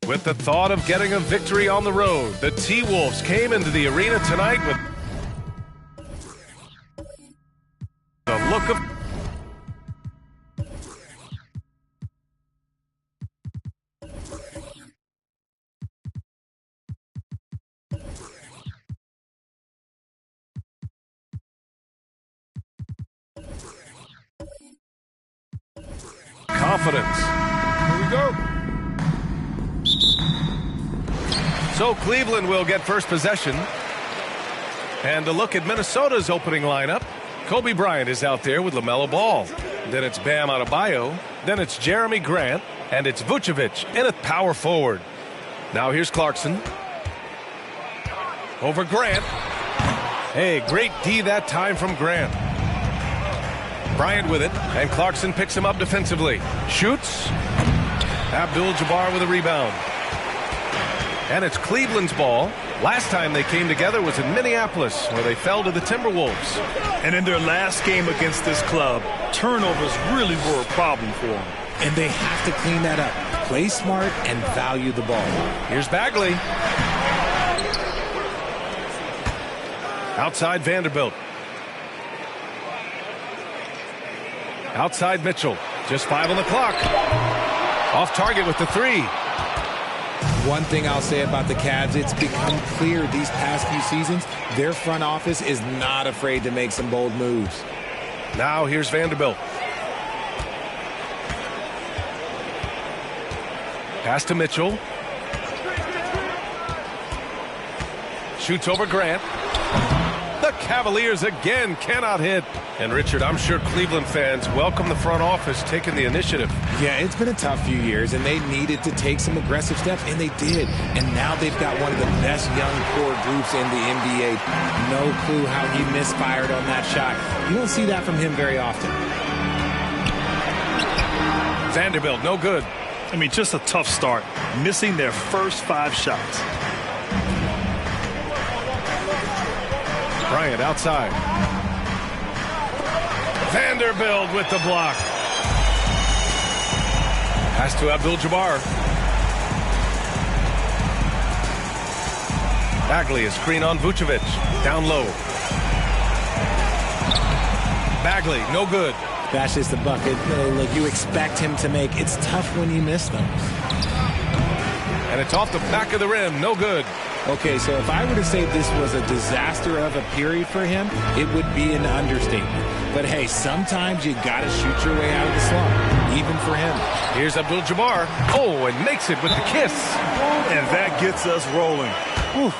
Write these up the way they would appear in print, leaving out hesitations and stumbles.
With the thought of getting a victory on the road, the T-Wolves came into the arena tonight with the look of confidence. Here we go. So Cleveland will get first possession. And a look at Minnesota's opening lineup. Kobe Bryant is out there with LaMelo Ball. Then it's Bam Adebayo. Then it's Jeremy Grant. And it's Vucevic in at power forward. Now here's Clarkson. Over Grant. Hey, great D that time from Grant. Bryant with it, and Clarkson picks him up defensively. Shoots. Abdul-Jabbar with a rebound. And it's Cleveland's ball. Last time they came together was in Minneapolis, where they fell to the Timberwolves. And in their last game against this club, turnovers really were a problem for them. And they have to clean that up. Play smart and value the ball. Here's Bagley. Outside Vanderbilt. Outside Mitchell. Just 5 on the clock. Off target with the 3. One thing I'll say about the Cavs, it's become clear these past few seasons, their front office is not afraid to make some bold moves. Now here's Vanderbilt. Pass to Mitchell. Shoots over Grant. The Cavaliers again cannot hit. And Richard, I'm sure Cleveland fans welcome the front office taking the initiative. Yeah, it's been a tough few years, and they needed to take some aggressive steps, and they did. And now they've got one of the best young core groups in the NBA. No clue how he misfired on that shot. You don't see that from him very often. Vanderbilt, no good. I mean, just a tough start. Missing their first 5 shots. Bryant outside. Vanderbilt with the block. Pass to Abdul-Jabbar. Bagley is screen on Vucevic. Down low. Bagley, no good. That's just the bucket. Look, you expect him to make. It's tough when you miss them. And it's off the back of the rim. No good. Okay, so if I were to say this was a disaster of a period for him, it would be an understatement. But hey, sometimes you gotta shoot your way out of the slump, even for him. Here's Abdul-Jabbar. Oh, and makes it with the kiss. And that gets us rolling. Whew.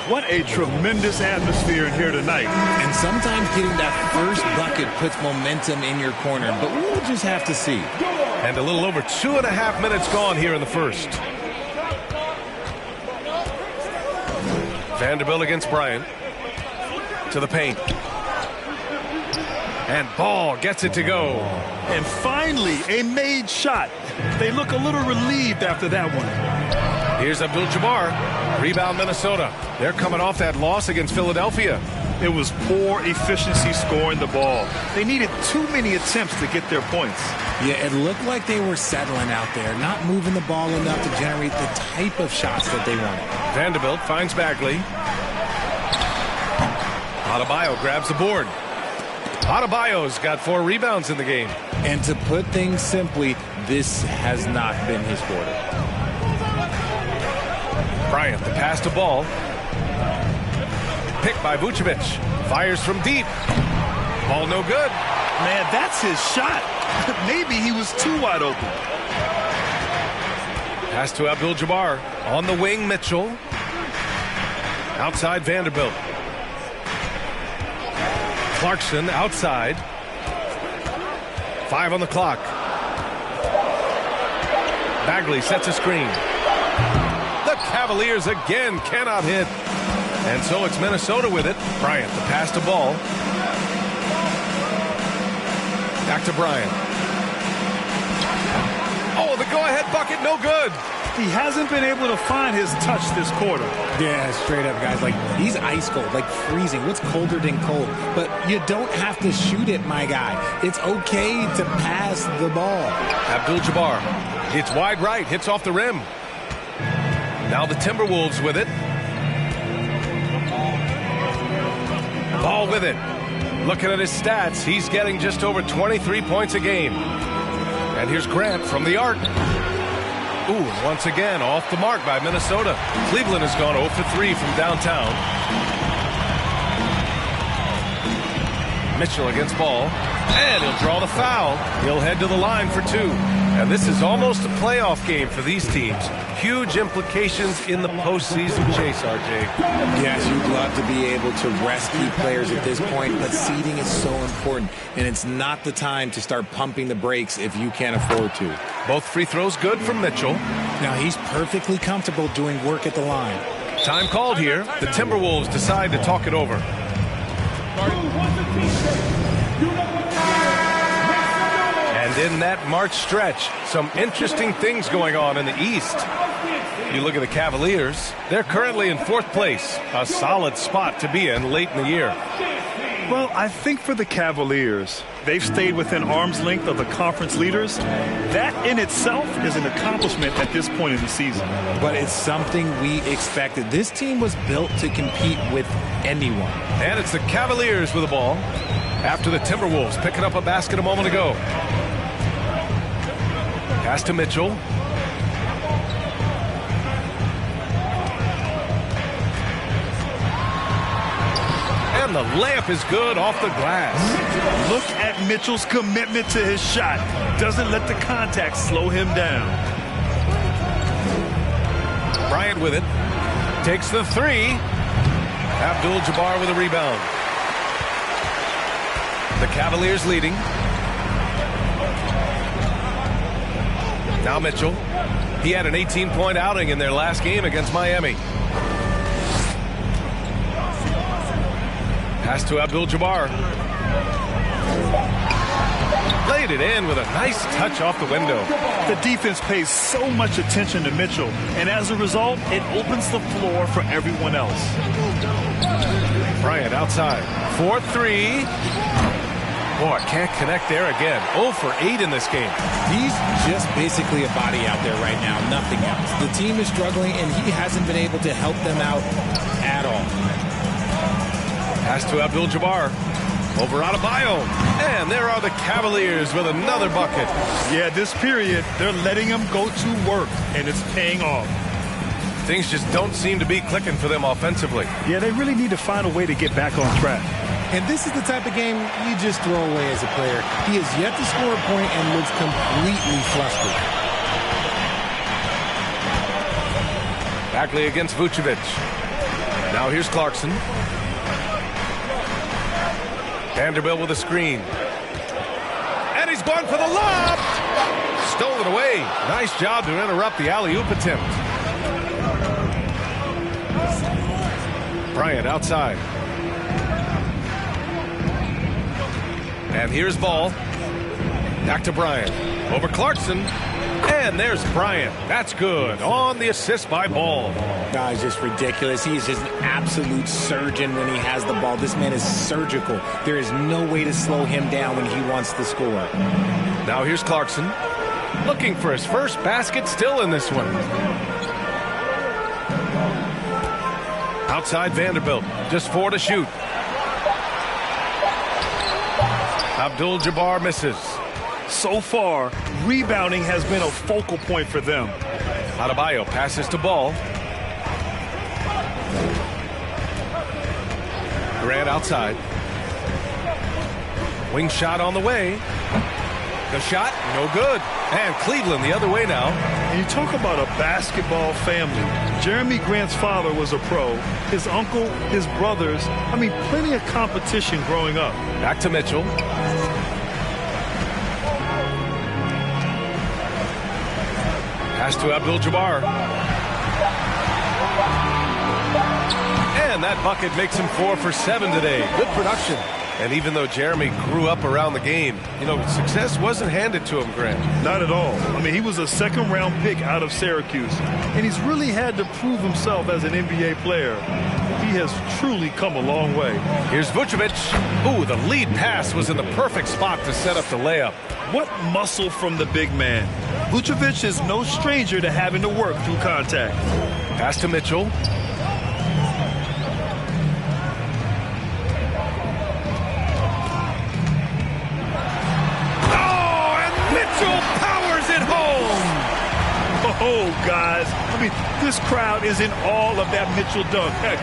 What a tremendous atmosphere in here tonight. And sometimes getting that first bucket puts momentum in your corner, but we'll just have to see. And a little over 2.5 minutes gone here in the first. Vanderbilt against Bryant. To the paint. And Ball gets it to go. And finally, a made shot. They look a little relieved after that one. Here's Abdul-Jabbar. Rebound Minnesota. They're coming off that loss against Philadelphia. It was poor efficiency scoring the ball. They needed too many attempts to get their points. Yeah, it looked like they were settling out there, not moving the ball enough to generate the type of shots that they wanted. Vanderbilt finds Bagley. Adebayo grabs the board. Adebayo's got 4 rebounds in the game. And to put things simply, this has not been his quarter. Bryant, the pass to Ball. Picked by Vucevic. Fires from deep. Ball no good. Man, that's his shot. Maybe he was too wide open. Pass to Abdul-Jabbar. On the wing, Mitchell. Outside Vanderbilt. Clarkson outside. 5 on the clock. Bagley sets a screen. The Cavaliers again cannot hit. And so it's Minnesota with it. Bryant, the pass to Ball. Back to Bryant. Oh, the go-ahead bucket, no good. He hasn't been able to find his touch this quarter. Yeah, straight up, guys. Like, he's ice cold, like freezing. What's colder than cold? But you don't have to shoot it, my guy. It's okay to pass the ball. Abdul-Jabbar. It's wide right, hits off the rim. Now the Timberwolves with it. Ball with it. Looking at his stats, he's getting just over 23 points a game. And here's Grant from the arc. Ooh, once again, off the mark by Minnesota. Cleveland has gone 0 for 3 from downtown. Mitchell against Ball. And he'll draw the foul. He'll head to the line for 2. And this is almost a playoff game for these teams. Huge implications in the postseason chase, RJ. Yes, you'd love to be able to rest key players at this point, but seeding is so important, and it's not the time to start pumping the brakes if you can't afford to. Both free throws good from Mitchell. Now, he's perfectly comfortable doing work at the line. Time called here. The Timberwolves decide to talk it over. And in that March stretch, some interesting things going on in the East. You look at the Cavaliers, they're currently in 4th place, a solid spot to be in late in the year. Well, I think for the Cavaliers, they've stayed within arm's length of the conference leaders. That in itself is an accomplishment at this point in the season. But it's something we expected. This team was built to compete with anyone. And it's the Cavaliers with the ball after the Timberwolves picking up a basket a moment ago. Pass to Mitchell. And the layup is good off the glass. Look at Mitchell's commitment to his shot. Doesn't let the contact slow him down. Bryant with it. Takes the three. Abdul-Jabbar with a rebound. The Cavaliers leading. Now Mitchell. He had an 18-point outing in their last game against Miami. Pass to Abdul-Jabbar. Laid it in with a nice touch off the window. The defense pays so much attention to Mitchell, and as a result, it opens the floor for everyone else. Bryant outside. 4-3. Boy, can't connect there again. 0 for 8 in this game. He's just basically a body out there right now, nothing else. The team is struggling, and he hasn't been able to help them out at all. Pass to Abdul-Jabbar. Over Adebayo. And there are the Cavaliers with another bucket. Yeah, this period, they're letting him go to work, and it's paying off. Things just don't seem to be clicking for them offensively. Yeah, they really need to find a way to get back on track. And this is the type of game you just throw away as a player. He has yet to score a point and looks completely flustered. Bagley against Vucevic. Now here's Clarkson. Vanderbilt with a screen. And he's going for the lob. Stole it away. Nice job to interrupt the alley-oop attempt. Bryant outside. And here's Ball. Back to Bryant. Over Clarkson. And there's Bryant. That's good. On the assist by Ball. Guy's just ridiculous. He is just an absolute surgeon when he has the ball. This man is surgical. There is no way to slow him down when he wants to score. Now here's Clarkson. Looking for his first basket still in this one. Outside Vanderbilt. Just 4 to shoot. Abdul-Jabbar misses. So far, rebounding has been a focal point for them. Adebayo passes to Ball. Grant outside. Wing shot on the way. The shot, no good. And Cleveland the other way now. And you talk about a basketball family. Jeremy Grant's father was a pro. His uncle, his brothers. I mean, plenty of competition growing up. Back to Mitchell. Pass to Abdul-Jabbar. And that bucket makes him 4 for 7 today. Good production. And even though Jeremy grew up around the game, you know, success wasn't handed to him, Grant. Not at all. I mean, he was a second-round pick out of Syracuse. And he's really had to prove himself as an NBA player. He has truly come a long way. Here's Vucevic. Ooh, the lead pass was in the perfect spot to set up the layup. What muscle from the big man. Vucevic is no stranger to having to work through contact. Pass to Mitchell. Oh, guys, I mean, this crowd is in awe of that Mitchell dunk. Heck,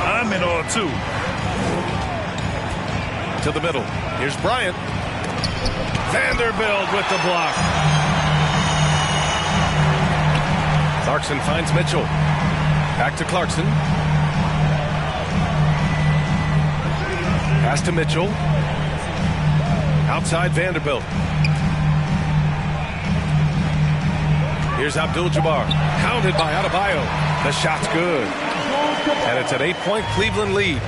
I'm in awe, too. To the middle. Here's Bryant. Vanderbilt with the block. Clarkson finds Mitchell. Back to Clarkson. Pass to Mitchell. Outside Vanderbilt. Here's Abdul-Jabbar. Counted by Adebayo. The shot's good. And it's an 8-point Cleveland lead.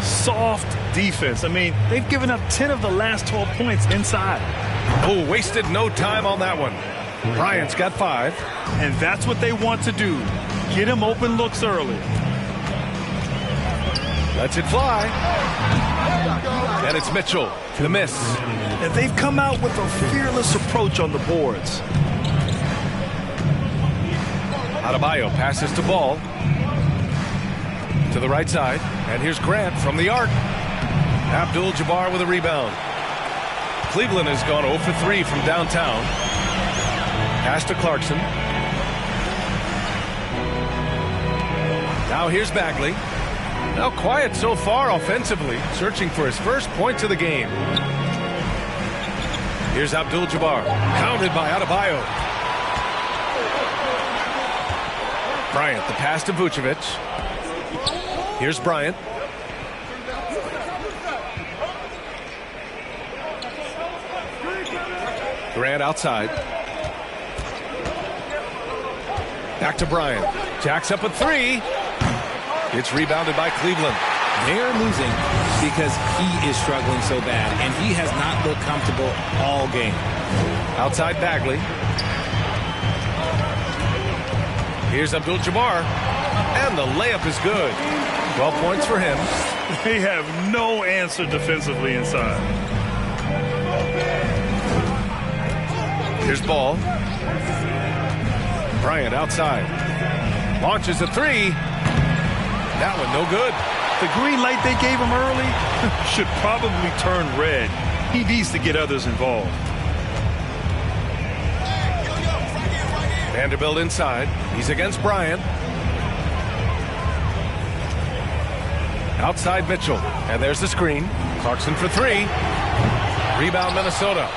Soft defense. I mean, they've given up 10 of the last 12 points inside. Oh, wasted no time on that one. Bryant's got 5. And that's what they want to do. Get him open looks early. Lets it fly. And it's Mitchell, the miss. And they've come out with a fearless approach on the boards. Adebayo passes to Ball. To the right side. And here's Grant from the arc. Abdul-Jabbar with a rebound. Cleveland has gone 0 for 3 from downtown. Pass to Clarkson. Now here's Bagley. Now quiet so far offensively, searching for his first points of the game. Here's Abdul-Jabbar, counted by Adebayo. Bryant, the pass to Vucevic. Here's Bryant. Grant outside. Back to Bryant. Jacks up a three. It's rebounded by Cleveland. They are losing because he is struggling so bad, and he has not looked comfortable all game. Outside Bagley. Here's Abdul-Jabbar. And the layup is good. 12 points for him. They have no answer defensively inside. Here's Ball. Bryant outside. Launches a three. That one no good. The green light they gave him early should probably turn red. He needs to get others involved. Vanderbilt inside. He's against Bryant. Outside Mitchell. And there's the screen. Clarkson for three. Rebound Minnesota.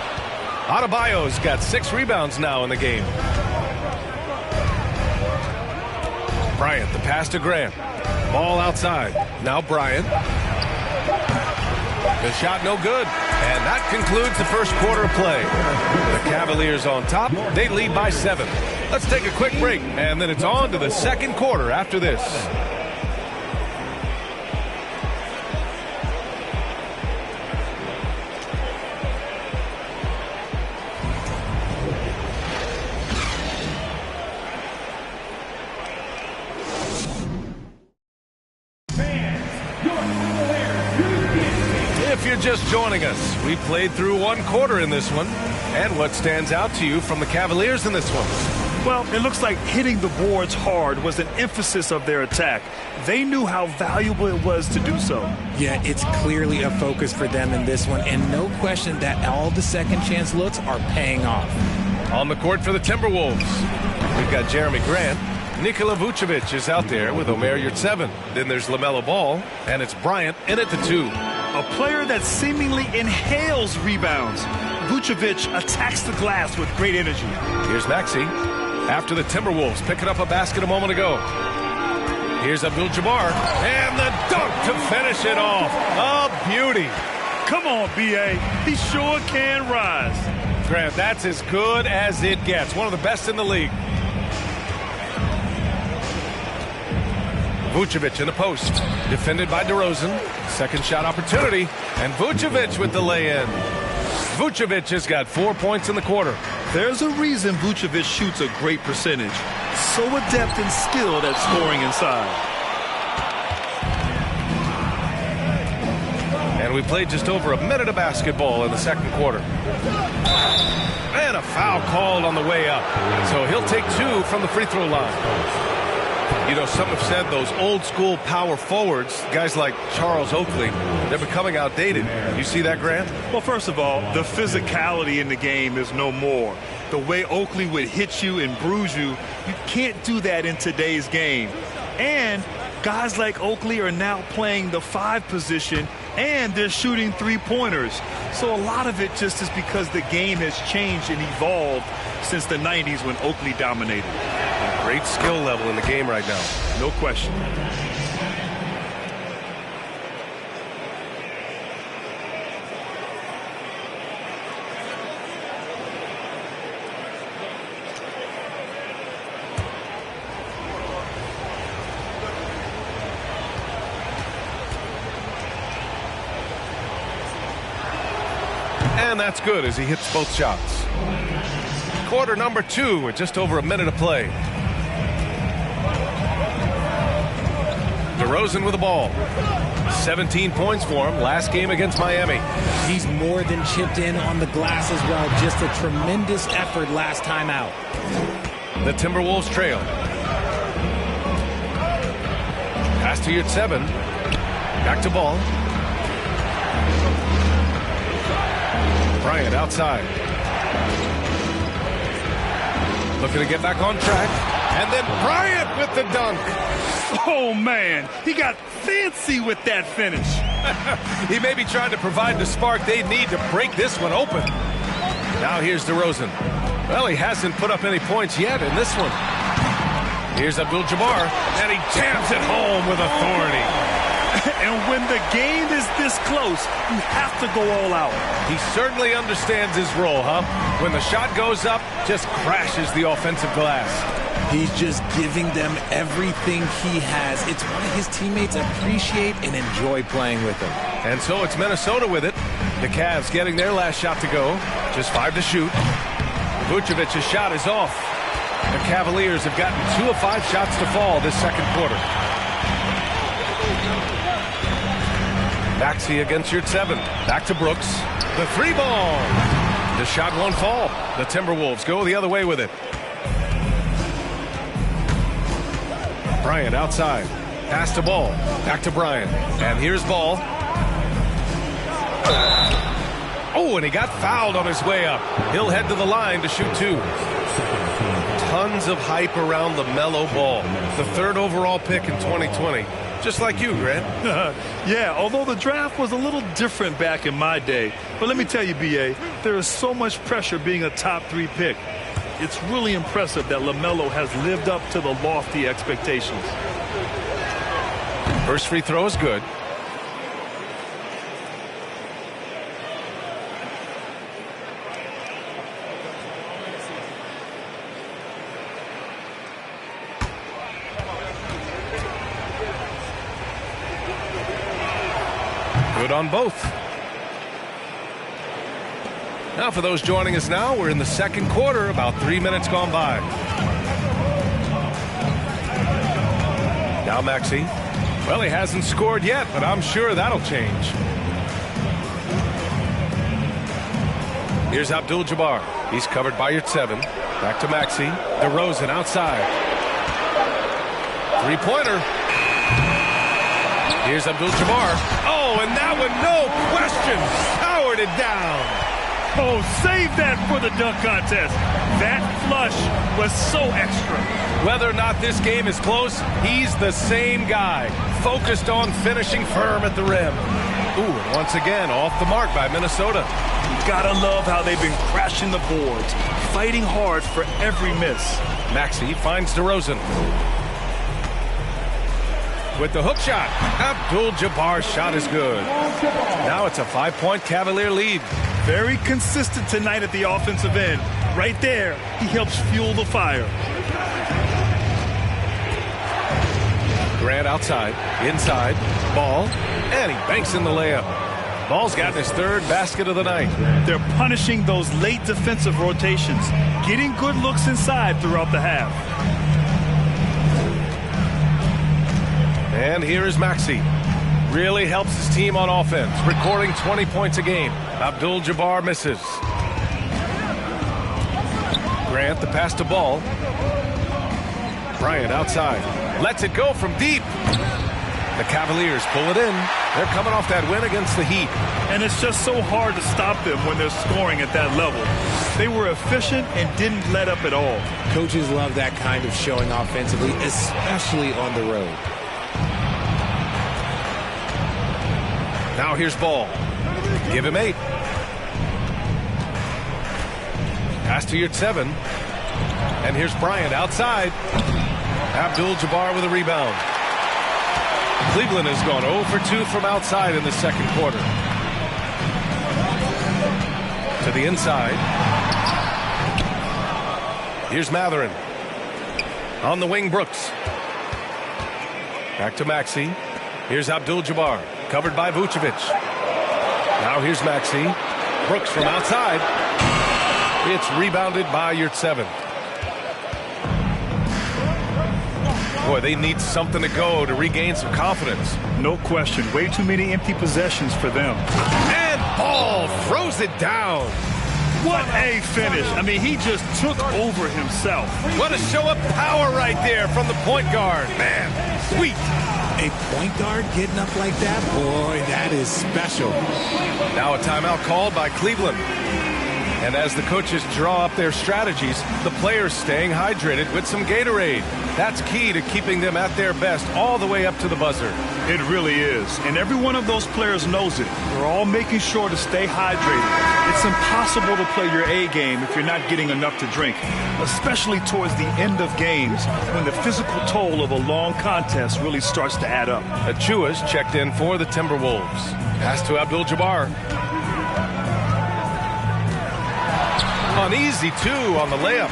Adebayo's got 6 rebounds now in the game. Bryant, the pass to Grant. Ball outside. Now Bryant. The shot no good. And that concludes the first quarter of play. The Cavaliers on top. They lead by 7. Let's take a quick break, and then it's on to the second quarter after this. If you're just joining us, we played through one quarter in this one. And what stands out to you from the Cavaliers in this one? Well, it looks like hitting the boards hard was an emphasis of their attack. They knew how valuable it was to do so. Yeah, it's clearly a focus for them in this one, and no question that all the second chance looks are paying off. On the court for the Timberwolves, we've got Jeremy Grant. Nikola Vucevic is out there with Omer Yurtseven. Then there's LaMelo Ball, and it's Bryant in at the 2. A player that seemingly inhales rebounds. Vucevic attacks the glass with great energy. Here's Maxey. After the Timberwolves picking up a basket a moment ago. Here's Abdul-Jabbar. And the dunk to finish it off. A beauty. Come on, B.A. He sure can rise. Grant, that's as good as it gets. One of the best in the league. Vucevic in the post. Defended by DeRozan. Second shot opportunity. And Vucevic with the lay-in. Vucevic has got 4 points in the quarter. There's a reason Vucevic shoots a great percentage. So adept and skilled at scoring inside. And we played just over a minute of basketball in the second quarter. And a foul called on the way up. So he'll take 2 from the free throw line. You know, some have said those old school power forwards, guys like Charles Oakley, they're becoming outdated. You see that, Grant? Well, first of all, the physicality in the game is no more. The way Oakley would hit you and bruise you, you can't do that in today's game. And guys like Oakley are now playing the 5 position, and they're shooting 3-pointers. So a lot of it just is because the game has changed and evolved since the 90s when Oakley dominated. Great skill level in the game right now. No question. And that's good as he hits both shots. Quarter number 2 with just over a minute of play. DeRozan with the ball. 17 points for him last game against Miami. He's more than chipped in on the glass as well. Just a tremendous effort last time out. The Timberwolves trail. Pass to Yurtseven. Back to Ball. Bryant outside. Looking to get back on track. And then Bryant with the dunk. Oh, man. He got fancy with that finish. He may be trying to provide the spark they need to break this one open. Now here's DeRozan. Well, he hasn't put up any points yet in this one. Here's Abdul-Jabbar, and he jams it home with authority. And when the game is this close, you have to go all out. He certainly understands his role, huh? When the shot goes up, just crashes the offensive glass. He's just giving them everything he has. It's why his teammates appreciate and enjoy playing with him. And so it's Minnesota with it. The Cavs getting their last shot to go. Just 5 to shoot. Vucevic's shot is off. The Cavaliers have gotten 2 of 5 shots to fall this second quarter. Maxey against Yurtseven. Back to Brooks. The 3-ball. The shot won't fall. The Timberwolves go the other way with it. Bryant outside. Pass to Ball. Back to Bryant. And here's Ball. Oh, and he got fouled on his way up. He'll head to the line to shoot 2. Tons of hype around LaMelo Ball, the 3rd overall pick in 2020. Just like you, Grant. Yeah, although the draft was a little different back in my day. But let me tell you, B.A., there is so much pressure being a top 3 pick. It's really impressive that LaMelo has lived up to the lofty expectations. First free throw is good. Good on both. Now for those joining us now, we're in the second quarter, about 3 minutes gone by. Now Maxey. Well, he hasn't scored yet, but I'm sure that'll change. Here's Abdul-Jabbar. He's covered by Yurtseven. Back to Maxey. DeRozan outside. 3-pointer. Here's Abdul-Jabbar. Oh, and that one, no question, powered it down. Oh, save that for the dunk contest. That flush was so extra. Whether or not this game is close, he's the same guy, focused on finishing firm at the rim. Ooh, and once again, off the mark by Minnesota. Gotta love how they've been crashing the boards, fighting hard for every miss. Maxey finds DeRozan. With the hook shot, Abdul-Jabbar's shot is good. Now it's a 5-point Cavalier lead. Very consistent tonight at the offensive end. Right there, he helps fuel the fire. Grant outside, inside, Ball, and he banks in the layup. Ball's gotten his 3rd basket of the night. They're punishing those late defensive rotations, getting good looks inside throughout the half. And here is Maxey. Really helps his team on offense, recording 20 points a game. Abdul-Jabbar misses. Grant, the pass to Ball. Bryant outside. Lets it go from deep. The Cavaliers pull it in. They're coming off that win against the Heat. And it's just so hard to stop them when they're scoring at that level. They were efficient and didn't let up at all. Coaches love that kind of showing offensively, especially on the road. Now here's Ball. Give him 8. Pass to Yurtseven. And here's Bryant outside. Abdul-Jabbar with a rebound. Cleveland has gone 0 for 2 from outside in the second quarter. To the inside. Here's Mathurin. On the wing, Brooks. Back to Maxey. Here's Abdul-Jabbar. Covered by Vucevic. Now here's Maxey. Brooks from outside. It's rebounded by Yurtseven. Boy, they need something to go to regain some confidence. No question. Way too many empty possessions for them. And Ball throws it down. What a finish. I mean, he just took over himself. What a show of power right there from the point guard. Man, sweet. A point guard getting up like that? Boy, that is special. Now a timeout called by Cleveland. And as the coaches draw up their strategies, the players staying hydrated with some Gatorade. That's key to keeping them at their best all the way up to the buzzer. It really is. And every one of those players knows it. They're all making sure to stay hydrated. It's impossible to play your A game if you're not getting enough to drink, especially towards the end of games when the physical toll of a long contest really starts to add up. Achua's checked in for the Timberwolves. Pass to Abdul-Jabbar. An easy 2 on the layup.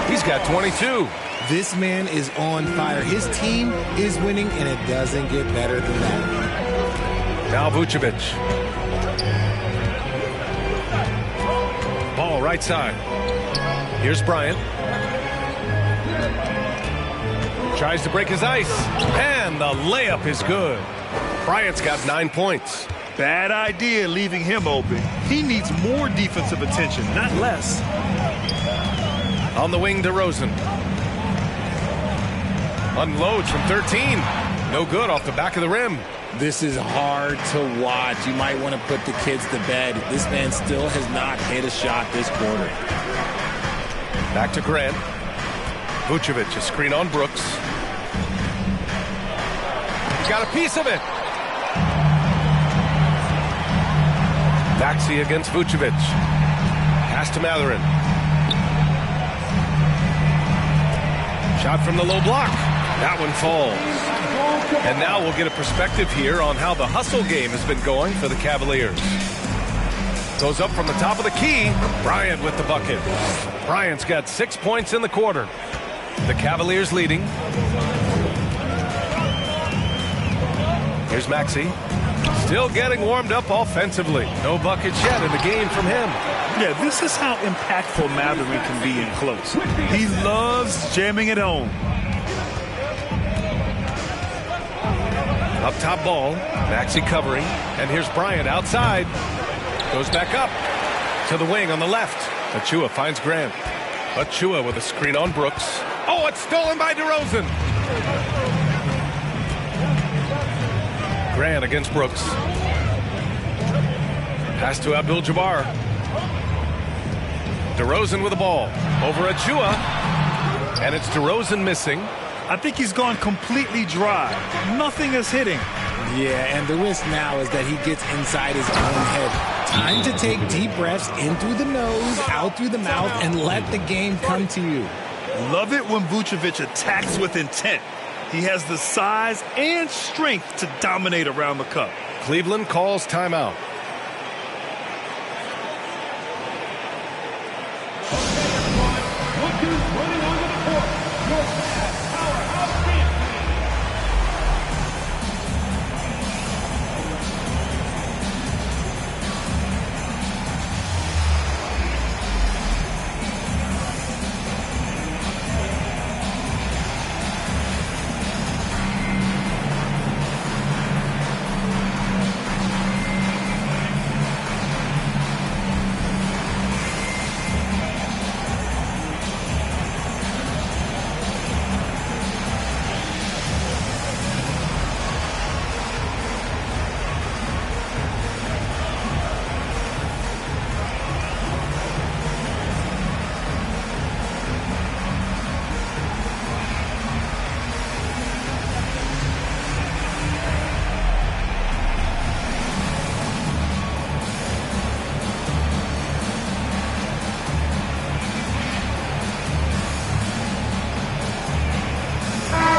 He's got 22. This man is on fire. His team is winning, and it doesn't get better than that. Now Vucevic. Ball right side. Here's Bryant. Tries to break his ice. And the layup is good. Bryant's got 9 points. Bad idea leaving him open. He needs more defensive attention, not less. On the wing, DeRozan. Unloads from 13. No good off the back of the rim. This is hard to watch. You might want to put the kids to bed. This man still has not hit a shot this quarter. Back to Grant. Vucevic, a screen on Brooks. Got a piece of it. Maxey against Vucevic. Pass to Mathurin. Shot from the low block. That one falls. And now we'll get a perspective here on how the hustle game has been going for the Cavaliers. Goes up from the top of the key. Bryant with the bucket. Bryant's got 6 points in the quarter. The Cavaliers leading. Here's Maxey. Still getting warmed up offensively. No buckets yet in the game from him. Yeah, this is how impactful Mathurin can be in close. He loves jamming it home. Up top Ball. Maxey covering. And here's Bryant outside. Goes back up to the wing on the left. Achua finds Grant. Achua with a screen on Brooks. Oh, it's stolen by DeRozan. Grant against Brooks. Pass to Abdul-Jabbar. DeRozan with the ball. Over Achua. And it's DeRozan missing. I think he's gone completely dry. Nothing is hitting. Yeah, and the risk now is that he gets inside his own head. Time to take deep breaths in through the nose, out through the mouth, and let the game come to you. Love it when Vucevic attacks with intent. He has the size and strength to dominate around the cup. Cleveland calls timeout.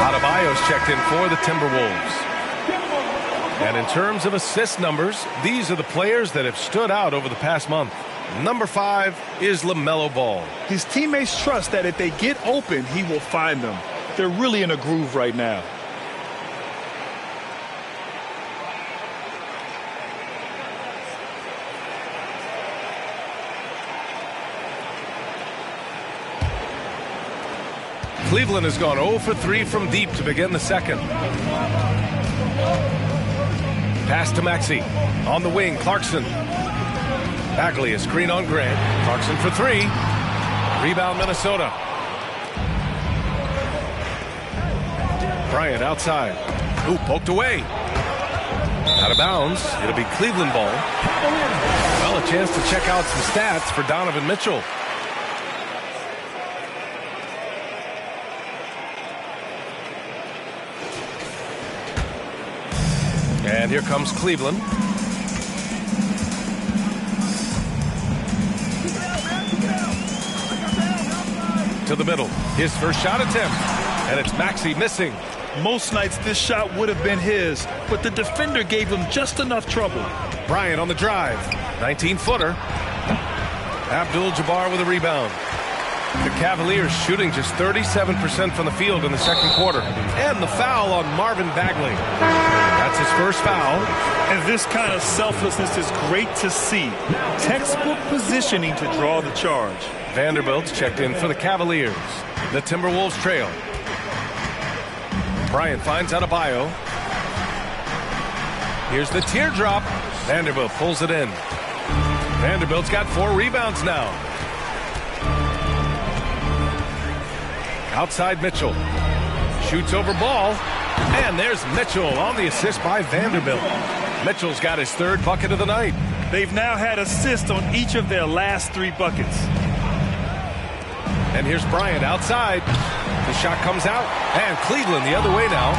Adebayo's checked in for the Timberwolves. And in terms of assist numbers, these are the players that have stood out over the past month. Number 5 is LaMelo Ball. His teammates trust that if they get open, he will find them. They're really in a groove right now. Cleveland has gone 0 for 3 from deep to begin the second. Pass to Maxey. On the wing, Clarkson. Bagley, a screen on Grant. Clarkson for 3. Rebound, Minnesota. Bryant outside. Ooh, poked away. Out of bounds. It'll be Cleveland ball. Well, a chance to check out some stats for Donovan Mitchell. And here comes Cleveland. To the middle. His first shot attempt. And it's Maxey missing. Most nights this shot would have been his, but the defender gave him just enough trouble. Bryant on the drive. 19-footer. Abdul-Jabbar with a rebound. The Cavaliers shooting just 37% from the field in the second quarter. And the foul on Marvin Bagley. That's his first foul. And this kind of selflessness is great to see. Textbook positioning to draw the charge. Vanderbilt's checked in for the Cavaliers. The Timberwolves trail. Bryant finds Adebayo. Here's the teardrop. Vanderbilt pulls it in. Vanderbilt's got 4 rebounds now. Outside Mitchell. Shoots over ball. And there's Mitchell on the assist by Vanderbilt. Mitchell's got his 3rd bucket of the night. They've now had assists on each of their last 3 buckets. And here's Bryant outside. The shot comes out. And Cleveland the other way now.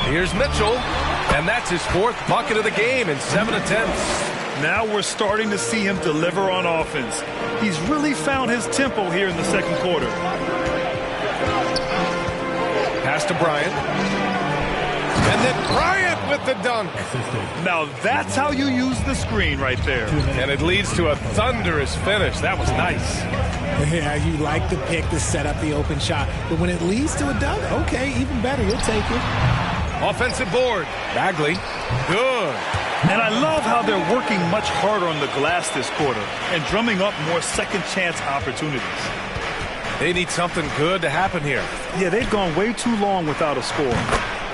Here's Mitchell. And that's his 4th bucket of the game in 7 attempts. Now we're starting to see him deliver on offense. He's really found his tempo here in the second quarter. Pass to Bryant. And then Bryant with the dunk. Now that's how you use the screen right there. And it leads to a thunderous finish. That was nice. Yeah, you like the pick to set up the open shot. But when it leads to a dunk, okay, even better. You'll take it. Offensive board. Bagley. Good. And I love how they're working much harder on the glass this quarter and drumming up more second chance opportunities. They need something good to happen here. Yeah, they've gone way too long without a score.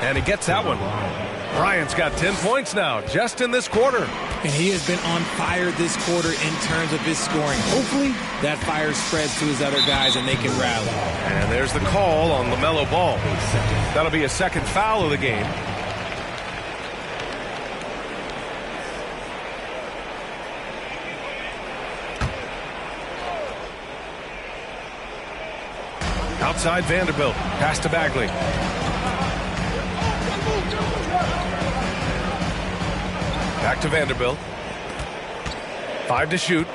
And he gets that one. Bryant's got 10 points now, just in this quarter. And he has been on fire this quarter in terms of his scoring. Hopefully, that fire spreads to his other guys and they can rally. And there's the call on LaMelo Ball. That'll be a 2nd foul of the game. Outside Vanderbilt. Pass to Bagley. Back to Vanderbilt. 5 to shoot.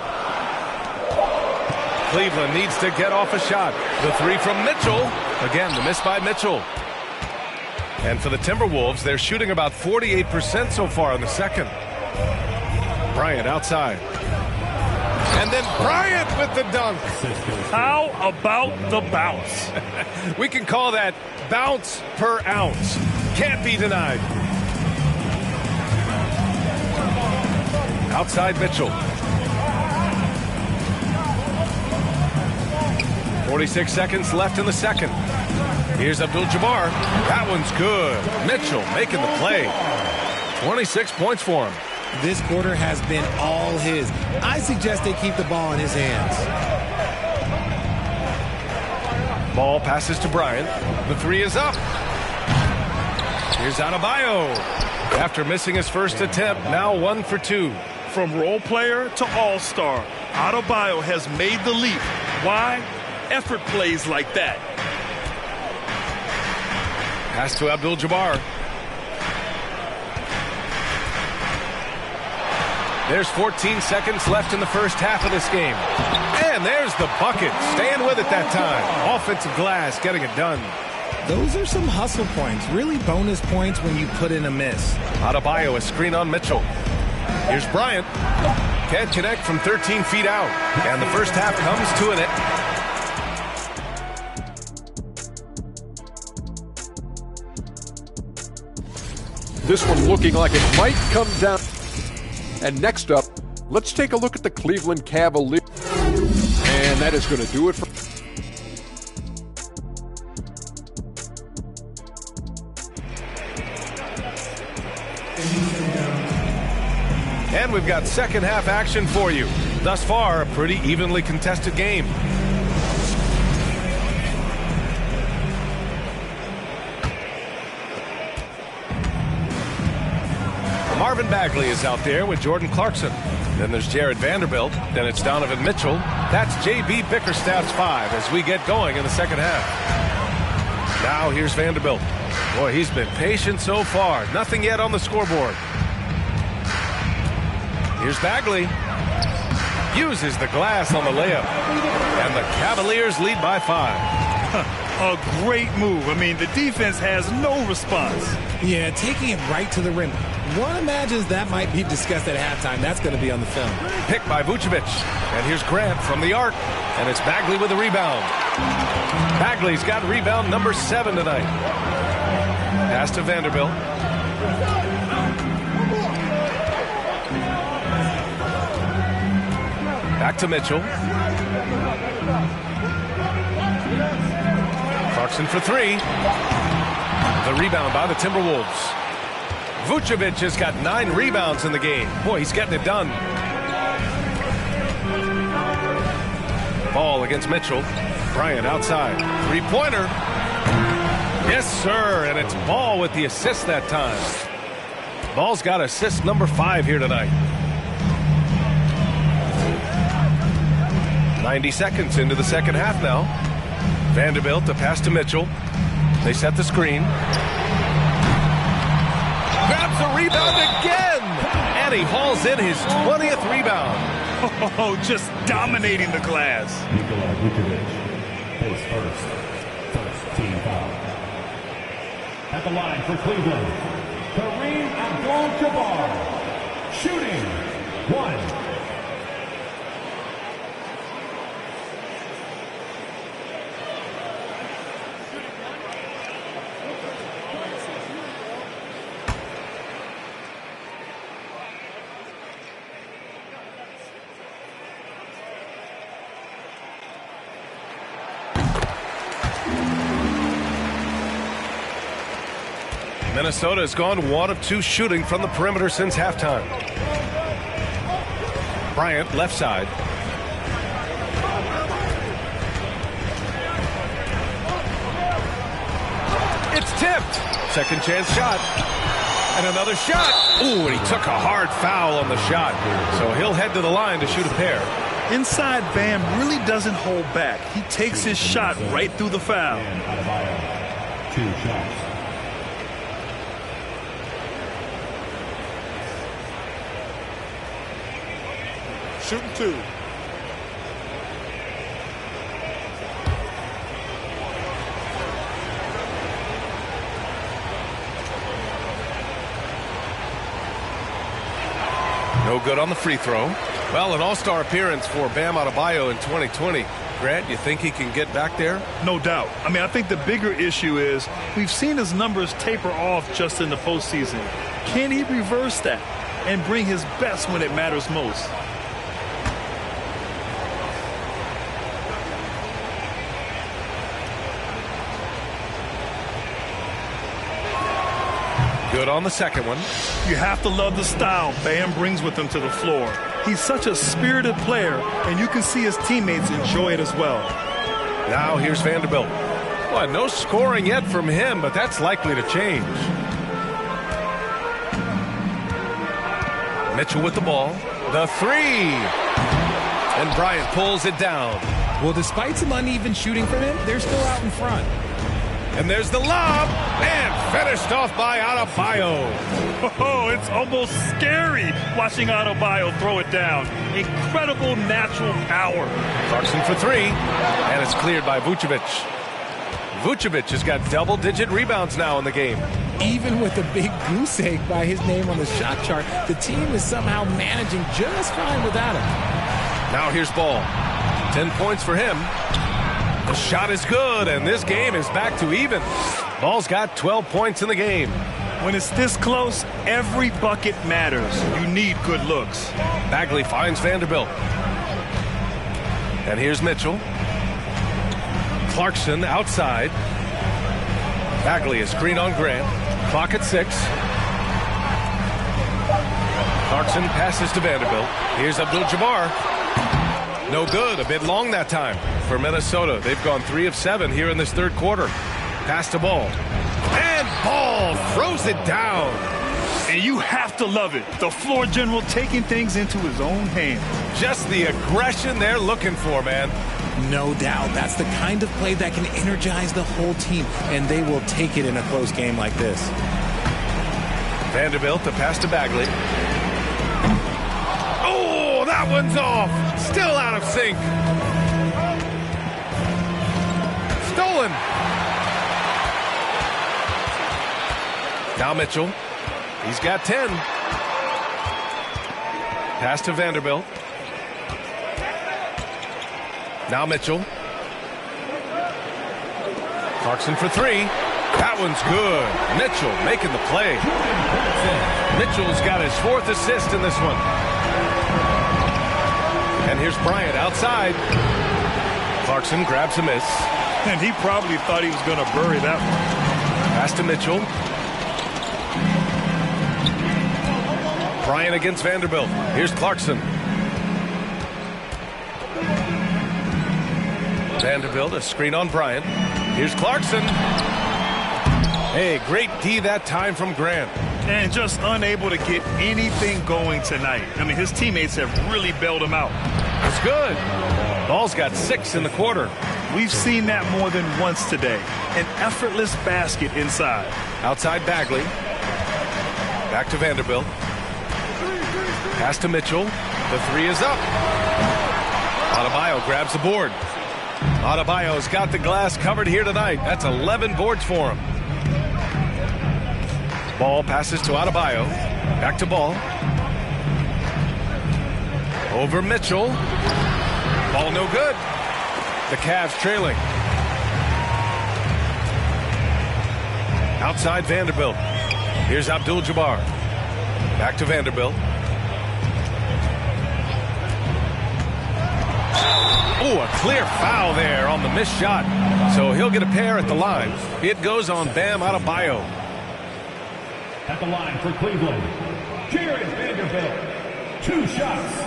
Cleveland needs to get off a shot. The 3 from Mitchell. Again, the miss by Mitchell. And for the Timberwolves, they're shooting about 48% so far in the second. Bryant outside. And then Bryant with the dunk. How about the bounce? We can call that bounce per ounce. Can't be denied. Outside Mitchell. 46 seconds left in the second. Here's Abdul-Jabbar. That one's good. Mitchell making the play. 26 points for him. This quarter has been all his. I suggest they keep the ball in his hands. Ball passes to Bryant. The 3 is up. Here's Adebayo. After missing his first attempt, now 1 for 2. From role player to all-star, Adebayo has made the leap. Why? Effort plays like that. Pass to Abdul-Jabbar. There's 14 seconds left in the first half of this game. And there's the bucket. Staying with it that time. Offensive glass getting it done. Those are some hustle points. Really bonus points when you put in a miss. Adebayo, a screen on Mitchell. Here's Bryant. Can't connect from 13 feet out. And the first half comes to an end. This one looking like it might come down. And next up, let's take a look at the Cleveland Cavaliers. And And that is going to do it for... And we've got second half action for you. Thus far, a pretty evenly contested game. Marvin Bagley is out there with Jordan Clarkson. Then there's Jared Vanderbilt. Then it's Donovan Mitchell. That's J.B. Bickerstaff's 5 as we get going in the second half. Now here's Vanderbilt. Boy, he's been patient so far. Nothing yet on the scoreboard. Here's Bagley. Uses the glass on the layup. And the Cavaliers lead by 5. A great move. I mean, the defense has no response. Yeah, taking it right to the rim. One imagines that might be discussed at halftime. That's going to be on the film. Picked by Vucevic. And here's Grant from the arc. And it's Bagley with a rebound. Bagley's got rebound number 7 tonight. Pass to Vanderbilt. Back to Mitchell. Clarkson for 3. The rebound by the Timberwolves. Vucevic has got 9 rebounds in the game. Boy, he's getting it done. Ball against Mitchell. Bryant outside. 3-pointer. Yes, sir. And it's Ball with the assist that time. Ball's got assist number 5 here tonight. 90 seconds into the second half now. Vanderbilt to pass to Mitchell. They set the screen. Grabs the rebound again. And he hauls in his 20th rebound. Oh, just dominating the glass. Nikola Vucevic plays first team foul. At the line for Cleveland, Kareem Abdul-Jabbar, shooting 1. Minnesota has gone 1 of 2 shooting from the perimeter since halftime. Bryant, left side. It's tipped. Second chance shot. And another shot. Ooh, and he took a hard foul on the shot. So he'll head to the line to shoot a pair. Inside, Bam really doesn't hold back. He takes his shot right through the foul. 2 shots. Shooting 2. No good on the free throw. Well, an all-star appearance for Bam Adebayo in 2020. Grant, you think he can get back there? No doubt. I mean, I think the bigger issue is we've seen his numbers taper off just in the postseason. Can he reverse that and bring his best when it matters most? Good on the second one. You have to love the style Bam brings with him to the floor. He's such a spirited player, and you can see his teammates enjoy it as well. Now here's Vanderbilt. Well, no scoring yet from him, but that's likely to change. Mitchell with the ball. The 3. And Bryant pulls it down. Well, despite some uneven shooting from him, they're still out in front. And there's the lob, and finished off by Adebayo. Oh, it's almost scary watching Adebayo throw it down. Incredible natural power. Clarkson for 3, and it's cleared by Vucevic. Vucevic has got double-digit rebounds now in the game. Even with a big goose egg by his name on the shot chart, the team is somehow managing just fine without him. Now here's Ball. 10 points for him. The shot is good, and this game is back to even. Ball's got 12 points in the game. When it's this close, every bucket matters. You need good looks. Bagley finds Vanderbilt. And here's Mitchell. Clarkson outside. Bagley is screen on Grant. Clock at 6. Clarkson passes to Vanderbilt. Here's Abdul-Jabbar. No good. A bit long that time for Minnesota. They've gone 3 of 7 here in this third quarter. Pass to Ball. And Ball throws it down. And you have to love it. The floor general taking things into his own hands. Just the aggression they're looking for, man. No doubt. That's the kind of play that can energize the whole team, and they will take it in a close game like this. Vanderbilt, the pass to Bagley. Oh, that one's off. Still out of sync. Stolen. Now Mitchell. He's got 10. Pass to Vanderbilt. Now Mitchell. Clarkson for 3. That one's good. Mitchell making the play. Mitchell's got his 4th assist in this one. And here's Bryant outside. Clarkson grabs a miss. And he probably thought he was going to bury that one. Pass to Mitchell. Bryant against Vanderbilt. Here's Clarkson. Vanderbilt, a screen on Bryant. Here's Clarkson. Hey, great D that time from Grant. And just unable to get anything going tonight. I mean, his teammates have really bailed him out. It's good. Ball's got 6 in the quarter. We've seen that more than once today. An effortless basket inside. Outside Bagley. Back to Vanderbilt. Pass to Mitchell. The 3 is up. Adebayo grabs the board. Adebayo's got the glass covered here tonight. That's 11 boards for him. Ball passes to Adebayo. Back to Ball. Over Mitchell. Ball no good. The Cavs trailing. Outside Vanderbilt. Here's Abdul-Jabbar. Back to Vanderbilt. Oh, a clear foul there on the missed shot. So he'll get a pair at the line. It goes on Bam Adebayo. At the line for Cleveland, Jared Vanderbilt. 2 shots.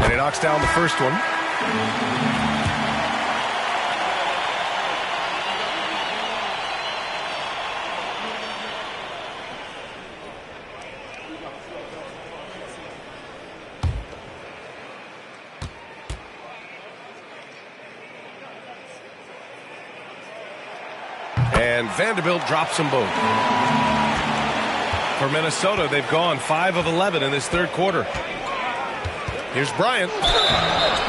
And he knocks down the first one. And Vanderbilt drops them both. For Minnesota, they've gone 5 of 11 in this third quarter. Here's Bryant.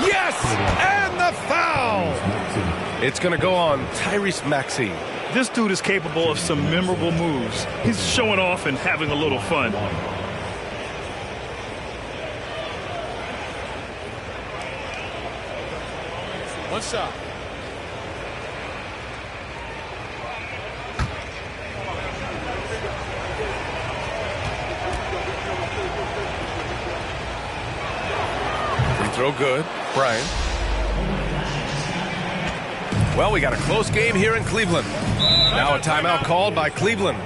Yes! And the foul! It's going to go on Tyrese Maxey. This dude is capable of some memorable moves. He's showing off and having a little fun. One shot. Free throw good. Bryant. Well, we got a close game here in Cleveland. Now a timeout called by Cleveland.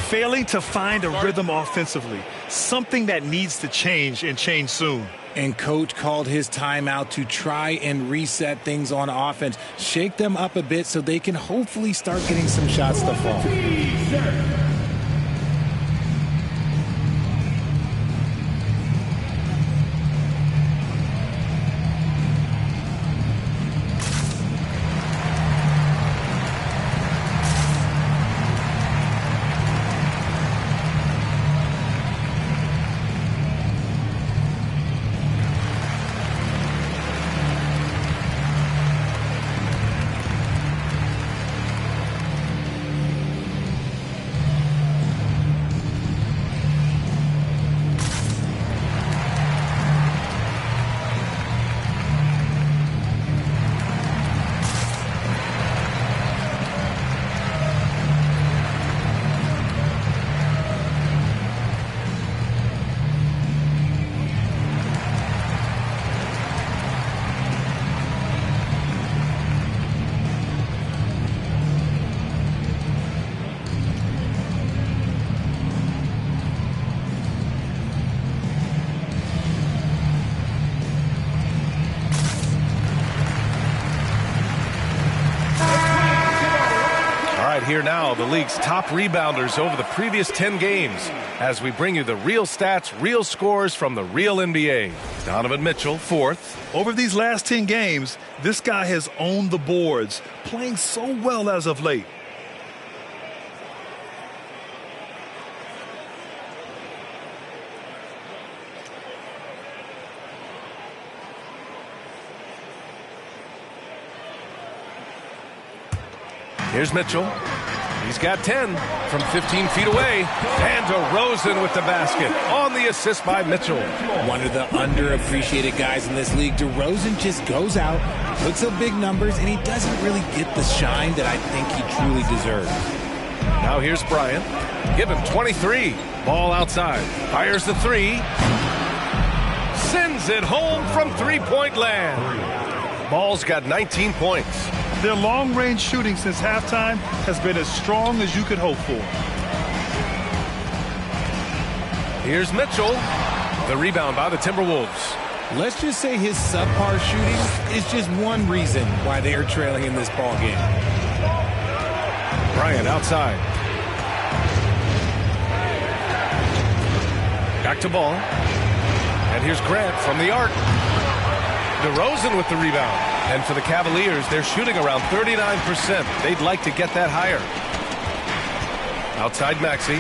Failing to find a rhythm offensively. Something that needs to change and change soon. And coach called his timeout to try and reset things on offense. Shake them up a bit so they can hopefully start getting some shots to fall. But here now, the league's top rebounders over the previous 10 games as we bring you the real stats, real scores from the real NBA. Donovan Mitchell, fourth. Over these last 10 games, this guy has owned the boards, playing so well as of late. Here's Mitchell. He's got 10 from 15 feet away. And DeRozan with the basket on the assist by Mitchell. One of the underappreciated guys in this league. DeRozan just goes out, puts up big numbers, and he doesn't really get the shine that I think he truly deserves. Now here's Bryant. Give him 23. Ball outside. Fires the three. Sends it home from three-point land. Ball's got 19 points. Their long-range shooting since halftime has been as strong as you could hope for. Here's Mitchell. The rebound by the Timberwolves. Let's just say his subpar shooting is just one reason why they are trailing in this ball game. Bryant outside. Back to Ball. And here's Grant from the arc. DeRozan with the rebound. And for the Cavaliers, they're shooting around 39%. They'd like to get that higher. Outside Maxey.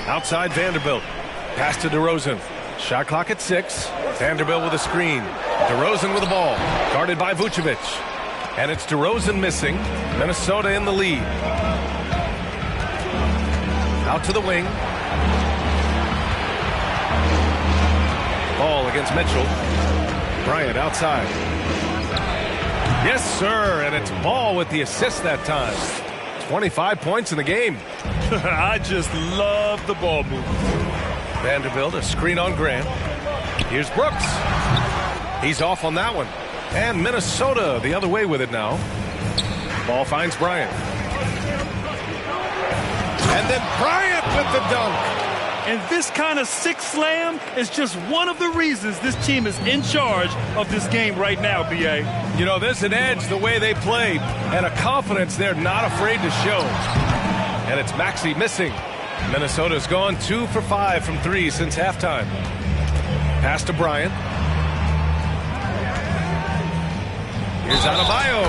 Outside Vanderbilt. Pass to DeRozan. Shot clock at 6. Vanderbilt with a screen. DeRozan with the ball. Guarded by Vucevic. And it's DeRozan missing. Minnesota in the lead. Out to the wing. Ball against Mitchell. Bryant outside. Yes, sir. And it's Ball with the assist that time. 25 points in the game. I just love the ball movement. Vanderbilt, a screen on Grant. Here's Brooks. He's off on that one. And Minnesota the other way with it now. Ball finds Bryant. And then Bryant with the dunk. And this kind of six slam is just one of the reasons this team is in charge of this game right now, B.A. You know, there's an edge the way they played and a confidence they're not afraid to show. And it's Maxey missing. Minnesota's gone 2 for 5 from 3 since halftime. Pass to Bryant. Here's Adebayo.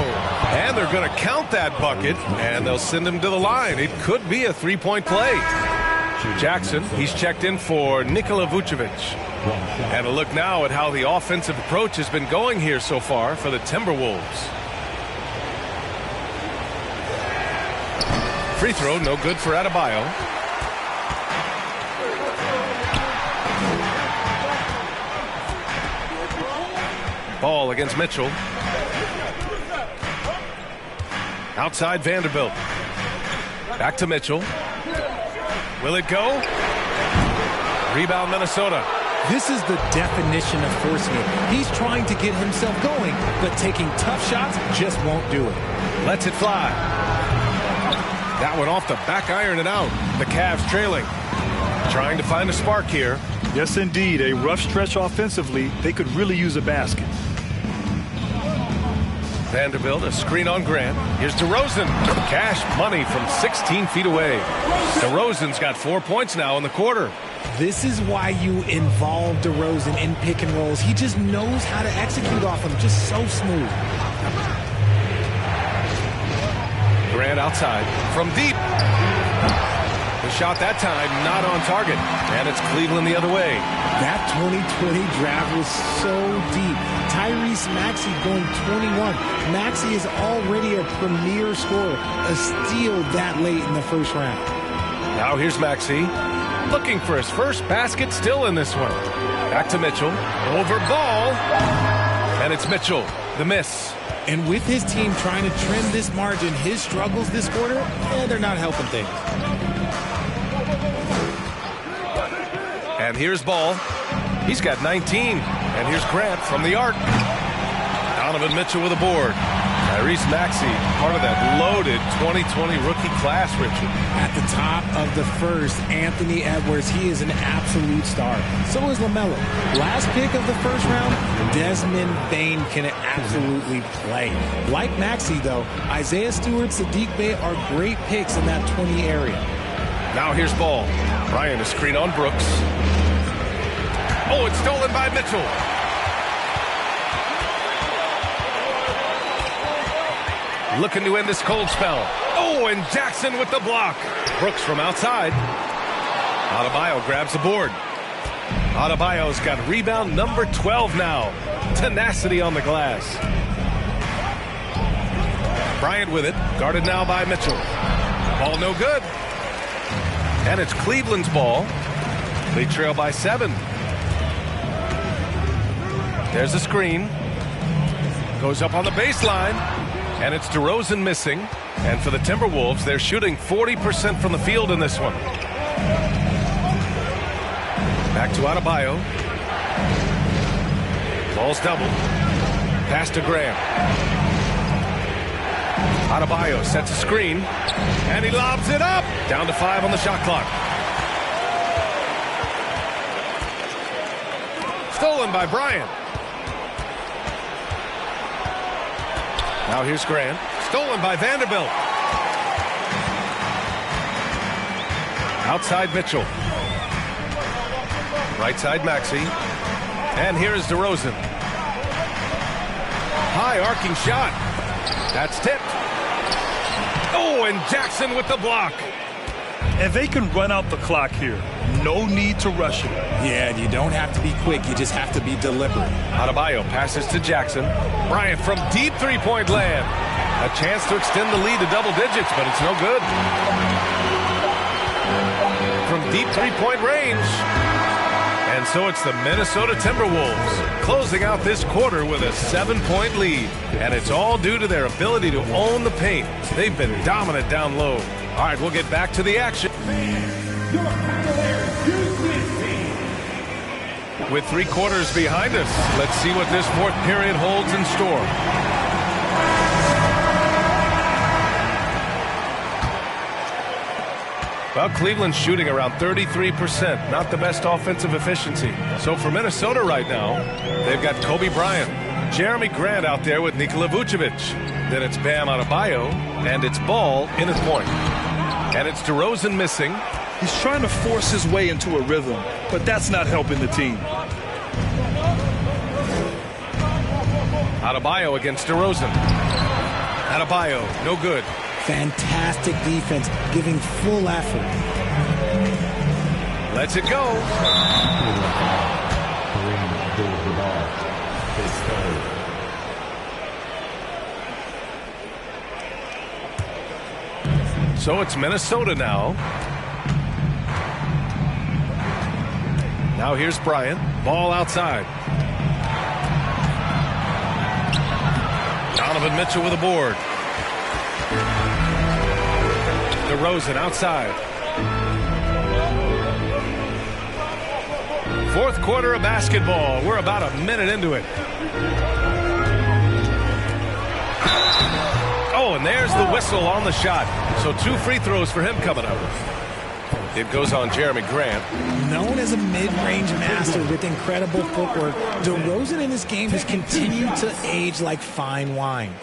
And they're going to count that bucket, and they'll send him to the line. It could be a three-point play. Jackson, he's checked in for Nikola Vucevic. And a look now at how the offensive approach has been going here so far for the Timberwolves. Free throw, no good for Adebayo. Ball against Mitchell. Outside Vanderbilt. Back to Mitchell. Will it go? Rebound Minnesota. This is the definition of forcing it. He's trying to get himself going, but taking tough shots just won't do it. Lets it fly. That one off the back iron and out. The Cavs trailing. Trying to find a spark here. Yes, indeed. A rough stretch offensively. They could really use a basket. Vanderbilt, a screen on Grant. Here's DeRozan. Cash money from 16 feet away. DeRozan's got 4 points now in the quarter. This is why you involve DeRozan in pick and rolls. He just knows how to execute off them. Just so smooth. Grant outside from deep. The shot that time not on target. And it's Cleveland the other way. That 2020 draft was so deep. Tyrese Maxey going 21. Maxey is already a premier scorer. A steal that late in the first round. Now here's Maxey. Looking for his first basket still in this one. Back to Mitchell. Over Ball. And it's Mitchell. The miss. And with his team trying to trim this margin, his struggles this quarter, they're not helping things. And here's Ball. He's got 19. And here's Grant from the arc. Donovan Mitchell with a board. Tyrese Maxey, part of that loaded 2020 rookie class, Richard. At the top of the first, Anthony Edwards, he is an absolute star. So is LaMelo. Last pick of the first round, Desmond Bane can absolutely play. Like Maxey, though, Isaiah Stewart, Saddiq Bey are great picks in that 20 area. Now here's Ball. Bryant, a screen on Brooks. Oh, it's stolen by Mitchell. Looking to end this cold spell. Oh, and Jackson with the block. Brooks from outside. Adebayo grabs the board. Adebayo's got rebound number 12 now. Tenacity on the glass. Bryant with it. Guarded now by Mitchell. Ball no good. And it's Cleveland's ball. They trail by 7. There's a screen. Goes up on the baseline. And it's DeRozan missing. And for the Timberwolves, they're shooting 40% from the field in this one. Back to Adebayo. Ball's double. Pass to Graham. Adebayo sets a screen. And he lobs it up. Down to 5 on the shot clock. Stolen by Bryant. Now here's Grant. Stolen by Vanderbilt. Outside Mitchell. Right side Maxey. And here is DeRozan. High arcing shot. That's tipped. Oh, and Jackson with the block. And they can run out the clock here. No need to rush it. Yeah, you don't have to be quick. You just have to be deliberate. Adebayo passes to Jackson. Bryant from deep three-point land. A chance to extend the lead to double digits, but it's no good. From deep three-point range. And so it's the Minnesota Timberwolves closing out this quarter with a 7-point lead. And it's all due to their ability to own the paint. They've been dominant down low. All right, we'll get back to the action. With 3 quarters behind us, let's see what this 4th period holds in store. Well, Cleveland's shooting around 33%, not the best offensive efficiency. So for Minnesota right now, they've got Kobe Bryant, Jeremy Grant out there with Nikola Vucevic. Then it's Bam Adebayo, and it's Ball in at point. And it's DeRozan missing. He's trying to force his way into a rhythm, but that's not helping the team. Adebayo against DeRozan. Adebayo, no good. Fantastic defense, giving full effort. Lets it go. So it's Minnesota now. Now here's Bryant. Ball outside. Donovan Mitchell with a board. DeRozan outside. 4th quarter of basketball. We're about a minute into it. Oh, and there's the whistle on the shot. So 2 free throws for him coming up. It goes on Jeremy Grant. Known as a mid-range master with incredible footwork, DeRozan in this game has continued to age like fine wine.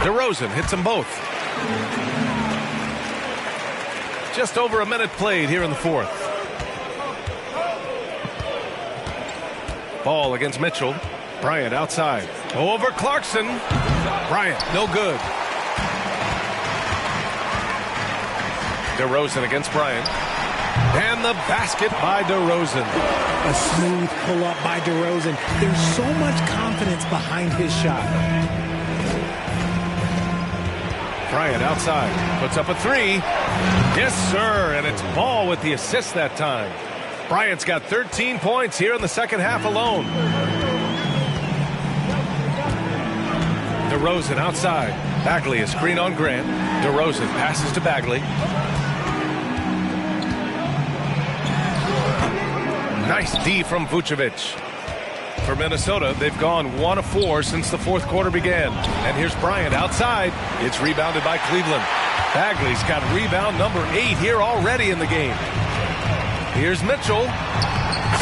DeRozan hits them both. Just over a minute played here in the 4th. Ball against Mitchell. Bryant outside. Over Clarkson. Bryant, no good. DeRozan against Bryant. And the basket by DeRozan. A smooth pull-up by DeRozan. There's so much confidence behind his shot. Bryant outside, puts up a 3. Yes, sir, and it's Ball with the assist that time. Bryant's got 13 points here in the second half alone. DeRozan outside. Bagley a screen on Grant. DeRozan passes to Bagley. Nice D from Vucevic. For Minnesota, they've gone 1 of 4 since the fourth quarter began. And here's Bryant outside. It's rebounded by Cleveland. Bagley's got rebound number 8 here already in the game. Here's Mitchell.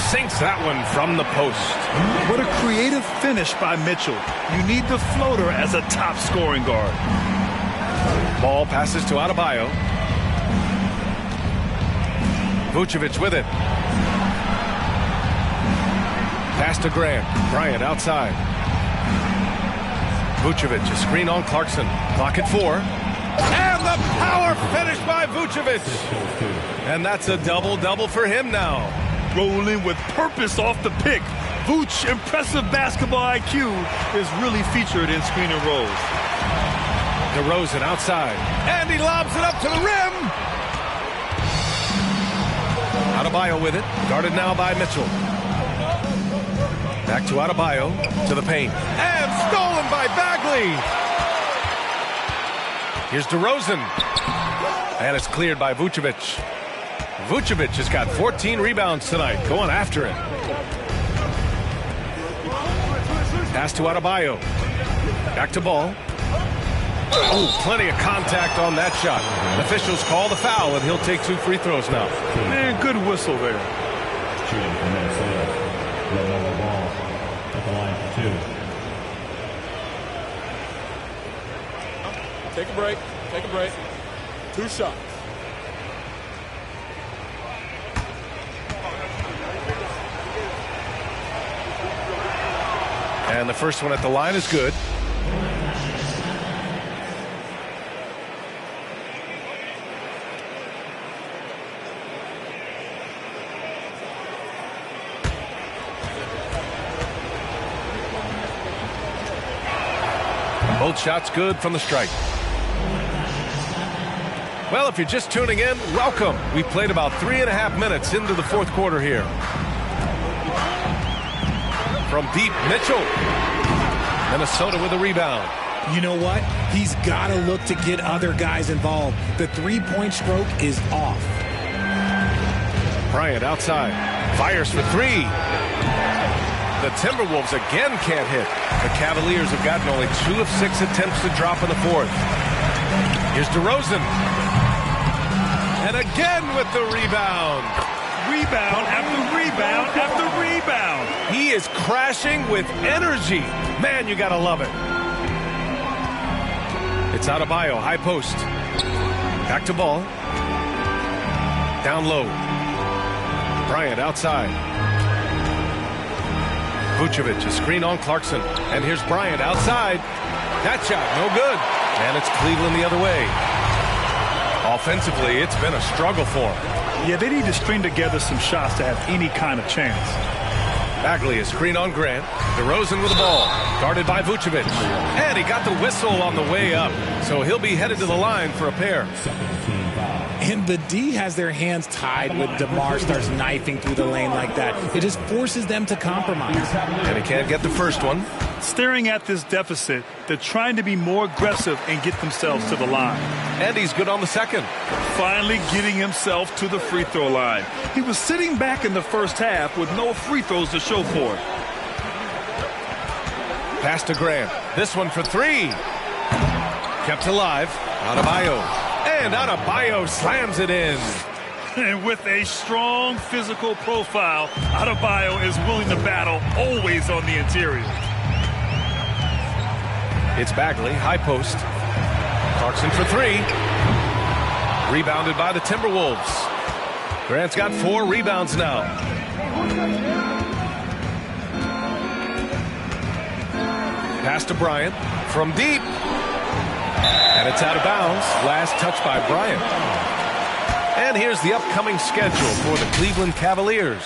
Sinks that one from the post. What a creative finish by Mitchell. You need the floater as a top scoring guard. Ball passes to Adebayo. Vucevic with it. Pass to Grant. Bryant outside. Vucevic, a screen on Clarkson. Clock at 4. And the power finish by Vucevic. And that's a double-double for him now. Rolling with purpose off the pick. Vooch, impressive basketball IQ, is really featured in screen and rolls. DeRozan outside. And he lobs it up to the rim. Adebayo with it. Guarded now by Mitchell. Back to Adebayo, to the paint. And stolen by Bagley. Here's DeRozan. And it's cleared by Vucevic. Vucevic has got 14 rebounds tonight. Going after it. Pass to Adebayo. Back to Ball. Oh, plenty of contact on that shot. Officials call the foul, and he'll take 2 free throws now. Man, good whistle there. Shooting for Minnesota. LaMelo Ball at the line for 2. Take a break. Take a break. 2 shots. And the first one at the line is good. Both shots good from the strike. Well, if you're just tuning in, welcome. We played about 3.5 minutes into the fourth quarter here. From deep, Mitchell. Minnesota with a rebound. You know what? He's got to look to get other guys involved. The three-point stroke is off. Bryant outside. Fires for 3. The Timberwolves again can't hit. The Cavaliers have gotten only 2 of 6 attempts to drop in the fourth. Here's DeRozan. And again with the rebound. Rebound after rebound after rebound. He is crashing with energy. Man, you gotta love it. It's Adebayo, high post. Back to Ball. Down low. Bryant outside. Vucevic, a screen on Clarkson. And here's Bryant outside. That shot, no good. And it's Cleveland the other way. Offensively, it's been a struggle for them. Yeah, they need to string together some shots to have any kind of chance. Bagley, a screen on Grant. DeRozan with the ball. Guarded by Vucevic. And he got the whistle on the way up. So he'll be headed to the line for a pair. And the D has their hands tied when DeMar starts knifing through the lane like that. It just forces them to compromise. And he can't get the first one. Staring at this deficit, they're trying to be more aggressive and get themselves to the line. And he's good on the second. Finally getting himself to the free throw line. He was sitting back in the first half with no free throws to show for it. Pass to Grant. This one for 3. Kept alive. Adebayo. And Adebayo slams it in. And with a strong physical profile, Adebayo is willing to battle, always on the interior. It's Bagley, high post. Clarkson for 3. Rebounded by the Timberwolves. Grant's got 4 rebounds now. Pass to Bryant from deep. And it's out of bounds. Last touch by Bryant. And here's the upcoming schedule for the Cleveland Cavaliers.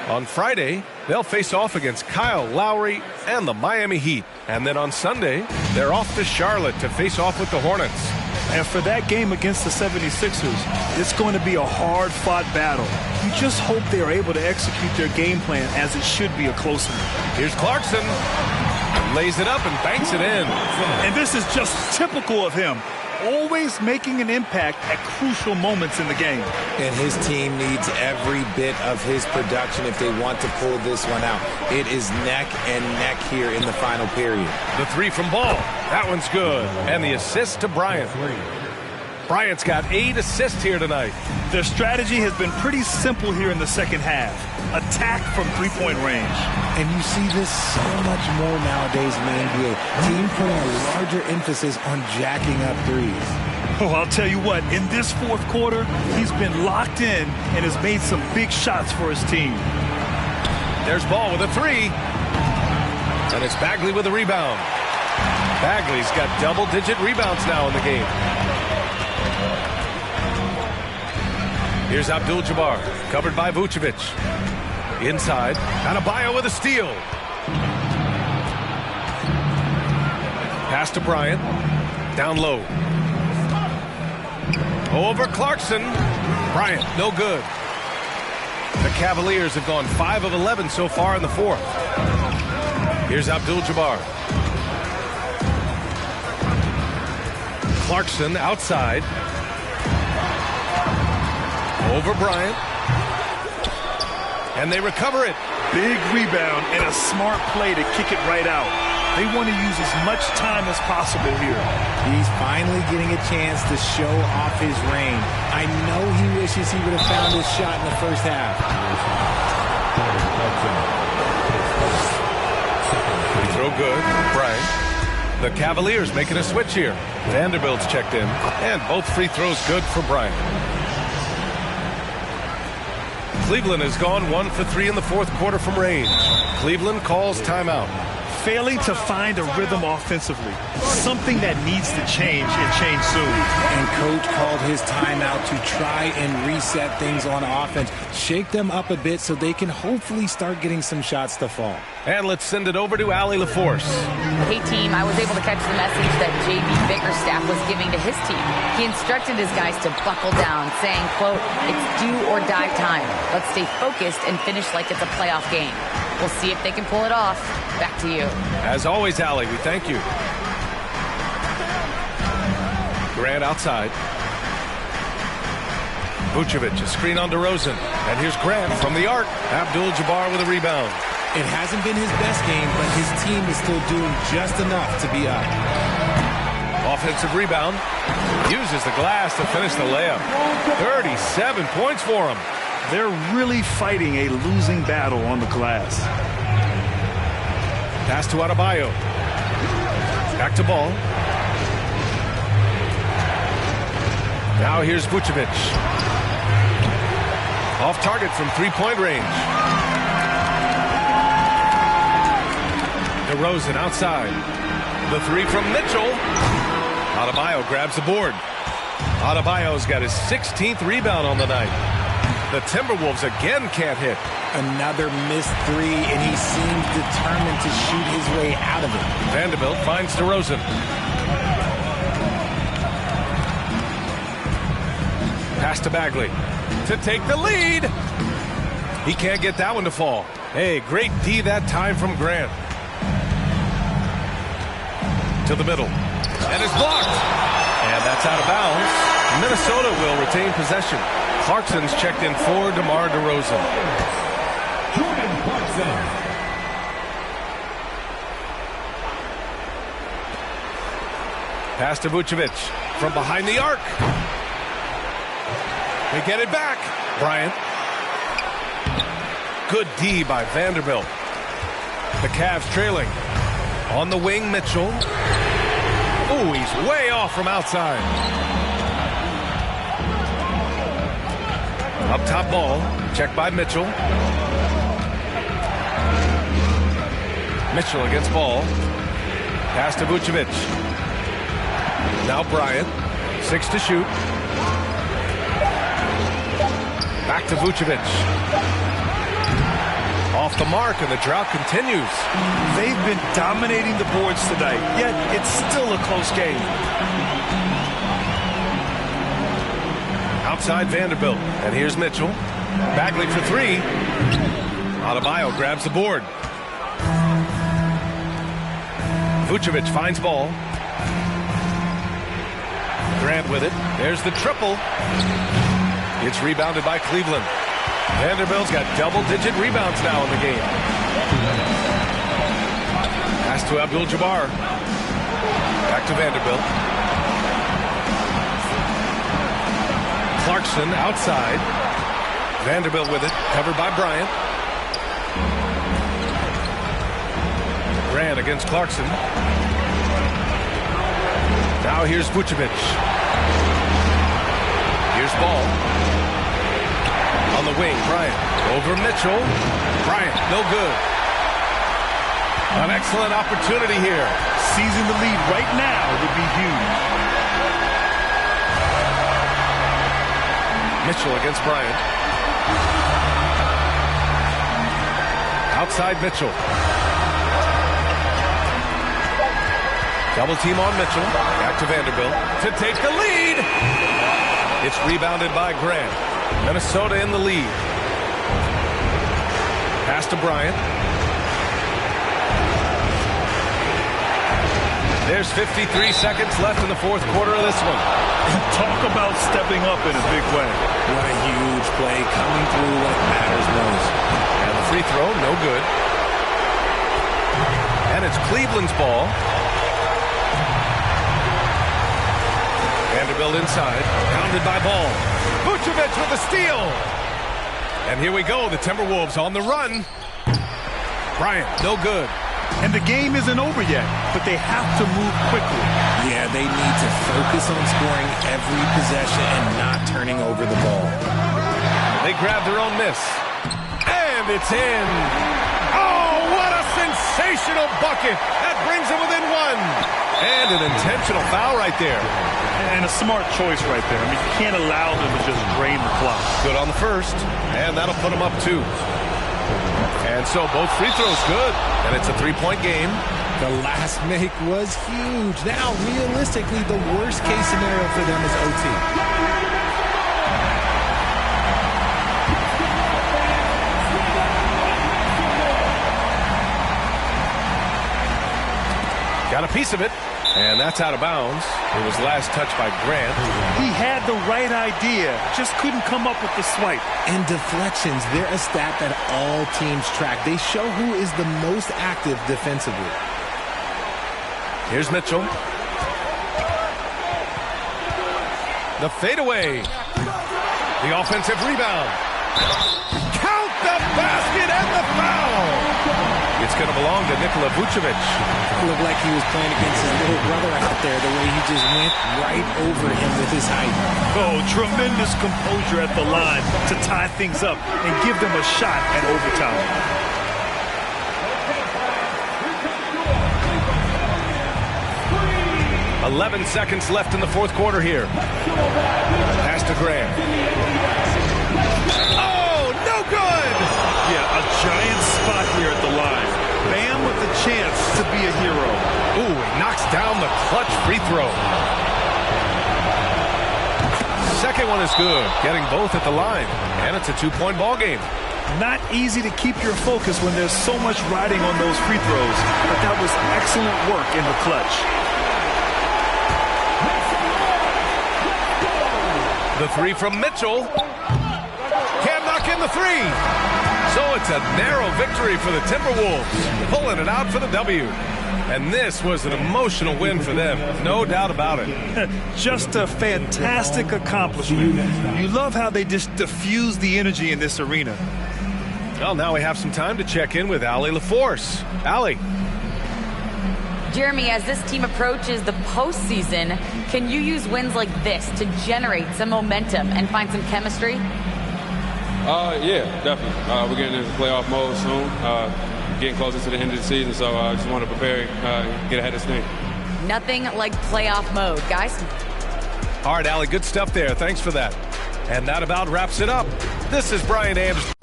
On Friday, they'll face off against Kyle Lowry and the Miami Heat. And then on Sunday, they're off to Charlotte to face off with the Hornets. And for that game against the 76ers, it's going to be a hard-fought battle. You just hope they are able to execute their game plan as it should be a close one. Here's Clarkson. lays it up and banks it in. And this is just typical of him. Always making an impact at crucial moments in the game. And his team needs every bit of his production if they want to pull this one out. It is neck and neck here in the final period. The three from Ball. That one's good. And the assist to Bryant. Bryant's got 8 assists here tonight. Their strategy has been pretty simple here in the second half. Attack from three-point range. And you see this so much more nowadays in the NBA. Team putting a larger emphasis on jacking up threes. Oh, I'll tell you what, in this fourth quarter, he's been locked in and has made some big shots for his team. There's Ball with a 3. And it's Bagley with a rebound. Bagley's got double-digit rebounds now in the game. Here's Abdul-Jabbar, covered by Vucevic. Inside, Adebayo with a steal. Pass to Bryant. Down low. Over Clarkson. Bryant, no good. The Cavaliers have gone 5 of 11 so far in the fourth. Here's Abdul-Jabbar. Clarkson outside. Over Bryant. And they recover it. Big rebound and a smart play to kick it right out. They want to use as much time as possible here. He's finally getting a chance to show off his range. I know he wishes he would have found his shot in the first half. Free throw good. Bryant. The Cavaliers making a switch here. Vanderbilt's checked in. And both free throws good for Bryant. Cleveland has gone 1 for 3 in the fourth quarter from range. Cleveland calls timeout. Failing to find a rhythm offensively. Something that needs to change and change soon. And coach called his timeout to try and reset things on offense. Shake them up a bit so they can hopefully start getting some shots to fall. And let's send it over to Allie LaForce. Hey, team, I was able to catch the message that J.B. Bickerstaff was giving to his team. He instructed his guys to buckle down, saying, quote, "It's do or die time. Let's stay focused and finish like it's a playoff game. We'll see if they can pull it off." Back to you. As always, Allie, we thank you. Grant outside. Vucevic, a screen on DeRozan. And here's Grant from the arc. Abdul-Jabbar with a rebound. It hasn't been his best game, but his team is still doing just enough to be up. Offensive rebound. Uses the glass to finish the layup. 37 points for him. They're really fighting a losing battle on the glass. Pass to Adebayo. Back to Ball. Now here's Vucevic. Off target from three-point range. DeRozan outside. The three from Mitchell. Adebayo grabs the board. Adebayo's got his 16th rebound on the night. The Timberwolves again can't hit. Another missed three, and he seems determined to shoot his way out of it. Vanderbilt finds DeRozan. Pass to Bagley to take the lead. He can't get that one to fall. Hey, great D that time from Grant. To the middle. And it's blocked. And that's out of bounds. Minnesota will retain possession. Clarkson's checked in for DeMar DeRozan. Jordan Clarkson. Pass to Vucevic from behind the arc. They get it back. Bryant. Good D by Vanderbilt. The Cavs trailing. On the wing, Mitchell. Ooh, he's way off from outside. Up top Ball. Checked by Mitchell. Mitchell against Ball. Pass to Vucevic. Now Bryant. 6 to shoot. Back to Vucevic. Off the mark, and the drought continues. They've been dominating the boards tonight, yet it's still a close game. Outside Vanderbilt, and here's Mitchell. Bagley for three. Adebayo grabs the board. Vucevic finds ball. Grant with it. There's the triple. It's rebounded by Cleveland. Vanderbilt's got double-digit rebounds now in the game. Pass to Abdul-Jabbar. Back to Vanderbilt. Clarkson outside. Vanderbilt with it. Covered by Bryant. Grant against Clarkson. Now here's Vucevic. Here's Ball. On the wing, Bryant. Over Mitchell. Bryant, no good. An excellent opportunity here. Seizing the lead right now would be huge. Mitchell against Bryant. Outside Mitchell. Double team on Mitchell. Back to Vanderbilt to take the lead. It's rebounded by Grant. Minnesota in the lead. Pass to Bryant. There's 53 seconds left in the fourth quarter of this one. Talk about stepping up in a big way. What a huge play coming through when it matters most. And the free throw, no good. And it's Cleveland's ball. Vanderbilt inside, pounded by Ball. Vucevic with the steal. And here we go, the Timberwolves on the run. Bryant, no good. And the game isn't over yet, but they have to move quickly. Yeah, they need to focus on scoring every possession and not turning over the ball. They grab their own miss. And it's in. Oh, what a sensational bucket. That brings them within one. And an intentional foul right there. And a smart choice right there. I mean, you can't allow them to just drain the clock. Good on the first. And that'll put them up 2. And so both free throws good. And it's a 3-point game. The last make was huge. Now, realistically, the worst case scenario for them is OT. Got a piece of it. And that's out of bounds. It was last touched by Grant. He had the right idea, just couldn't come up with the swipe. And deflections, they're a stat that all teams track. They show who is the most active defensively. Here's Mitchell. The fadeaway. The offensive rebound. Count the basket and the foul. It's going to belong to Nikola Vucevic. It looked like he was playing against his little brother out there, the way he just went right over him with his height. Oh, tremendous composure at the line to tie things up and give them a shot at overtime. .11 seconds left in the fourth quarter here. Pass to Grant. Oh, no good! Yeah, a giant spot here at the line. Bam with the chance to be a hero. Ooh, he knocks down the clutch free throw. Second one is good, getting both at the line. And it's a 2-point ball game. Not easy to keep your focus when there's so much riding on those free throws. But that was excellent work in the clutch. The three from Mitchell. Can't knock in the three. So it's a narrow victory for the Timberwolves, pulling it out for the W. And this was an emotional win for them, no doubt about it. Just a fantastic accomplishment. You love how they just diffuse the energy in this arena. Well, now we have some time to check in with Allie LaForce. Allie. Jeremy, as this team approaches the postseason, can you use wins like this to generate some momentum and find some chemistry? Yeah, definitely. We're getting into playoff mode soon. Getting closer to the end of the season, so I just want to prepare and get ahead of this thing. Nothing like playoff mode, guys. All right, Allie, good stuff there. Thanks for that. And that about wraps it up. This is Brian Anderson.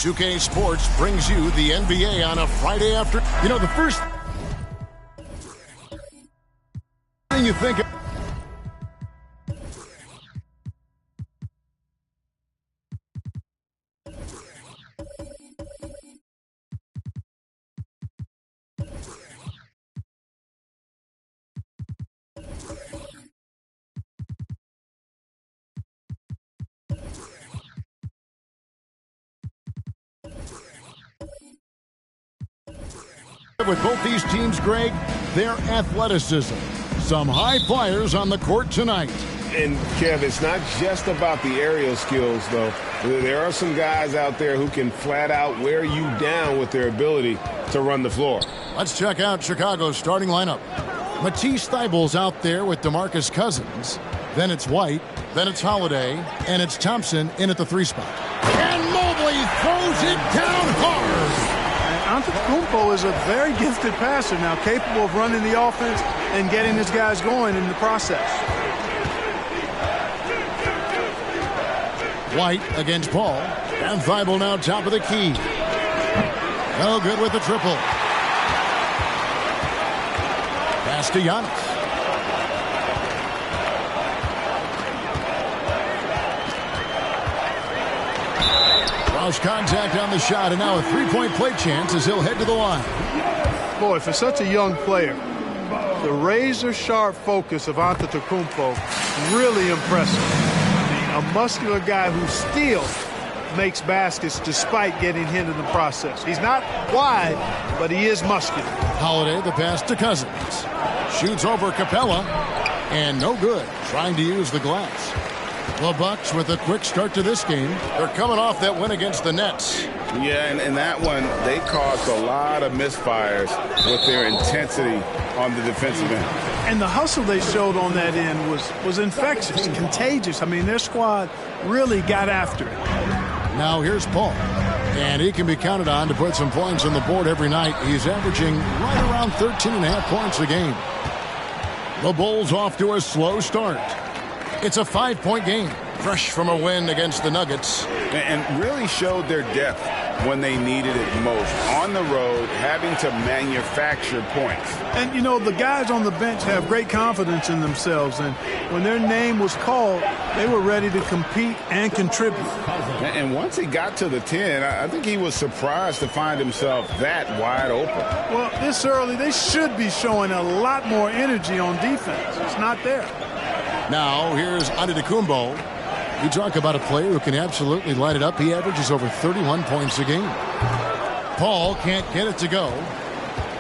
2K Sports brings you the NBA on a Friday after. You know, the first thing you think of. With both these teams, Greg, their athleticism. Some high flyers on the court tonight. And, Kev, it's not just about the aerial skills, though. There are some guys out there who can flat out wear you down with their ability to run the floor. Let's check out Chicago's starting lineup. Matisse Thybulle's out there with DeMarcus Cousins. Then it's White. Then it's Holiday. And it's Thompson in at the 3 spot. And Mobley throws it down hard. Antetokounmpo is a very gifted passer now, capable of running the offense and getting his guys going in the process. White against Paul. And Thybulle now top of the key. No good with the triple. Pass to Giannis. Cross contact on the shot, and now a three-point play chance as he'll head to the line. Boy, for such a young player, the razor-sharp focus of Antetokounmpo, really impressive. I mean, a muscular guy who still makes baskets despite getting hit in the process. He's not wide, but he is muscular. Holiday, the pass to Cousins. Shoots over Capella, and no good, trying to use the glass. The Bucks with a quick start to this game. They're coming off that win against the Nets. Yeah, and that one, they caused a lot of misfires with their intensity on the defensive end. And the hustle they showed on that end was infectious, contagious. I mean, their squad really got after it. Now here's Paul. And he can be counted on to put some points on the board every night. He's averaging right around 13.5 points a game. The Bulls off to a slow start. It's a 5-point game, fresh from a win against the Nuggets. And really showed their depth when they needed it most. On the road, having to manufacture points. And, you know, the guys on the bench have great confidence in themselves. And when their name was called, they were ready to compete and contribute. And once he got to the 10, I think he was surprised to find himself that wide open. Well, this early, they should be showing a lot more energy on defense. It's not there. Now, here's Antetokounmpo. You talk about a player who can absolutely light it up. He averages over 31 points a game. Paul can't get it to go.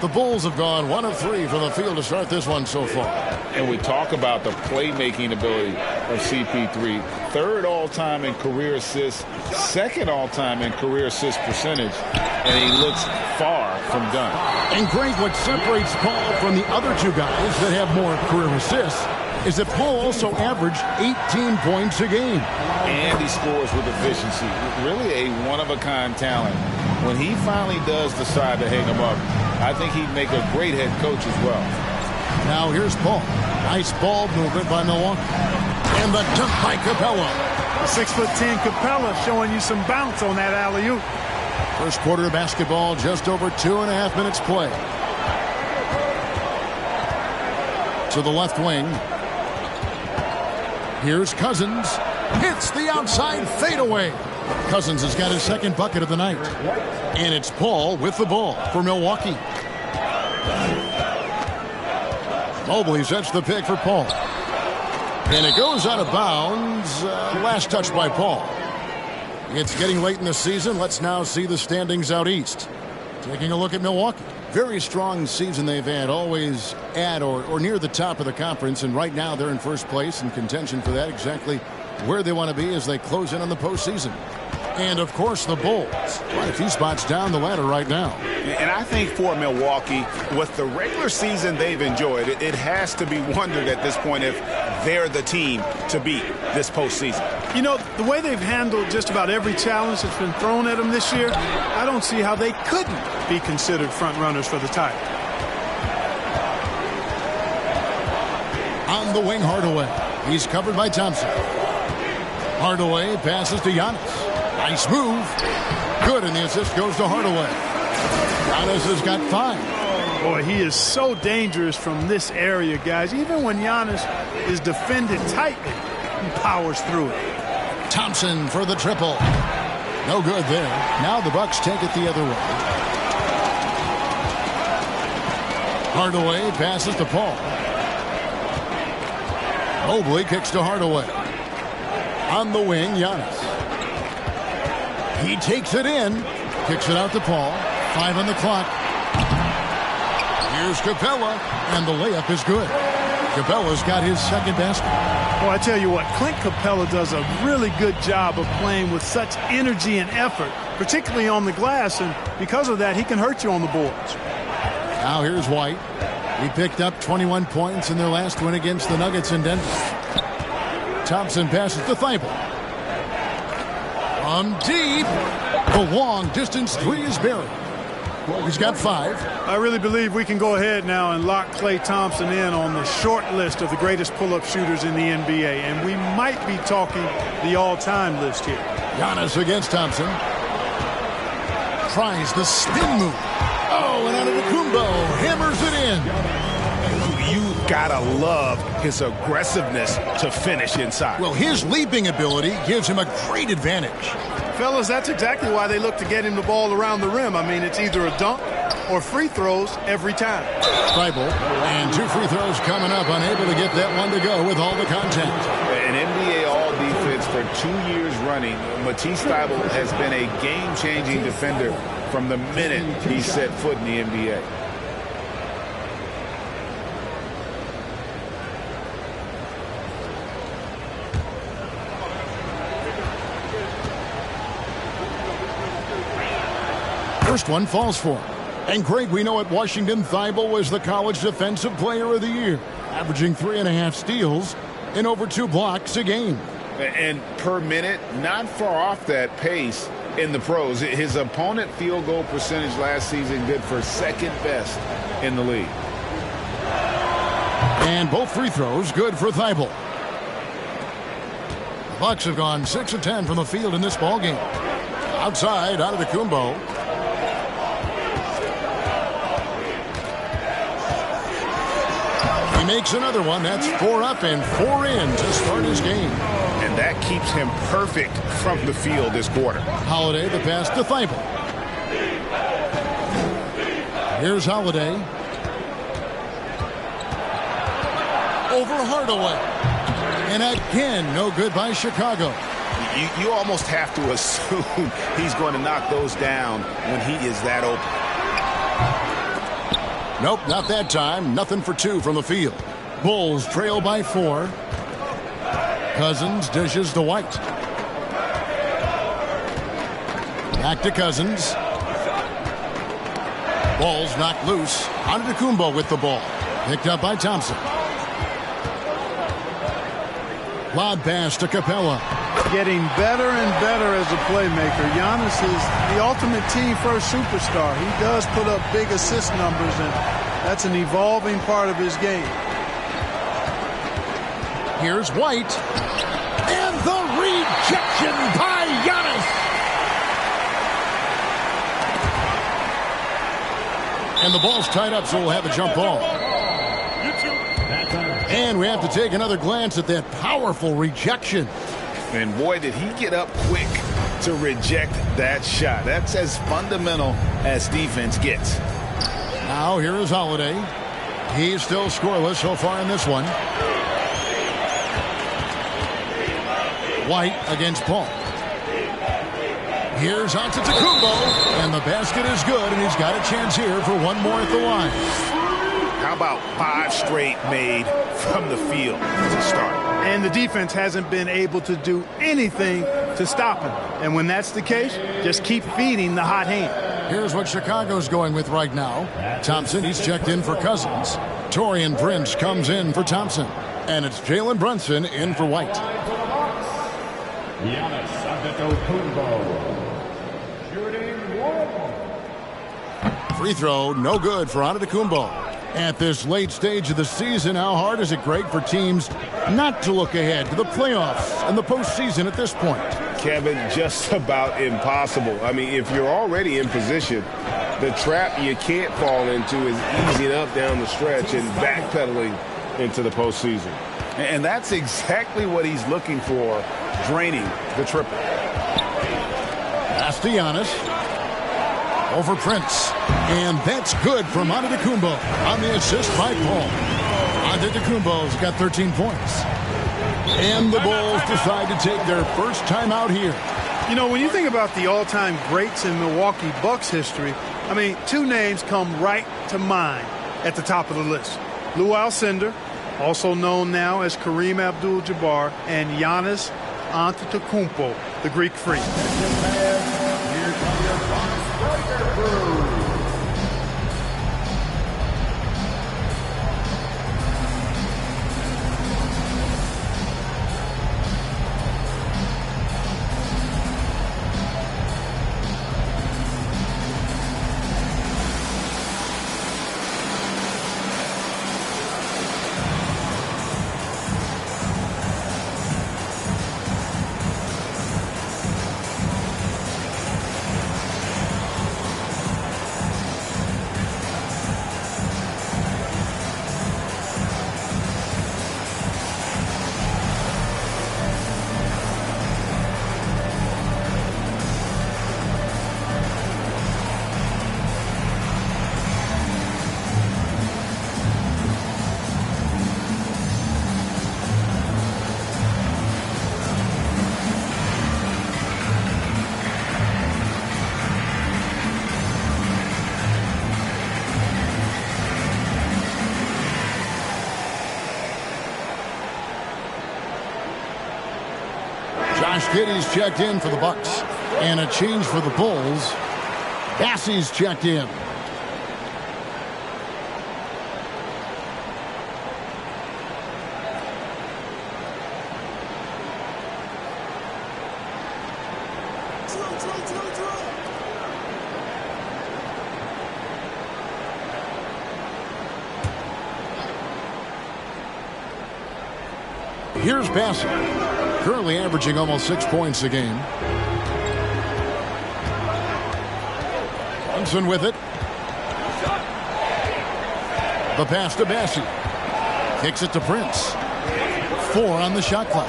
The Bulls have gone 1 of 3 from the field to start this one so far. And we talk about the playmaking ability of CP3. 3rd all-time in career assists, 2nd all-time in career assist percentage, and he looks far from done. And Greg, what separates Paul from the other two guys that have more career assists is that Paul also averaged 18 points a game. And he scores with efficiency. Really a one-of-a-kind talent. When he finally does decide to hang him up, I think he'd make a great head coach as well. Now here's Paul. Nice ball movement by Milwaukee. And the dunk by Capella. The 6'10" Capella showing you some bounce on that alley-oop. First quarter of basketball, just over 2.5 minutes play. To the left wing. Here's Cousins. Hits the outside fadeaway. Cousins has got his 2nd bucket of the night. And it's Paul with the ball for Milwaukee. Mobley sets the pick for Paul. And it goes out of bounds. Last touch by Paul. It's getting late in the season. Let's now see the standings out east. Taking a look at Milwaukee. Very strong season they've had, always at or near the top of the conference, and right now they're in first place in contention for that, exactly where they want to be as they close in on the postseason. And, of course, the Bulls. Quite a few spots down the ladder right now. And I think for Milwaukee, with the regular season they've enjoyed, it has to be wondered at this point if they're the team to beat this postseason. You know, the way they've handled just about every challenge that's been thrown at them this year, I don't see how they couldn't be considered front runners for the title. On the wing, Hardaway. He's covered by Thompson. Hardaway passes to Giannis. Nice move. Good, and the assist goes to Hardaway. Giannis has got 5. Boy, he is so dangerous from this area, guys. Even when Giannis is defended tightly, he powers through it. Thompson for the triple. No good there. Now the Bucks take it the other way. Hardaway passes to Paul. Mobley kicks to Hardaway. On the wing, Giannis. He takes it in. Kicks it out to Paul. 5 on the clock. Here's Capella, and the layup is good. Capella's got his 2nd basket. Well, I tell you what, Clint Capella does a really good job of playing with such energy and effort, particularly on the glass, and because of that, he can hurt you on the boards. Now here's White. He picked up 21 points in their last win against the Nuggets in Denver. Thompson passes to Thibault. From deep, the long-distance 3 is buried. He's got 5. I really believe we can go ahead now and lock Klay Thompson in on the short list of the greatest pull-up shooters in the NBA, and we might be talking the all-time list here. Giannis against Thompson. Tries the spin move. Oh, and Antetokounmpo hammers it in. You gotta love his aggressiveness to finish inside. Well, his leaping ability gives him a great advantage. Fellas, that's exactly why they look to get him the ball around the rim. I mean, it's either a dunk or free throws every time. Thibault, and 2 free throws coming up, unable to get that one to go with all the contact. An NBA All-Defense for 2 years running. Matisse Thybulle has been a game-changing defender from the minute he set foot in the NBA. First one falls for him. And Greg, we know at Washington, Thibault was the college defensive player of the year, averaging 3.5 steals and over 2 blocks a game. And per minute, not far off that pace in the pros. His opponent field goal percentage last season good for 2nd best in the league. And both free throws good for Thibault. The Bucks have gone 6 of 10 from the field in this ball game. Outside, Antetokounmpo. He makes another one. That's 4 up and 4 in to start his game. And that keeps him perfect from the field this quarter. Holiday, the pass to Thibault. Here's Holiday. Over Hardaway. And again, no good by Chicago. You almost have to assume he's going to knock those down when he is that open. Nope, not that time. Nothing for 2 from the field. Bulls trail by 4. Cousins dishes to White. Back to Cousins. Ball's knocked loose. Antetokounmpo with the ball. Picked up by Thompson. Lob pass to Capella. Getting better and better as a playmaker. Giannis is the ultimate team-first superstar. He does put up big assist numbers, and that's an evolving part of his game. Here's White. And the rejection by Giannis. And the ball's tied up, so we'll have a jump ball. And we have to take another glance at that powerful rejection. And boy, did he get up quick to reject that shot. That's as fundamental as defense gets. Now here is Holiday. He's still scoreless so far in this one. White against Paul. Here's Antetokounmpo, and the basket is good, and he's got a chance here for one more at the line. How about 5 straight made from the field to start? And the defense hasn't been able to do anything to stop him. And when that's the case, just keep feeding the hot hand. Here's what Chicago's going with right now. Thompson, he's checked in for Cousins. Taurean Prince comes in for Thompson. And it's Jalen Brunson in for White. Giannis Antetokounmpo. Shooting 1. Free throw, no good for Antetokounmpo. At this late stage of the season, how hard is it, Greg, for teams not to look ahead to the playoffs and the postseason at this point? Kevin, just about impossible. I mean, if you're already in position, the trap you can't fall into is easing up down the stretch and backpedaling into the postseason. And that's exactly what he's looking for, draining the triple. Pass to Giannis. Over Prince. And that's good from Antetokounmpo on the assist by Paul. Antetokounmpo's got 13 points. And the Bulls decide to take their first time out here. You know, when you think about the all-time greats in Milwaukee Bucks history, I mean, 2 names come right to mind at the top of the list. Lou Alcindor, also known now as Kareem Abdul-Jabbar, and Giannis Antetokounmpo, the Greek Freak. Josh Giddey's checked in for the Bucks. And a change for the Bulls. Bassey's checked in. Here's Bassett, currently averaging almost 6 points a game. Brunson with it. The pass to Bassett. Kicks it to Prince. 4 on the shot clock.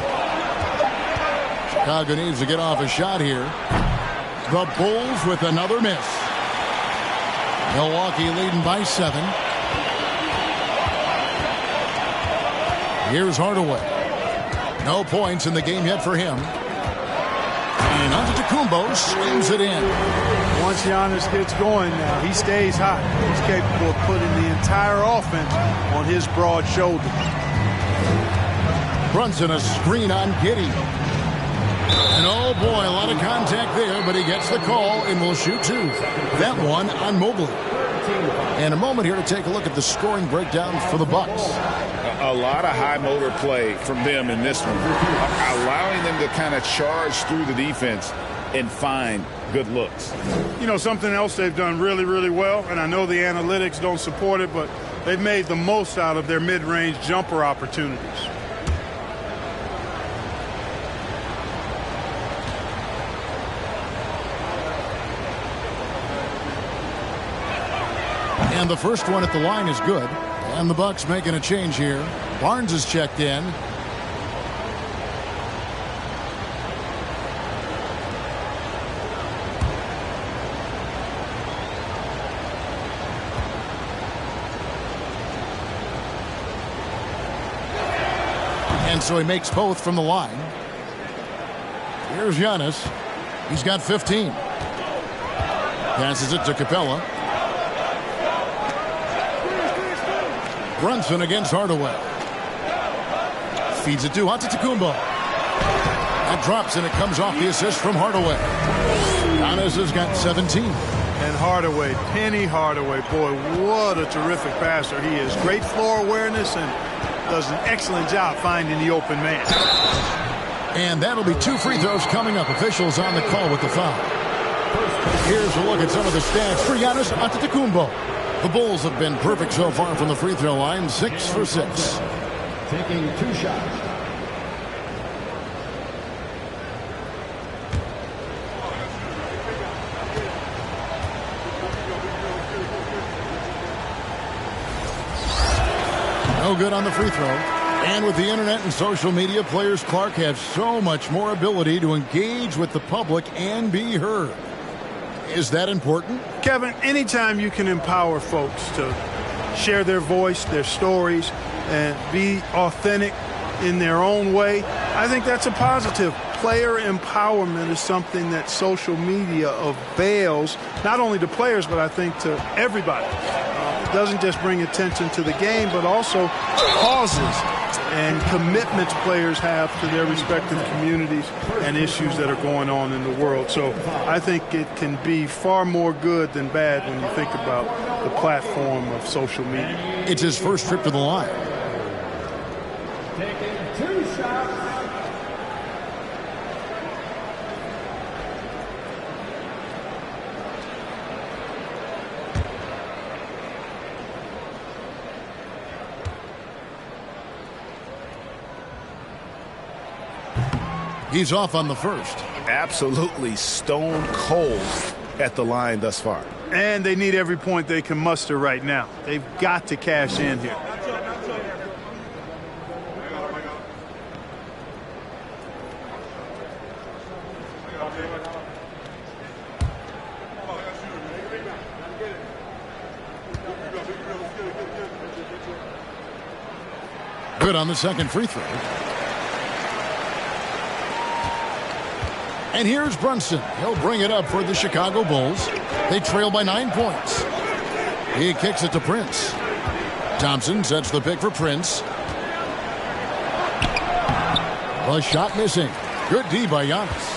Chicago needs to get off a shot here. The Bulls with another miss. Milwaukee leading by 7. Here's Hardaway. No points in the game yet for him. And Antetokounmpo slams it in. Once Giannis gets going now, he stays hot. He's capable of putting the entire offense on his broad shoulder. Brunson a screen on Giddey. And oh boy, a lot of contact there, but he gets the call and will shoot 2. That one on Mobley. And a moment here to take a look at the scoring breakdown for the Bucks. A lot of high motor play from them in this one, allowing them to kind of charge through the defense and find good looks. You know, something else they've done really, really well, and I know the analytics don't support it, but they've made the most out of their mid-range jumper opportunities. And the first one at the line is good. And the Bucks making a change here. Barnes is checked in. And so he makes both from the line. Here's Giannis. He's got 15. Passes it to Capella. Brunson against Hardaway. Feeds it to Antetokounmpo. That drops and it comes off the assist from Hardaway. Giannis has got 17. And Hardaway, Penny Hardaway, boy, what a terrific passer he is. Great floor awareness and does an excellent job finding the open man. And that'll be 2 free throws coming up. Officials on the call with the foul. Here's a look at some of the stats for Giannis Antetokounmpo. The Bulls have been perfect so far from the free throw line, 6 for 6. Taking 2 shots. No good on the free throw. And with the internet and social media, players Clark have so much more ability to engage with the public and be heard. Is that important? Kevin, anytime you can empower folks to share their voice, their stories, and be authentic in their own way, I think that's a positive. Player empowerment is something that social media avails, not only to players, but I think to everybody. It doesn't just bring attention to the game, but also causes and commitments players have to their respective communities and issues that are going on in the world. So I think it can be far more good than bad when you think about the platform of social media. It's his first trip to the line. Taking 2 shots. He's off on the first. Absolutely stone cold at the line thus far. And they need every point they can muster right now. They've got to cash in here. Good on the second free throw. And here's Brunson. He'll bring it up for the Chicago Bulls. They trail by 9 points. He kicks it to Prince. Thompson sets the pick for Prince. The shot missing. Good D by Giannis.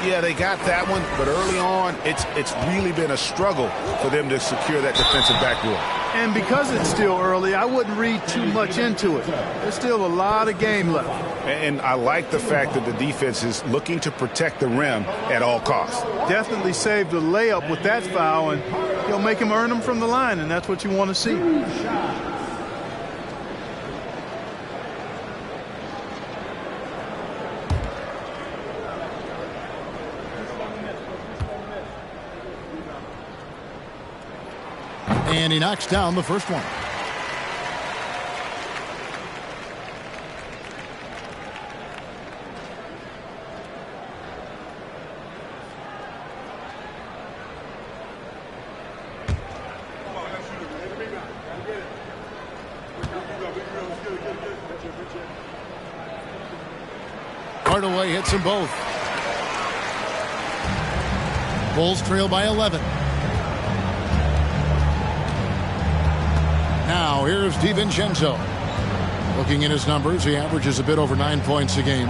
Yeah, they got that one, but early on, it's really been a struggle for them to secure that defensive backboard. And because it's still early, I wouldn't read too much into it. There's still a lot of game left. And I like the fact that the defense is looking to protect the rim at all costs. Definitely saved a layup with that foul, and he'll make him earn them from the line, and that's what you want to see. And he knocks down the first one. Hardaway hits them both. Bulls trail by 11. Now here's DiVincenzo. Looking at his numbers, he averages a bit over 9 points a game.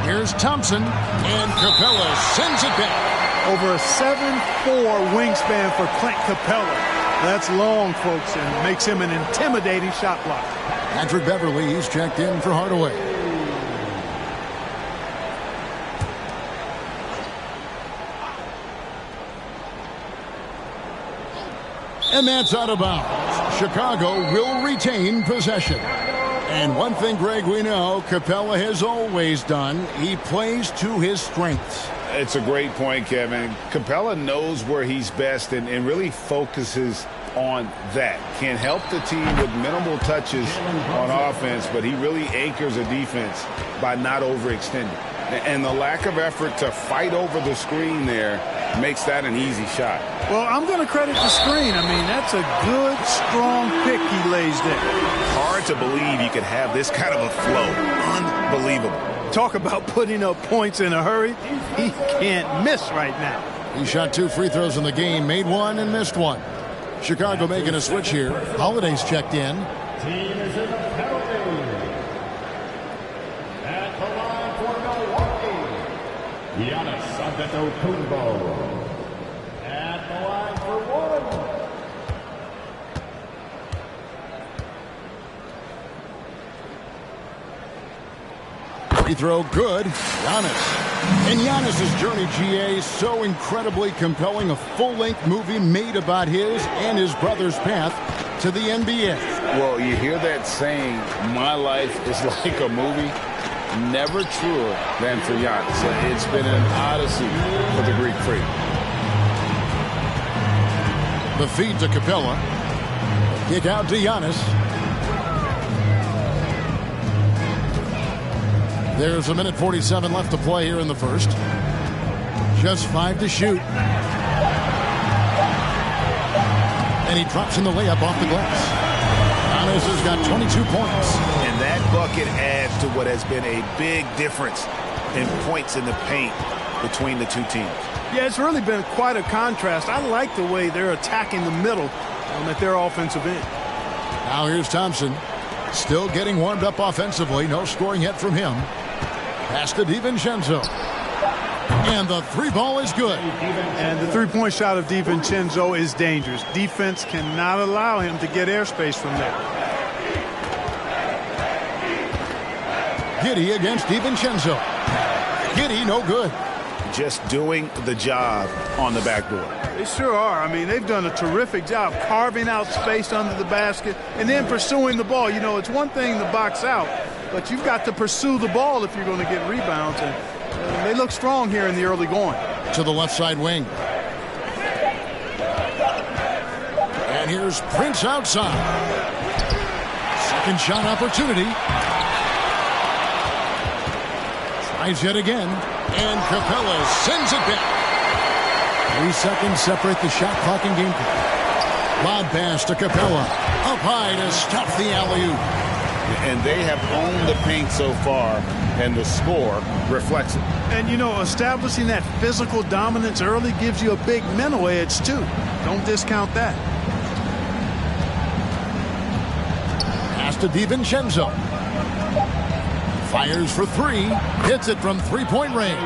Here's Thompson, and Capella sends it back. Over a 7'4" wingspan for Clint Capella. That's long, folks, and makes him an intimidating shot blocker. Patrick Beverly, he's checked in for Hardaway. And that's out of bounds. Chicago will retain possession. And one thing, Greg, we know Capella has always done, he plays to his strengths. It's a great point, Kevin. Capella knows where he's best and really focuses on that. Can help the team with minimal touches on offense, but he really anchors a defense by not overextending. And the lack of effort to fight over the screen there makes that an easy shot. Well, I'm going to credit the screen. I mean, that's a good, strong pick he lays there. Hard to believe you could have this kind of a flow. Unbelievable. Talk about putting up points in a hurry. He can't miss right now. He shot 2 free throws in the game, made one and missed one. Chicago making a switch here. Holiday's checked in. Team is in the penalty. At the line for Milwaukee, Giannis Antetokounmpo. At the line for one. Free throw good. Giannis. And Giannis' journey, GA, so incredibly compelling. A full-length movie made about his and his brother's path to the NBA. Well, you hear that saying, my life is like a movie. Never truer than for Giannis. It's been an odyssey for the Greek freak. The feed to Capella. Kick out to Giannis. There's 1:47 left to play here in the first. Just 5 to shoot. And he drops in the layup off the glass. Giannis has got 22 points. And that bucket adds to what has been a big difference in points in the paint between the two teams. Yeah, it's really been quite a contrast. I like the way they're attacking the middle at their offensive end. Now here's Thompson. Still getting warmed up offensively. No scoring yet from him. Pass to DiVincenzo. And the three ball is good. And the three-point shot of DiVincenzo is dangerous. Defense cannot allow him to get airspace from there. Giddey against DiVincenzo. Giddey, no good. Just doing the job on the backboard. They sure are. I mean, they've done a terrific job carving out space under the basket and then pursuing the ball. You know, it's one thing to box out, but you've got to pursue the ball if you're going to get rebounds. And they look strong here in the early going. To the left side wing. And here's Prince outside. Second shot opportunity. Tries yet again. And Capella sends it back. 3 seconds separate the shot clock and game clock. Lob pass to Capella. Up high to stop the alley-oop. And they have owned the paint so far, and the score reflects it. And, you know, establishing that physical dominance early gives you a big mental edge, too. Don't discount that. Pass to DiVincenzo. Fires for 3. Hits it from three-point range.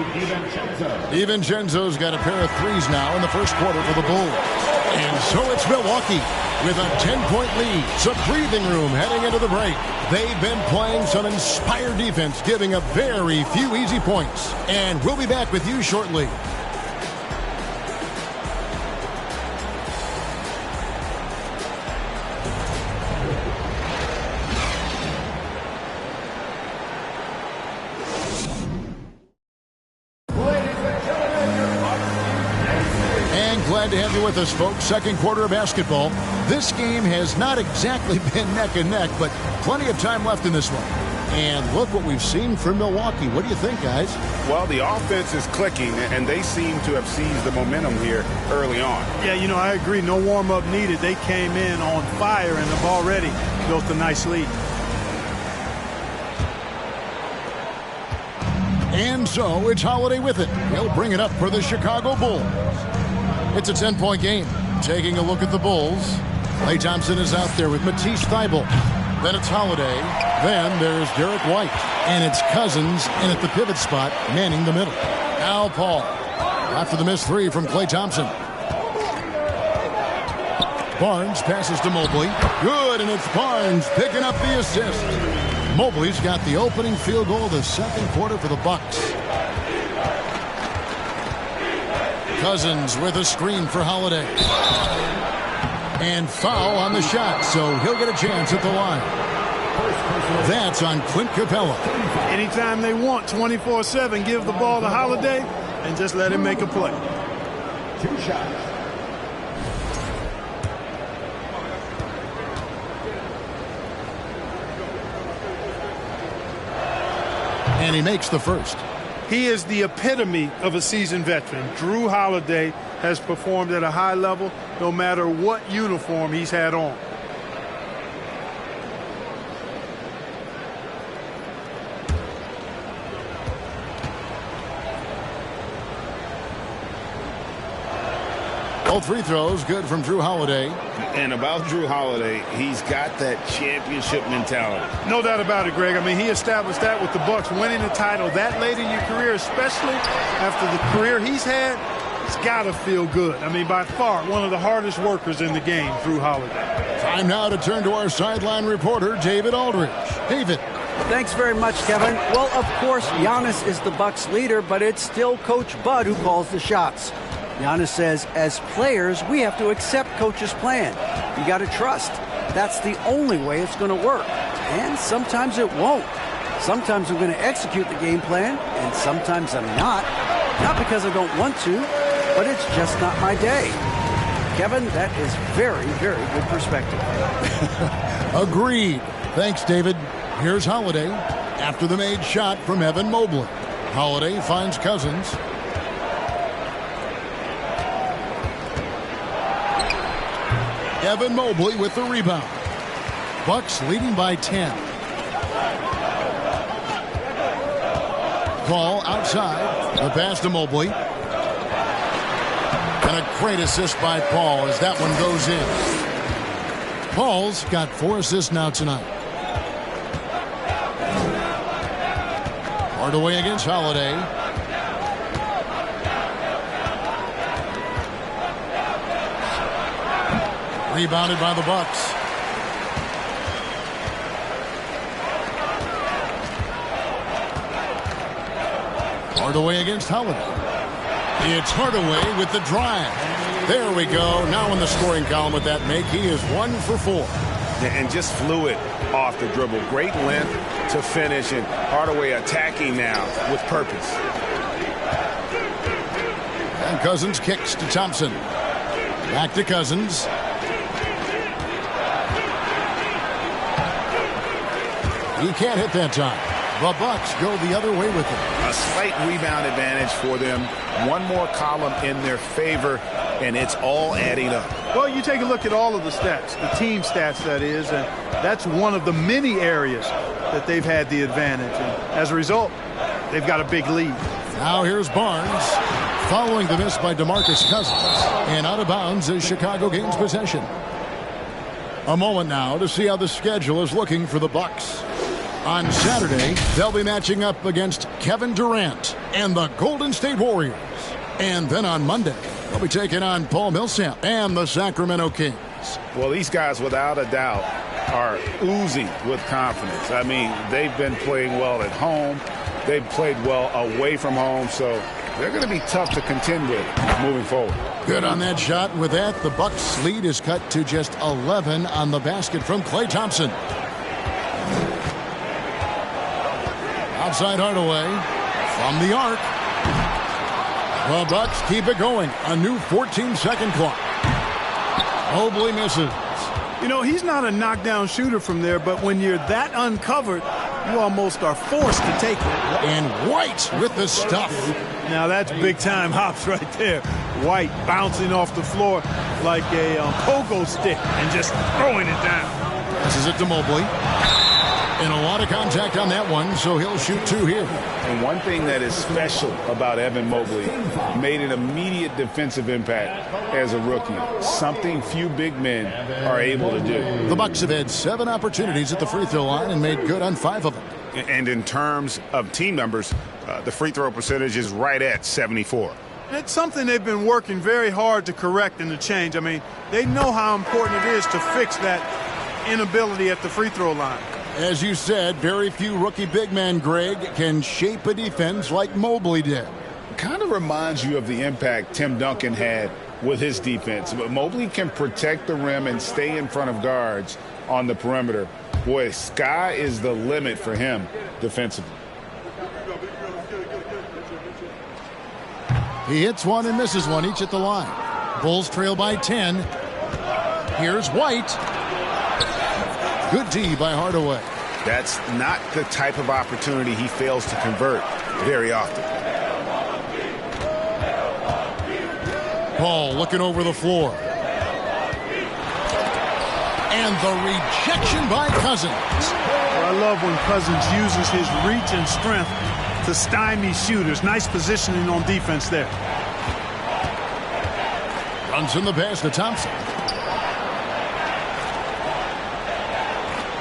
DiVincenzo's got a pair of threes now in the first quarter for the Bulls. And so it's Milwaukee with a 10-point lead. It's a breathing room heading into the break. They've been playing some inspired defense, giving up very few easy points. And we'll be back with you shortly. Glad to have you with us, folks. Second quarter of basketball. This game has not exactly been neck and neck, but plenty of time left in this one. And look what we've seen from Milwaukee. What do you think, guys? Well, the offense is clicking, and they seem to have seized the momentum here early on. Yeah, you know, I agree. No warm-up needed. They came in on fire and have already built a nice lead. And so it's Holiday with it. He'll bring it up for the Chicago Bulls. It's a 10-point game. Taking a look at the Bulls. Klay Thompson is out there with Matisse Thybulle. Then it's Holiday. Then there's Derek White. And it's Cousins in at the pivot spot, manning the middle. Now Paul. After the missed three from Klay Thompson. Barnes passes to Mobley. Good, and it's Barnes picking up the assist. Mobley's got the opening field goal of the second quarter for the Bucks. Cousins with a screen for Holiday. And foul on the shot, so he'll get a chance at the line. That's on Clint Capella. Anytime they want, 24/7, give the ball to Holiday and just let him make a play. 2 shots. And he makes the first. He is the epitome of a seasoned veteran. Drew Holiday has performed at a high level no matter what uniform he's had on. Both free throws good from Drew Holiday. And about Drew Holiday, he's got that championship mentality. No doubt about it, Greg. I mean, he established that with the Bucks, winning a title that late in your career, especially after the career he's had. It's got to feel good. I mean, by far, one of the hardest workers in the game, Drew Holiday. Time now to turn to our sideline reporter, David Aldridge. David. Thanks very much, Kevin. Well, of course, Giannis is the Bucks leader, but it's still Coach Bud who calls the shots. Giannis says, as players, we have to accept Coach's plan. You got to trust. That's the only way it's going to work. And sometimes it won't. Sometimes I'm going to execute the game plan, and sometimes I'm not. Not because I don't want to, but it's just not my day. Kevin, that is very, very good perspective. Agreed. Thanks, David. Here's Holiday after the made shot from Evan Mobley. Holiday finds Cousins. Evan Mobley with the rebound. Bucks leading by 10. Paul outside. The pass to Mobley. And a great assist by Paul as that one goes in. Paul's got 4 assists now tonight. Hardaway against Holiday. Rebounded by the Bucks. Hardaway against Holiday. It's Hardaway with the drive. There we go. Now in the scoring column with that make. He is 1 for 4. And just fluid off the dribble. Great length to finish, and Hardaway attacking now with purpose. And Cousins kicks to Thompson. Back to Cousins. He can't hit that time. The Bucks go the other way with it. A slight rebound advantage for them. One more column in their favor, and it's all adding up. Well, you take a look at all of the stats, the team stats, that is, and that's one of the many areas that they've had the advantage. And as a result, they've got a big lead. Now here's Barnes following the miss by DeMarcus Cousins. And out of bounds as Chicago gains possession. A moment now to see how the schedule is looking for the Bucks. On Saturday, they'll be matching up against Kevin Durant and the Golden State Warriors. And then on Monday, they'll be taking on Paul Millsap and the Sacramento Kings. Well, these guys, without a doubt, are oozing with confidence. I mean, they've been playing well at home. They've played well away from home, so they're going to be tough to contend with moving forward. Good on that shot. With that, the Bucks' lead is cut to just 11 on the basket from Klay Thompson. Outside Hardaway from the arc. The Bucks keep it going. A new 14-second clock. Mobley misses. You know, he's not a knockdown shooter from there, but when you're that uncovered, you almost are forced to take it. And White with the stuff. Now that's big-time hops right there. White bouncing off the floor like a pogo stick and just throwing it down. Passes it to Mobley. And a lot of contact on that one, so he'll shoot 2 here. And one thing that is special about Evan Mobley, made an immediate defensive impact as a rookie. Something few big men are able to do. The Bucks have had 7 opportunities at the free throw line and made good on 5 of them. And in terms of team numbers, the free throw percentage is right at 74. It's something they've been working very hard to correct and to change. I mean, they know how important it is to fix that inability at the free throw line. As you said, very few rookie big men, Greg, can shape a defense like Mobley did. Kind of reminds you of the impact Tim Duncan had with his defense. But Mobley can protect the rim and stay in front of guards on the perimeter. Boy, sky is the limit for him defensively. He hits one and misses one, each at the line. Bulls trail by 10. Here's White. Good D by Hardaway. That's not the type of opportunity he fails to convert very often. Paul looking over the floor. And the rejection by Cousins. I love when Cousins uses his reach and strength to stymie shooters. Nice positioning on defense there. Brunson the pass to Thompson.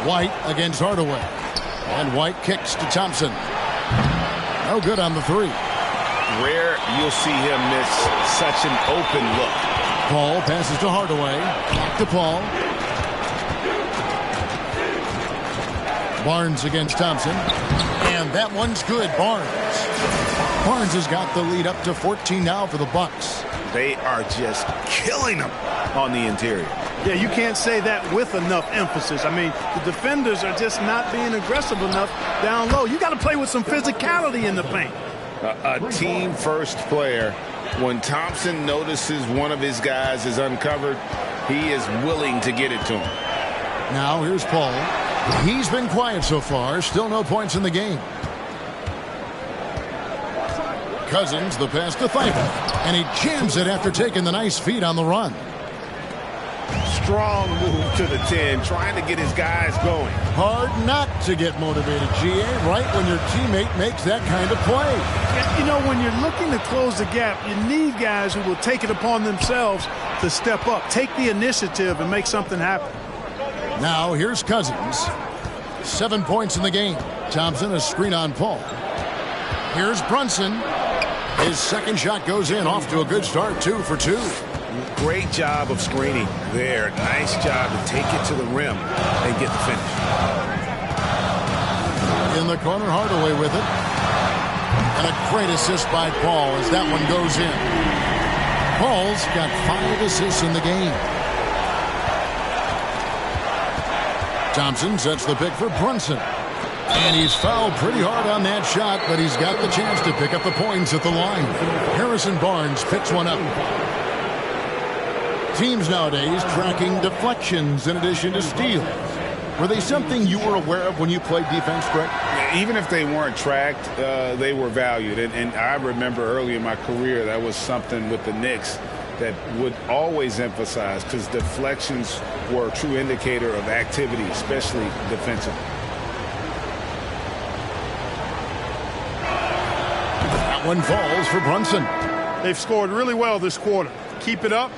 White against Hardaway. And White kicks to Thompson. No good on the 3. Rare you'll see him miss such an open look. Paul passes to Hardaway. Back to Paul. Barnes against Thompson. And that one's good. Barnes. Barnes has got the lead up to 14 now for the Bucks. They are just killing them on the interior. Yeah, you can't say that with enough emphasis. I mean, the defenders are just not being aggressive enough down low. You got to play with some physicality in the paint. A team-first player, when Thompson notices one of his guys is uncovered, he is willing to get it to him. Now here's Paul. He's been quiet so far. Still no points in the game. Cousins, the pass to Thibault. And he jams it after taking the nice feed on the run. Strong move to the 10, trying to get his guys going. Hard not to get motivated, GA, right when your teammate makes that kind of play. You know, when you're looking to close the gap, you need guys who will take it upon themselves to step up, take the initiative, and make something happen. Now here's Cousins. 7 points in the game. Thompson, a screen on Paul. Here's Brunson. His second shot goes in, off to a good start, 2 for 2. Great job of screening there. Nice job to take it to the rim and get the finish. In the corner, Hardaway with it. And a great assist by Paul as that one goes in. Paul's got 5 assists in the game. Thompson sets the pick for Brunson. And he's fouled pretty hard on that shot, but he's got the chance to pick up the points at the line. Harrison Barnes picks one up. Teams nowadays tracking deflections in addition to steals. Were they something you were aware of when you played defense, Greg? Even if they weren't tracked, they were valued. And I remember early in my career, that was something with the Knicks that would always emphasize, because deflections were a true indicator of activity, especially defensively. That one falls for Brunson. They've scored really well this quarter. Keep it up,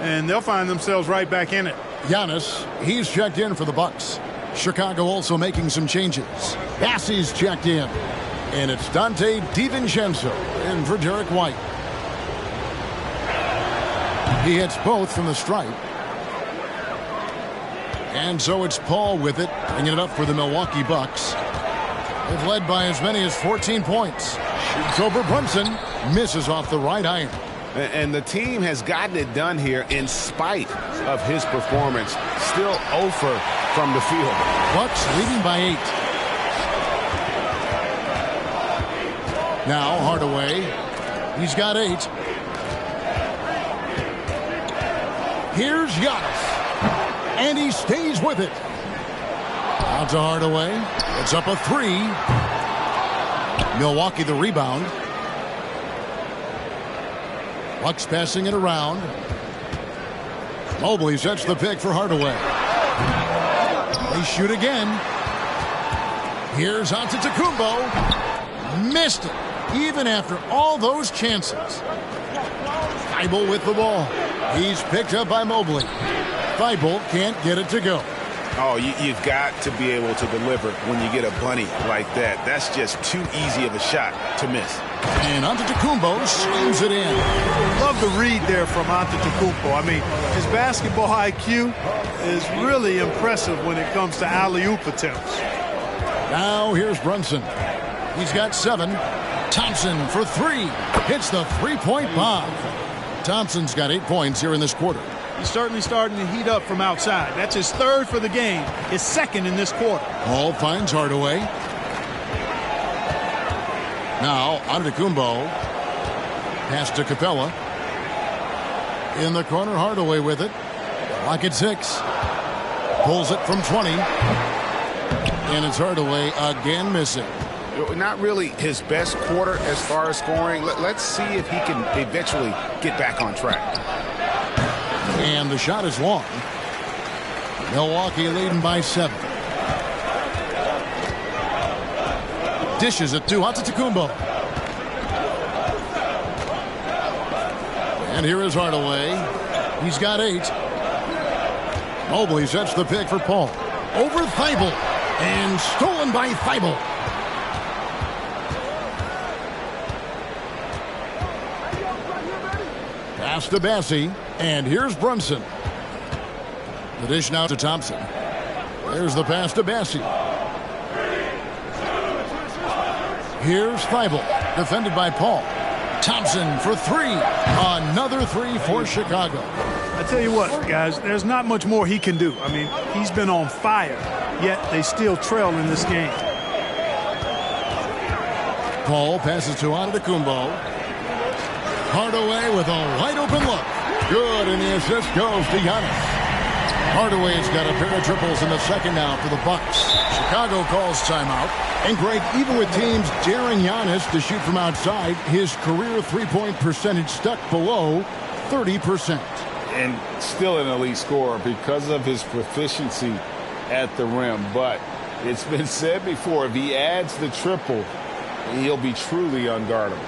and they'll find themselves right back in it. Giannis, he's checked in for the Bucks. Chicago also making some changes. Bassey's checked in. And it's Dante DiVincenzo in for Derek White. He hits both from the stripe. And so it's Paul with it, bringing it up for the Milwaukee Bucks. They've led by as many as 14 points. Shoots over Brunson, misses off the right iron. And the team has gotten it done here in spite of his performance. Still 0 from the field. Bucks leading by 8. Now Hardaway. He's got 8. Here's Giannis. And he stays with it. Out to Hardaway. It's up a 3. Milwaukee the rebound. Bucks passing it around. Mobley sets the pick for Hardaway. They shoot again. Here's Antetokounmpo. Missed it, even after all those chances. Thibault with the ball. He's picked up by Mobley. Thibault can't get it to go. Oh, you've got to be able to deliver when you get a bunny like that. That's just too easy of a shot to miss. And Antetokounmpo slams it in. Love the read there from Antetokounmpo. I mean, his basketball IQ is really impressive when it comes to alley-oop attempts. Now here's Brunson. He's got 7. Thompson for 3. Hits the three-point bomb. Thompson's got 8 points here in this quarter. He's certainly starting to heat up from outside. That's his 3rd for the game, his 2nd in this quarter. Hall finds Hardaway. Now Antetokounmpo. Pass to Capella. In the corner, Hardaway with it. Lock at 6. Pulls it from 20. And it's Hardaway again missing. Not really his best quarter as far as scoring. Let's see if he can eventually get back on track. And the shot is long. Milwaukee leading by 7. Dishes it to Antetokounmpo. And here is Hardaway. He's got 8. Mobley sets the pick for Paul. Over Thibault. And stolen by Thibault. Pass to Bassey. And here's Brunson. The dish now to Thompson. There's the pass to Bassey. Here's Thibault. Defended by Paul. Thompson for 3. Another 3 for Chicago. I tell you what, guys, there's not much more he can do. I mean, he's been on fire, yet they still trail in this game. Paul passes to Antetokounmpo. Hardaway with a wide open look. Good, and the assist goes to Giannis. Hardaway's got a pair of triples in the second now for the Bucks. Chicago calls timeout. And Greg, even with teams daring Giannis to shoot from outside, his career three-point percentage stuck below 30%. And still an elite scorer because of his proficiency at the rim. But it's been said before, if he adds the triple, he'll be truly unguardable.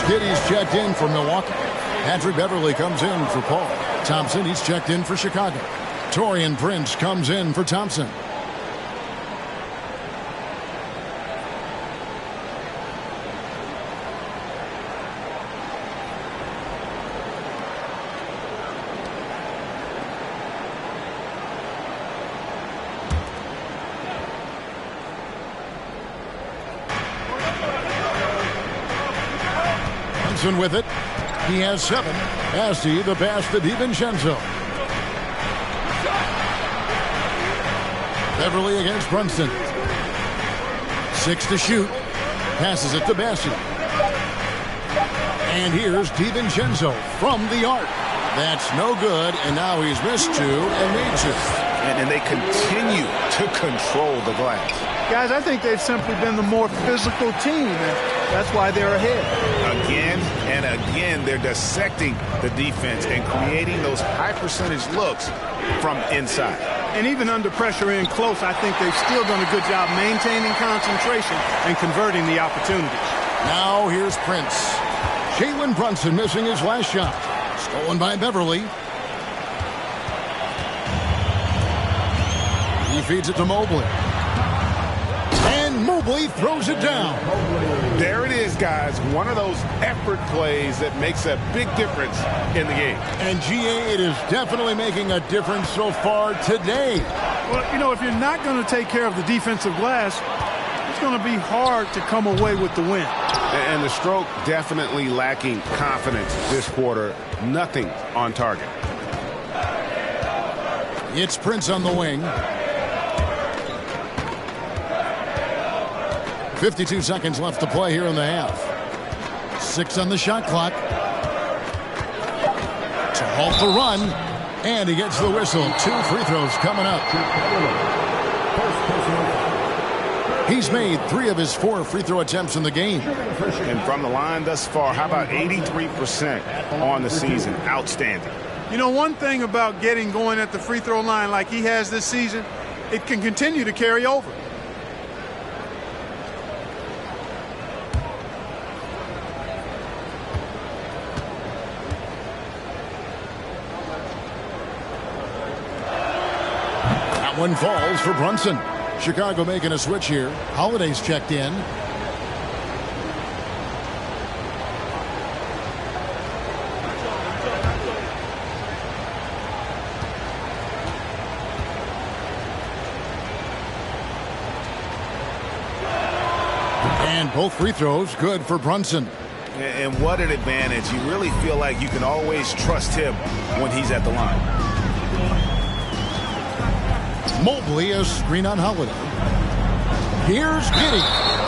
Giddey's checked in for Milwaukee. Patrick Beverly comes in for Paul. Thompson, he's checked in for Chicago. Taurean Prince comes in for Thompson. With it, he has 7. Bassey, the pass to DiVincenzo. Beverly against Brunson. 6 to shoot. Passes it to Bassey. And here's DiVincenzo from the arc. That's no good, and now he's missed 2 and made 2. And they continue to control the glass. Guys, I think they've simply been the more physical team, and that's why they're ahead. Again and again, they're dissecting the defense and creating those high-percentage looks from inside. And even under pressure in close, I think they've still done a good job maintaining concentration and converting the opportunities. Now here's Prince. Jalen Brunson missing his last shot. Stolen by Beverly. He feeds it to Mobley. And Mobley throws it down. There it is, guys. One of those effort plays that makes a big difference in the game. And GA, it is definitely making a difference so far today. Well, you know, if you're not going to take care of the defensive glass, it's going to be hard to come away with the win. And the stroke definitely lacking confidence this quarter. Nothing on target. It's Prince on the wing. 52 seconds left to play here in the half. 6 on the shot clock. To halt the run. And he gets the whistle. 2 free throws coming up. He's made 3 of his 4 free throw attempts in the game. And from the line thus far, how about 83% on the season? Outstanding. You know, one thing about getting going at the free throw line like he has this season, it can continue to carry over. That one falls for Brunson. Chicago making a switch here. Holiday's checked in. And both free throws good for Brunson. And what an advantage. You really feel like you can always trust him when he's at the line. Mobley, a screen on Holiday. Here's Giddey.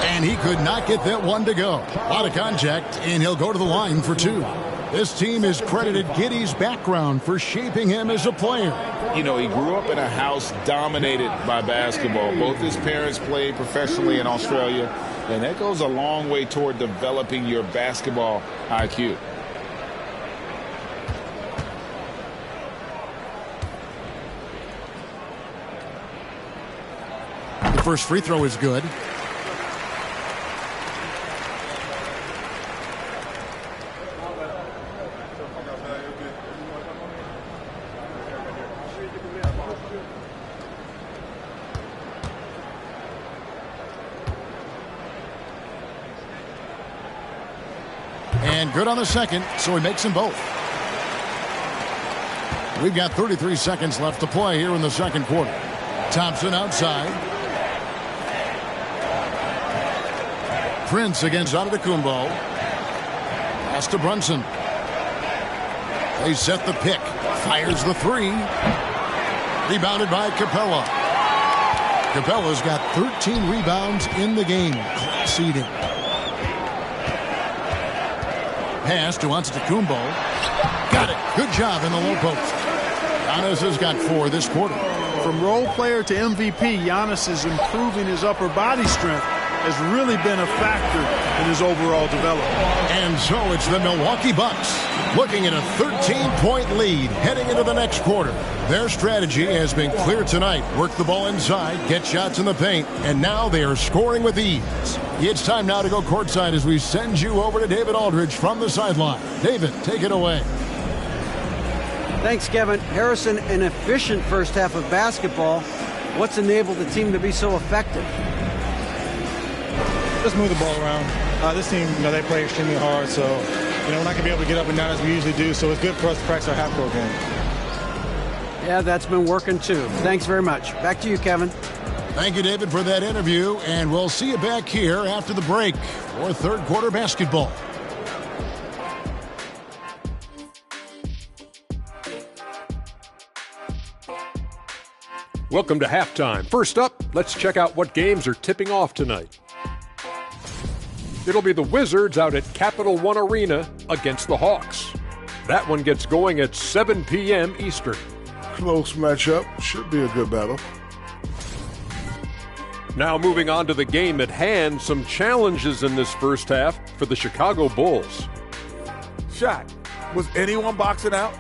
And he could not get that one to go. A lot of contact, and he'll go to the line for 2. This team has credited Giddey's background for shaping him as a player. You know, he grew up in a house dominated by basketball. Both his parents played professionally in Australia, and that goes a long way toward developing your basketball IQ. The first free throw is good. And good on the second, so he makes them both. We've got 33 seconds left to play here in the second quarter. Thompson outside. Prince against Antetokounmpo. Pass to Brunson. They set the pick. Fires the 3. Rebounded by Capella. Capella's got 13 rebounds in the game. Class eating. Pass to Antetokounmpo. Got it. Good job in the low post. Giannis has got 4 this quarter. From role player to MVP, Giannis is improving his upper body strength. Has really been a factor in his overall development. And so it's the Milwaukee Bucks looking at a 13-point lead heading into the next quarter. Their strategy has been clear tonight. Work the ball inside, get shots in the paint, and now they are scoring with ease. It's time now to go courtside as we send you over to David Aldridge from the sideline. David, take it away. Thanks, Kevin. Harrison, an efficient first half of basketball. What's enabled the team to be so effective? Just move the ball around. This team, they play extremely hard, so, we're not going to be able to get up and down as we usually do, so it's good for us to practice our half-court game. Yeah, that's been working too. Thanks very much. Back to you, Kevin. Thank you, David, for that interview, and we'll see you back here after the break for third quarter basketball. Welcome to halftime. First up, let's check out what games are tipping off tonight. It'll be the Wizards out at Capital One Arena against the Hawks. That one gets going at 7 p.m. Eastern. Close matchup. Should be a good battle. Now moving on to the game at hand, some challenges in this first half for the Chicago Bulls. Shaq, was anyone boxing out?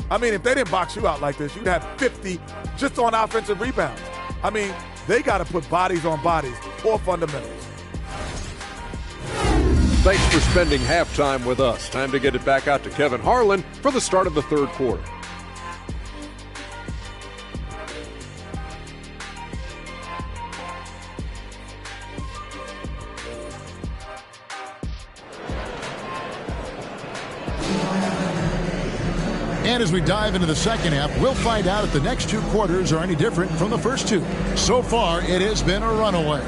I mean, if they didn't box you out like this, you'd have 50 just on offensive rebounds. I mean, they got to put bodies on bodies or fundamentals. Thanks for spending halftime with us. Time to get it back out to Kevin Harlan for the start of the third quarter. And as we dive into the second half, we'll find out if the next two quarters are any different from the first two. So far, it has been a runaway.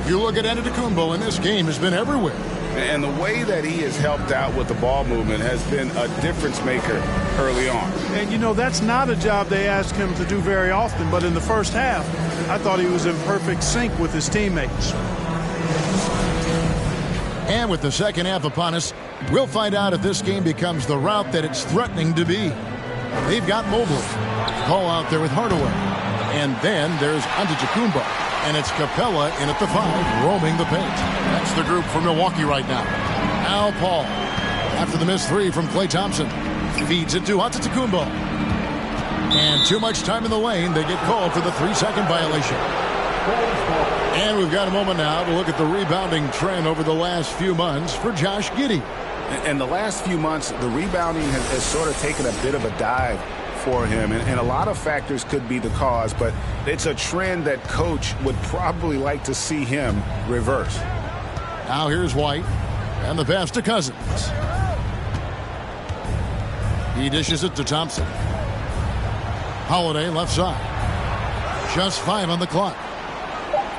If you look at Antetokounmpo, in this game has been everywhere. And the way that he has helped out with the ball movement has been a difference maker early on. And, you know, that's not a job they ask him to do very often. But in the first half, I thought he was in perfect sync with his teammates. And with the second half upon us, we'll find out if this game becomes the route that it's threatening to be. They've got Mobley. Call out there with Hardaway. And then there's Antetokounmpo. And it's Capella in at the 5, roaming the paint. That's the group for Milwaukee right now. Now Paul, after the missed 3 from Klay Thompson, feeds it to Antetokounmpo. And too much time in the lane, they get called for the 3-second violation. And we've got a moment now to look at the rebounding trend over the last few months for Josh Giddey. And the last few months, the rebounding has sort of taken a bit of a dive for him. And a lot of factors could be the cause, but it's a trend that coach would probably like to see him reverse. Now here's White. And the pass to Cousins. He dishes it to Thompson. Holiday left side. Just 5 on the clock.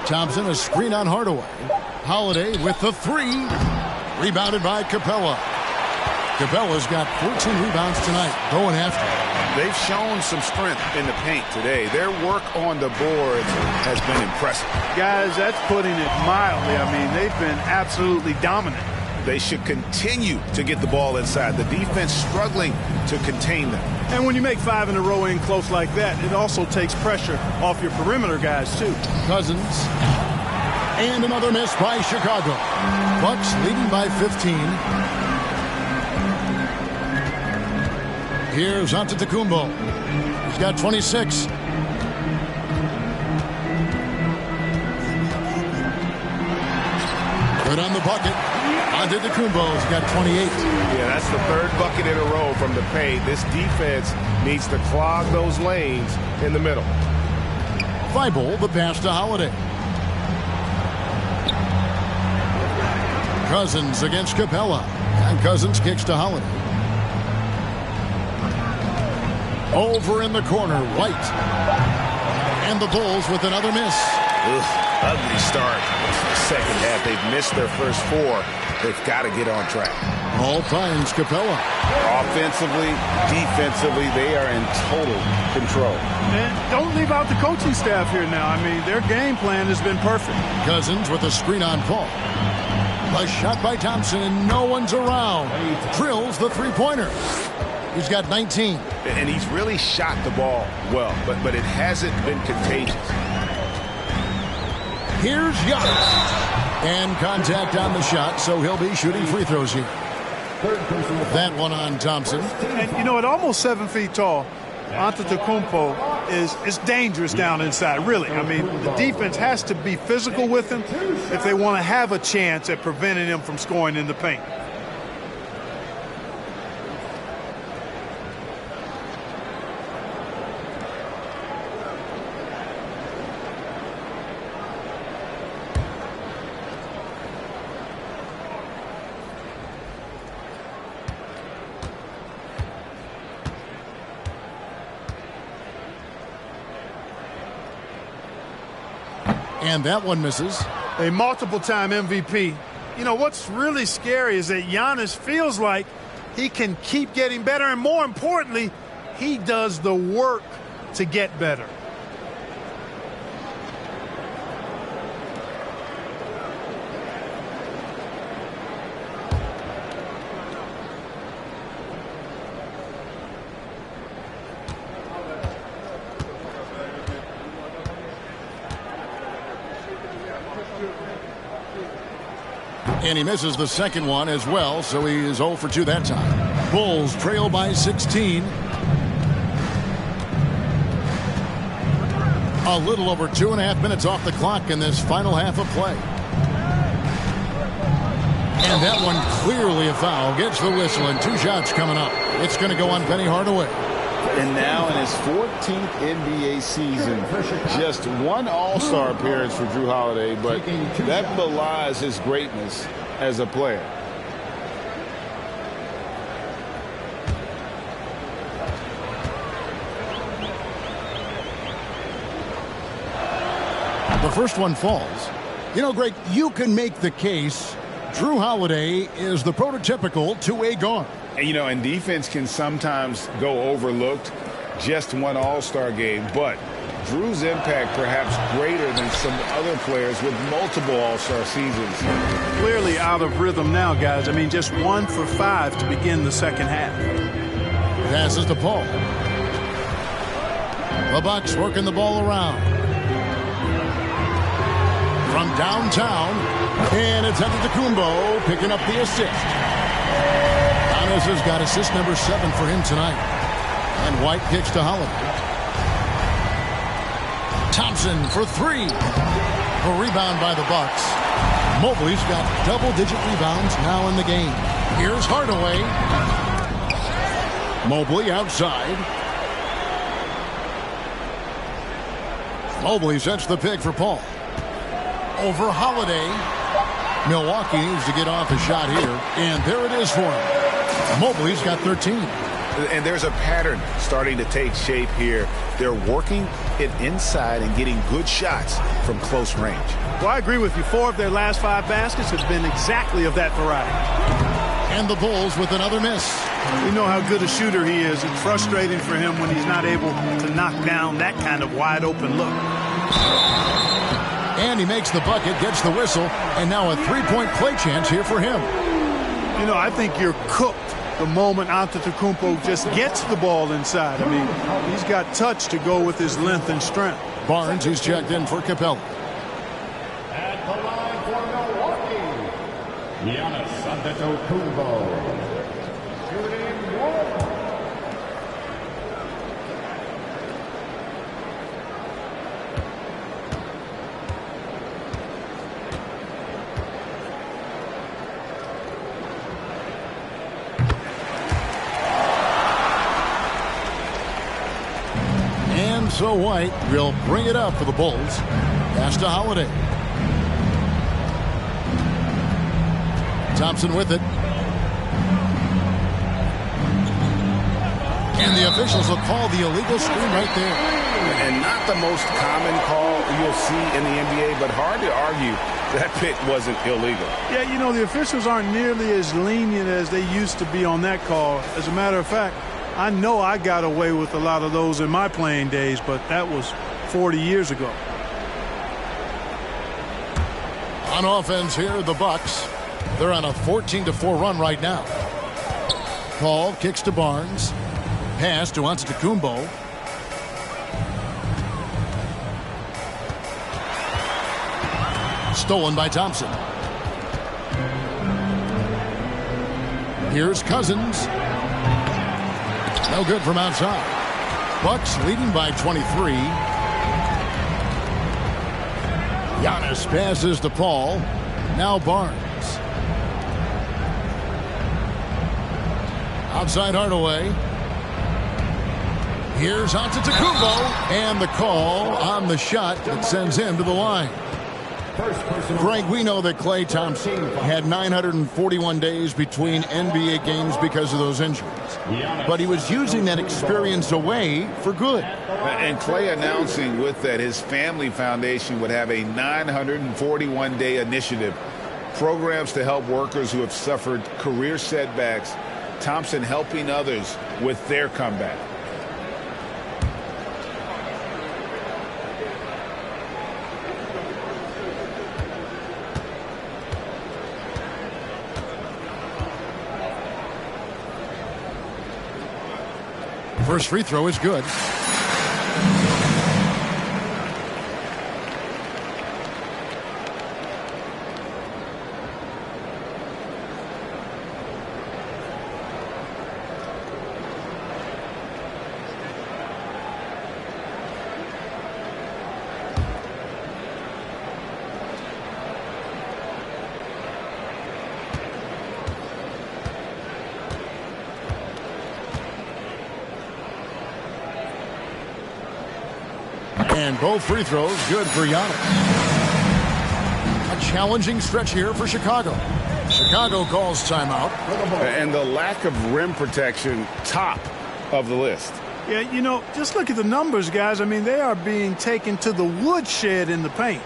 Thompson, a screen on Hardaway. Holiday with the 3. Rebounded by Capella. Capella's got 14 rebounds tonight, going after it. They've shown some strength in the paint today. Their work on the boards has been impressive. Guys, that's putting it mildly. I mean, they've been absolutely dominant. They should continue to get the ball inside. The defense struggling to contain them. And when you make 5 in a row in close like that, it also takes pressure off your perimeter guys, too. Cousins. And another miss by Chicago. Bucks leading by 15. Here's Antetokounmpo. He's got 26. Good on the bucket. Antetokounmpo's got 28. Yeah, that's the 3rd bucket in a row from the paint. This defense needs to clog those lanes in the middle. Thibault, the pass to Holiday. Cousins against Capella. And Cousins kicks to Holiday. Over in the corner, White. And the Bulls with another miss. Ugly start. Second half, they've missed their first 4. They've got to get on track. Ball finds Capella. Offensively, defensively, they are in total control. And don't leave out the coaching staff here now. I mean, their game plan has been perfect. Cousins with a screen on Paul. A shot by Thompson, and no one's around. Drills the 3-pointer. He's got 19. And he's really shot the ball well, but it hasn't been contagious. Here's Giannis. And contact on the shot, so he'll be shooting free throws here. That one on Thompson. And, you know, at almost 7 feet tall, Antetokounmpo is dangerous down inside, really. I mean, the defense has to be physical with him if they want to have a chance at preventing him from scoring in the paint. And that one misses. A multiple-time MVP. You know, what's really scary is that Giannis feels like he can keep getting better, and more importantly, he does the work to get better. And he misses the second one as well, so he is 0 for 2 that time. Bulls trail by 16. A little over 2.5 minutes off the clock in this final half of play. And that one clearly a foul. Gets the whistle, and 2 shots coming up. It's going to go on Penny Hardaway. And now in his 14th NBA season, just 1 All-Star appearance for Jrue Holiday, but that belies his greatness as a player. The first one falls. You know, Greg, you can make the case Jrue Holiday is the prototypical two-way guard. And, you know, and defense can sometimes go overlooked. Just 1 All-Star game, but Jrue's impact perhaps greater than some other players with multiple All-Star seasons. Clearly out of rhythm now, guys. I mean, just 1 for 5 to begin the second half. Passes to Paul. The Bucks working the ball around. From downtown, and it's Antetokounmpo picking up the assist. Giannis has got assist number 7 for him tonight. And White kicks to Holiday. Thompson for 3. A rebound by the Bucks. Mobley's got double-digit rebounds now in the game. Here's Hardaway. Mobley outside. Mobley sets the pick for Paul. Over Holiday. Milwaukee needs to get off a shot here, and there it is for him. Mobley's got 13. And there's a pattern starting to take shape here. They're working it inside and getting good shots from close range. Well, I agree with you. 4 of their last 5 baskets have been exactly of that variety. And the Bulls with another miss. We know how good a shooter he is. It's frustrating for him when he's not able to knock down that kind of wide open look. And he makes the bucket, gets the whistle, and now a 3-point play chance here for him. You know, I think you're cooked the moment Antetokounmpo just gets the ball inside. I mean, he's got touch to go with his length and strength. Barnes, who's checked in for Capella. At the line for Milwaukee, Giannis Antetokounmpo. Shooting 1. So White will bring it up for the Bulls. Pass to Holiday. Thompson with it. And the officials will call the illegal screen right there. And not the most common call you'll see in the NBA, but hard to argue that pick wasn't illegal. Yeah, you know, the officials aren't nearly as lenient as they used to be on that call. As a matter of fact, I know I got away with a lot of those in my playing days, but that was 40 years ago. On offense here, the Bucks. They're on a 14-4 run right now. Paul kicks to Barnes. Pass to Antetokounmpo. Stolen by Thompson. Here's Cousins. No good from outside. Bucks leading by 23. Giannis passes to Paul. Now Barnes. Outside Hardaway. Here's Antetokounmpo. And the call on the shot that sends him to the line. Greg, we know that Klay Thompson had 941 days between NBA games because of those injuries. But he was using that experience away for good. And Klay announcing with that his family foundation would have a 941-day initiative. Programs to help workers who have suffered career setbacks. Thompson helping others with their comeback. First free throw is good. And both free throws good for Giannis. A challenging stretch here for Chicago. Chicago calls timeout. And the lack of rim protection, top of the list. Yeah, you know, just look at the numbers, guys. I mean, they are being taken to the woodshed in the paint.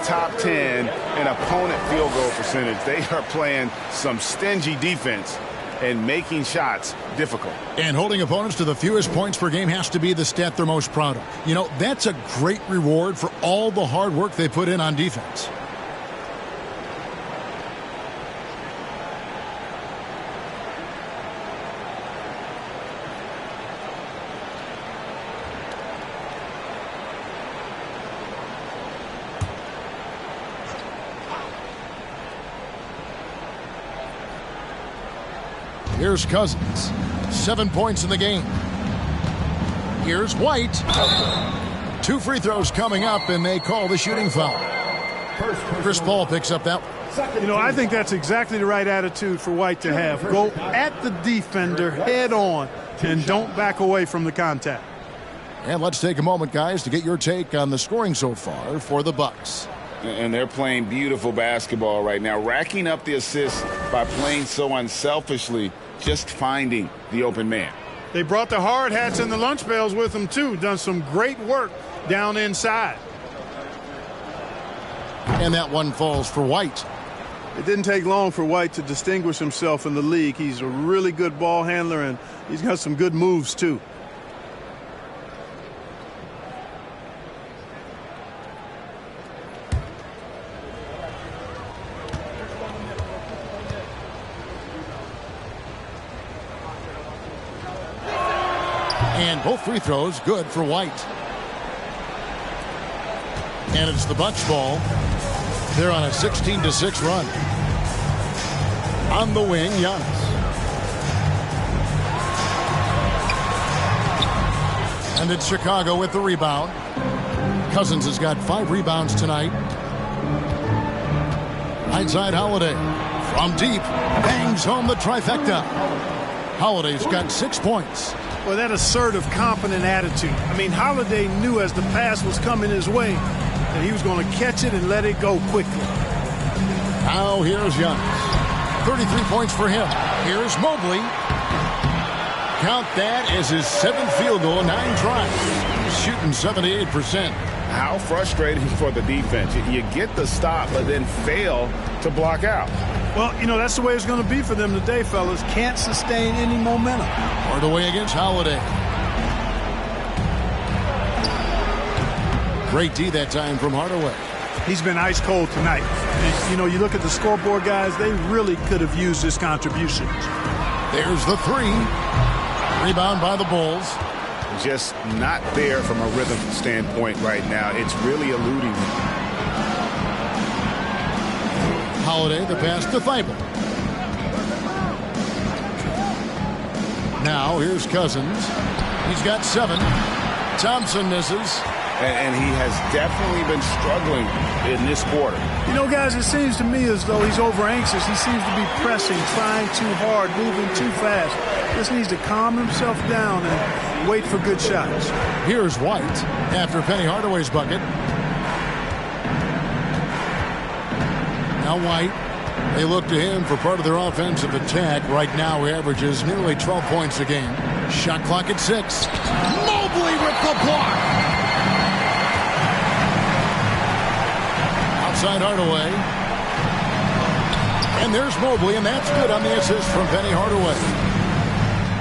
Top 10 in opponent field goal percentage. They are playing some stingy defense and making shots difficult. And holding opponents to the fewest points per game has to be the stat they're most proud of. You know, that's a great reward for all the hard work they put in on defense. Here's Cousins. 7 points in the game. Here's White. 2 free throws coming up, and they call the shooting foul. Chris Paul picks up that one. You know, I think that's exactly the right attitude for White to have. Go at the defender head on and don't back away from the contact. And let's take a moment, guys, to get your take on the scoring so far for the Bucks. And they're playing beautiful basketball right now, racking up the assists by playing so unselfishly, just finding the open man. They brought the hard hats and the lunch bells with them, too. Done some great work down inside. And that one falls for White. It didn't take long for White to distinguish himself in the league. He's a really good ball handler, and he's got some good moves, too. And both free throws good for White. And it's the Bucks ball. They're on a 16-6 run. On the wing, Giannis. And it's Chicago with the rebound. Cousins has got 5 rebounds tonight. Right side Holiday. From deep. Bangs home the trifecta. Holiday's got 6 points. Well, that assertive, confident attitude. I mean, Holiday knew as the pass was coming his way that he was going to catch it and let it go quickly. Now here's Giannis. 33 points for him. Here's Mobley. Count that as his 7th field goal, 9 tries. He's shooting 78%. How frustrating for the defense. You get the stop, but then fail to block out. Well, you know, that's the way it's going to be for them today, fellas. Can't sustain any momentum. Hard away against Holiday. Great D that time from Hardaway. He's been ice cold tonight. And, you know, you look at the scoreboard, guys, they really could have used his contributions. There's the 3. Rebound by the Bulls. Just not there from a rhythm standpoint right now. It's really eluding him. Holiday, the pass to Thibault. Now here's Cousins. He's got 7. Thompson misses. and he has definitely been struggling in this quarter. You know, guys, it seems to me as though he's over anxious. He seems to be pressing, trying too hard, moving too fast. Just needs to calm himself down and wait for good shots. Here's White after Penny Hardaway's bucket. Now White, they look to him for part of their offensive attack. Right now he averages nearly 12 points a game. Shot clock at 6. Mobley with the block. Outside Hardaway. And there's Mobley, and that's good on the assist from Penny Hardaway.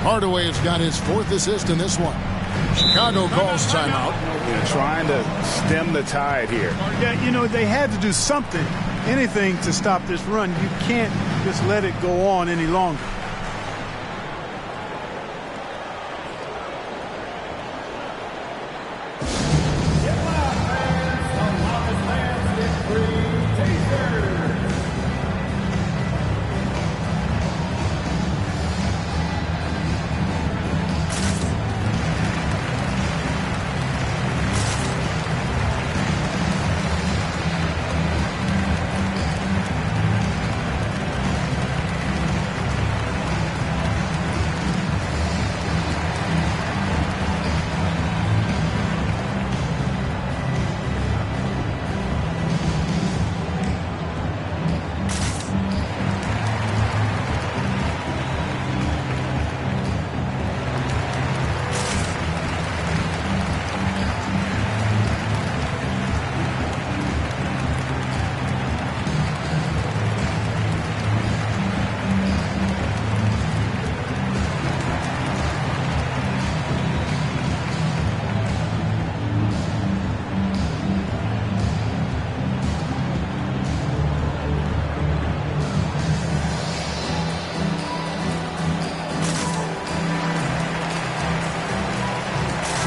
Hardaway has got his 4th assist in this one. Chicago calls timeout. Trying to stem the tide here. Yeah, you know, they had to do something, anything to stop this run. You can't just let it go on any longer.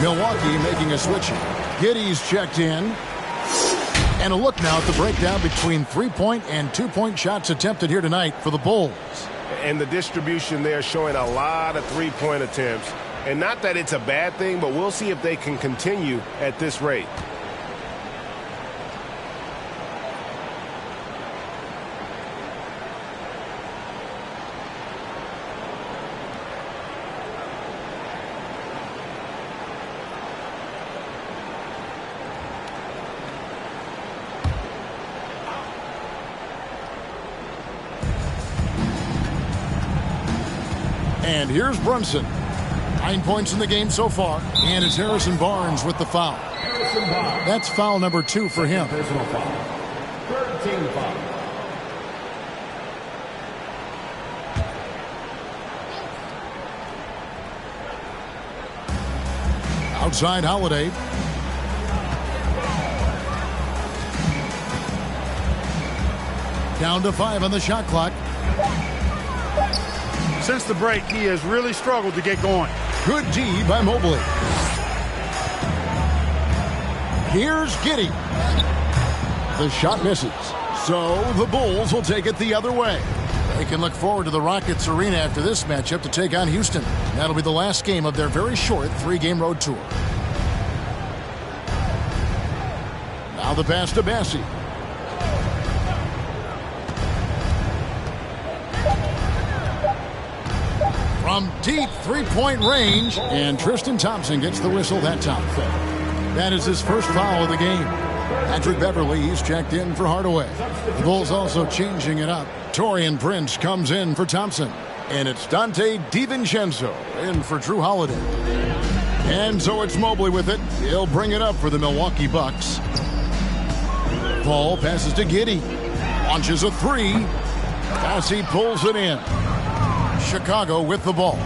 Milwaukee making a switch. Giddey's checked in. And a look now at the breakdown between 3-point and 2-point shots attempted here tonight for the Bulls. And the distribution there showing a lot of 3-point attempts. And not that it's a bad thing, but we'll see if they can continue at this rate. And here's Brunson. 9 points in the game so far. And it's Harrison Barnes with the foul. That's foul number 2 for him. Personal foul. 13 foul. Outside Holiday. Down to 5 on the shot clock. Since the break, he has really struggled to get going. Good D by Mobley. Here's Giddey. The shot misses. So the Bulls will take it the other way. They can look forward to the Rockets Arena after this matchup to take on Houston. That'll be the last game of their very short 3-game road tour. Now the pass to Bassey. From deep 3-point range, and Tristan Thompson gets the whistle that time. That is his first foul of the game. Patrick Beverly, he's checked in for Hardaway. The Bulls also changing it up. Taurean Prince comes in for Thompson. And it's Dante DiVincenzo in for Drew Holiday. And so it's Mobley with it. He'll bring it up for the Milwaukee Bucks. Ball passes to Giddey. Launches a 3. Bassey pulls it in. Chicago with the ball.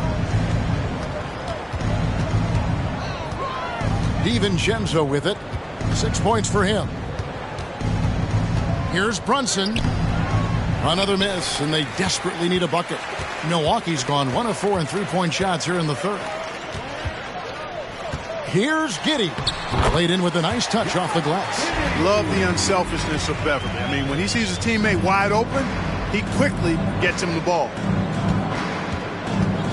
DiVincenzo with it. 6 points for him. Here's Brunson. Another miss, and they desperately need a bucket. Milwaukee's gone 1 of 4 in 3-point shots here in the third. Here's Giddey. Laid in with a nice touch off the glass. Love the unselfishness of Beverly. I mean, when he sees his teammate wide open, he quickly gets him the ball.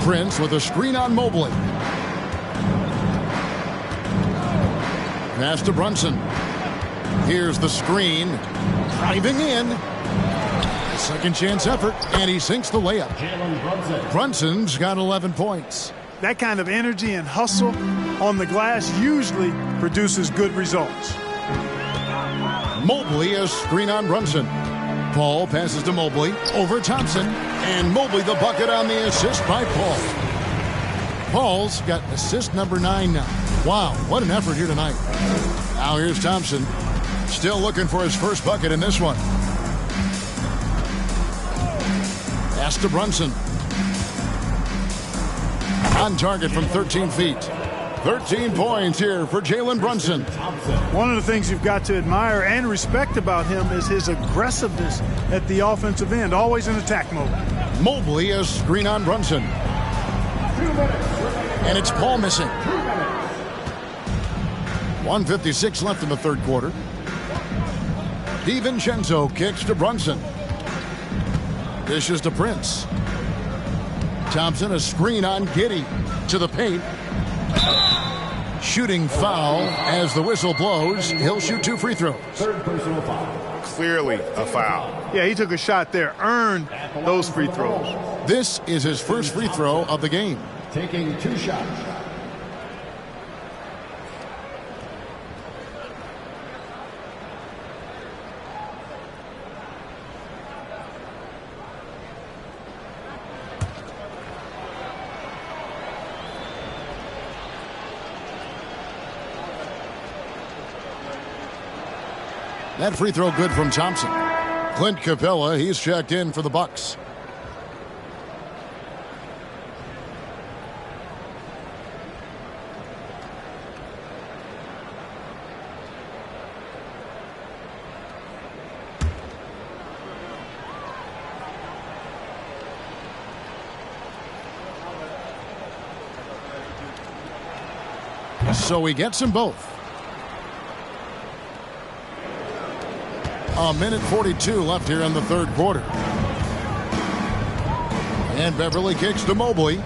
Prince with a screen on Mobley. Pass to Brunson. Here's the screen. Driving in. Second chance effort, and he sinks the layup. Brunson's got 11 points. That kind of energy and hustle on the glass usually produces good results. Mobley a screen on Brunson. Paul passes to Mobley over Thompson, and Mobley the bucket on the assist by Paul. Paul's got assist number 9 now. Wow, what an effort here tonight. Now here's Thompson, still looking for his first bucket in this one. Pass to Brunson. On target from 13 feet. 13 points here for Jalen Brunson. One of the things you've got to admire and respect about him is his aggressiveness at the offensive end, always in attack mode. Mobley a screen on Brunson. And it's Paul missing. 1:56 left in the third quarter. DiVincenzo kicks to Brunson. Dishes to Prince. Thompson a screen on Giddey to the paint. Shooting foul as the whistle blows. He'll shoot 2 free throws. Third personal foul. Clearly a foul. Yeah, he took a shot there, earned those free throws. This is his first free throw of the game. Taking 2 shots. That free throw good from Thompson. Clint Capella, he's checked in for the Bucks. So he gets them both. A minute 42 left here in the third quarter. And Beverly kicks to Mobley.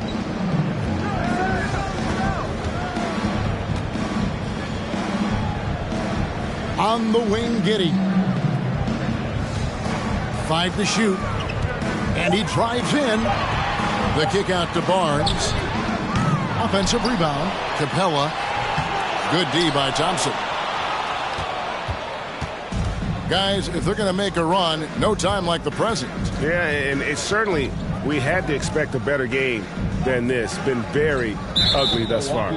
On the wing, Giddey. 5 to shoot. And he drives in. The kick out to Barnes. Offensive rebound. Capella. Good D by Thompson. Guys, if they're going to make a run, no time like the present. Yeah, and it's certainly, we had to expect a better game than this. Been very ugly thus far.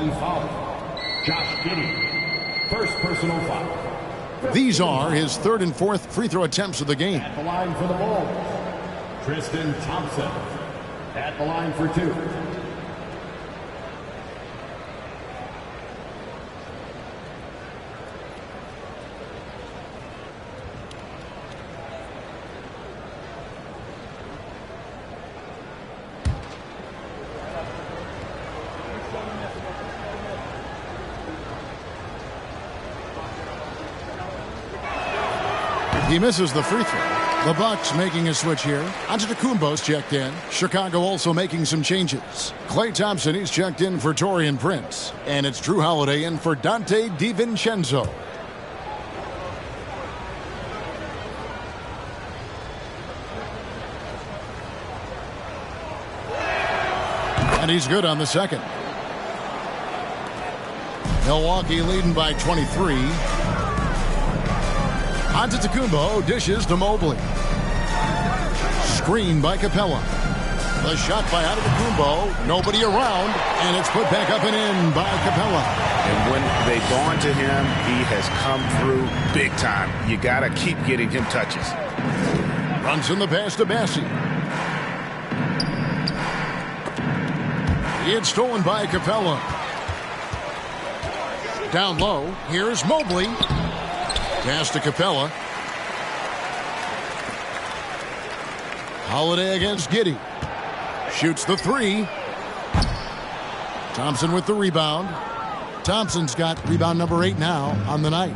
Josh Giddey, first personal foul. These are his third and fourth free throw attempts of the game. At the line for the Bulls, Tristan Thompson. At the line for 2. He misses the free throw. The Bucks making a switch here. Antetokounmpo's checked in. Chicago also making some changes. Klay Thompson, he's checked in for Taurean Prince. And it's Drew Holiday in for Dante DiVincenzo. And he's good on the second. Milwaukee leading by 23. Antetokounmpo dishes to Mobley. Screen by Capella. The shot by Antetokounmpo. Nobody around. And it's put back up and in by Capella. And when they've gone to him, he has come through big time. You got to keep getting him touches. Runs in the pass to Bassi. It's stolen by Capella. Down low. Here's Mobley. Pass to Capella. Holiday against Giddey. Shoots the 3. Thompson with the rebound. Thompson's got rebound number 8 now on the night.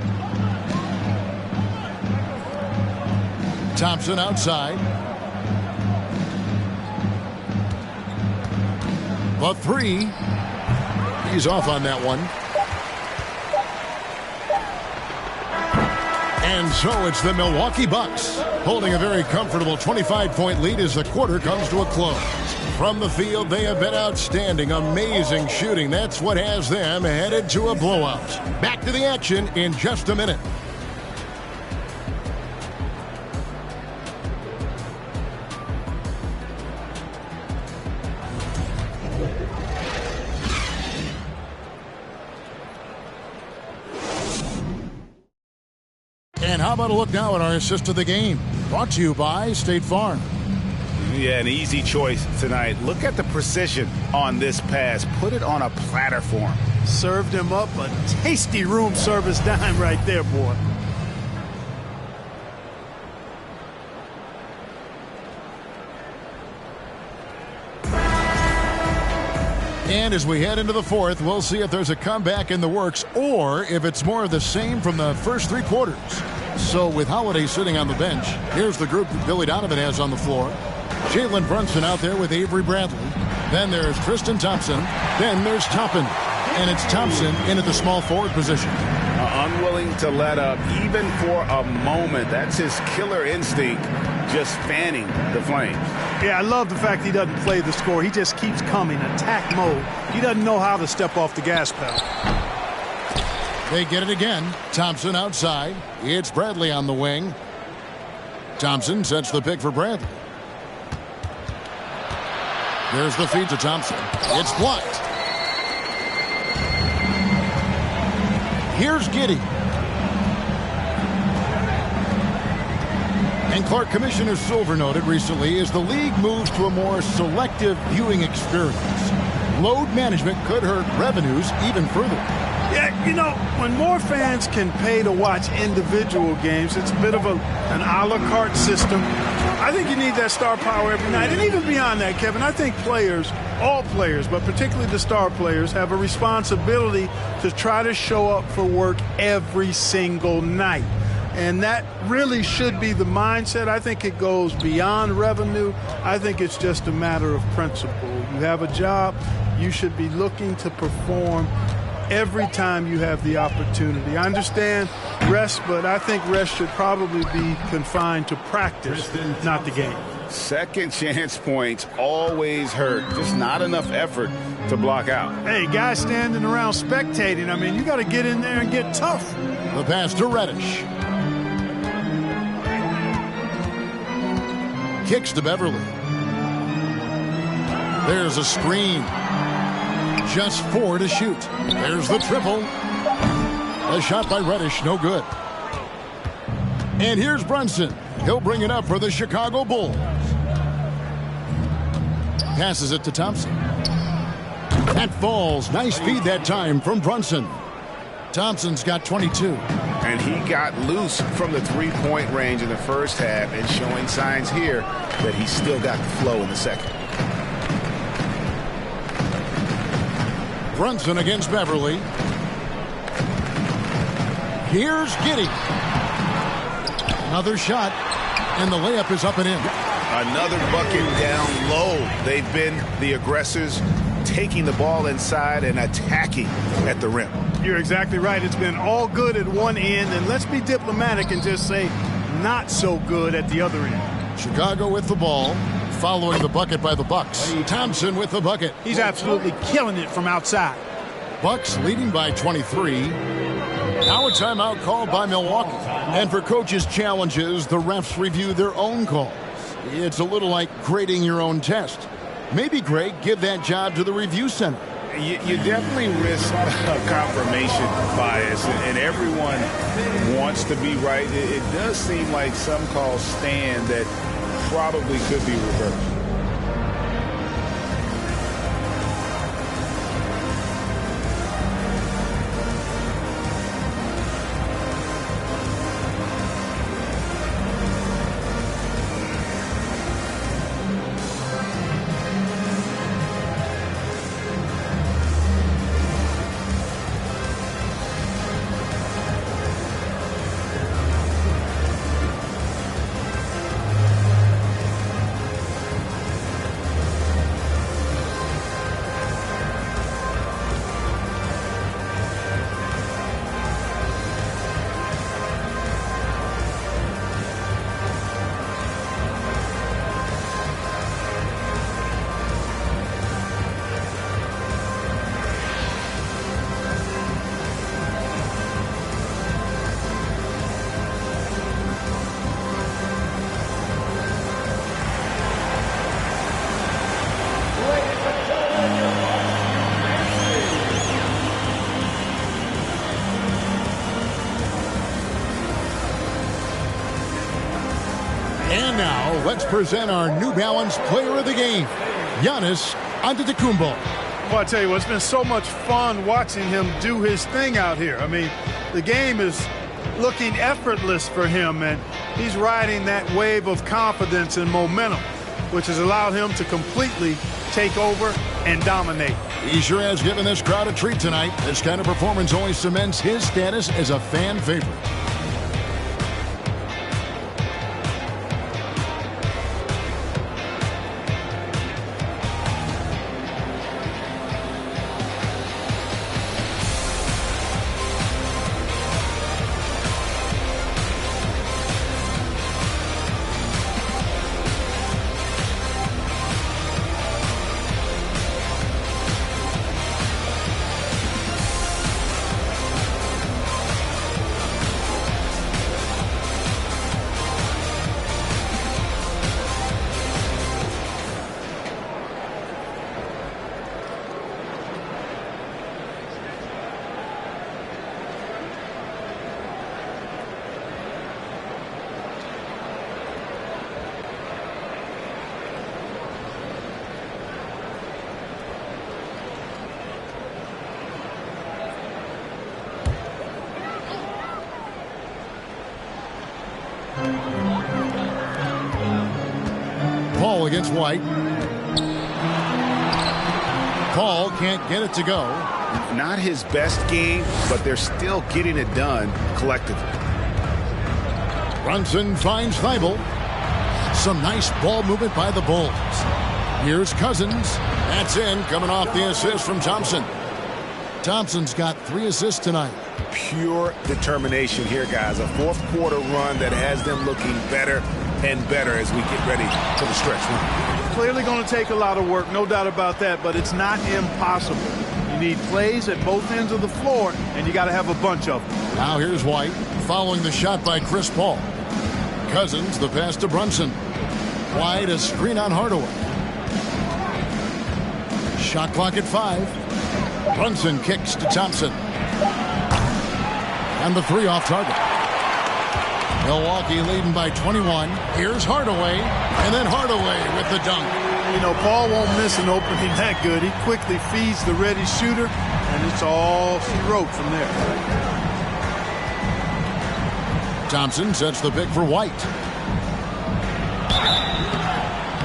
Thompson outside. The 3. He's off on that one. And so it's the Milwaukee Bucks holding a very comfortable 25-point lead as the quarter comes to a close. From the field, they have been outstanding, amazing shooting. That's what has them headed to a blowout. Back to the action in just a minute. And how about a look now at our assist of the game? Brought to you by State Farm. Yeah, an easy choice tonight. Look at the precision on this pass. Put it on a platter for him. Served him up a tasty room service dime right there, boy. And as we head into the fourth, we'll see if there's a comeback in the works or if it's more of the same from the first three quarters. So with Holiday sitting on the bench, here's the group that Billy Donovan has on the floor. Jalen Brunson out there with Avery Bradley. Then there's Tristan Thompson. Then there's Toppin. And it's Thompson in at the small forward position. Unwilling to let up even for a moment. That's his killer instinct, just fanning the flames. Yeah, I love the fact he doesn't play the score. He just keeps coming, attack mode. He doesn't know how to step off the gas pedal. They get it again. Thompson outside. It's Bradley on the wing. Thompson sets the pick for Bradley. There's the feed to Thompson. It's blocked. Here's Giddey. And Clark, Commissioner Silver noted recently as the league moves to a more selective viewing experience, load management could hurt revenues even further. Yeah, you know, when more fans can pay to watch individual games, it's a bit of an a la carte system. I think you need that star power every night. And even beyond that, Kevin, I think players, all players, but particularly the star players, have a responsibility to try to show up for work every single night. And that really should be the mindset. I think it goes beyond revenue. I think it's just a matter of principle. You have a job, you should be looking to perform every time you have the opportunity. I understand rest, but I think rest should probably be confined to practice, not the game. Second chance points always hurt. Just not enough effort to block out. Hey, guys standing around spectating, I mean, you got to get in there and get tough. The pass to Reddish. Kicks to Beverly. There's a screen. Just 4 to shoot. There's the triple. A shot by Reddish, no good. And here's Brunson. He'll bring it up for the Chicago Bulls. Passes it to Thompson. That falls. Nice feed that time from Brunson. Thompson's got 22. And he got loose from the three-point range in the first half and showing signs here that he's still got the flow in the second. Brunson against Beverly. Here's Giddey. Another shot, and the layup is up and in. Another bucket down low. They've been the aggressors, taking the ball inside and attacking at the rim. You're exactly right. It's been all good at one end, and let's be diplomatic and just say not so good at the other end. Chicago with the ball, following the bucket by the Bucks. Thompson with the bucket. He's absolutely killing it from outside. Bucks leading by 23. Now a timeout called by Milwaukee. And for coaches' challenges, the refs review their own calls. It's a little like grading your own test. Maybe, Greg, give that job to the review center. You definitely risk confirmation bias, and everyone wants to be right. It does seem like some calls stand that probably could be reversed. And now, let's present our New Balance Player of the Game, Giannis Antetokounmpo. Well, I tell you what, it's been so much fun watching him do his thing out here. I mean, the game is looking effortless for him, and he's riding that wave of confidence and momentum, which has allowed him to completely take over and dominate. He sure has given this crowd a treat tonight. This kind of performance only cements his status as a fan favorite. Paul against White. Paul can't get it to go. Not his best game, but they're still getting it done collectively. Brunson finds Thibault. Some nice ball movement by the Bulls. Here's Cousins. That's in, coming off the assist from Thompson. Thompson's got 3 assists tonight. Pure determination here, guys. A fourth quarter run that has them looking better and better as we get ready for the stretch run. Clearly going to take a lot of work, no doubt about that, but it's not impossible. You need plays at both ends of the floor, and you got to have a bunch of them. Now here's White, following the shot by Chris Paul. Cousins, the pass to Brunson. White, a screen on Hardaway. Shot clock at 5. Brunson kicks to Thompson. And the 3 off target. Milwaukee leading by 21. Here's Hardaway, and then Hardaway with the dunk. You know, Paul won't miss an opening that good. He quickly feeds the ready shooter, and it's all she wrote from there. Thompson sets the pick for White.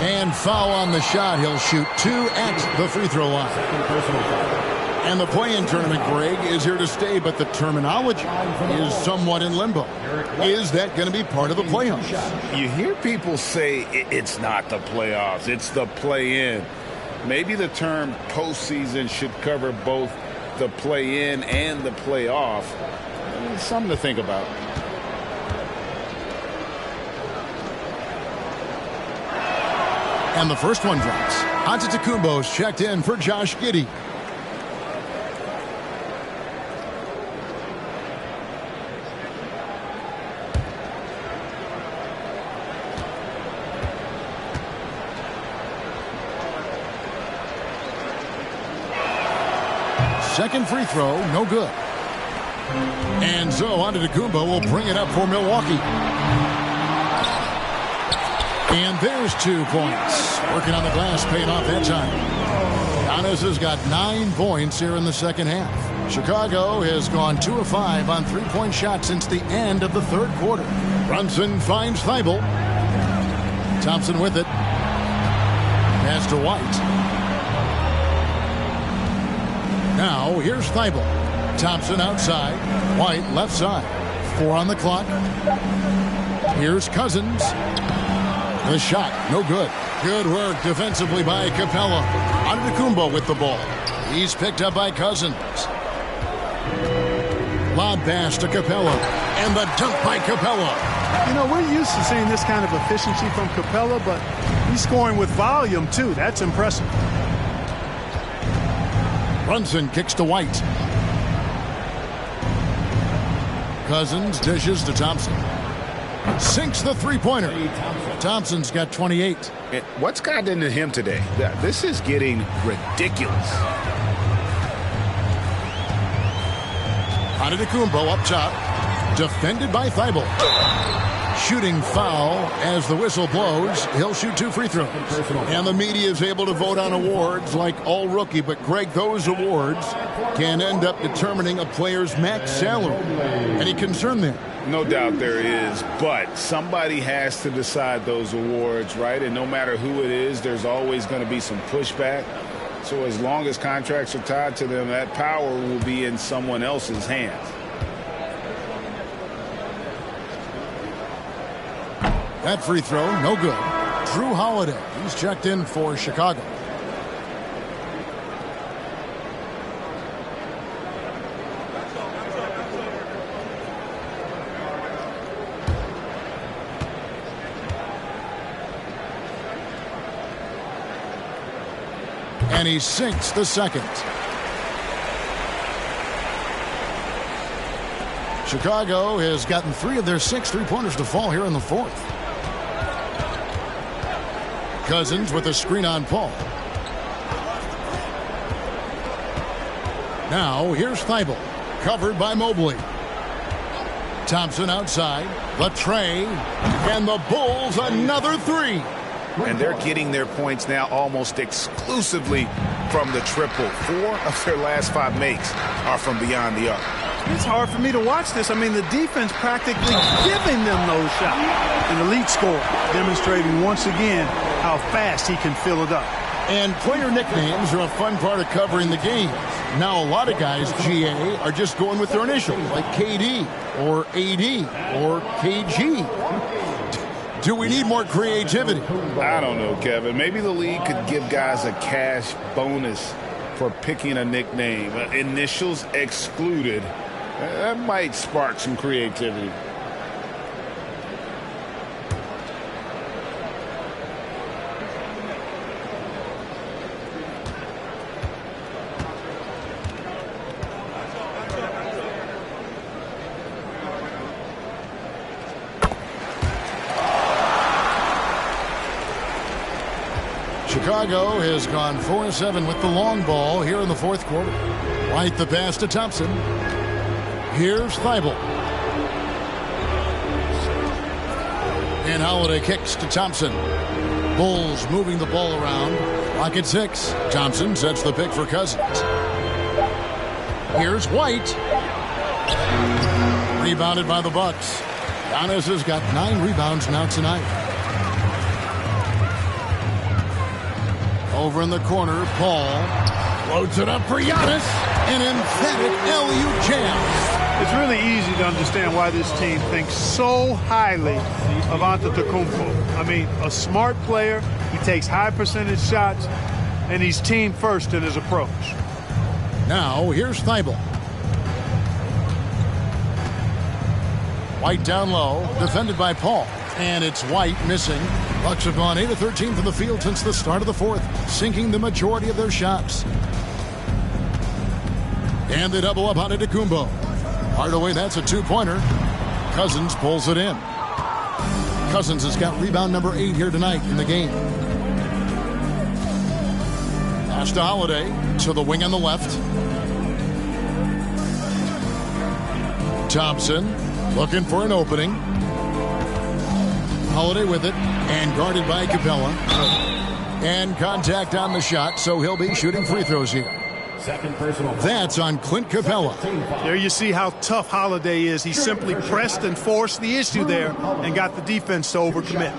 And foul on the shot. He'll shoot 2 at the free throw line. And the play-in tournament, Greg, is here to stay, but the terminology is somewhat in limbo. Is that going to be part of the playoffs? You hear people say it's not the playoffs, it's the play-in. Maybe the term postseason should cover both the play-in and the playoff. Something to think about. And the first one drops. Antetokounmpo's checked in for Josh Giddey. Second free throw, no good. And so Antetokounmpo will bring it up for Milwaukee. And there's 2 points. Working on the glass, paying off that time. Giannis has got 9 points here in the second half. Chicago has gone 2 of 5 on 3-point shots since the end of the third quarter. Brunson finds Thibault. Thompson with it. Pass to White. Now, here's Thibault. Thompson outside. White left side. 4 on the clock. Here's Cousins. The shot, no good. Good work defensively by Capella. Antetokounmpo with the ball. He's picked up by Cousins. Lob pass to Capella. And the dunk by Capella. You know, we're used to seeing this kind of efficiency from Capella, but he's scoring with volume, too. That's impressive. Brunson kicks to White. Cousins dishes to Thompson. Sinks the three-pointer. Thompson's got 28. What's gotten into him today? This is getting ridiculous. Antetokounmpo up top. Defended by Thibault. shooting foul as the whistle blows. He'll shoot 2 free throws. And the media is able to vote on awards like all rookie. But, Greg, those awards can end up determining a player's max salary. Any concern there? No doubt there is, but somebody has to decide those awards, right? And no matter who it is, there's always going to be some pushback. So as long as contracts are tied to them, that power will be in someone else's hands. That free throw, no good. Drew Holiday, he's checked in for Chicago. And he sinks the second. Chicago has gotten 3 of their 6 3-pointers to fall here in the fourth. Cousins with a screen on Paul. Now here's Thibault, covered by Mobley. Thompson outside, the tray, and the Bulls another 3. And they're getting their points now almost exclusively from the triple. 4 of their last 5 makes are from beyond the arc. It's hard for me to watch this. I mean, the defense practically giving them those shots. An elite scorer demonstrating once again how fast he can fill it up. And player nicknames are a fun part of covering the games. Now a lot of guys, GA, are just going with their initials, like KD or AD or KG. Do we need more creativity? I don't know, Kevin. Maybe the league could give guys a cash bonus for picking a nickname. Initials excluded. That might spark some creativity. Chicago has gone 4-7 with the long ball here in the fourth quarter. White the pass to Thompson. Here's Thibault. And Holiday kicks to Thompson. Bulls moving the ball around. Clock at 6. Thompson sets the pick for Cousins. Here's White. Rebounded by the Bucks. Giannis has got 9 rebounds now tonight. Over in the corner, Paul loads it up for Giannis. An emphatic LU jam. It's really easy to understand why this team thinks so highly of Antetokounmpo. I mean, a smart player. He takes high percentage shots, and he's team first in his approach. Now, here's Thibault. White down low, defended by Paul. And it's White missing. Bucks have gone 8 of 13 from the field since the start of the fourth, sinking the majority of their shots. And they double up on Antetokounmpo. Hardaway, that's a 2-pointer. Cousins pulls it in. Cousins has got rebound number 8 here tonight in the game. Pass to Holiday, to the wing on the left. Thompson looking for an opening. Holiday with it, and guarded by Capella. And contact on the shot, so he'll be shooting free throws here. Second personal. That's on Clint Capella. There you see how tough Holiday is. He simply pressed and forced the issue there and got the defense to overcommit.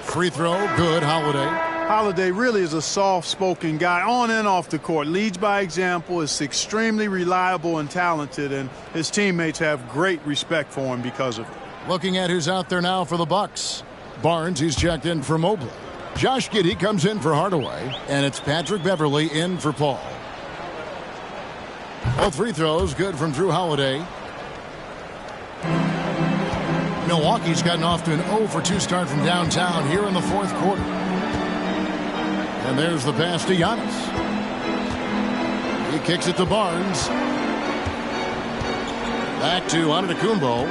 Free throw, good, Holiday. Holiday really is a soft-spoken guy on and off the court. Leads by example, is extremely reliable and talented, and his teammates have great respect for him because of it. Looking at who's out there now for the Bucks. Barnes, he's checked in for Mobley. Josh Giddey comes in for Hardaway, and it's Patrick Beverley in for Paul. Both free throws good from Drew Holiday. Milwaukee's gotten off to an 0-for-2 start from downtown here in the fourth quarter. And there's the pass to Giannis. He kicks it to Barnes. Back to Antetokounmpo.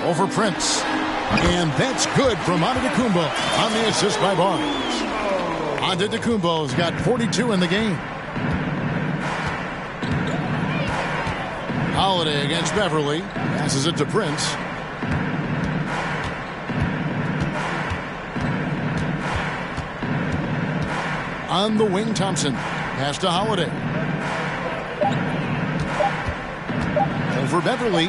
over Prince. And that's good from Antetokounmpo on the assist by Barnes. Antetokounmpo's got 42 in the game. Holiday against Beverly. Passes it to Prince. On the wing, Thompson. Pass to Holiday. Over Beverly.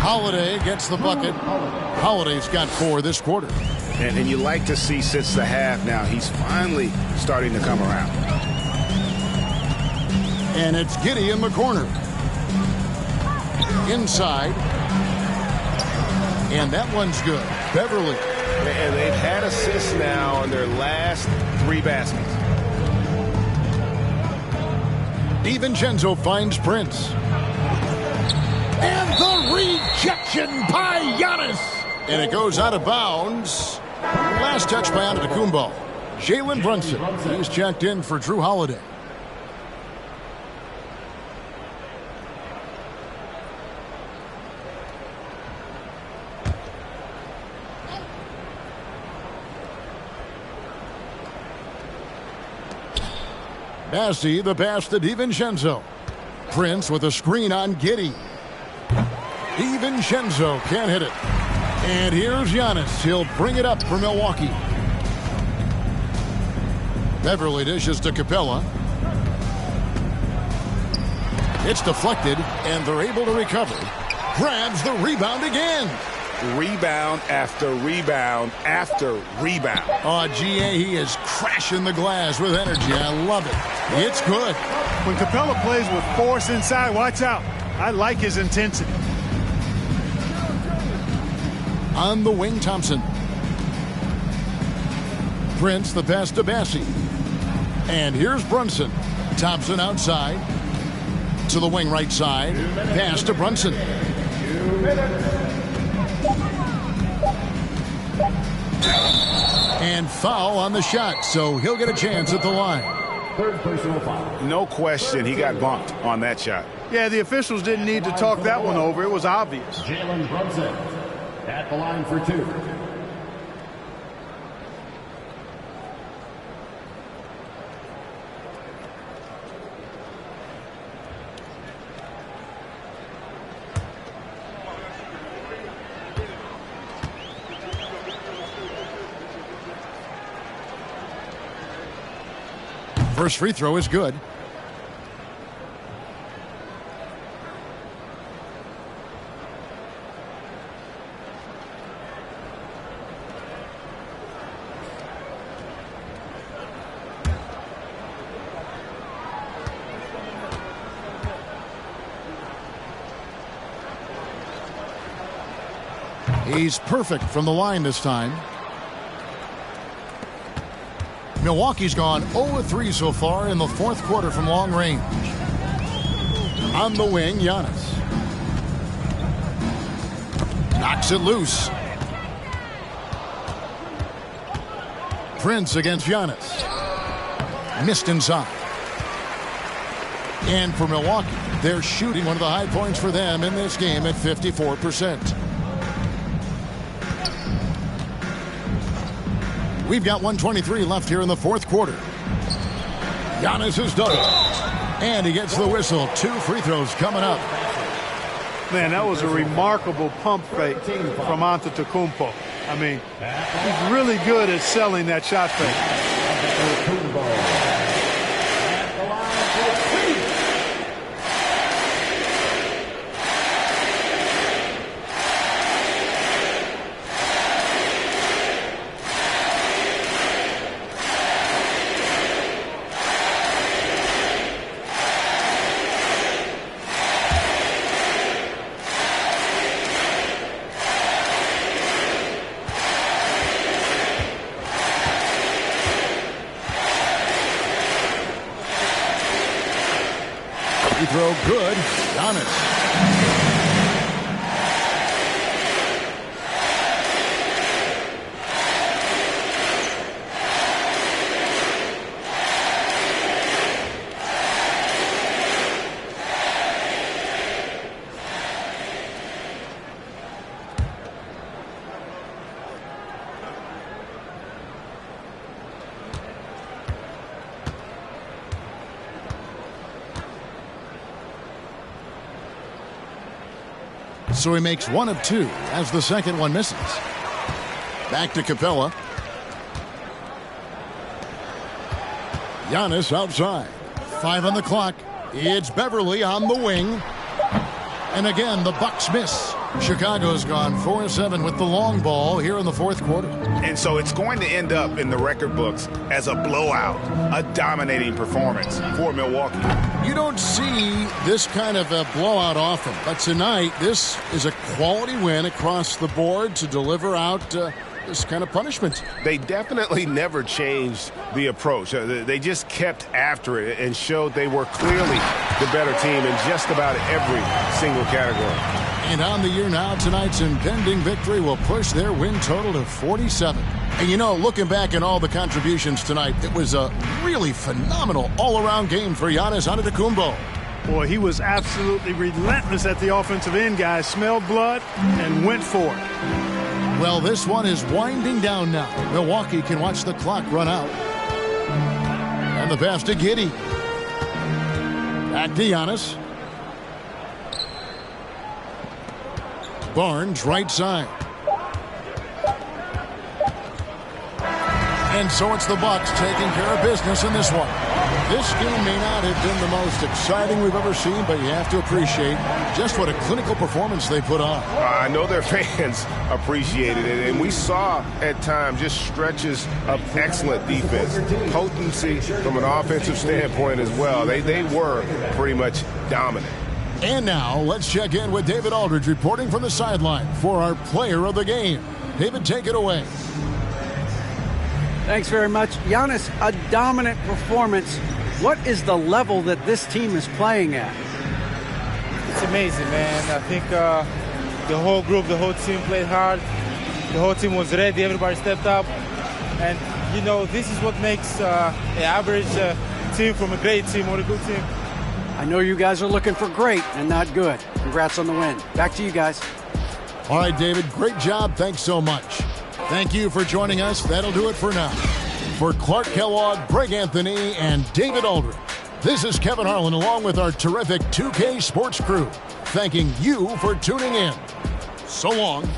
Holiday gets the bucket. Holiday's got 4 this quarter. And you like to see since the half now, he's finally starting to come around. And it's Giddey in the corner. Inside. And that one's good. Beverly. And they've had assists now on their last 3 baskets. DiVincenzo finds Prince. And the rejection by Giannis. And it goes out of bounds. Last touch by Antetokounmpo. Jalen Brunson. He's checked in for Drew Holiday. Bassi, the pass to DiVincenzo. Prince with a screen on Giddey. DiVincenzo can't hit it. And here's Giannis. He'll bring it up for Milwaukee. Beverly dishes to Capella. It's deflected, and they're able to recover. Grabs the rebound again. Rebound after rebound after rebound. Oh, GA, he is crashing the glass with energy. I love it. It's good. When Capella plays with force inside, watch out. I like his intensity. On the wing, Thompson. Prince, the pass to Bassi. And here's Brunson. Thompson outside. To the wing right side. Pass to Brunson. And foul on the shot, so he'll get a chance at the line. Third personal foul. No question, he got bumped on that shot. Yeah, the officials didn't need to talk that one over. It was obvious. Jalen Brunson at the line for 2. First free throw is good. He's perfect from the line this time. Milwaukee's gone 0-3 so far in the fourth quarter from long range. On the wing, Giannis. Knocks it loose. Prince against Giannis. Missed inside. And for Milwaukee, they're shooting one of the high points for them in this game at 54%. We've got 1:23 left here in the fourth quarter. Giannis is double. And he gets the whistle. 2 free throws coming up. Man, that was a remarkable pump fake from Antetokounmpo. I mean, he's really good at selling that shot fake. Free throw good. Giannis. So he makes one of two as the second one misses. Back to Capella. Giannis outside. 5 on the clock. It's Beverly on the wing. And again, the Bucks miss. Chicago's gone 4-7 with the long ball here in the fourth quarter. And so it's going to end up in the record books as a blowout, a dominating performance for Milwaukee. You don't see this kind of a blowout often, but tonight this is a quality win across the board to deliver out this kind of punishment. They definitely never changed the approach. They just kept after it and showed they were clearly the better team in just about every single category. And on the year now, tonight's impending victory will push their win total to 47. And you know, looking back at all the contributions tonight, it was a really phenomenal all-around game for Giannis Antetokounmpo. Boy, he was absolutely relentless at the offensive end, guys. Smelled blood and went for it. Well, this one is winding down now. Milwaukee can watch the clock run out. And the pass to Giddey. Back to Giannis. Barnes right side. And so it's the Bucks taking care of business in this one. This game may not have been the most exciting we've ever seen, but you have to appreciate just what a clinical performance they put on. I know their fans appreciated it, and we saw at times just stretches of excellent defense, potency from an offensive standpoint as well. They were pretty much dominant. And now let's check in with David Aldridge reporting from the sideline for our player of the game. David, take it away. Thanks very much. Giannis, a dominant performance. What is the level that this team is playing at? It's amazing, man. I think the whole group, the whole team played hard. The whole team was ready. Everybody stepped up. And, you know, this is what makes an average team from a great team or a good team. I know you guys are looking for great and not good. Congrats on the win. Back to you guys. All right, David, great job. Thanks so much. Thank you for joining us. That'll do it for now. For Clark Kellogg, Greg Anthony, and David Aldridge, this is Kevin Harlan along with our terrific 2K Sports crew, thanking you for tuning in. So long.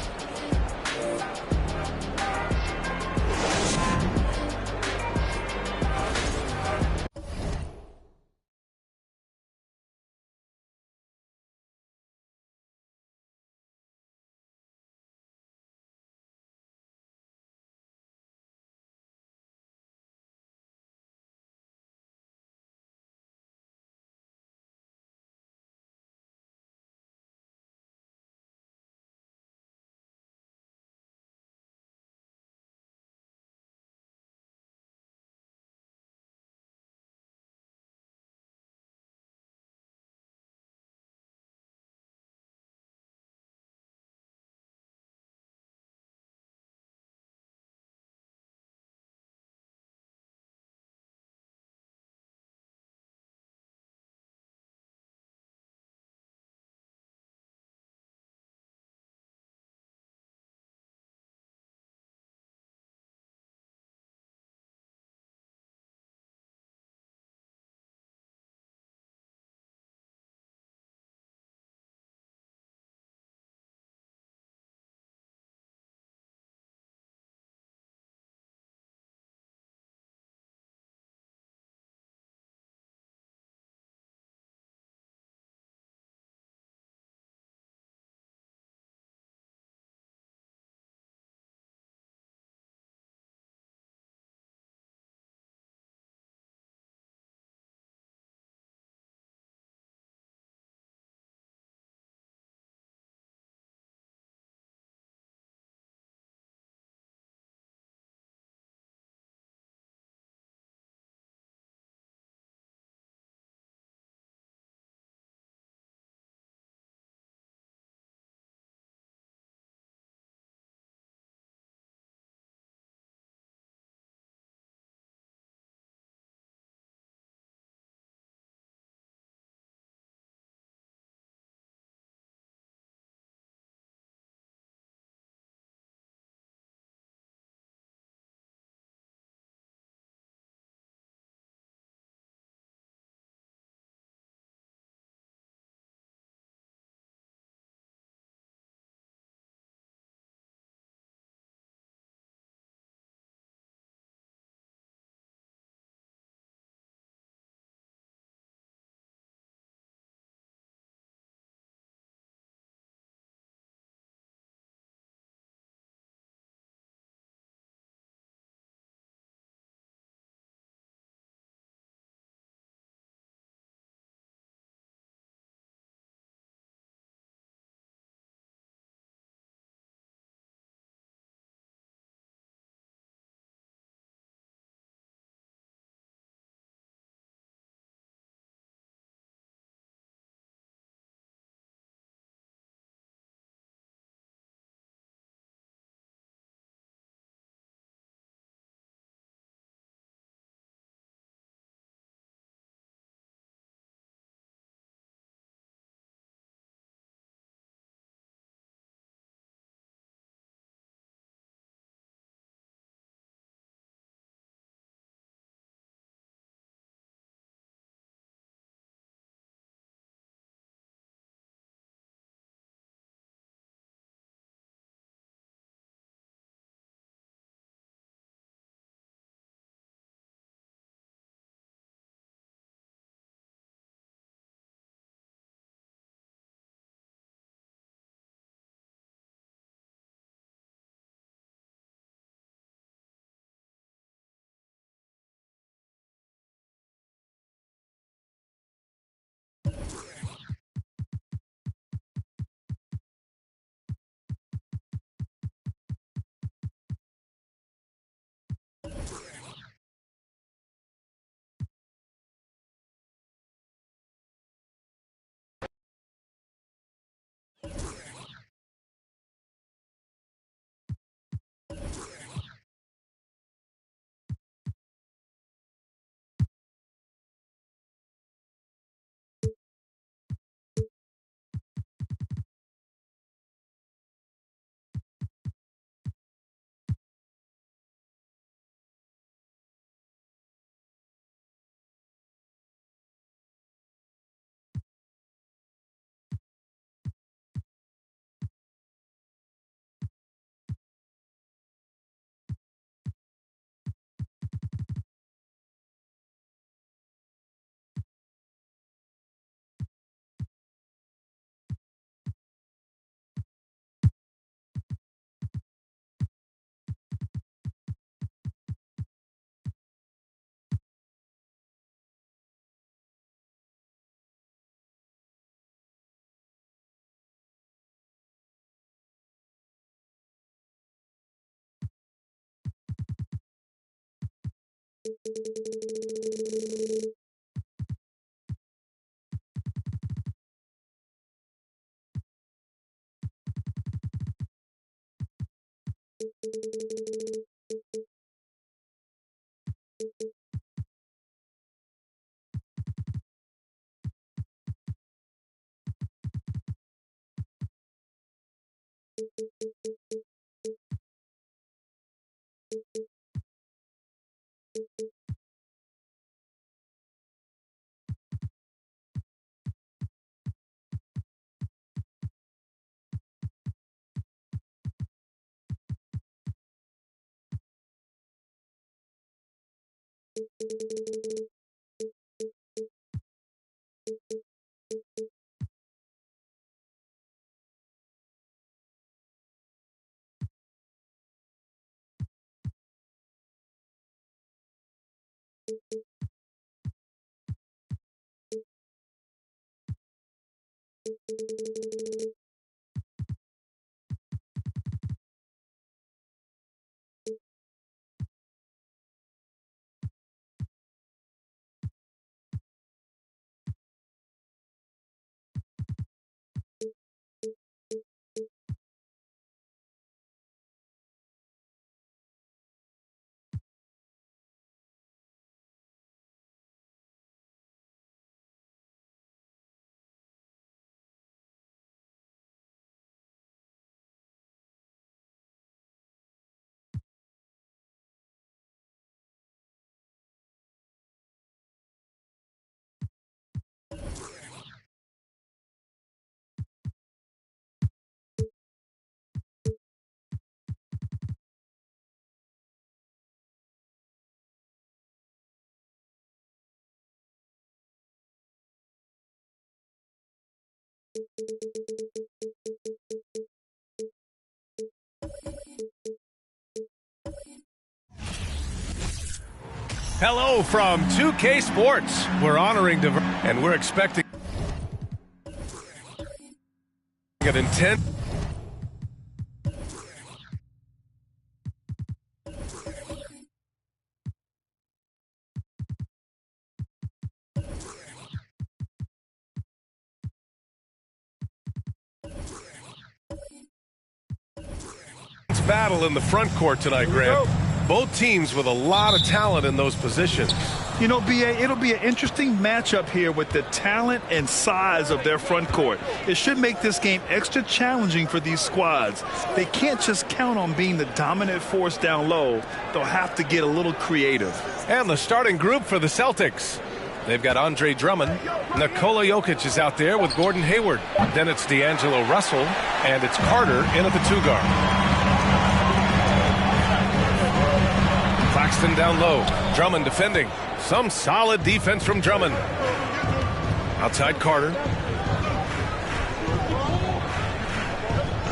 Hello from 2K Sports. We're honoring and we're expecting an intent. Battle in the front court tonight, Grant. Both teams with a lot of talent in those positions. You know, B.A., it'll be an interesting matchup here with the talent and size of their front court. It should make this game extra challenging for these squads. They can't just count on being the dominant force down low. They'll have to get a little creative. And the starting group for the Celtics. They've got Andre Drummond. Nikola Jokic is out there with Gordon Hayward. Then it's D'Angelo Russell, and it's Carter in at the 2-guard. Claxton down low. Drummond defending. Some solid defense from Drummond. Outside Carter.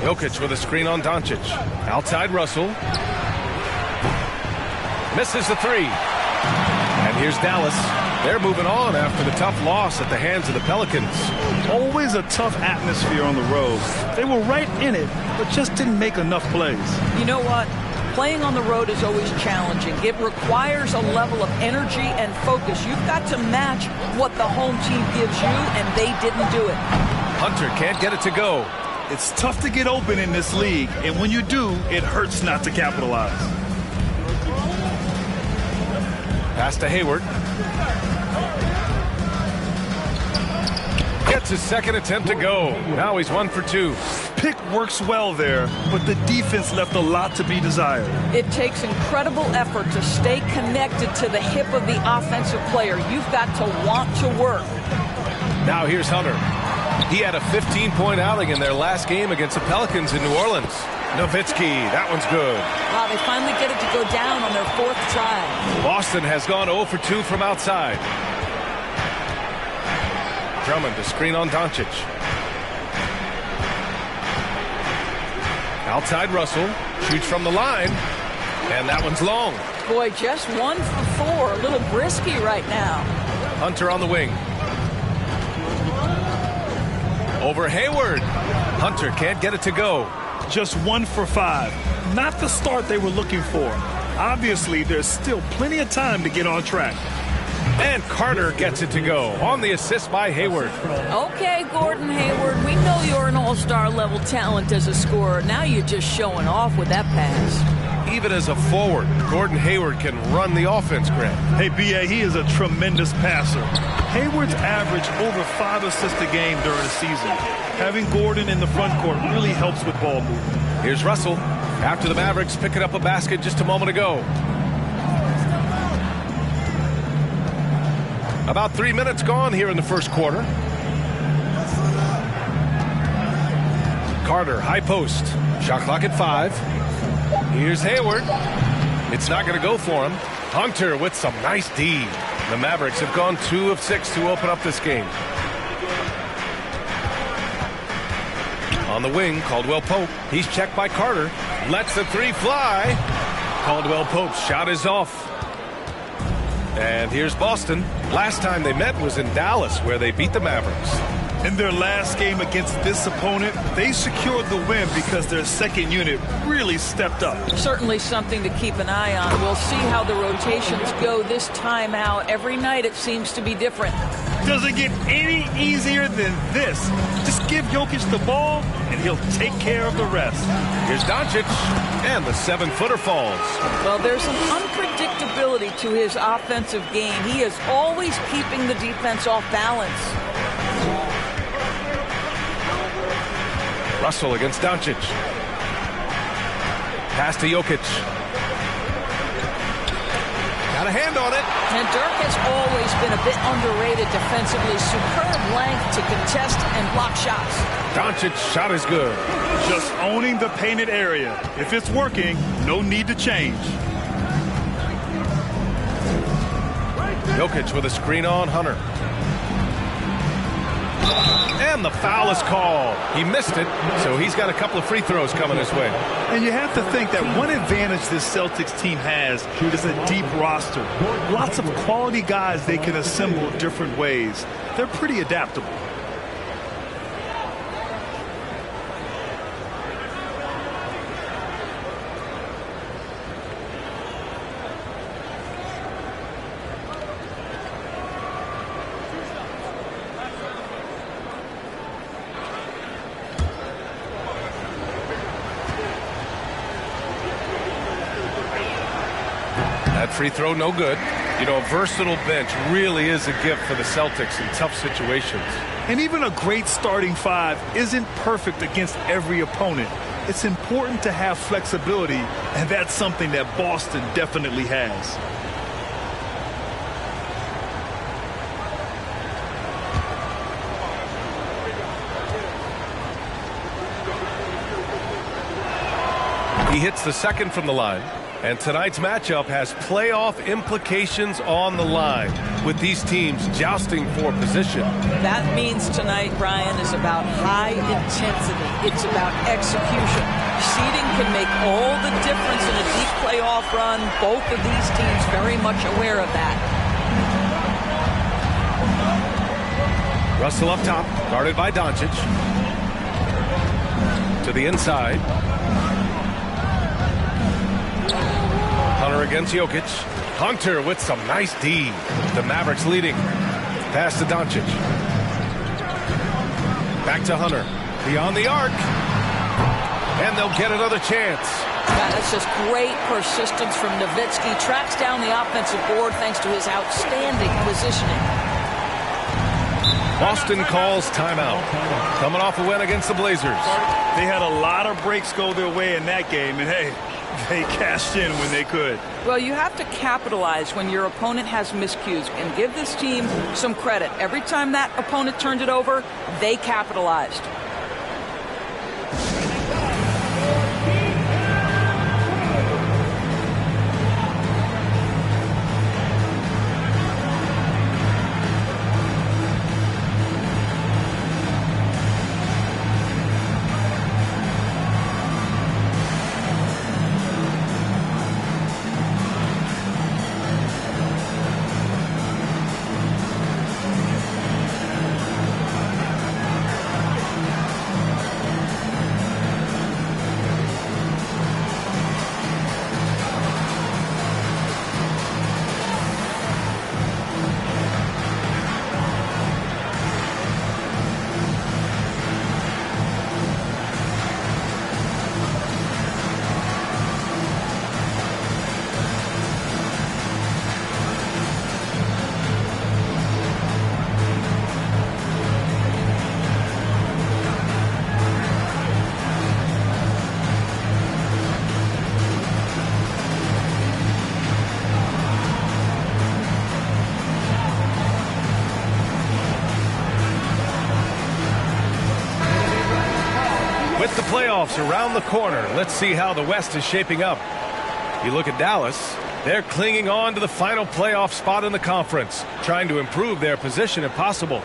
Jokic with a screen on Doncic. Outside Russell. Misses the three. And here's Dallas. They're moving on after the tough loss at the hands of the Pelicans. Always a tough atmosphere on the road. They were right in it, but just didn't make enough plays. You know what? Playing on the road is always challenging. It requires a level of energy and focus. You've got to match what the home team gives you, and they didn't do it. Hunter can't get it to go. It's tough to get open in this league, and when you do, it hurts not to capitalize. Pass to Hayward. Gets his second attempt to go. Now he's 1 for 2. Pick works well there, but the defense left a lot to be desired. It takes incredible effort to stay connected to the hip of the offensive player. You've got to want to work. Now here's Hunter. He had a 15-point outing in their last game against the Pelicans in New Orleans. Nowitzki, that one's good. Wow, they finally get it to go down on their 4th try. Boston has gone 0 for 2 from outside. Drummond to screen on Doncic. Outside Russell. Shoots from the line. And that one's long. Boy, just 1 for 4. A little brisky right now. Hunter on the wing. Over Hayward. Hunter can't get it to go. Just 1 for 5. Not the start they were looking for. Obviously, there's still plenty of time to get on track. And Carter gets it to go on the assist by Hayward. Okay, Gordon Hayward, we know you're an all-star level talent as a scorer. Now you're just showing off with that pass. Even as a forward, Gordon Hayward can run the offense, Grant. Hey, B.A., he is a tremendous passer. Hayward's averaged over 5 assists a game during the season. Having Gordon in the front court really helps with ball movement. Here's Russell after the Mavericks picking up a basket just a moment ago. About 3 minutes gone here in the first quarter. Carter, high post. Shot clock at 5. Here's Hayward. It's not going to go for him. Hunter with some nice D. The Mavericks have gone 2 of 6 to open up this game. On the wing, Caldwell Pope. He's checked by Carter. Lets the 3 fly. Caldwell Pope's shot is off. And here's Boston. Last time they met was in Dallas, where they beat the Mavericks. In their last game against this opponent, they secured the win because their second unit really stepped up. Certainly something to keep an eye on. We'll see how the rotations go this time out. Every night it seems to be different. Doesn't get any easier than this. Just give Jokic the ball, and he'll take care of the rest. Here's Doncic, and the 7-footer falls. Well, there's some unpredictability to his offensive game. He is always keeping the defense off balance. Russell against Doncic. Pass to Jokic. Got a hand on it. And Dirk has always been a bit underrated defensively. Superb length to contest and block shots. Doncic's shot is good. Just owning the painted area. If it's working, no need to change. Jokic with a screen on Hunter. And the foul is called. He missed it, so he's got a couple of free throws coming his way. And you have to think that one advantage this Celtics team has is a deep roster. Lots of quality guys they can assemble different ways. They're pretty adaptable. That free throw, no good. You know, a versatile bench really is a gift for the Celtics in tough situations. And even a great starting 5 isn't perfect against every opponent. It's important to have flexibility, and that's something that Boston definitely has. He hits the second from the line. And tonight's matchup has playoff implications on the line, with these teams jousting for position. That means tonight, Brian, is about high intensity. It's about execution. Seeding can make all the difference in a deep playoff run. Both of these teams very much aware of that. Russell up top, guarded by Doncic. To the inside. Hunter against Jokic. Hunter with some nice D. The Mavericks leading. Pass to Doncic. Back to Hunter. Beyond the arc. And they'll get another chance. Yeah, that's just great persistence from Nowitzki. Tracks down the offensive board thanks to his outstanding positioning. Boston calls timeout. Coming off a win against the Blazers. They had a lot of breaks go their way in that game, and hey, they cashed in when they could. Well, you have to capitalize when your opponent has miscues, and give this team some credit. Every time that opponent turned it over, they capitalized. playoffs around the corner. Let's see how the West is shaping up. You look at Dallas. They're clinging on to the final playoff spot in the conference, trying to improve their position if possible.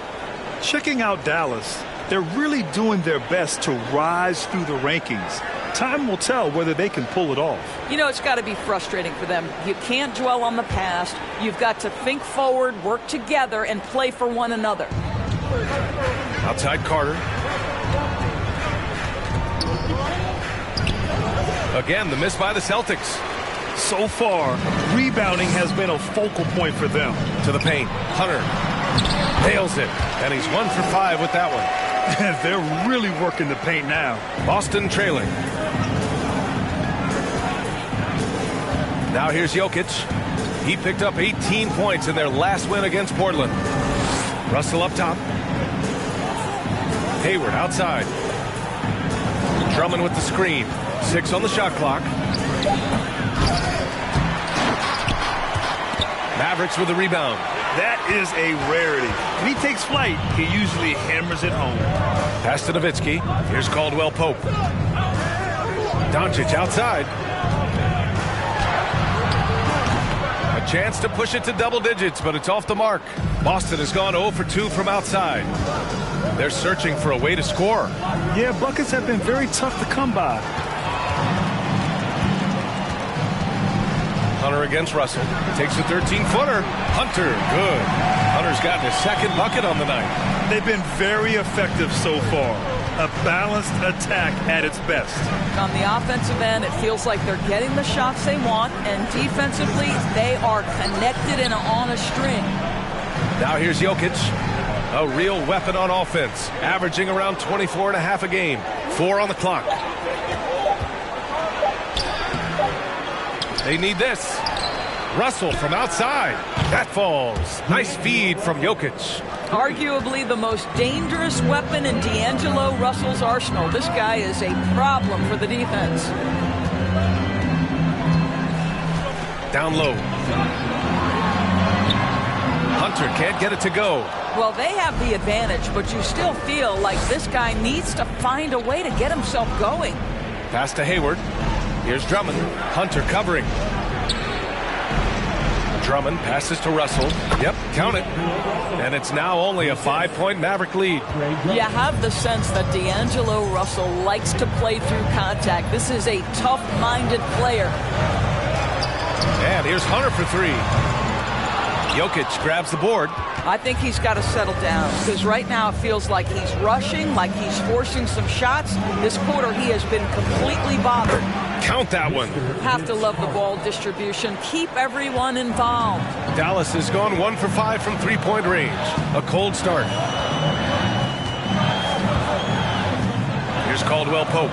Checking out Dallas, they're really doing their best to rise through the rankings. Time will tell whether they can pull it off. You know, it's got to be frustrating for them. You can't dwell on the past. You've got to think forward, work together, and play for one another. Outside Carter. Again, the miss by the Celtics. So far, rebounding has been a focal point for them. To the paint. Hunter nails it, and he's 1 for 5 with that one. They're really working the paint now. Boston trailing. Now here's Jokic. He picked up 18 points in their last win against Portland. Russell up top. Hayward outside. Drummond with the screen. 6 on the shot clock. Mavericks with the rebound. That is a rarity. When he takes flight, he usually hammers it home. Pass to Nowitzki. Here's Caldwell Pope. Doncic outside. A chance to push it to double digits, but it's off the mark. Boston has gone 0 for 2 from outside. They're searching for a way to score. Yeah, buckets have been very tough to come by. Hunter against Russell. Takes a 13-footer. Hunter, good. Hunter's gotten his second bucket on the night. They've been very effective so far. A balanced attack at its best. On the offensive end, it feels like they're getting the shots they want, and defensively, they are connected and on a string. Now here's Jokic. A real weapon on offense, averaging around 24.5 a game. 4 on the clock. They need this. Russell from outside. That falls. Nice feed from Jokic. Arguably the most dangerous weapon in D'Angelo Russell's arsenal. This guy is a problem for the defense. Down low. Hunter can't get it to go. Well, they have the advantage, but you still feel like this guy needs to find a way to get himself going. Pass to Hayward. Here's Drummond. Hunter covering. Drummond passes to Russell. Yep, count it. And it's now only a 5-point Maverick lead. You have the sense that D'Angelo Russell likes to play through contact. This is a tough-minded player. And here's Hunter for 3. Jokic grabs the board. I think he's got to settle down because right now it feels like he's rushing, like he's forcing some shots. This quarter he has been completely bothered. Count that one. Have to love the ball distribution. Keep everyone involved. Dallas has gone 1 for 5 from 3-point range. A cold start. Here's Caldwell Pope.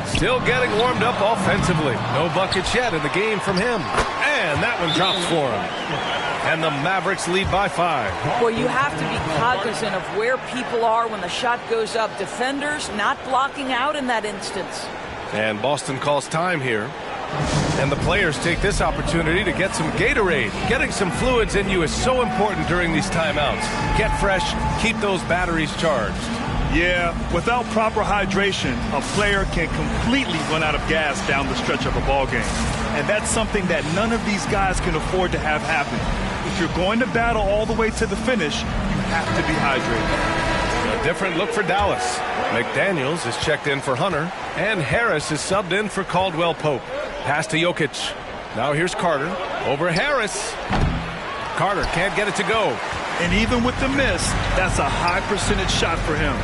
Still getting warmed up offensively. No buckets yet in the game from him. And that one drops for him. And the Mavericks lead by 5. Well, you have to be cognizant of where people are when the shot goes up. Defenders not blocking out in that instance. And Boston calls time here. And the players take this opportunity to get some Gatorade. Getting some fluids in you is so important during these timeouts. Get fresh, keep those batteries charged. Yeah, without proper hydration, a player can completely run out of gas down the stretch of a ball game. And that's something that none of these guys can afford to have happen. If you're going to battle all the way to the finish, you have to be hydrated. A different look for Dallas. McDaniels is checked in for Hunter, and Harris is subbed in for Caldwell Pope. Pass to Jokic. Now here's Carter. Over Harris. Carter can't get it to go. And even with the miss, that's a high percentage shot for him.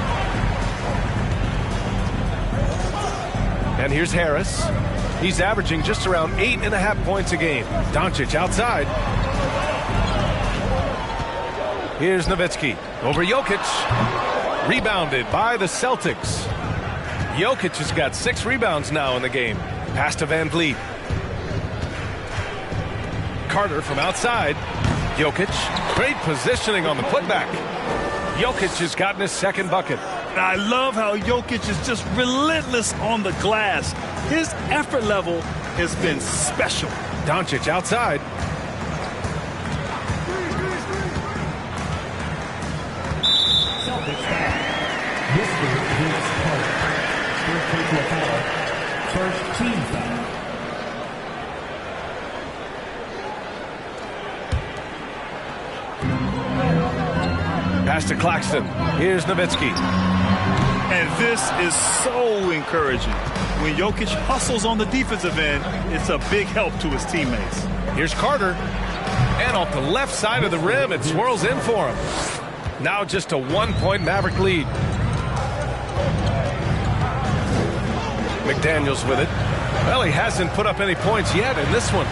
And here's Harris. He's averaging just around 8.5 points a game. Doncic outside. Here's Nowitzki. Over Jokic. Rebounded by the Celtics. Jokic has got 6 rebounds now in the game. Pass to Van Vliet. Carter from outside. Jokic. Great positioning on the putback. Jokic has gotten his second bucket. I love how Jokic is just relentless on the glass. His effort level has been special. Doncic outside. Pass to Claxton. Here's Nowitzki. And this is so encouraging. When Jokic hustles on the defensive end, it's a big help to his teammates. Here's Carter. And off the left side of the rim, it swirls in for him. Now just a 1-point Maverick lead. McDaniels with it. Well, he hasn't put up any points yet in this one.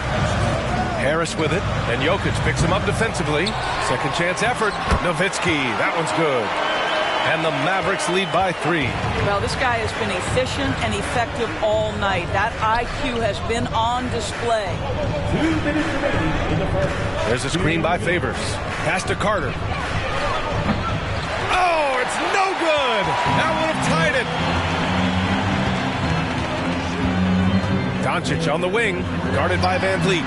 Harris with it, and Jokic picks him up defensively. Second chance effort. Nowitzki, that one's good. And the Mavericks lead by 3. Well, this guy has been efficient and effective all night. That IQ has been on display. 2 minutes remaining in the first. There's a screen by Favors. Pass to Carter. Oh, it's no good. That would have tied it. Doncic on the wing, guarded by Van Vliet.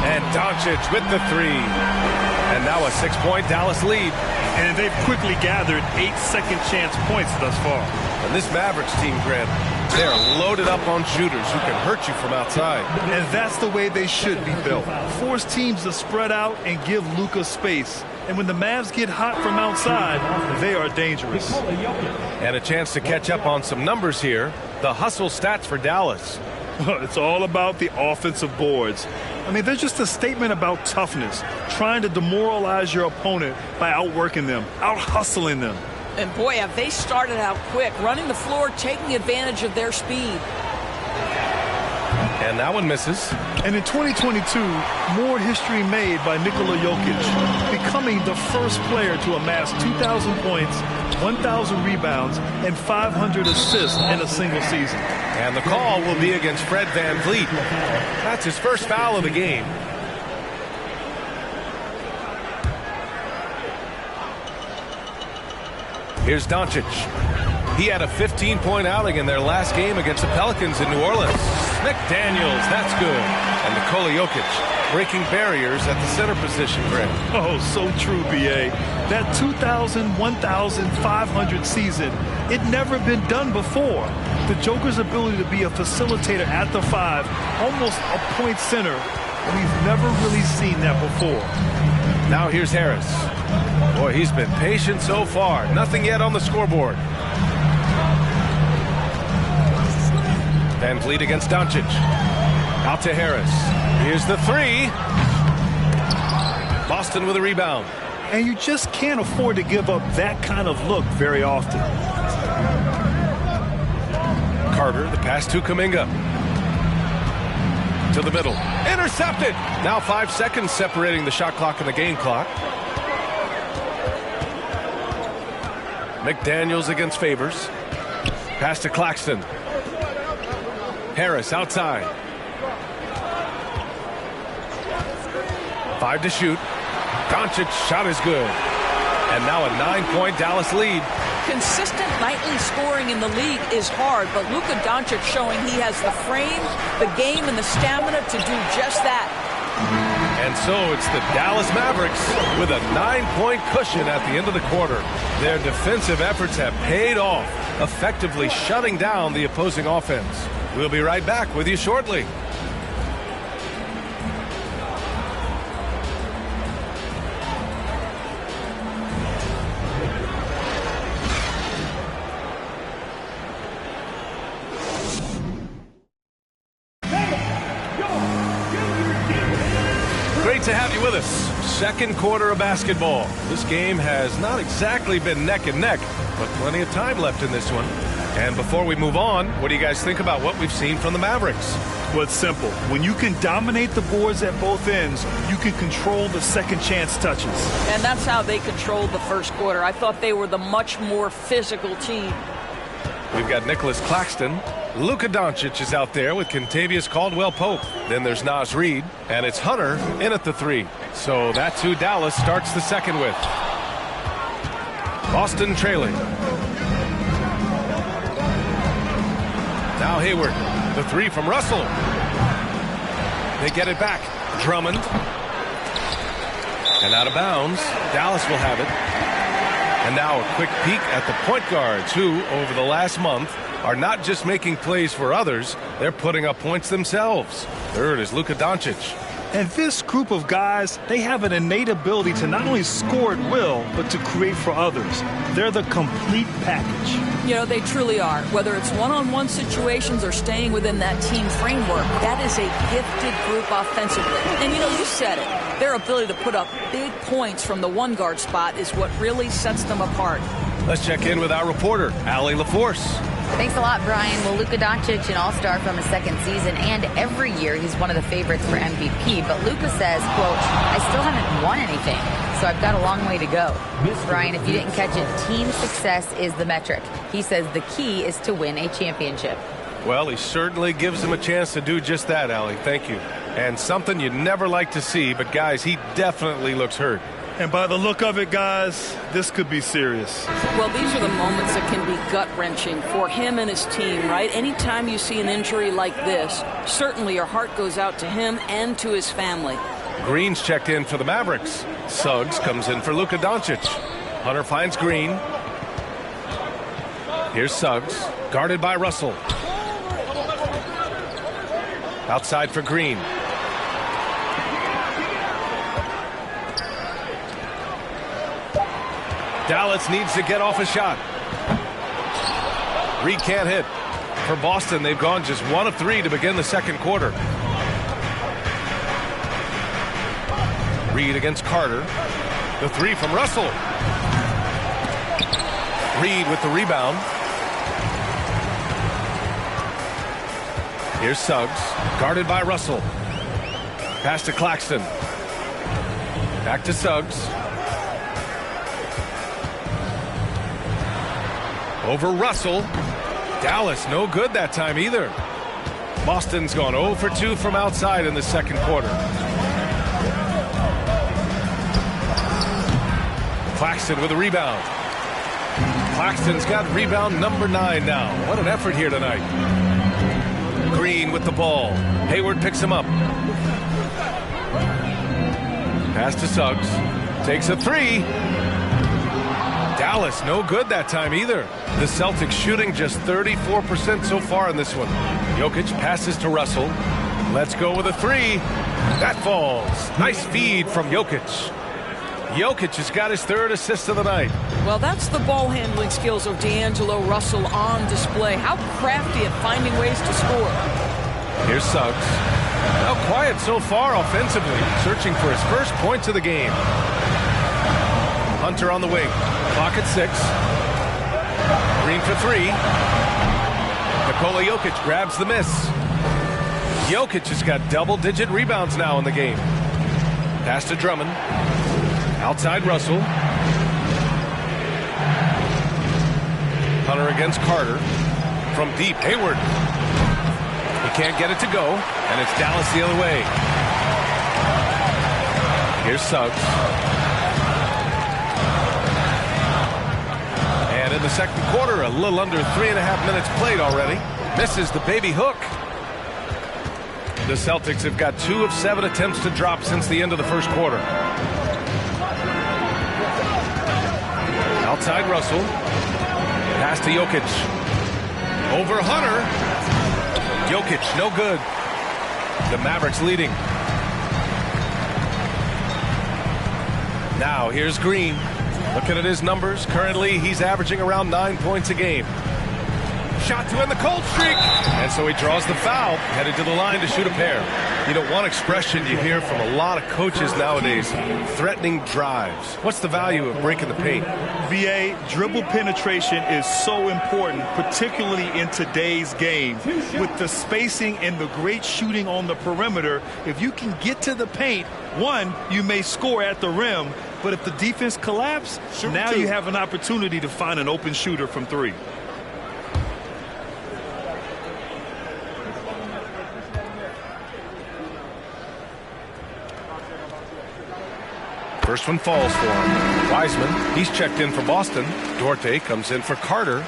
And Doncic with the 3. And now a 6-point Dallas lead. And they've quickly gathered 8 second-chance points thus far. And this Mavericks team, Grant, they're loaded up on shooters who can hurt you from outside. And that's the way they should be built. Force teams to spread out and give Luka space. And when the Mavs get hot from outside, they are dangerous. And a chance to catch up on some numbers here. The hustle stats for Dallas. It's all about the offensive boards. I mean, they're just a statement about toughness, trying to demoralize your opponent by outworking them, out-hustling them. And boy, have they started out quick, running the floor, taking advantage of their speed. And that one misses. And in 2022, more history made by Nikola Jokic, becoming the first player to amass 2,000 points, 1,000 rebounds, and 500 assists in a single season. And the call will be against Fred Van Vliet. That's his first foul of the game. Here's Doncic. He had a 15-point outing in their last game against the Pelicans in New Orleans. McDaniels, that's good. And Nikola Jokic breaking barriers at the center position, Grant. Oh, so true, B.A. That 2,000, 1,500 season, it never been done before. The Joker's ability to be a facilitator at the 5, almost a point center, we've never really seen that before. Now here's Harris. Boy, he's been patient so far. Nothing yet on the scoreboard. Van Vliet against Doncic. Out to Harris. Here's the 3. Boston with a rebound. And you just can't afford to give up that kind of look very often. Carter, the pass to Kuminga. To the middle. Intercepted. Now 5 seconds separating the shot clock and the game clock. McDaniels against Favors. Pass to Claxton. Harris outside. 5 to shoot. Doncic's shot is good. And now a 9-point Dallas lead. Consistent nightly scoring in the league is hard, but Luka Doncic showing he has the frame, the game, and the stamina to do just that. And so it's the Dallas Mavericks with a 9-point cushion at the end of the quarter. Their defensive efforts have paid off, effectively shutting down the opposing offense. We'll be right back with you shortly. Great to have you with us. Second quarter of basketball. This game has not exactly been neck and neck, but plenty of time left in this one. And before we move on, what do you guys think about what we've seen from the Mavericks? Well, it's simple. When you can dominate the boards at both ends, you can control the second chance touches. And that's how they controlled the first quarter. I thought they were the much more physical team. We've got Nicholas Claxton. Luka Doncic is out there with Kentavious Caldwell-Pope. Then there's Naz Reid, and it's Hunter in at the 3. So that's who Dallas starts the second with. Boston trailing. Now Hayward, the 3 from Russell. They get it back. Drummond. And out of bounds. Dallas will have it. And now a quick peek at the point guards who, over the last month, are not just making plays for others, they're putting up points themselves. Third is Luka Doncic. And this group of guys, they have an innate ability to not only score at will, but to create for others. They're the complete package. You know, they truly are. Whether it's one-on-one situations or staying within that team framework, that is a gifted group offensively. And, you know, you said it. Their ability to put up big points from the one-guard spot is what really sets them apart. Let's check in with our reporter, Allie LaForce. Thanks a lot, Brian. Well, Luka Doncic, an all-star from his second season, and every year he's one of the favorites for MVP. But Luka says, quote, I still haven't won anything, so I've got a long way to go. Brian, if you didn't catch it, team success is the metric. He says the key is to win a championship. Well, he certainly gives him a chance to do just that, Allie. Thank you. And something you'd never like to see, but guys, he definitely looks hurt. And by the look of it, guys, this could be serious. Well, these are the moments that can be gut-wrenching for him and his team, right? Anytime you see an injury like this, certainly your heart goes out to him and to his family. Green's checked in for the Mavericks. Suggs comes in for Luka Doncic. Hunter finds Green. Here's Suggs, guarded by Russell. Outside for Green. Dallas needs to get off a shot. Reed can't hit. For Boston, they've gone just 1 of 3 to begin the second quarter. Reed against Carter. The 3 from Russell. Reed with the rebound. Here's Suggs, guarded by Russell. Pass to Claxton. Back to Suggs. Over Russell. Dallas no good that time either. Boston's gone 0 for 2 from outside in the second quarter. Claxton with a rebound. Claxton's got rebound number 9 now. What an effort here tonight. Green with the ball. Hayward picks him up. Pass to Suggs. Takes a 3. Dallas no good that time either. The Celtics shooting just 34% so far in this one. Jokic passes to Russell. Let's go with a 3. That falls. Nice feed from Jokic. Jokic has got his 3rd assist of the night. Well, that's the ball handling skills of D'Angelo Russell on display. How crafty at finding ways to score. Here's Suggs. Now quiet so far offensively, searching for his first points of the game. Hunter on the wing. Clock at 6. Green for 3. Nikola Jokic grabs the miss. Jokic has got double-digit rebounds now in the game. Pass to Drummond. Outside Russell. Hunter against Carter. From deep, Hayward. He can't get it to go, and it's Dallas the other way. Here's Suggs. And in the second quarter, a little under 3.5 minutes played already. Misses the baby hook. The Celtics have got 2 of 7 attempts to drop since the end of the first quarter. Outside Russell. Pass to Jokic. Over Hunter. Jokic, no good. The Mavericks leading. Now here's Green. Looking at his numbers, currently he's averaging around 9 points a game. Shot to end the cold streak. And so he draws the foul, headed to the line to shoot a pair. You know, one expression you hear from a lot of coaches nowadays, threatening drives. What's the value of breaking the paint? VA, dribble penetration is so important, particularly in today's game. With the spacing and the great shooting on the perimeter, if you can get to the paint, one, you may score at the rim, but if the defense collapses, now you have an opportunity to find an open shooter from 3. First one falls for him. Wiseman, he's checked in for Boston. Duarte comes in for Carter.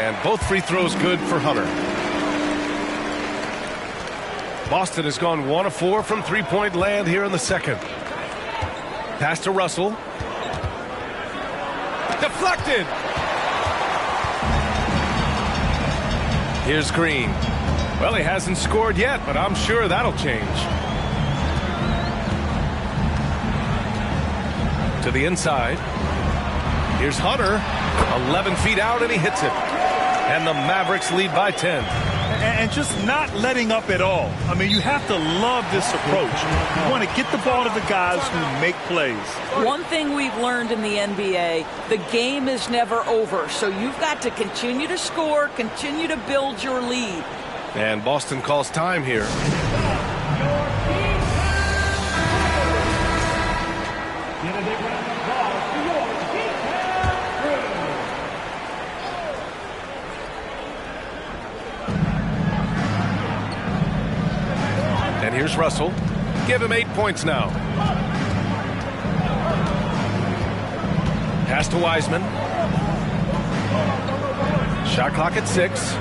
And both free throws good for Hunter. Boston has gone 1 of 4 from three-point land here in the second. Pass to Russell. Deflected. Here's Green. Well, he hasn't scored yet, but I'm sure that'll change. To the inside. Here's Hunter. 11 feet out, and he hits it. And the Mavericks lead by 10. And just not letting up at all. I mean, you have to love this approach. You want to get the ball to the guys who make plays. One thing we've learned in the NBA, the game is never over. So you've got to continue to score, continue to build your lead. And Boston calls time here. And here's Russell. Give him 8 points now. Pass to Wiseman. Shot clock at 6.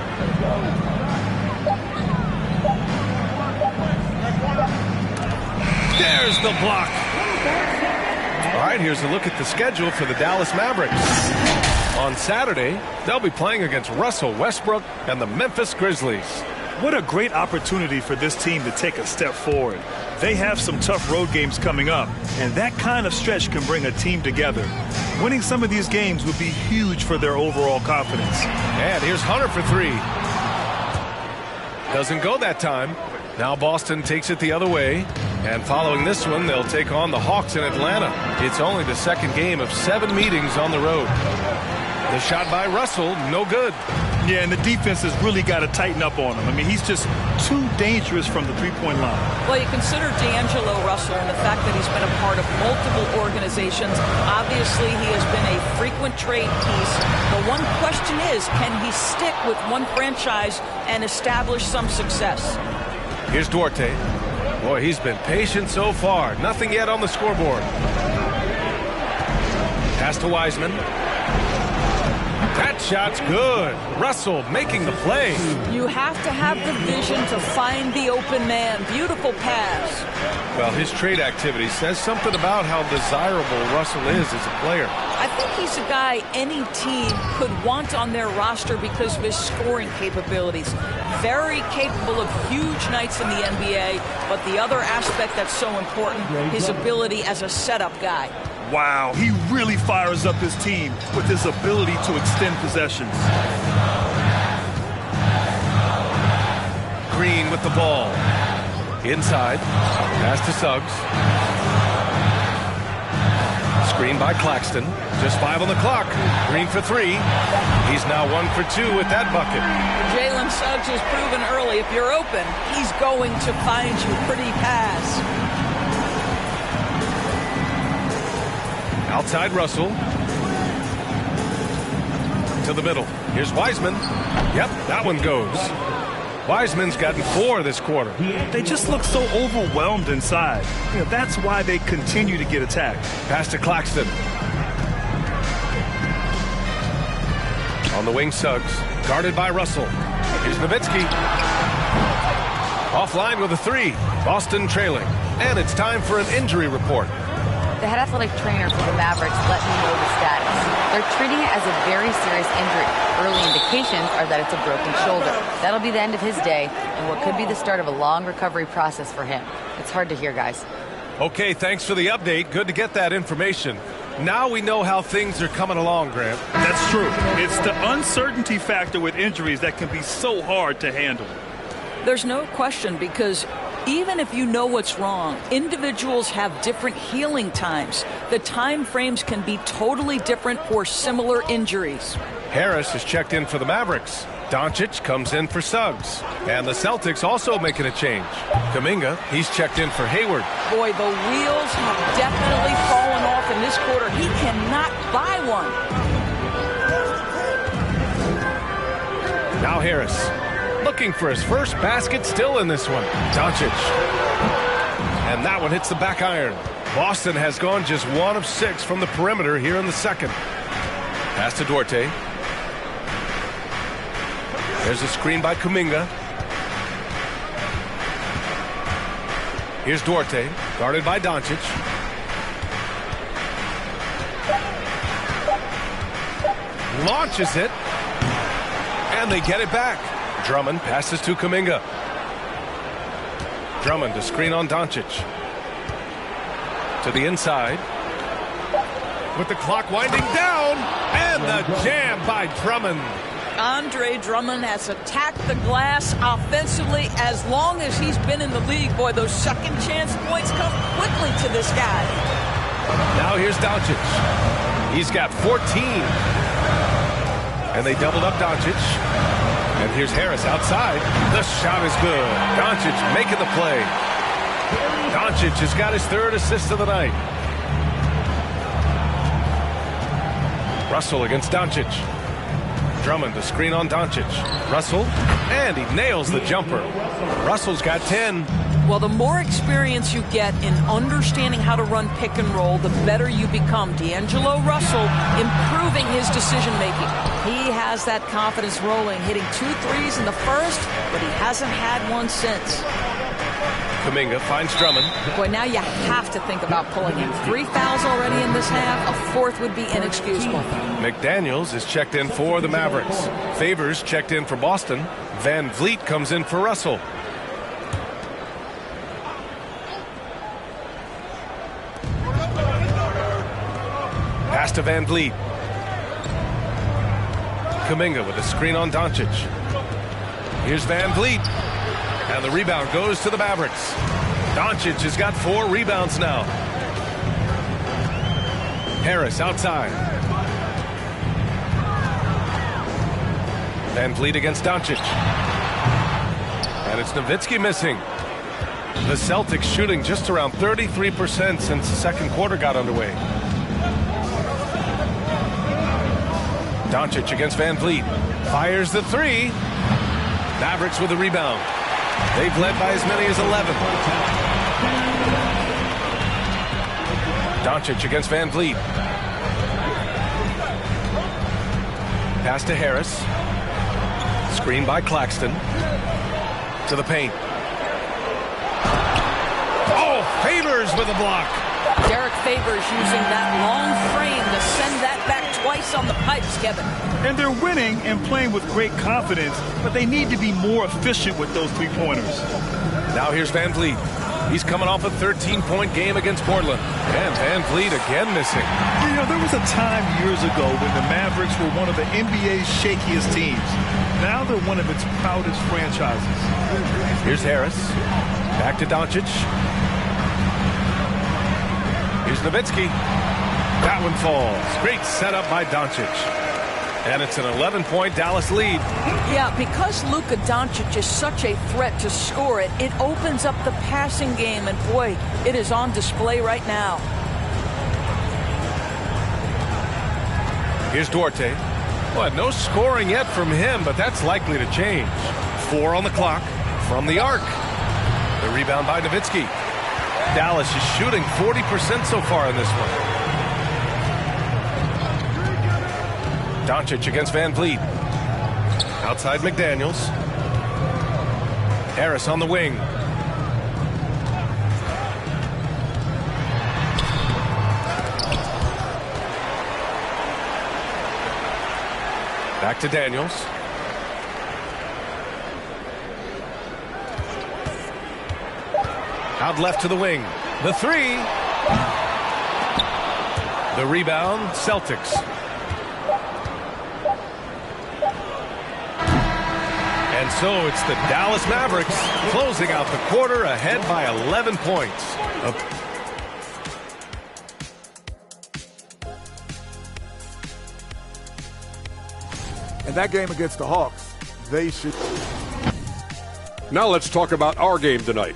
There's the block. All right, here's a look at the schedule for the Dallas Mavericks. On Saturday, they'll be playing against Russell Westbrook and the Memphis Grizzlies. What a great opportunity for this team to take a step forward. They have some tough road games coming up, and that kind of stretch can bring a team together. Winning some of these games would be huge for their overall confidence. And here's Hunter for 3. Doesn't go that time. Now Boston takes it the other way. And following this one, they'll take on the Hawks in Atlanta. It's only the second game of 7 meetings on the road. The shot by Russell, no good. Yeah, and the defense has really got to tighten up on him. I mean, he's just too dangerous from the three-point line. Well, you consider D'Angelo Russell and the fact that he's been a part of multiple organizations. Obviously, he has been a frequent trade piece. The one question is, can he stick with one franchise and establish some success? Here's Duarte. Boy, he's been patient so far. Nothing yet on the scoreboard. Pass to Wiseman. That shot's good. Russell making the play. You have to have the vision to find the open man. Beautiful pass. Well, his trade activity says something about how desirable Russell is as a player. I think he's a guy any team could want on their roster because of his scoring capabilities. Very capable of huge nights in the NBA, but the other aspect that's so important, his ability as a setup guy. Wow, he really fires up his team with his ability to extend possessions. Green with the ball. Inside. Pass to Suggs. Screen by Claxton. Just 5 on the clock. Green for 3. He's now 1 for 2 with that bucket. Jalen Suggs has proven early, if you're open, he's going to find you. Pretty pass. Outside Russell. To the middle. Here's Wiseman. Yep, that one goes. Wiseman's gotten 4 this quarter. They just look so overwhelmed inside. You know, that's why they continue to get attacked. Pass to Claxton. On the wing, Suggs. Guarded by Russell. Here's Nowitzki. Offline with a 3. Boston trailing. And it's time for an injury report. The head athletic trainer for the Mavericks let me know the status. They're treating it as a very serious injury. Early indications are that it's a broken shoulder. That'll be the end of his day and what could be the start of a long recovery process for him. It's hard to hear, guys. Okay, thanks for the update. Good to get that information. Now we know how things are coming along, Grant. That's true. It's the uncertainty factor with injuries that can be so hard to handle. There's no question, because even if you know what's wrong, individuals have different healing times. The time frames can be totally different for similar injuries. Harris is checked in for the Mavericks. Doncic comes in for Suggs. And the Celtics also making a change. Kuminga, he's checked in for Hayward. Boy, the wheels have definitely fallen off in this quarter. He cannot buy one. Now Harris. Looking for his first basket, still in this one. Doncic. And that one hits the back iron. Boston has gone just 1 of 6 from the perimeter here in the second. Pass to Duarte. There's a screen by Kuminga. Here's Duarte, guarded by Doncic. Launches it. And they get it back. Drummond passes to Kuminga. Drummond to screen on Doncic. To the inside. With the clock winding down. And the jam by Drummond. Andre Drummond has attacked the glass offensively as long as he's been in the league. Boy, those second chance points come quickly to this guy. Now here's Doncic. He's got 14. And they doubled up Doncic. And here's Harris outside. The shot is good. Doncic making the play. Doncic has got his third assist of the night. Russell against Doncic. Drummond to screen on Doncic. Russell, and he nails the jumper. Russell's got 10. Well, the more experience you get in understanding how to run pick and roll, the better you become. D'Angelo Russell improving his decision-making. He has that confidence rolling, hitting 2 threes in the first, but he hasn't had one since. Kuminga finds Drummond. Boy, now you have to think about pulling him. 3 fouls already in this half. A 4th would be inexcusable. McDaniels is checked in for the Mavericks. Favors checked in for Boston. Van Vliet comes in for Russell. Pass to Van Vliet. Kuminga with a screen on Doncic. Here's Van Vliet. And the rebound goes to the Mavericks. Doncic has got 4 rebounds now. Harris outside. Van Vliet against Doncic. And it's Nowitzki missing. The Celtics shooting just around 33% since the second quarter got underway. Doncic against Van Vliet. Fires the 3. Mavericks with the rebound. They've led by as many as 11. Doncic against Van Vliet. Pass to Harris. Screen by Claxton. To the paint. Oh, Favors with a block. Derek Favors using that long frame to send that back twice on the pipes, Kevin. And they're winning and playing with great confidence, but they need to be more efficient with those three-pointers. Now here's Van Vliet. He's coming off a 13-point game against Portland. And Van Vliet again missing. You know, there was a time years ago when the Mavericks were one of the NBA's shakiest teams. Now they're one of its proudest franchises. Here's Harris. Back to Doncic. Here's Nowitzki. That one falls. Great setup by Doncic. And it's an 11-point Dallas lead. Yeah, because Luka Doncic is such a threat to score it, it opens up the passing game. And, boy, it is on display right now. Here's Duarte. Well, no scoring yet from him, but that's likely to change. 4 on the clock from the arc. The rebound by Nowitzki. Dallas is shooting 40% so far in this one. Doncic against Van Vliet. Outside McDaniels. Harris on the wing. Back to Daniels. Out left to the wing. The 3. The rebound, Celtics. And so it's the Dallas Mavericks closing out the quarter ahead by 11 points. And that game against the Hawks, they should. Now let's talk about our game tonight.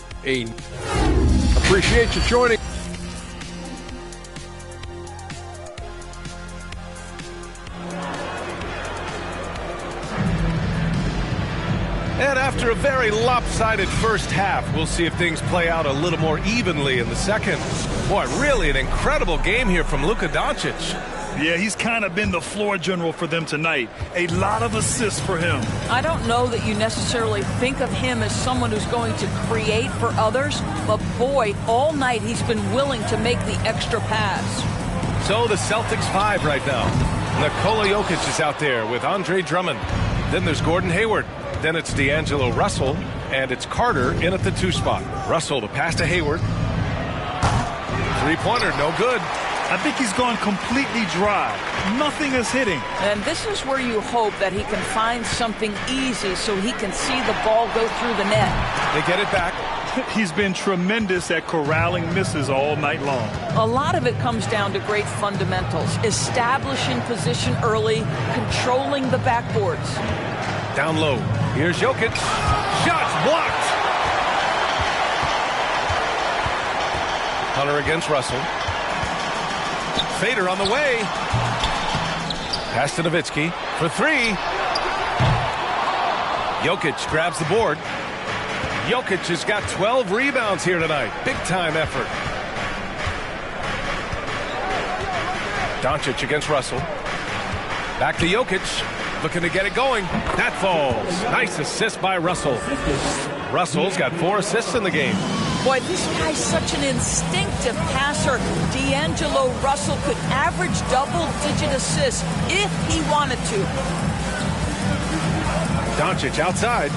Appreciate you joining. And after a very lopsided first half, we'll see if things play out a little more evenly in the second. Boy, really an incredible game here from Luka Doncic. Yeah, he's kind of been the floor general for them tonight. A lot of assists for him. I don't know that you necessarily think of him as someone who's going to create for others, but boy, all night he's been willing to make the extra pass. So the Celtics 5 right now. Nikola Jokic is out there with Andre Drummond. Then there's Gordon Hayward. Then it's D'Angelo Russell, and it's Carter in at the 2 spot. Russell, the pass to Hayward. Three-pointer, no good. I think he's gone completely dry. Nothing is hitting. And this is where you hope that he can find something easy so he can see the ball go through the net. They get it back. He's been tremendous at corralling misses all night long. A lot of it comes down to great fundamentals. Establishing position early, controlling the backboards. Down low. Here's Jokic. Shots blocked. Hunter against Russell. Fader on the way. Pass to Nowitzki for 3. Jokic grabs the board. Jokic has got 12 rebounds here tonight. Big time effort. Doncic against Russell. Back to Jokic. Looking to get it going. That falls. Nice assist by Russell. Russell's got 4 assists in the game. Boy, this guy's such an instinctive passer. D'Angelo Russell could average double-digit assists if he wanted to. Doncic outside.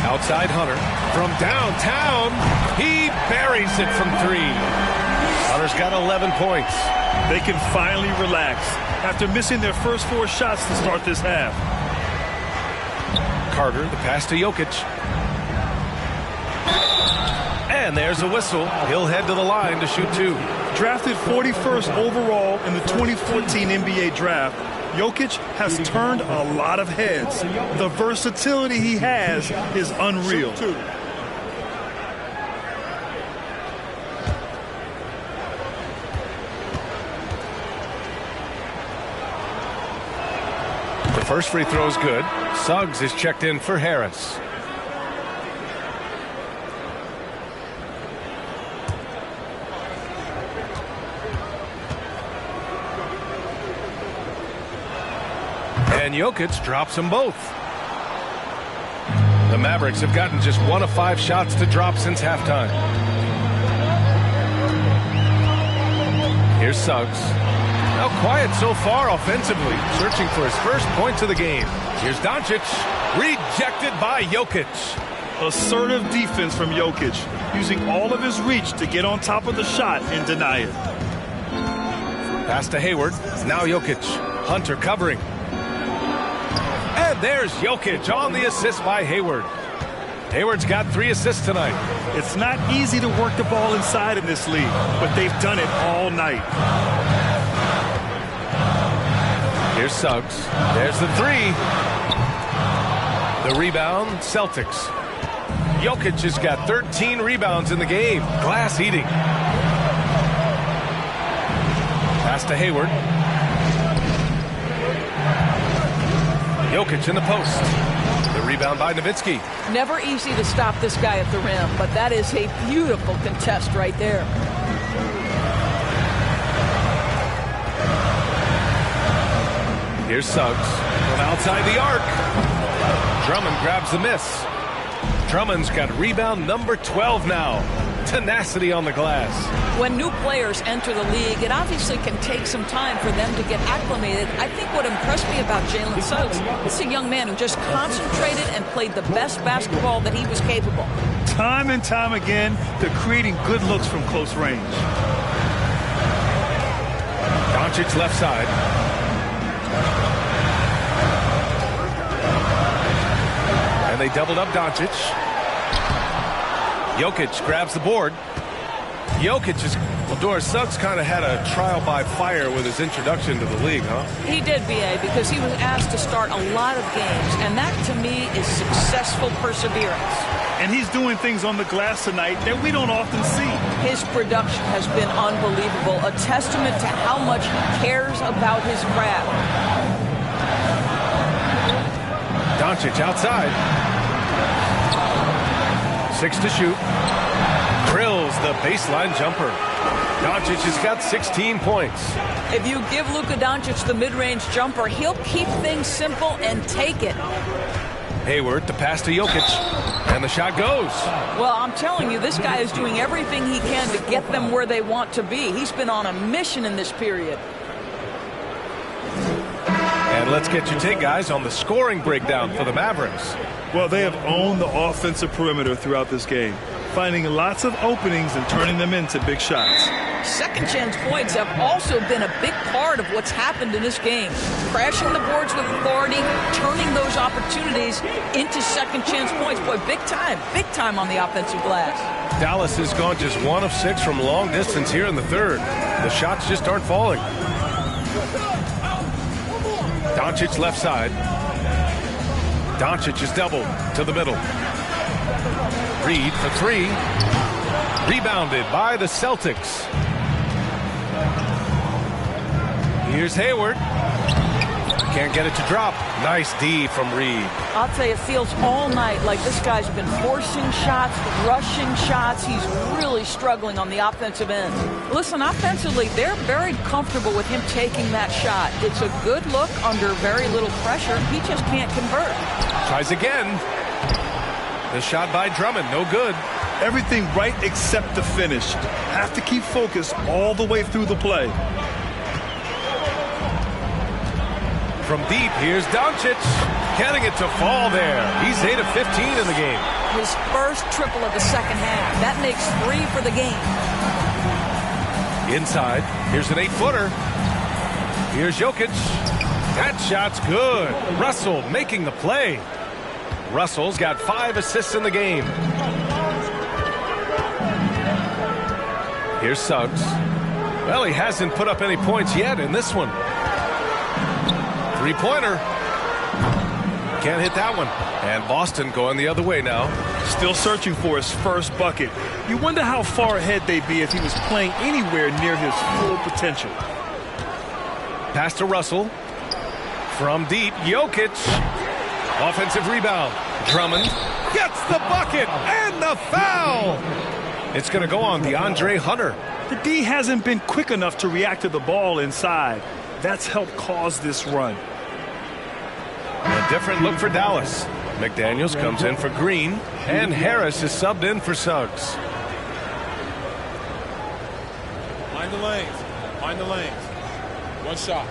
Outside Hunter. From downtown, he buries it from 3. Hunter's got 11 points. They can finally relax after missing their first 4 shots to start this half. Carter, the pass to Jokic. And there's a whistle. He'll head to the line to shoot 2. Drafted 41st overall in the 2014 NBA draft, Jokic has turned a lot of heads. The versatility he has is unreal. The first free throw is good. Suggs is checked in for Harris. And Jokic drops them both. The Mavericks have gotten just 1 of 5 shots to drop since halftime. Here's Suggs. Now quiet so far offensively, searching for his first points of the game. Here's Doncic, rejected by Jokic. Assertive defense from Jokic, using all of his reach to get on top of the shot and deny it. Pass to Hayward, now Jokic. Hunter covering. And there's Jokic on the assist by Hayward. Hayward's got 3 assists tonight. It's not easy to work the ball inside in this league, but they've done it all night. Here's Suggs. There's the 3. The rebound, Celtics. Jokic has got 13 rebounds in the game. Glass eating. Pass to Hayward. Jokic in the post. The rebound by Nowitzki. Never easy to stop this guy at the rim, but that is a beautiful contest right there. Here's Suggs from outside the arc. Drummond grabs the miss. Drummond's got rebound number 12 now. Tenacity on the glass. When new players enter the league, it obviously can take some time for them to get acclimated. I think what impressed me about Jalen Suggs, he's a young man who just concentrated and played the best basketball that he was capable. Time and time again, they're creating good looks from close range. Doncic left side. And they doubled up Doncic. Jokic grabs the board. Jokic is... Well, Doris, Suggs kind of had a trial by fire with his introduction to the league, huh? He did, B.A., because he was asked to start a lot of games, and that, to me, is successful perseverance. And he's doing things on the glass tonight that we don't often see. His production has been unbelievable, a testament to how much he cares about his craft. Doncic outside. 6 to shoot. drills the baseline jumper. Doncic has got 16 points. If you give Luka Doncic the mid-range jumper, he'll keep things simple and take it. Hayward, the pass to Jokic, and the shot goes. Well, I'm telling you, this guy is doing everything he can to get them where they want to be. He's been on a mission in this period. And let's get your take, guys, on the scoring breakdown for the Mavericks. Well, they have owned the offensive perimeter throughout this game, finding lots of openings and turning them into big shots. Second chance points have also been a big part of what's happened in this game. Crashing the boards with authority, turning those opportunities into second chance points. Boy, big time on the offensive glass. Dallas has gone just 1 of 6 from long distance here in the third. The shots just aren't falling. Doncic left side. Doncic is doubled to the middle. Reed for 3. Rebounded by the Celtics. Here's Hayward. Can't get it to drop. Nice D from Reed. I'll tell you, it feels all night like this guy's been forcing shots, rushing shots. He's really struggling on the offensive end. Listen, offensively, they're very comfortable with him taking that shot. It's a good look under very little pressure. He just can't convert. Tries again. The shot by Drummond, no good. Everything right except the finish. Have to keep focused all the way through the play. From deep, here's Doncic. Getting it to fall there. He's 8 of 15 in the game. His first triple of the second half. That makes 3 for the game. Inside, here's an 8-footer. Here's Jokic. That shot's good. Russell making the play. Russell's got 5 assists in the game. Here's Suggs. Well, he hasn't put up any points yet in this one. Three-pointer. Can't hit that one. And Boston going the other way now. Still searching for his first bucket. You wonder how far ahead they'd be if he was playing anywhere near his full potential. Pass to Russell. From deep, Jokic. Offensive rebound. Drummond gets the bucket and the foul. It's going to go on DeAndre Hunter. The D hasn't been quick enough to react to the ball inside. That's helped cause this run. A different look for Dallas. McDaniels comes in for Green, and Harris is subbed in for Suggs. Mind the lanes. Mind the lanes. One shot.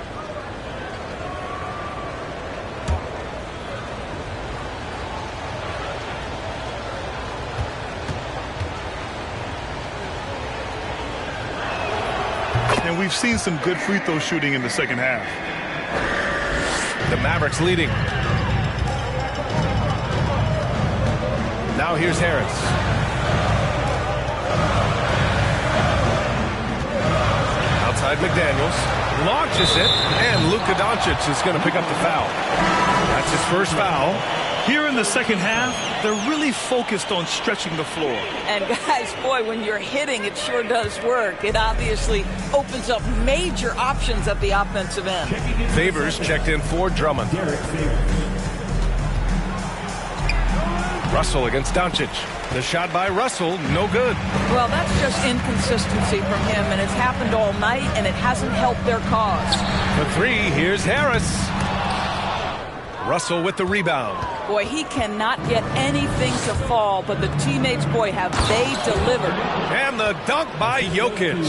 And we've seen some good free throw shooting in the second half. The Mavericks leading. Now here's Harris. Outside McDaniels. Launches it. And Luka Doncic is going to pick up the foul. That's his first foul. Here in the second half, they're really focused on stretching the floor. And guys, boy, when you're hitting, it sure does work. It obviously opens up major options at the offensive end. Favors checked in for Drummond. Russell against Doncic. The shot by Russell, no good. Well, that's just inconsistency from him, and it's happened all night, and it hasn't helped their cause. For 3, here's Harris. Russell with the rebound. Boy, he cannot get anything to fall, but the teammates, boy, have they delivered. And the dunk by Jokic.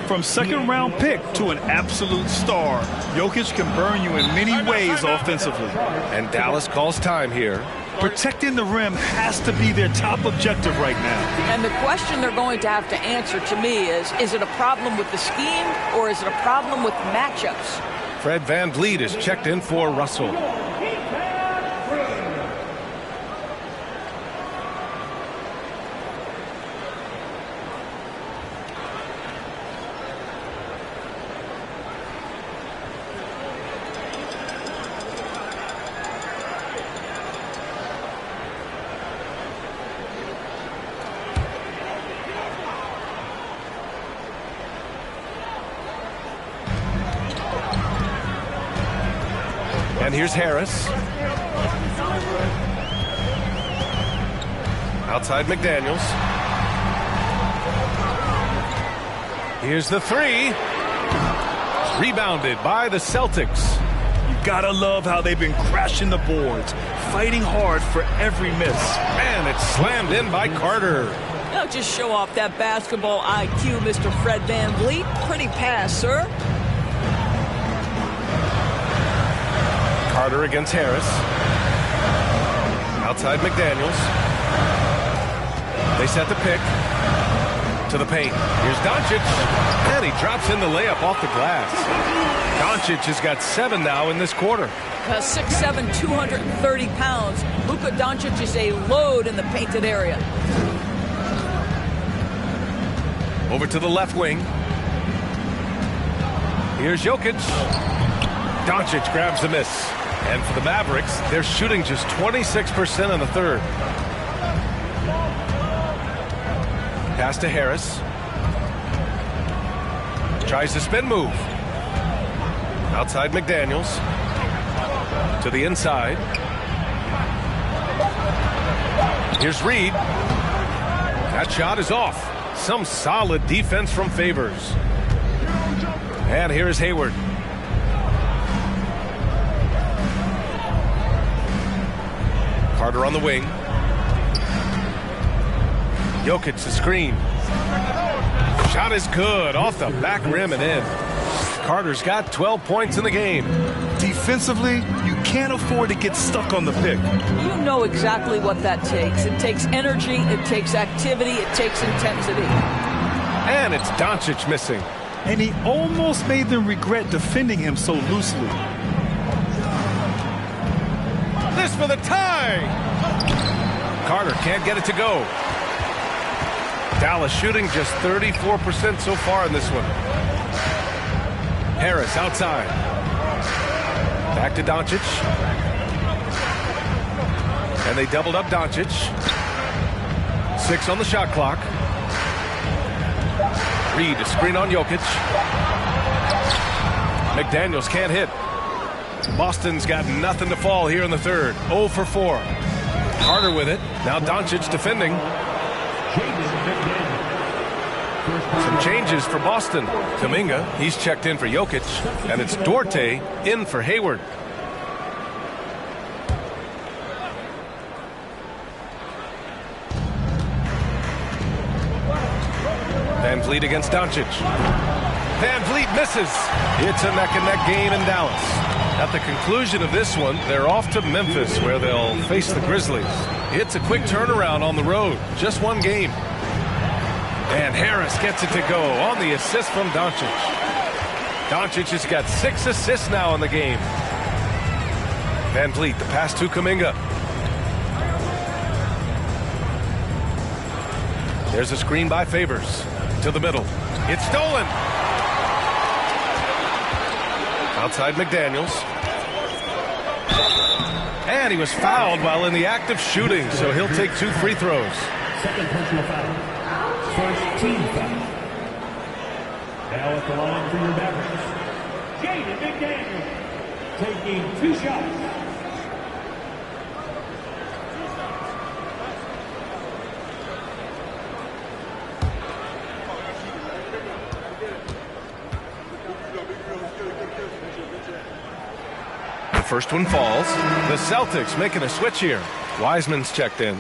From second-round pick to an absolute star, Jokic can burn you in many ways offensively. And Dallas calls time here. Protecting the rim has to be their top objective right now. And the question they're going to have to answer to me is it a problem with the scheme or is it a problem with matchups? Fred VanVleet is checked in for Russell. And here's Harris. Outside McDaniels. Here's the three. Rebounded by the Celtics. You gotta love how they've been crashing the boards, fighting hard for every miss. And it's slammed in by Carter. Now just show off that basketball IQ, Mr. Fred VanVleet. Pretty pass, sir. Carter against Harris. Outside McDaniels. They set the pick. To the paint. Here's Doncic. And he drops in the layup off the glass. Doncic has got 7 now in this quarter. 6'7", 230 pounds. Luka Doncic is a load in the painted area. Over to the left wing. Here's Jokic. Doncic grabs the miss. And for the Mavericks, they're shooting just 26% in the third. Pass to Harris. Tries the spin move. Outside McDaniels. To the inside. Here's Reed. That shot is off. Some solid defense from Favors. And here's Hayward. Carter on the wing. Jokic the screen. Shot is good off the back rim and in. Carter's got 12 points in the game. Defensively, you can't afford to get stuck on the pick. You know exactly what that takes. It takes energy, it takes activity, it takes intensity. And it's Doncic missing. And he almost made them regret defending him so loosely. This for the tie! Carter can't get it to go. Dallas shooting just 34% so far in this one. Harris outside. Back to Doncic. And they doubled up Doncic. 6 on the shot clock. Reed, a screen on Jokic. McDaniels can't hit. Boston's got nothing to fall here in the third. 0 for 4. Carter with it. Now Doncic defending. Some changes for Boston. Kuminga, he's checked in for Jokic. And it's Dorte in for Hayward. VanVleet against Doncic. VanVleet misses. It's a neck-and-neck game in Dallas. At the conclusion of this one, they're off to Memphis, where they'll face the Grizzlies. It's a quick turnaround on the road. Just one game. And Harris gets it to go on the assist from Doncic. Doncic has got 6 assists now in the game. VanVleet, the pass to Kuminga. There's a screen by Favors. To the middle. It's stolen. Outside McDaniels. And he was fouled while in the act of shooting, so he'll take 2 free throws. Second personal foul. First team foul. Now at the line for your Mavericks, Jaden McDaniels taking 2 shots. First one falls. The Celtics making a switch here. Wiseman's checked in.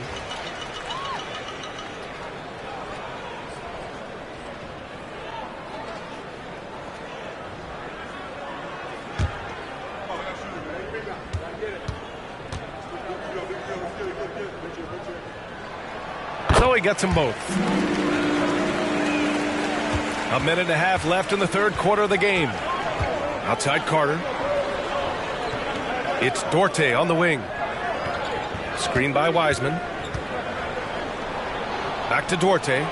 So he gets them both. 1.5 minutes left in the third quarter of the game. Outside Carter. It's Dorte on the wing. Screen by Wiseman. Back to Dorte.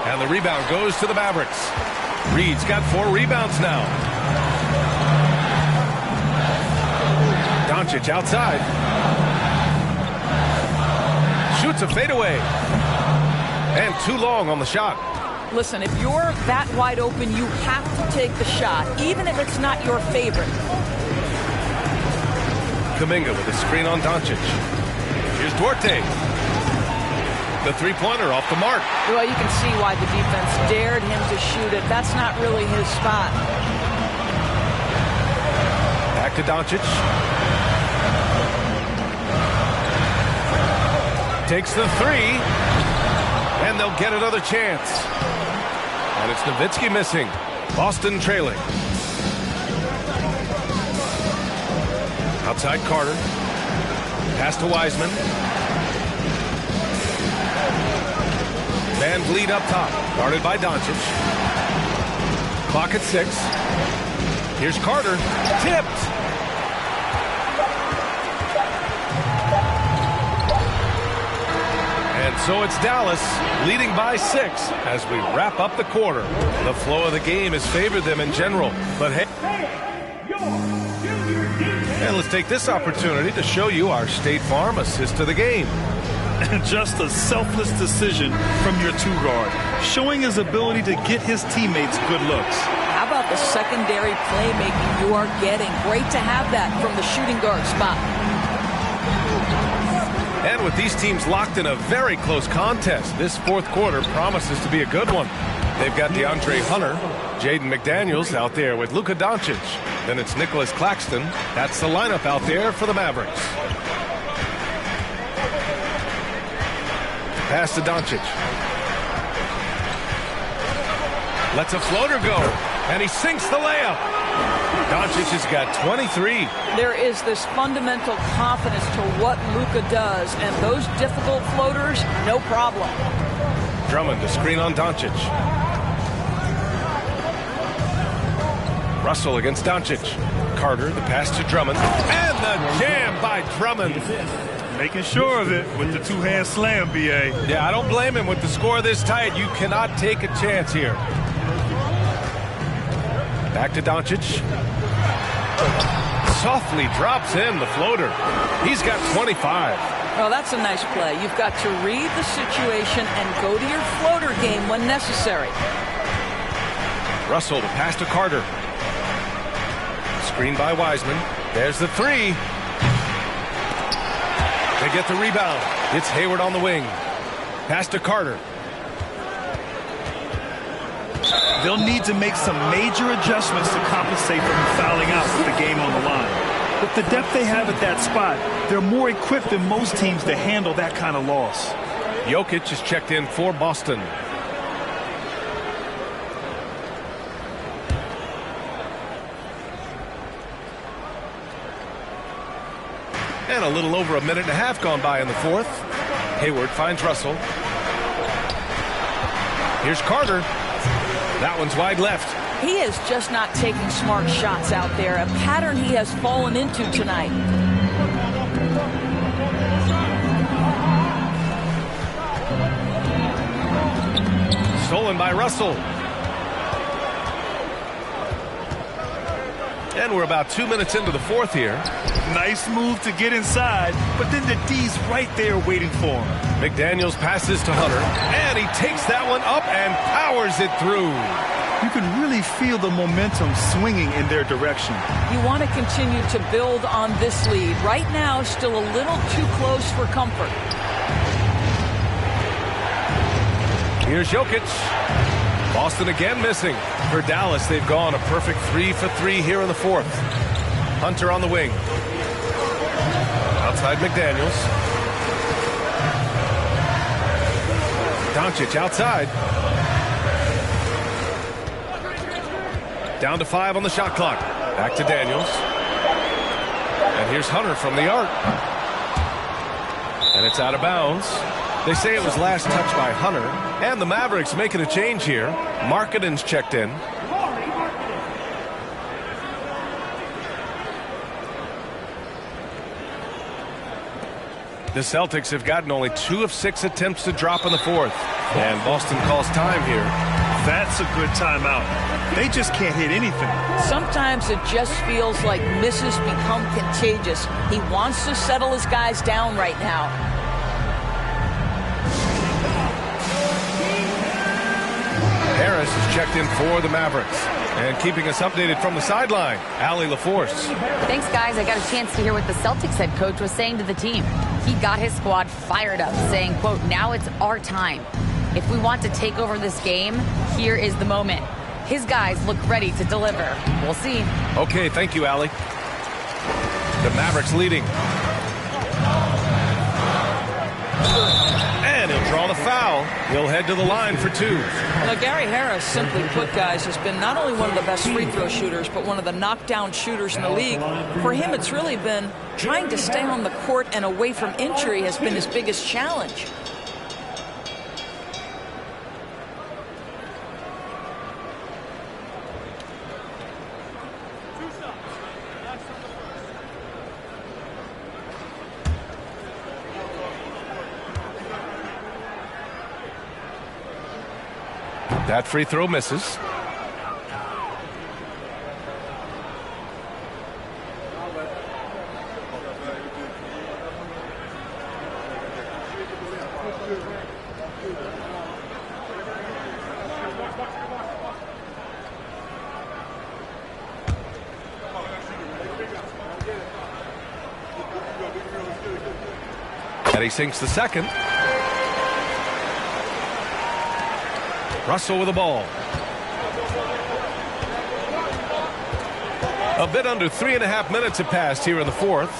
And the rebound goes to the Mavericks. Reed's got 4 rebounds now. Doncic outside. Shoots a fadeaway. And too long on the shot. Listen, if you're that wide open, you have to take the shot, even if it's not your favorite. Kuminga with a screen on Doncic. Here's Dorte. The three-pointer off the mark. Well, you can see why the defense dared him to shoot it. That's not really his spot. Back to Doncic. Takes the three. And they'll get another chance. And it's Nowitzki missing. Boston trailing. Outside Carter. Pass to Wiseman. Van Vliet up top. Guarded by Doncic. Clock at 6. Here's Carter. Tipped. And so it's Dallas leading by 6 as we wrap up the quarter. The flow of the game has favored them in general. But hey. And let's take this opportunity to show you our State Farm assist to the game. And just a selfless decision from your two-guard, showing his ability to get his teammates good looks. How about the secondary playmaking you are getting? Great to have that from the shooting guard spot. And with these teams locked in a very close contest, this fourth quarter promises to be a good one. They've got DeAndre Hunter, Jaden McDaniels out there with Luka Doncic. Then it's Nicholas Claxton. That's the lineup out there for the Mavericks. Pass to Doncic. Lets a floater go, and he sinks the layup. Doncic has got 23. There is this fundamental confidence to what Luka does, and those difficult floaters, no problem. Drummond to screen on Doncic. Russell against Doncic. Carter, the pass to Drummond. And the jam by Drummond. Making sure of it with the two-hand slam, B.A. Yeah, I don't blame him with the score this tight. You cannot take a chance here. Back to Doncic. Softly drops in the floater. He's got 25. Well, that's a nice play. You've got to read the situation and go to your floater game when necessary. Russell to pass to Carter. Screen by Wiseman. There's the three. They get the rebound. It's Hayward on the wing. Pass to Carter. They'll need to make some major adjustments to compensate for him fouling out with the game on the line. With the depth they have at that spot, they're more equipped than most teams to handle that kind of loss. Jokic is checked in for Boston. And a little over a minute and a half gone by in the fourth. Hayward finds Russell. Here's Carter. That one's wide left. He is just not taking smart shots out there, a pattern he has fallen into tonight. Stolen by Russell. And we're about 2 minutes into the fourth here. Nice move to get inside, but then the D's right there waiting for him. McDaniels passes to Hunter, and he takes that one up and powers it through. You can really feel the momentum swinging in their direction. You want to continue to build on this lead. Right now, still a little too close for comfort. Here's Jokic. Boston again missing. For Dallas, they've gone a perfect 3 for 3 here in the fourth. Hunter on the wing. Outside McDaniels. Doncic outside. Down to 5 on the shot clock. Back to Daniels. And here's Hunter from the arc. And it's out of bounds. They say it was last touched by Hunter. And the Mavericks making a change here. Markkanen's checked in. The Celtics have gotten only 2 of 6 attempts to drop in the fourth. And Boston calls time here. That's a good timeout. They just can't hit anything. Sometimes it just feels like misses become contagious. He wants to settle his guys down right now. Harris is checked in for the Mavericks. And keeping us updated from the sideline, Allie LaForce. Thanks, guys. I got a chance to hear what the Celtics head coach was saying to the team. He got his squad fired up, saying, quote, now it's our time. If we want to take over this game, here is the moment. His guys look ready to deliver. We'll see. Okay, thank you, Allie. The Mavericks leading. And he'll draw the foul. He'll head to the line for 2. Now, Gary Harris, simply put, guys, has been not only one of the best free throw shooters, but one of the knockdown shooters in the league. For him, it's really been trying to stay on the court and away from injury has been his biggest challenge. That free throw misses. And he sinks the second. Russell with the ball. A bit under 3.5 minutes have passed here in the fourth.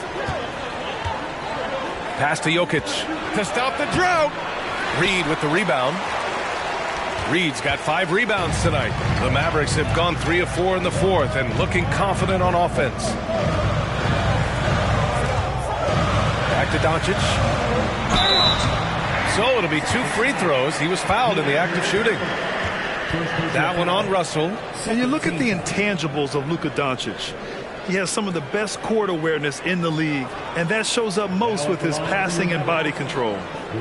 Pass to Jokic to stop the drought. Reed with the rebound. Reed's got 5 rebounds tonight. The Mavericks have gone 3 of 4 in the fourth and looking confident on offense. Back to Doncic. So it'll be 2 free throws. He was fouled in the act of shooting. That one on Russell. And you look at the intangibles of Luka Doncic. He has some of the best court awareness in the league, and that shows up most with his passing and body control.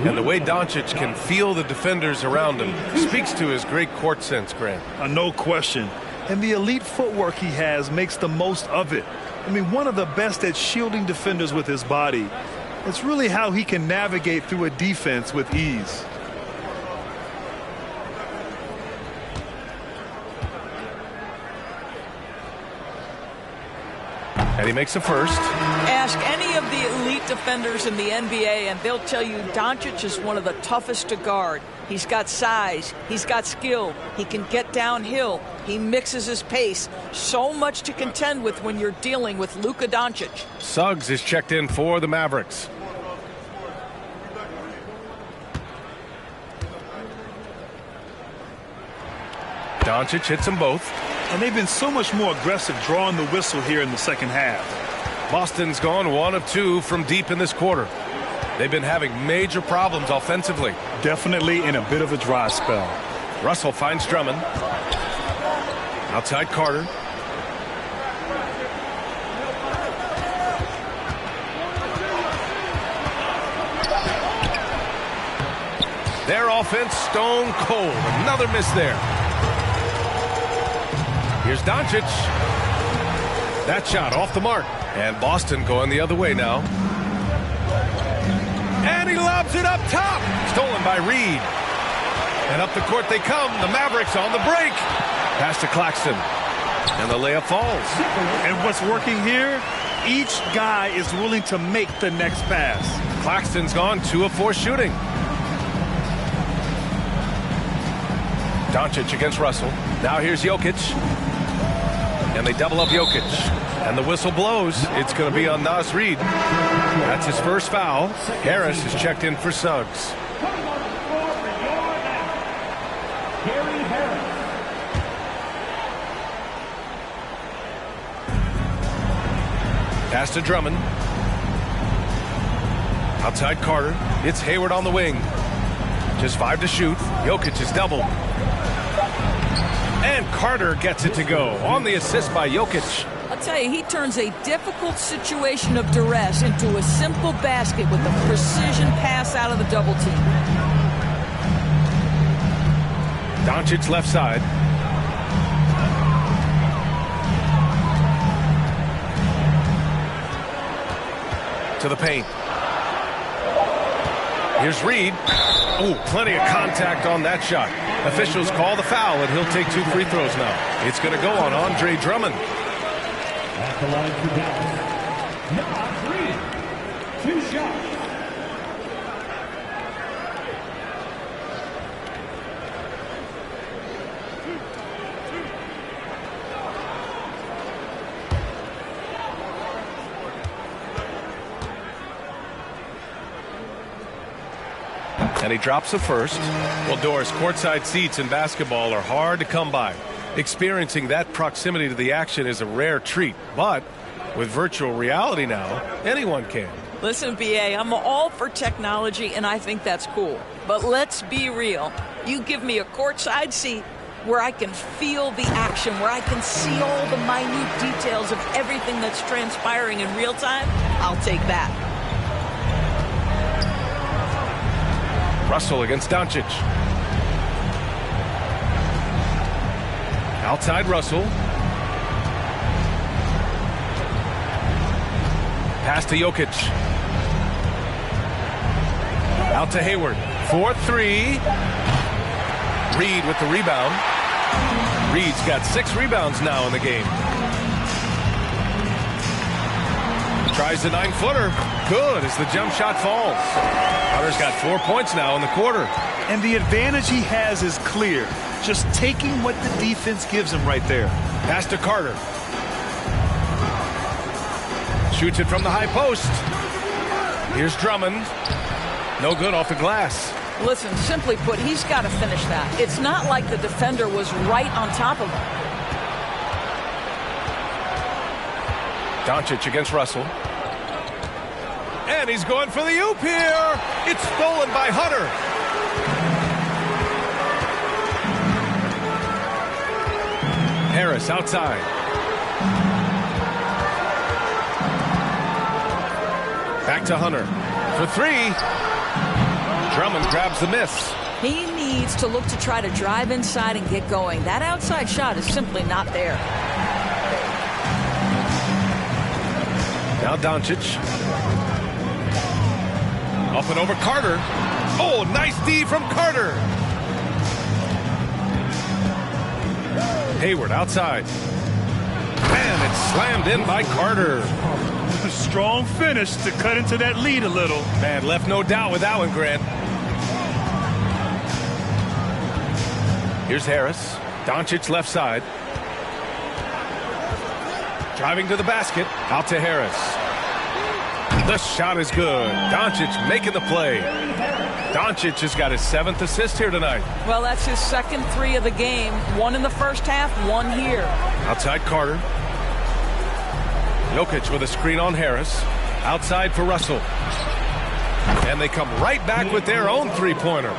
And the way Doncic can feel the defenders around him speaks to his great court sense, Grant. No question. And the elite footwork he has makes the most of it. I mean, one of the best at shielding defenders with his body. It's really how he can navigate through a defense with ease. And he makes a first. Ask any of the elite defenders in the NBA, and they'll tell you Doncic is one of the toughest to guard. He's got size. He's got skill. He can get downhill. He mixes his pace. So much to contend with when you're dealing with Luka Doncic. Suggs is checked in for the Mavericks. Doncic hits them both. And they've been so much more aggressive drawing the whistle here in the second half. Boston's gone 1 of 2 from deep in this quarter. They've been having major problems offensively. Definitely in a bit of a dry spell. Russell finds Drummond. Outside Carter. Their offense stone cold. Another miss there. Here's Doncic. That shot off the mark. And Boston going the other way now. And he lobs it up top. Stolen by Reed. And up the court they come. The Mavericks on the break. Pass to Claxton. And the layup falls. And what's working here? Each guy is willing to make the next pass. Claxton's gone 2 of 4 shooting. Doncic against Russell. Now here's Jokic. And they double up Jokic. And the whistle blows. It's going to be on Naz Reid. That's his first foul. Harris is checked in for Suggs. Pass to Drummond. Outside Carter. It's Hayward on the wing. Just 5 to shoot. Jokic is doubled. And Carter gets it to go on the assist by Jokic. I'll tell you, he turns a difficult situation of duress into a simple basket with a precision pass out of the double team. Doncic left side. To the paint. Here's Reed. Oh, plenty of contact on that shot. Officials call the foul, and he'll take 2 free throws now. It's going to go on Andre Drummond. At the line for Dallas, Naz Reid, 2 shots. And he drops the first. Well, Doris, courtside seats in basketball are hard to come by. Experiencing that proximity to the action is a rare treat. But with virtual reality now, anyone can. Listen, BA, I'm all for technology, and I think that's cool. But let's be real. You give me a courtside seat where I can feel the action, where I can see all the minute details of everything that's transpiring in real time, I'll take that. Russell against Doncic. Outside Russell. Pass to Jokic. Out to Hayward. 4-3. Reed with the rebound. Reed's got 6 rebounds now in the game. Tries the 9-footer. Good as the jump shot falls. Hunter's got 4 points now in the quarter. And the advantage he has is clear. Just taking what the defense gives him right there. Pass to Carter. Shoots it from the high post. Here's Drummond. No good off the glass. Listen, simply put, he's got to finish that. It's not like the defender was right on top of him. Doncic against Russell. And he's going for the oop here. It's stolen by Hunter. Harris outside. Back to Hunter for 3. Drummond grabs the miss. He needs to look to try to drive inside and get going. That outside shot is simply not there. Now Doncic. Up and over Carter. Oh, nice D from Carter. Hayward outside. And it's slammed in by Carter. A strong finish to cut into that lead a little. Man, left no doubt with that one, Grant. Here's Harris. Doncic left side. Driving to the basket. Out to Harris. The shot is good. Doncic making the play. Doncic has got his 7th assist here tonight. Well, that's his 2nd 3 of the game. 1 in the first half, 1 here. Outside Carter. Jokic with a screen on Harris. Outside for Russell. And they come right back with their own 3-pointer.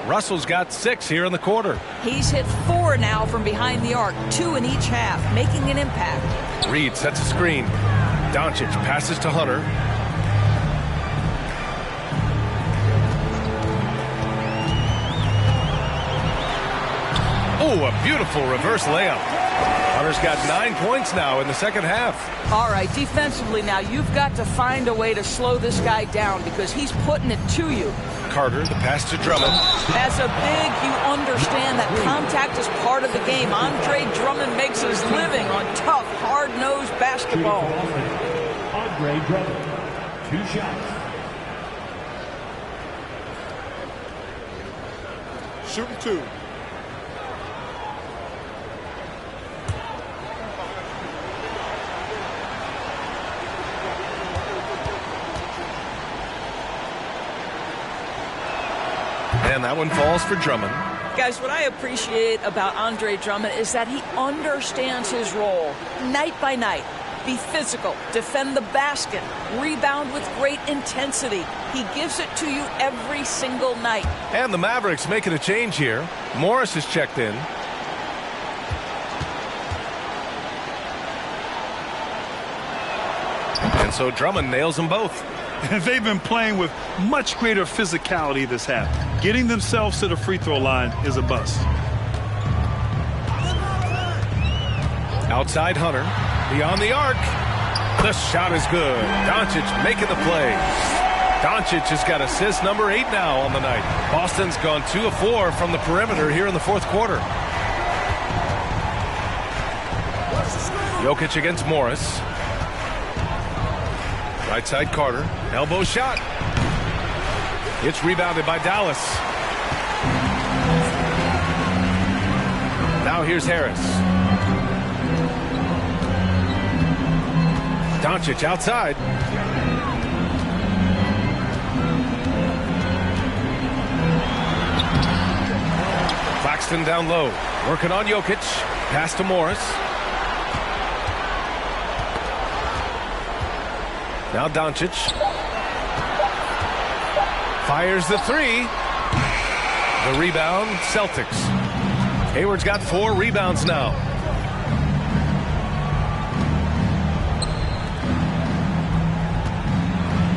Russell's got 6 here in the quarter. He's hit 4 now from behind the arc, 2 in each half, making an impact. Reed sets a screen. Doncic passes to Hunter. Oh, a beautiful reverse layup. Hunter's got 9 points now in the second half. All right, defensively now, you've got to find a way to slow this guy down because he's putting it to you. Carter, the pass to Drummond. As a big, you understand that contact is part of the game. Andre Drummond makes his living on tough, hard-nosed basketball. Andre Drummond, 2 shots. Shooting 2. And that one falls for Drummond. Guys, what I appreciate about Andre Drummond is that he understands his role night by night. Be physical, defend the basket, rebound with great intensity. He gives it to you every single night. And the Mavericks making a change here. Morris is checked in. And so Drummond nails them both. And they've been playing with much greater physicality this half. Getting themselves to the free throw line is a bust. Outside Hunter. Beyond the arc. The shot is good. Doncic making the play. Doncic has got assist number 8 now on the night. Boston's gone 2 of 4 from the perimeter here in the fourth quarter. Jokic against Morris. Right side Carter. Elbow shot. It's rebounded by Dallas. Now here's Harris. Doncic outside. Boston down low. Working on Jokic. Pass to Morris. Now Doncic. Fires the three. The rebound, Celtics. Hayward's got 4 rebounds now.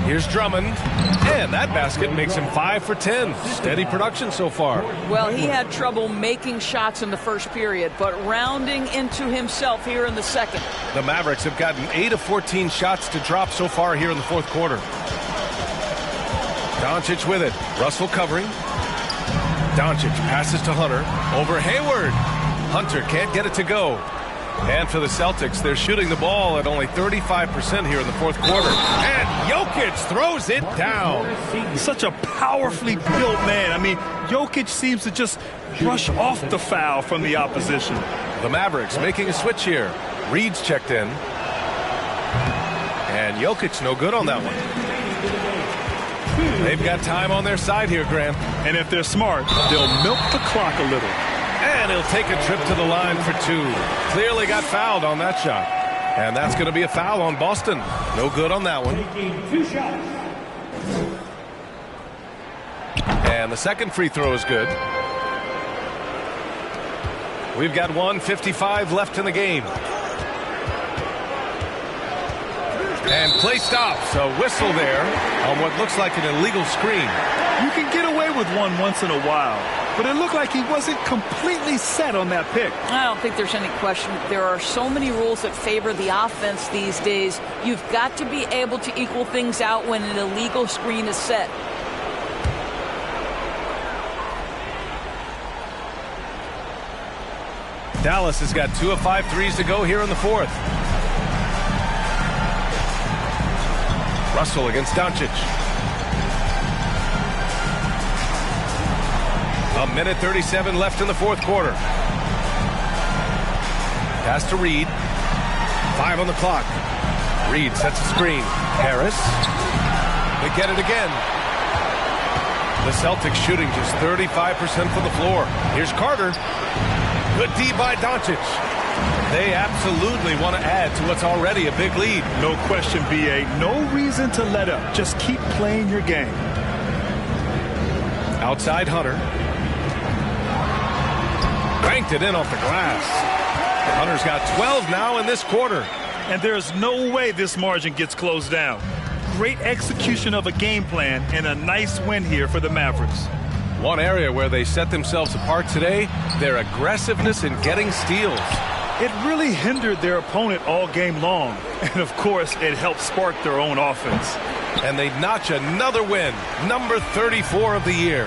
Here's Drummond, and that basket makes him 5 for 10. Steady production so far. Well, he had trouble making shots in the first period, but rounding into himself here in the second. The Mavericks have gotten 8 of 14 shots to drop so far here in the fourth quarter. Doncic with it. Russell covering. Doncic passes to Hunter. Over Hayward. Hunter can't get it to go. And for the Celtics, they're shooting the ball at only 35% here in the fourth quarter. And Jokic throws it down. Such a powerfully built man. I mean, Jokic seems to just brush off the foul from the opposition. The Mavericks making a switch here. Reed's checked in. And Jokic no good on that one. They've got time on their side here, Grant. And if they're smart, they'll milk the clock a little. And he'll take a trip to the line for 2. Clearly got fouled on that shot. And that's going to be a foul on Boston. No good on that one. And the second free throw is good. We've got 1:55 left in the game. And play stops. A whistle there on what looks like an illegal screen. You can get away with one once in a while, but it looked like he wasn't completely set on that pick. I don't think there's any question. There are so many rules that favor the offense these days. You've got to be able to equal things out when an illegal screen is set. Dallas has got 2 of 5 threes to go here in the fourth. Russell against Doncic. A minute 37 left in the fourth quarter. Pass to Reed. 5 on the clock. Reed sets a screen. Harris. They get it again. The Celtics shooting just 35% from the floor. Here's Carter. Good D by Doncic. They absolutely want to add to what's already a big lead. No question, B.A. No reason to let up. Just keep playing your game. Outside Hunter. Banked it in off the glass. Hunter's got 12 now in this quarter. And there's no way this margin gets closed down. Great execution of a game plan and a nice win here for the Mavericks. One area where they set themselves apart today, their aggressiveness in getting steals. It really hindered their opponent all game long. And, of course, it helped spark their own offense. And they notch another win, number 34 of the year.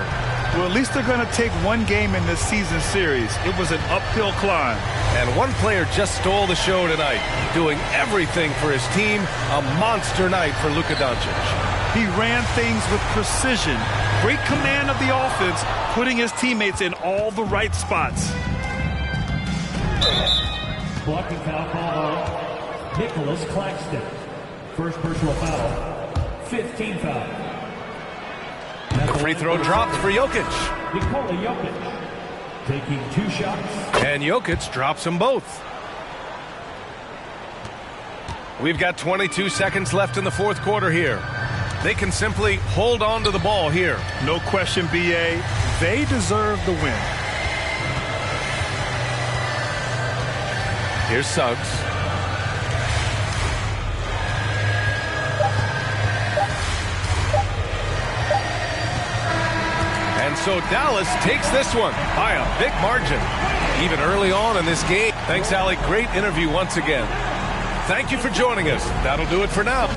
Well, at least they're going to take one game in this season series. It was an uphill climb. And one player just stole the show tonight, doing everything for his team. A monster night for Luka Doncic. He ran things with precision. Great command of the offense, putting his teammates in all the right spots. Blocking foul call on Nicholas Claxton. First personal foul. 15 foul. Free throw dropped for Jokic. Nikola Jokic taking 2 shots. And Jokic drops them both. We've got 22 seconds left in the fourth quarter here. They can simply hold on to the ball here. No question, B.A. They deserve the win. Here's Suggs. And so Dallas takes this one by a big margin, even early on in this game. Thanks, Allie. Great interview once again. Thank you for joining us. That'll do it for now.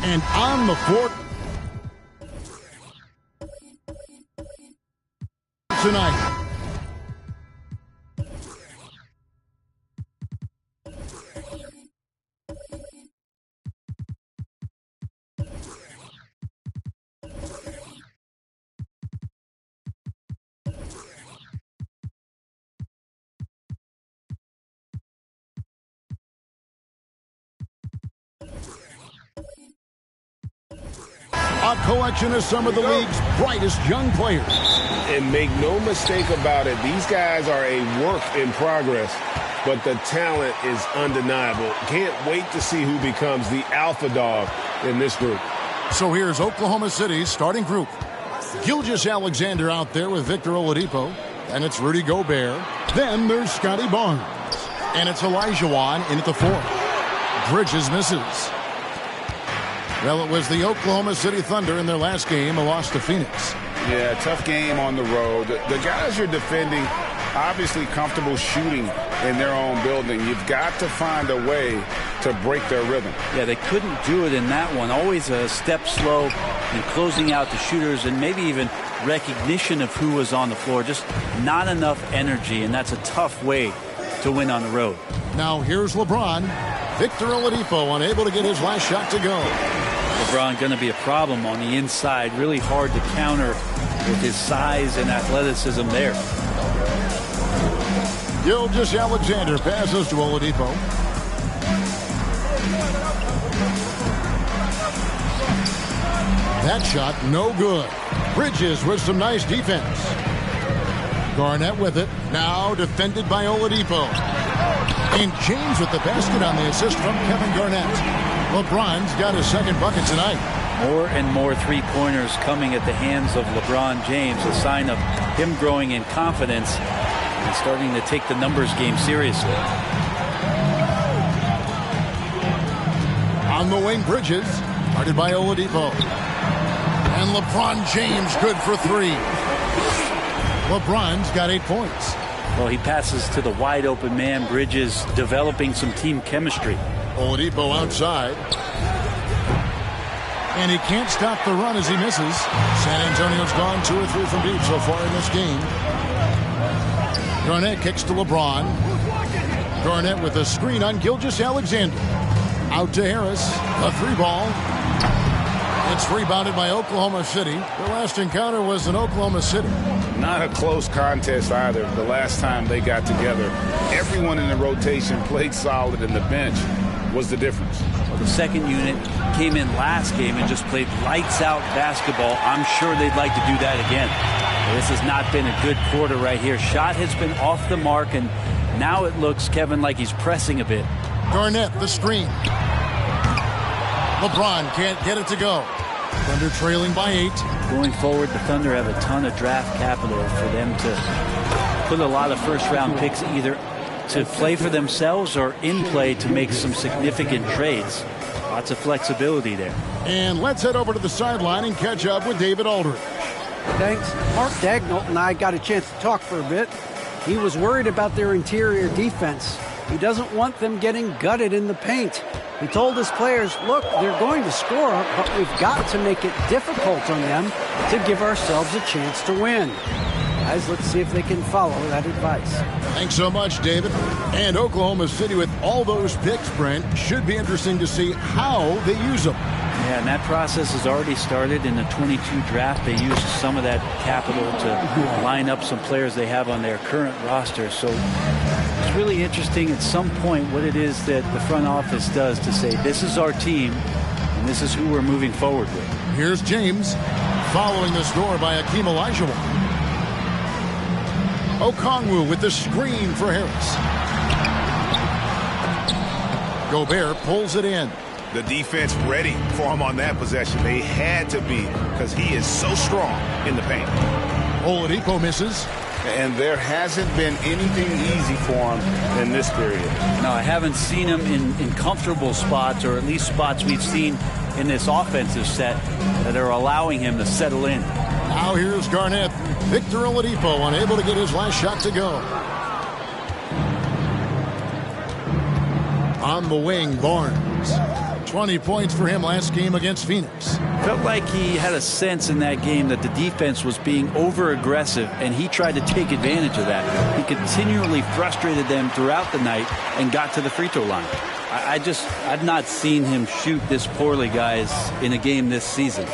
And on the floor tonight. A collection of some of the league's brightest young players. And make no mistake about it, these guys are a work in progress, but the talent is undeniable. Can't wait to see who becomes the alpha dog in this group. So here's Oklahoma City's starting group. Gilgeous-Alexander out there with Victor Oladipo. And it's Rudy Gobert. Then there's Scotty Barnes. And it's Olajuwon in at the 4. Bridges misses. Well, it was the Oklahoma City Thunder in their last game, a loss to Phoenix. Yeah, tough game on the road. The guys you're defending, obviously comfortable shooting in their own building. You've got to find a way to break their rhythm. Yeah, they couldn't do it in that one. Always a step slow in closing out the shooters and maybe even recognition of who was on the floor. Just not enough energy, and that's a tough way to win on the road. Now here's LeBron. Victor Oladipo unable to get his last shot to go. LeBron going to be a problem on the inside. Really hard to counter with his size and athleticism there. Gilgeous-Alexander passes to Oladipo. That shot no good. Bridges with some nice defense. Garnett with it. Now defended by Oladipo. And James with the basket on the assist from Kevin Garnett. LeBron's got his second bucket tonight. More and more three-pointers coming at the hands of LeBron James, a sign of him growing in confidence and starting to take the numbers game seriously. On the wing, Bridges, guarded by Oladipo. And LeBron James good for 3. LeBron's got 8 points. Well, he passes to the wide-open man. Bridges developing some team chemistry. Oladipo outside. And he can't stop the run as he misses. San Antonio's gone 2 or 3 from deep so far in this game. Garnett kicks to LeBron. Garnett with a screen on Gilgeous-Alexander. Out to Harris. A 3-ball. It's rebounded by Oklahoma City. Their last encounter was in Oklahoma City. Not a close contest either. The last time they got together, everyone in the rotation played solid, and the bench was the difference. Well, the second unit came in last game and just played lights-out basketball. I'm sure they'd like to do that again. Well, this has not been a good quarter right here. Shot has been off the mark, and now it looks, Kevin, like he's pressing a bit. Garnett, the screen. LeBron can't get it to go. Thunder trailing by 8. Going forward, the Thunder have a ton of draft capital for them to put a lot of first-round picks either to play for themselves or in play to make some significant trades. Lots of flexibility there. And let's head over to the sideline and catch up with David Aldridge. Thanks. Mark Daigneault and I got a chance to talk for a bit. He was worried about their interior defense. He doesn't want them getting gutted in the paint. He told his players, look, they're going to score, but we've got to make it difficult on them to give ourselves a chance to win. Guys, let's see if they can follow that advice. Thanks so much, David. And Oklahoma City with all those picks, Brent, should be interesting to see how they use them. Yeah, and that process has already started in the 22 draft. They used some of that capital to line up some players they have on their current roster. So it's really interesting at some point what it is that the front office does to say, this is our team, and this is who we're moving forward with. Here's James following the score by Akeem Olajuwon. Okongwu with the screen for Harris. Gobert pulls it in. The defense ready for him on that possession. They had to be because he is so strong in the paint. Oladipo misses. And there hasn't been anything easy for him in this period. No, I haven't seen him in comfortable spots, or at least spots we've seen in this offensive set that are allowing him to settle in. Now here's Garnett. Victor Oladipo unable to get his last shot to go. On the wing, Barnes. 20 points for him last game against Phoenix. Felt like he had a sense in that game that the defense was being over-aggressive, and he tried to take advantage of that. He continually frustrated them throughout the night and got to the free throw line. I've not seen him shoot this poorly, guys, in a game this season.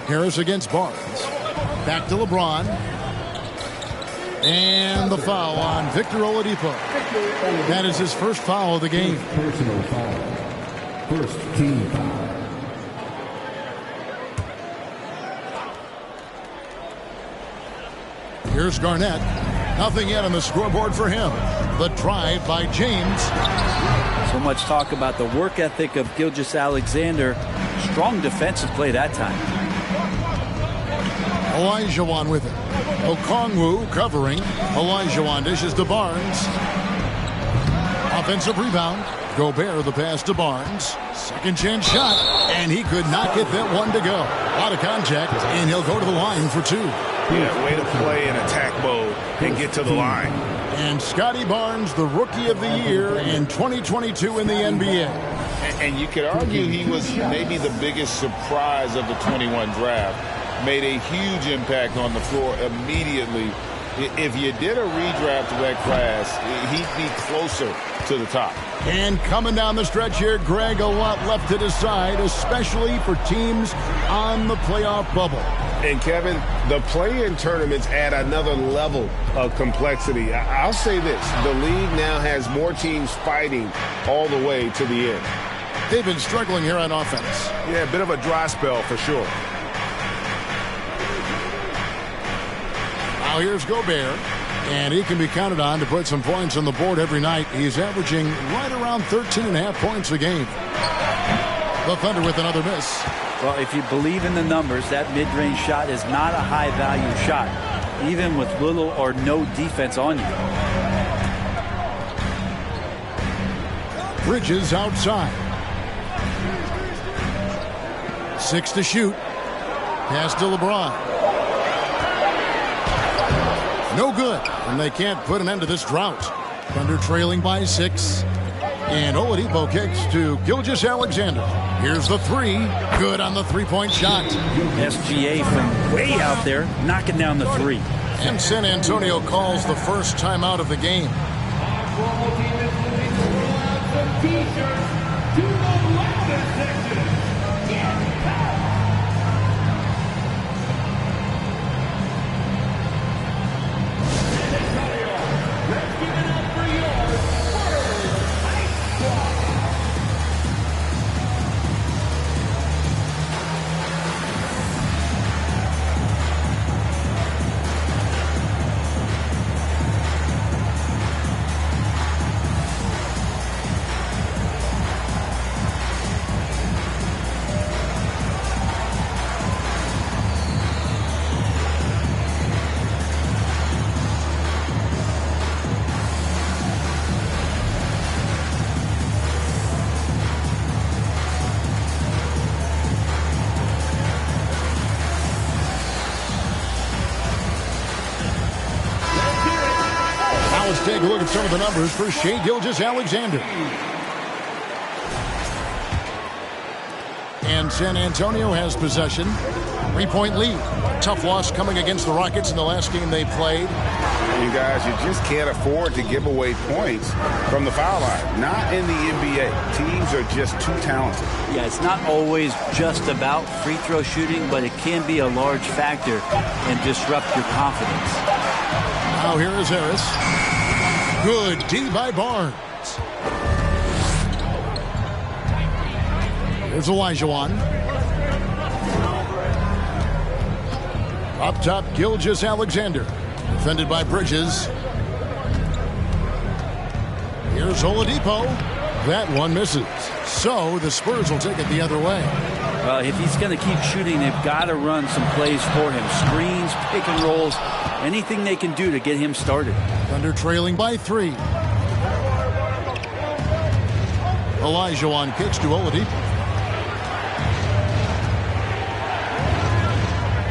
Harris against Barnes. Back to LeBron. And the foul on Victor Oladipo. That is his first foul of the game. Personal foul. First team foul. Here's Garnett. Nothing yet on the scoreboard for him. The drive by James. So much talk about the work ethic of Gilgeous-Alexander. Strong defensive play that time. Olajuwon with it. Okongwu covering. Olajuwon dishes to Barnes. Offensive rebound. Gobert the pass to Barnes. Second chance shot. And he could not get that one to go. A lot of contact. And he'll go to the line for two. Yeah, way to play in attack mode and get to the line. And Scotty Barnes, the Rookie of the Year in 2022 in the NBA. And you could argue he was maybe the biggest surprise of the 21 draft. Made a huge impact on the floor immediately. If you did a redraft of that class, he'd be closer to the top. And coming down the stretch here, Greg, a lot left to decide, especially for teams on the playoff bubble. And Kevin, the play-in tournaments add another level of complexity. I'll say this, the league now has more teams fighting all the way to the end. They've been struggling here on offense. Yeah, a bit of a dry spell for sure. Now here's Gobert, and he can be counted on to put some points on the board every night. He's averaging right around 13.5 points a game. The Thunder with another miss. Well, if you believe in the numbers, that mid-range shot is not a high-value shot, even with little or no defense on you. Bridges outside. 6 to shoot. Pass to LeBron. No good, and they can't put an end to this drought. Thunder trailing by 6. And Oladipo kicks to Gilgeous-Alexander. Here's the three. Good on the three-point shot. SGA from way out there, knocking down the three. And San Antonio calls the first timeout of the game. Let's take a look at some of the numbers for Shai Gilgeous-Alexander. And San Antonio has possession. 3-point lead. Tough loss coming against the Rockets in the last game they played. You guys, you just can't afford to give away points from the foul line. Not in the NBA. Teams are just too talented. Yeah, it's not always just about free throw shooting, but it can be a large factor and disrupt your confidence. Now here is Harris. Good D by Barnes. Here's Olajuwon. Up top, Gilgeous-Alexander. Defended by Bridges. Here's Oladipo. That one misses. So the Spurs will take it the other way. Well, if he's going to keep shooting, they've got to run some plays for him. Screens, pick and rolls, anything they can do to get him started. Thunder trailing by 3. Olajuwon kicks to Oladipo.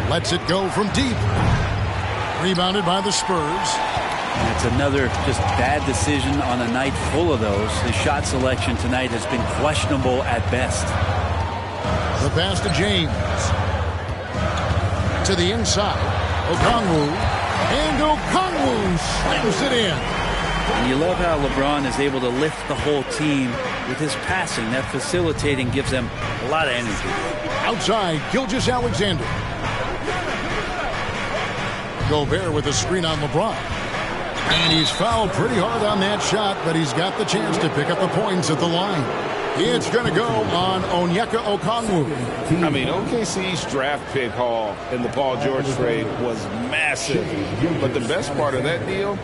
Lets it go from deep. Rebounded by the Spurs. And it's another just bad decision on a night full of those. His shot selection tonight has been questionable at best. The pass to James. To the inside. Okongwu. And Okongwu slams it in. And you love how LeBron is able to lift the whole team with his passing. That facilitating gives them a lot of energy. Outside, Gilgeous-Alexander. Gobert with a screen on LeBron. And he's fouled pretty hard on that shot, but he's got the chance to pick up the points at the line. It's going to go on Onyeka Okongwu. I mean, OKC's draft pick haul in the Paul George trade was massive. But the best part of that deal,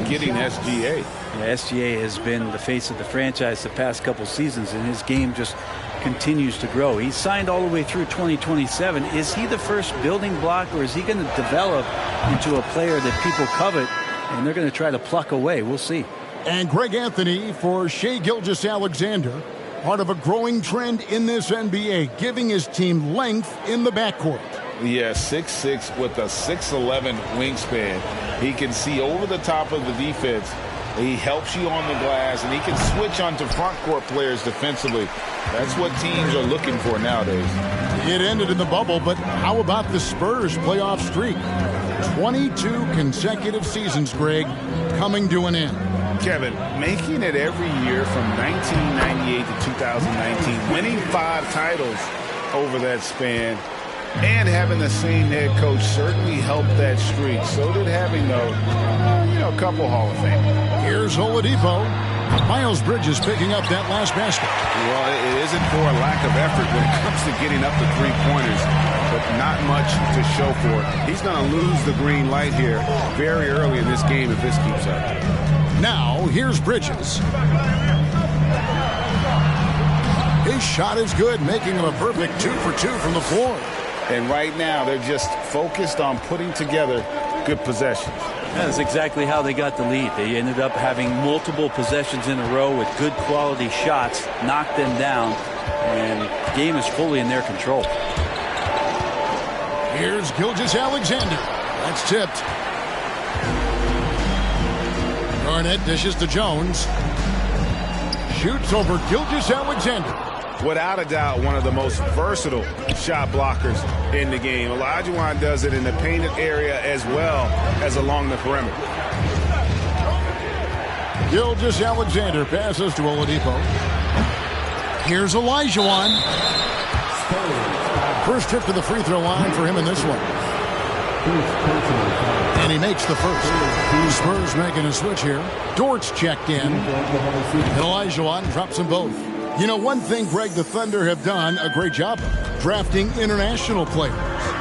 getting SGA. Yeah, SGA has been the face of the franchise the past couple seasons, and his game just continues to grow. He's signed all the way through 2027. Is he the first building block, or is he going to develop into a player that people covet and they're going to try to pluck away? We'll see. And Greg Anthony for Shai Gilgeous-Alexander, part of a growing trend in this NBA, giving his team length in the backcourt. Yeah, 6'6" with a 6'11" wingspan. He can see over the top of the defense. He helps you on the glass, and he can switch onto front court players defensively. That's what teams are looking for nowadays. It ended in the bubble, but how about the Spurs playoff streak? 22 consecutive seasons, Greg, coming to an end. Kevin, making it every year from 1998 to 2019, winning 5 titles over that span, and having the same head coach certainly helped that streak. So did having, a couple Hall of Fame. Here's Oladipo. Miles Bridges picking up that last basket. Well, it isn't for a lack of effort when it comes to getting up the three-pointers, but not much to show for it. He's going to lose the green light here very early in this game if this keeps up. Now, here's Bridges. His shot is good, making him a perfect 2 for 2 from the floor. And right now, they're just focused on putting together good possessions. That's exactly how they got the lead. They ended up having multiple possessions in a row with good quality shots, knocked them down, and the game is fully in their control. Here's Gilgeous-Alexander. That's tipped. Garnett dishes to Jones. Shoots over Gilgeous-Alexander. Without a doubt, one of the most versatile shot blockers in the game. Olajuwon does it in the painted area as well as along the perimeter. Gilgeous-Alexander passes to Oladipo. Here's Olajuwon. First trip to the free throw line for him in this one. And he makes the first. Spurs making a switch here. Dort's checked in. And Olajuwon drops them both. You know, one thing, Greg, the Thunder have done a great job of drafting international players.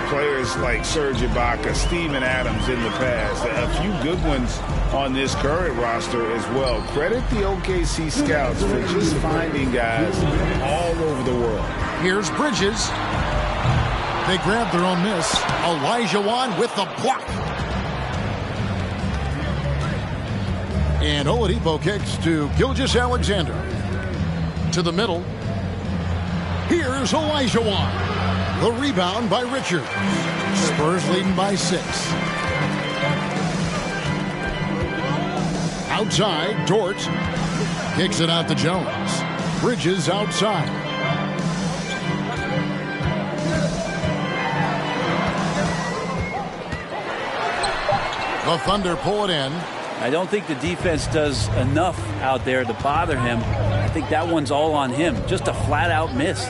Players like Serge Ibaka, Steven Adams in the past. A few good ones on this current roster as well. Credit the OKC scouts for just finding guys all over the world. Here's Bridges. They grab their own miss. Olajuwon with the block. And Oladipo kicks to Gilgeous-Alexander. To the middle. Here's Olajuwon. The rebound by Richards. Spurs leading by 6. Outside, Dort kicks it out to Jones. Bridges outside. The Thunder pull it in. I don't think the defense does enough out there to bother him. I think that one's all on him. Just a flat-out miss.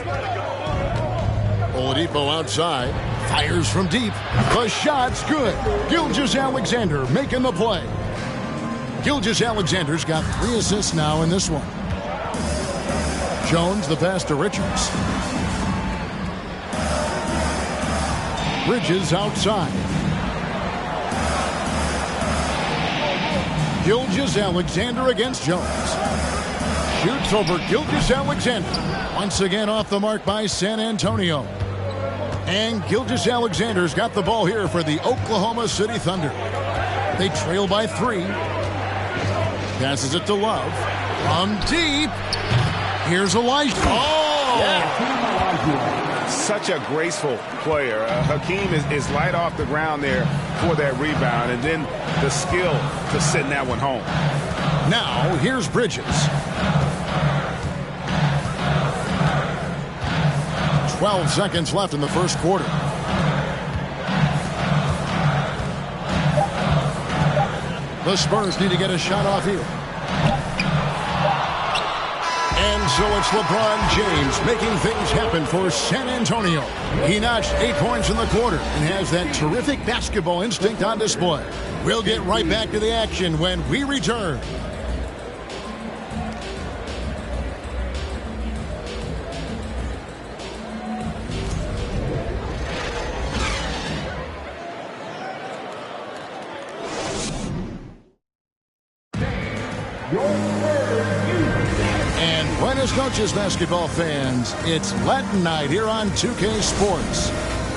Oladipo outside. Fires from deep. The shot's good. Gilgeous-Alexander making the play. Gilgeous-Alexander's got 3 assists now in this one. Jones the pass to Richards. Bridges outside. Gilgeous-Alexander against Jones. Shoots over Gilgeous-Alexander. Once again off the mark by San Antonio. And Gilgeous-Alexander's got the ball here for the Oklahoma City Thunder. They trail by 3. Passes it to Love. From deep. Here's Elijah. Oh! Yeah. such a graceful player. Hakeem is light off the ground there for that rebound, and then the skill to send that one home. Now, here's Bridges. 12 seconds left in the first quarter. The Spurs need to get a shot off here. And so it's LeBron James making things happen for San Antonio. He notched 8 points in the quarter and has that terrific basketball instinct on display. We'll get right back to the action when we return. And buenas noches, basketball fans. It's Latin night here on 2K Sports.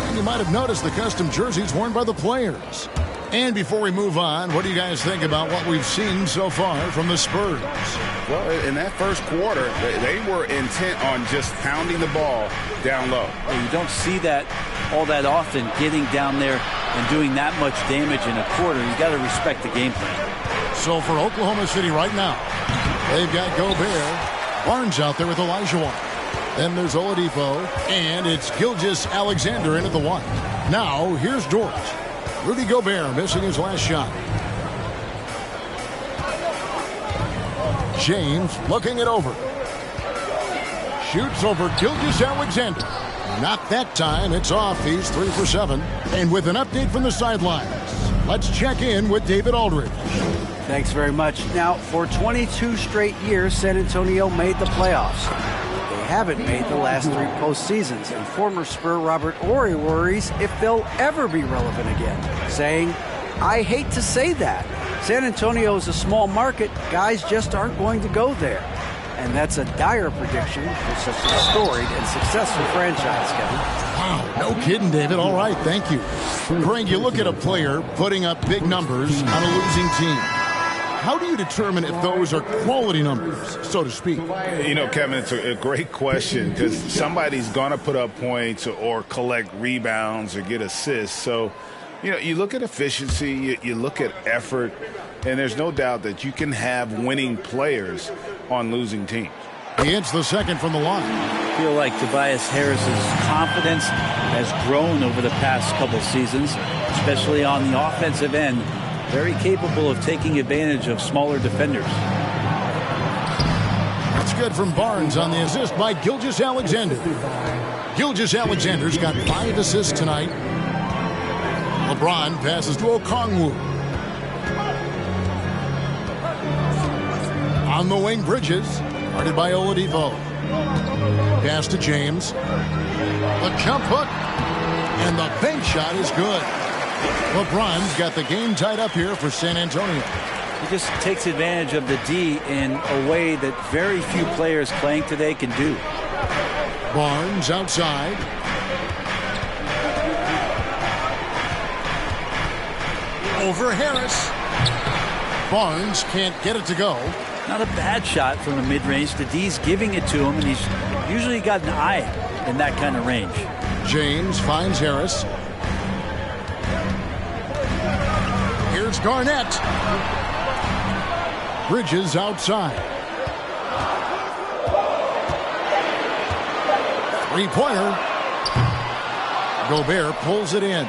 And you might have noticed the custom jerseys worn by the players. And before we move on, what do you guys think about what we've seen so far from the Spurs? Well, in that first quarter, they were intent on just pounding the ball down low. Well, you don't see that all that often, getting down there and doing that much damage in a quarter. You got to respect the game plan. So for Oklahoma City right now, they've got Gobert. Barnes out there with Olajuwon. Then there's Oladipo, and it's Gilgeous-Alexander in at the 1. Now, here's Dort. Rudy Gobert missing his last shot. James looking it over. Shoots over Gilgeous-Alexander. Not that time. It's off. He's 3 for 7. And with an update from the sidelines, let's check in with David Aldridge. Thanks very much. Now, for 22 straight years, San Antonio made the playoffs. They haven't made the last 3 postseasons, and former Spur Robert Horry worries if they'll ever be relevant again, saying, I hate to say that. San Antonio is a small market. Guys just aren't going to go there. And that's a dire prediction for such a storied and successful franchise, Kevin. Wow, no kidding, David. All right, thank you. Greg, you look at a player putting up big numbers on a losing team. How do you determine if those are quality numbers, so to speak? You know, Kevin, it's a great question because somebody's going to put up points or collect rebounds or get assists. So, you know, you look at efficiency, you look at effort, and there's no doubt that you can have winning players on losing teams. He hits the second from the line. I feel like Tobias Harris's confidence has grown over the past couple seasons, especially on the offensive end. Very capable of taking advantage of smaller defenders. That's good from Barnes on the assist by Gilgeous-Alexander. Gilgeous-Alexander's got 5 assists tonight. LeBron passes to Okongwu. On the wing, Bridges, guarded by Oladipo. Pass to James. The jump hook. And the bank shot is good. LeBron's got the game tied up here for San Antonio. He just takes advantage of the D in a way that very few players playing today can do. Barnes outside. Over Harris. Barnes can't get it to go. Not a bad shot from the mid-range. The D's giving it to him, and he's usually got an eye in that kind of range. James finds Harris. Here's Garnett. Bridges outside. 3-pointer. Gobert pulls it in.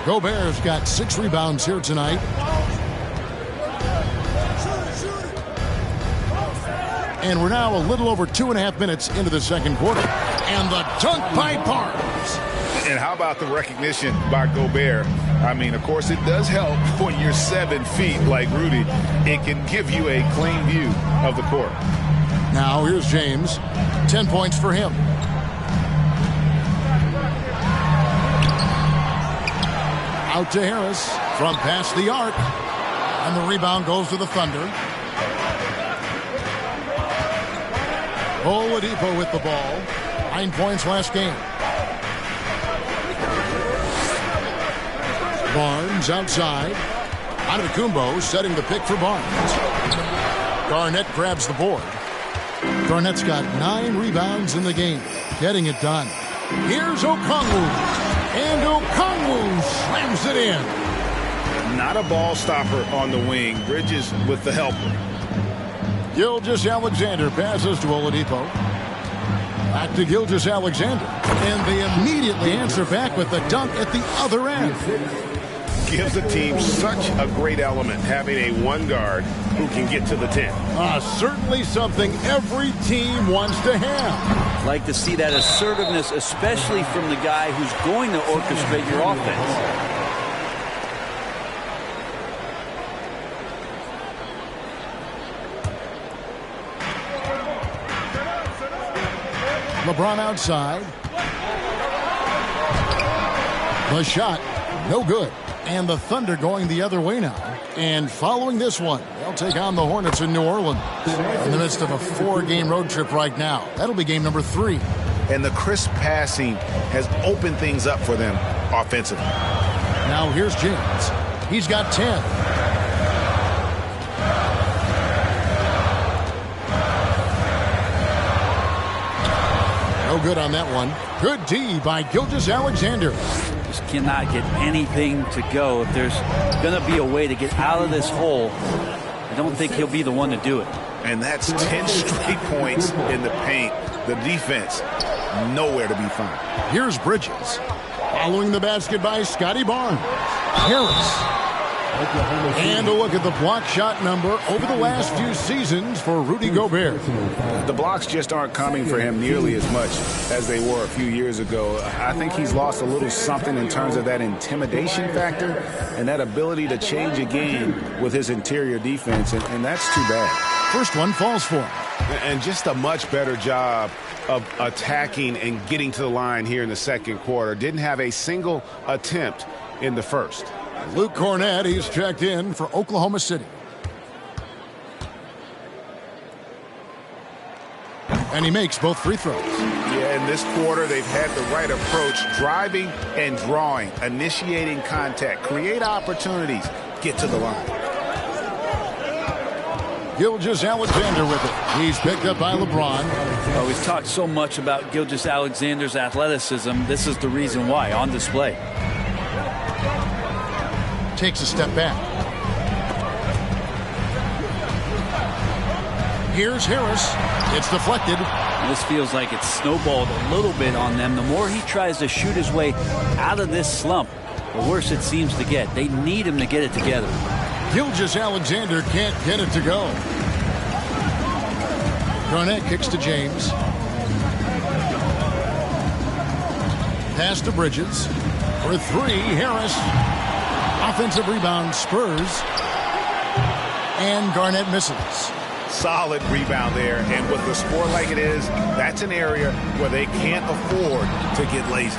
Gobert's got 6 rebounds here tonight. And we're now a little over 2.5 minutes into the second quarter. And the dunk by Barnes. And how about the recognition by Gobert? I mean, of course, it does help when you're 7 feet like Rudy. It can give you a clean view of the court. Now here's James. 10 points for him. Out to Harris from past the arc. And the rebound goes to the Thunder. Oladipo with the ball. 9 points last game. Barnes outside. Antetokounmpo setting the pick for Barnes. Garnett grabs the board. Garnett's got 9 rebounds in the game. Getting it done. Here's Okongwu. And Okongwu slams it in. Not a ball stopper on the wing. Bridges with the helper. Gilgeous-Alexander passes to Oladipo. Back to Gilgeous-Alexander. And they immediately answer back with the dunk at the other end. Gives the team such a great element, having a one guard who can get to the 10. Certainly something every team wants to have. Like to see that assertiveness, especially from the guy who's going to orchestrate your offense. LeBron outside. The shot, no good. And the Thunder going the other way now. And following this one, they'll take on the Hornets in New Orleans. In the midst of a 4-game road trip right now. That'll be game number 3. And the crisp passing has opened things up for them offensively. Now here's James. He's got 10. No good on that one. Good D by Gilgeous-Alexander. Just cannot get anything to go. If there's going to be a way to get out of this hole, I don't think he'll be the one to do it. And that's 10 straight points in the paint. The defense, nowhere to be found. Here's Bridges. Following the basket by Scotty Barnes. Harris. And a look at the block shot number over the last few seasons for Rudy Gobert. The blocks just aren't coming for him nearly as much as they were a few years ago. I think he's lost a little something in terms of that intimidation factor and that ability to change a game with his interior defense, and that's too bad. First one falls for him. And just a much better job of attacking and getting to the line here in the second quarter. Didn't have a single attempt in the first. Luke Cornett, he's checked in for Oklahoma City. And he makes both free throws. Yeah, in this quarter, they've had the right approach, driving and drawing, initiating contact, create opportunities, get to the line. Gilgeous-Alexander with it. He's picked up by LeBron. Oh, we've talked so much about Gilgeous-Alexander's athleticism. This is the reason why, on display. Takes a step back. Here's Harris. It's deflected. This feels like it's snowballed a little bit on them. The more he tries to shoot his way out of this slump, the worse it seems to get. They need him to get it together. Gilgeous-Alexander can't get it to go. Garnett kicks to James. Pass to Bridges. For 3, Harris. Offensive rebound, Spurs. And Garnett misses. Solid rebound there, and with the score like it is, that's an area where they can't afford to get lazy.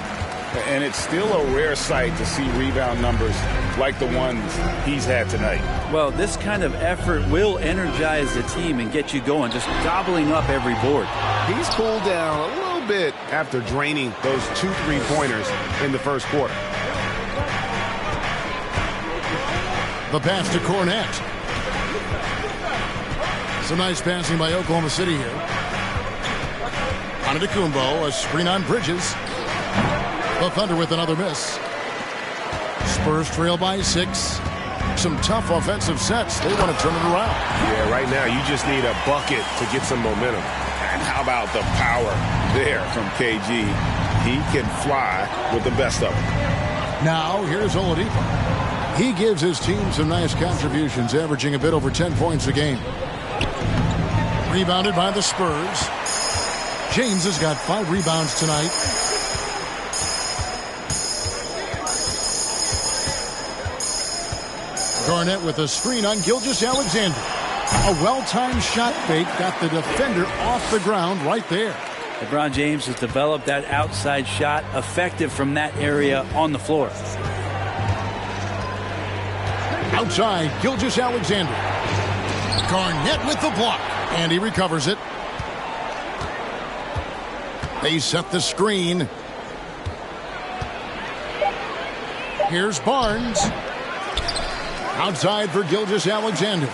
And it's still a rare sight to see rebound numbers like the ones he's had tonight. Well, this kind of effort will energize the team and get you going, just gobbling up every board. He's cooled down a little bit after draining those 2 3-pointers in the first quarter. The pass to Cornett. Some nice passing by Oklahoma City here. Antetokounmpo, a screen on Bridges. The Thunder with another miss. Spurs trail by 6. Some tough offensive sets. They want to turn it around. Yeah, right now you just need a bucket to get some momentum. And how about the power there from KG? He can fly with the best of them. Now here's Oladipo. He gives his team some nice contributions, averaging a bit over 10 points a game. Rebounded by the Spurs. James has got 5 rebounds tonight. Garnett with a screen on Gilgeous-Alexander. A well-timed shot fake got the defender off the ground right there. LeBron James has developed that outside shot, effective from that area on the floor. Outside, Gilgeous-Alexander. Garnett with the block, and he recovers it. They set the screen. Here's Barnes. Outside for Gilgeous-Alexander.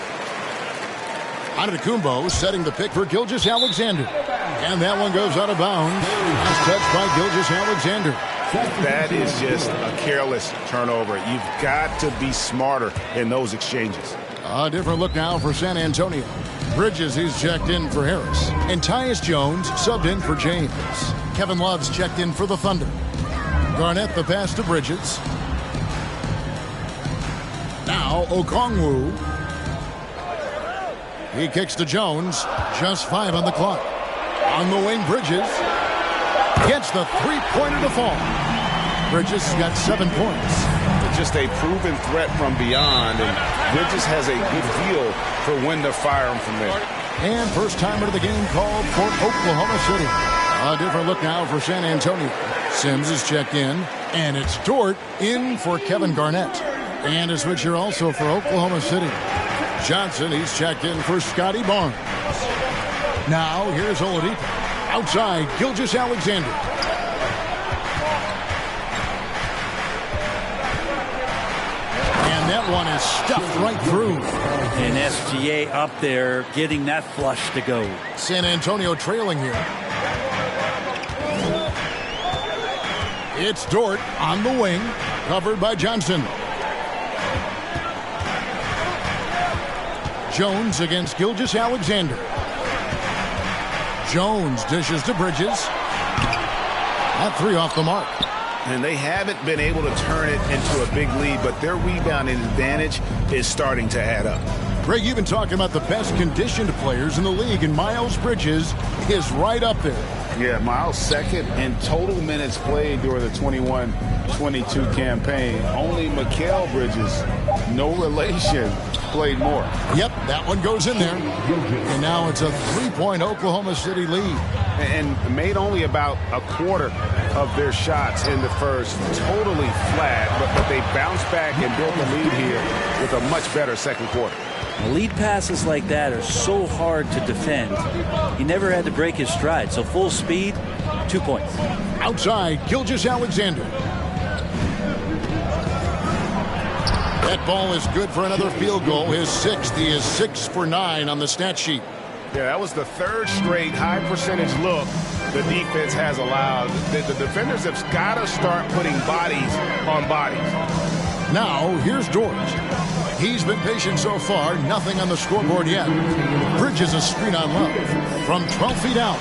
Antetokounmpo setting the pick for Gilgeous-Alexander. And that one goes out of bounds. Last touch by Gilgeous-Alexander. That is just a careless turnover. You've got to be smarter in those exchanges. A different look now for San Antonio. Bridges, he's checked in for Harris. And Tyus Jones subbed in for James. Kevin Love's checked in for the Thunder. Garnett the pass to Bridges. Now Okongwu. He kicks to Jones. Just 5 on the clock. On the wing, Bridges gets the three-pointer to fall. Bridges got 7 points. Just a proven threat from beyond, and Bridges has a good feel for when to fire him from there. And first timer of the game called for Oklahoma City. A different look now for San Antonio. Sims is checked in, and it's Dort in for Kevin Garnett. And a switcher also for Oklahoma City. Johnson, he's checked in for Scotty Barnes. Now here's Oladipo. Outside, Gilgeous-Alexander. And that one is stuffed right through. And SGA up there getting that flush to go. San Antonio trailing here. It's Dort on the wing, covered by Johnson. Jones against Gilgeous-Alexander. Jones dishes to Bridges. That 3 off the mark. And they haven't been able to turn it into a big lead, but their rebounding advantage is starting to add up. Greg, you've been talking about the best conditioned players in the league, and Miles Bridges is right up there. Yeah, Miles second in total minutes played during the 21-22 campaign. Only Mikal Bridges, no relation, played more. Yep, that one goes in there. And now it's a 3-point Oklahoma City lead. And made only about a quarter of their shots in the first. Totally flat, but they bounced back and built the lead here with a much better second quarter. Lead passes like that are so hard to defend. He never had to break his stride, so full speed, 2 points. Outside, Gilgeous-Alexander. That ball is good for another field goal. His 6th. He is 6 for 9 on the stat sheet. Yeah, that was the 3rd straight high percentage look the defense has allowed. The defenders have got to start putting bodies on bodies. Now, here's Dort. He's been patient so far. Nothing on the scoreboard yet. Bridges a screen on Love from 12 feet out.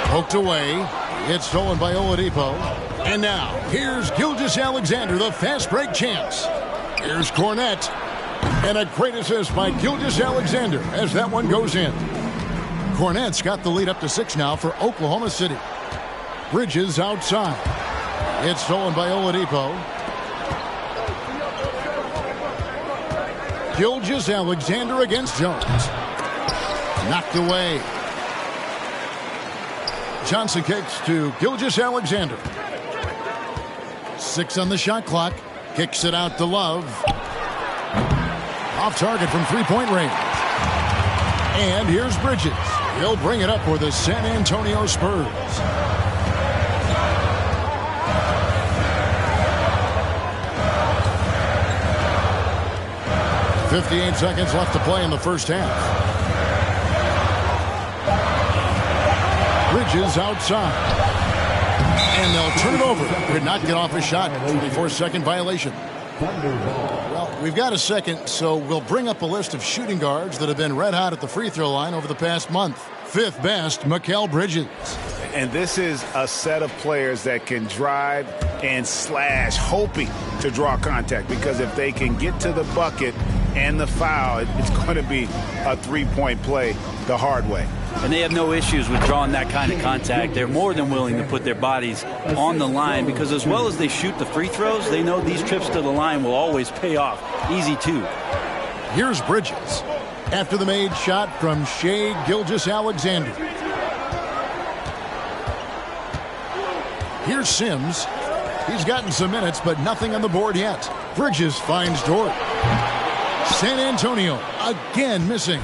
Poked away. It's stolen by Oladipo. And now, here's Gilgeous-Alexander, the fast break champs. Here's Cornette. And a great assist by Gilgeous-Alexander as that one goes in. Cornette's got the lead up to 6 now for Oklahoma City. Bridges outside. It's stolen by Oladipo. Gilgeous-Alexander against Jones. Knocked away. Johnson kicks to Gilgeous-Alexander. 6 on the shot clock. Kicks it out to Love. Off target from 3-point range. And here's Bridges. He'll bring it up for the San Antonio Spurs. .58 seconds left to play in the first half. Bridges outside. And they'll turn it over. Could not get off his shot. 24-second violation. Well, we've got a second, so we'll bring up a list of shooting guards that have been red hot at the free throw line over the past month. 5th best, Mikal Bridges. And this is a set of players that can drive and slash, hoping to draw contact, because if they can get to the bucket and the foul, it's going to be a 3-point play the hard way. And they have no issues with drawing that kind of contact. They're more than willing to put their bodies on the line, because as well as they shoot the free throws, they know these trips to the line will always pay off. Easy too. Here's Bridges after the made shot from Shai Gilgeous-Alexander. Here's Sims. He's gotten some minutes, but nothing on the board yet. Bridges finds Dort. San Antonio again missing.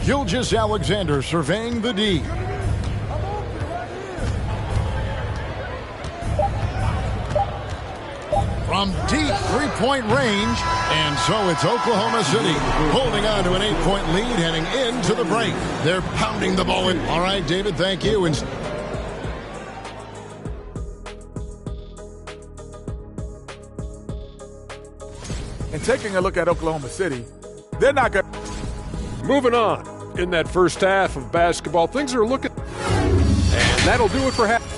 Gilgeous-Alexander surveying the D. from deep three-point range. And so it's Oklahoma City holding on to an 8-point lead heading into the break. They're pounding the ball in. All right, David, thank you. And taking a look at Oklahoma City, they're not going to... Moving on. In that first half of basketball, things are looking... And that'll do it for half.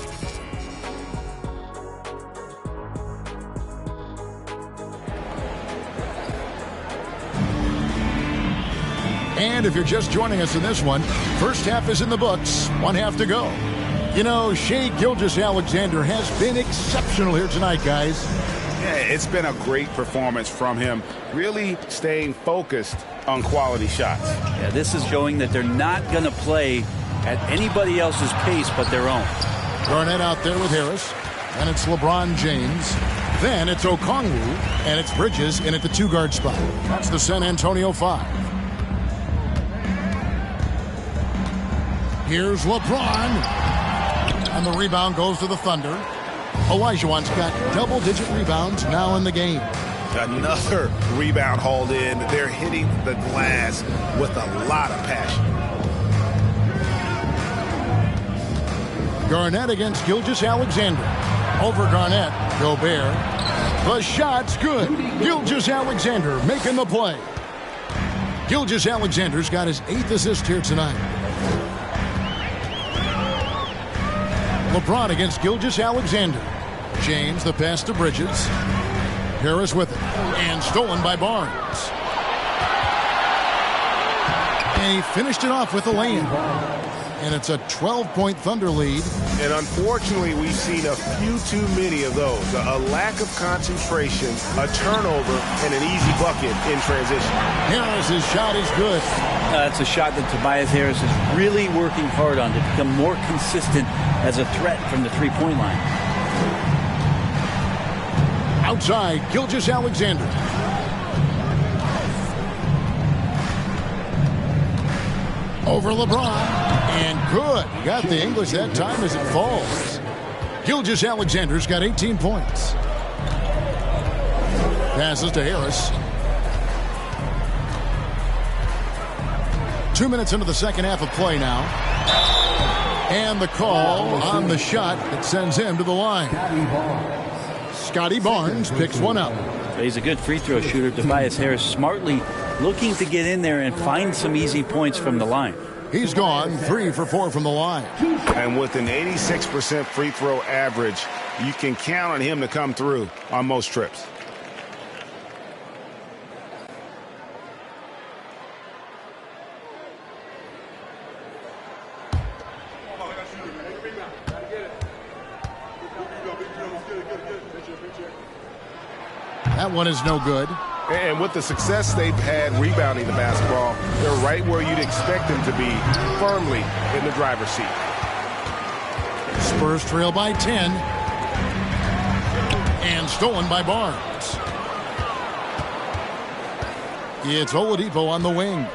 And if you're just joining us in this one, first half is in the books, one half to go. You know, Shai Gilgeous-Alexander has been exceptional here tonight, guys. Yeah, it's been a great performance from him, really staying focused on quality shots. Yeah, this is showing that they're not going to play at anybody else's pace but their own. Garnett out there with Harris, and it's LeBron James. Then it's Okongwu, and it's Bridges in at the 2-guard spot. That's the San Antonio 5. Here's LeBron, and the rebound goes to the Thunder. Olajuwon's got double-digit rebounds now in the game. Another rebound hauled in. They're hitting the glass with a lot of passion. Garnett against Gilgeous-Alexander. Over Garnett, Gobert. The shot's good. Gilgeous-Alexander making the play. Gilgeous-Alexander's got his 8th assist here tonight. LeBron against Gilgeous-Alexander. James, the pass to Bridges. Harris with it. And stolen by Barnes. And he finished it off with a lay-in. And it's a 12-point Thunder lead. And unfortunately, we've seen a few too many of those. A lack of concentration, a turnover, and an easy bucket in transition. Harris's shot is good. That's a shot that Tobias Harris is really working hard on to become more consistent as a threat from the three-point line. Outside, Gilgeous-Alexander. Over LeBron. And good. He got the English that time as it falls. Gilgeous-Alexander's got 18 points. Passes to Harris. 2 minutes into the second half of play now. And the call on the shot that sends him to the line. Scotty Barnes picks one up. He's a good free throw shooter. Tobias Harris smartly looking to get in there and find some easy points from the line. He's gone 3 for 4 from the line. And with an 86% free throw average, you can count on him to come through on most trips. That one is no good. And with the success they've had rebounding the basketball, they're right where you'd expect them to be, firmly in the driver's seat. Spurs trail by 10. And stolen by Barnes. It's Oladipo on the wing.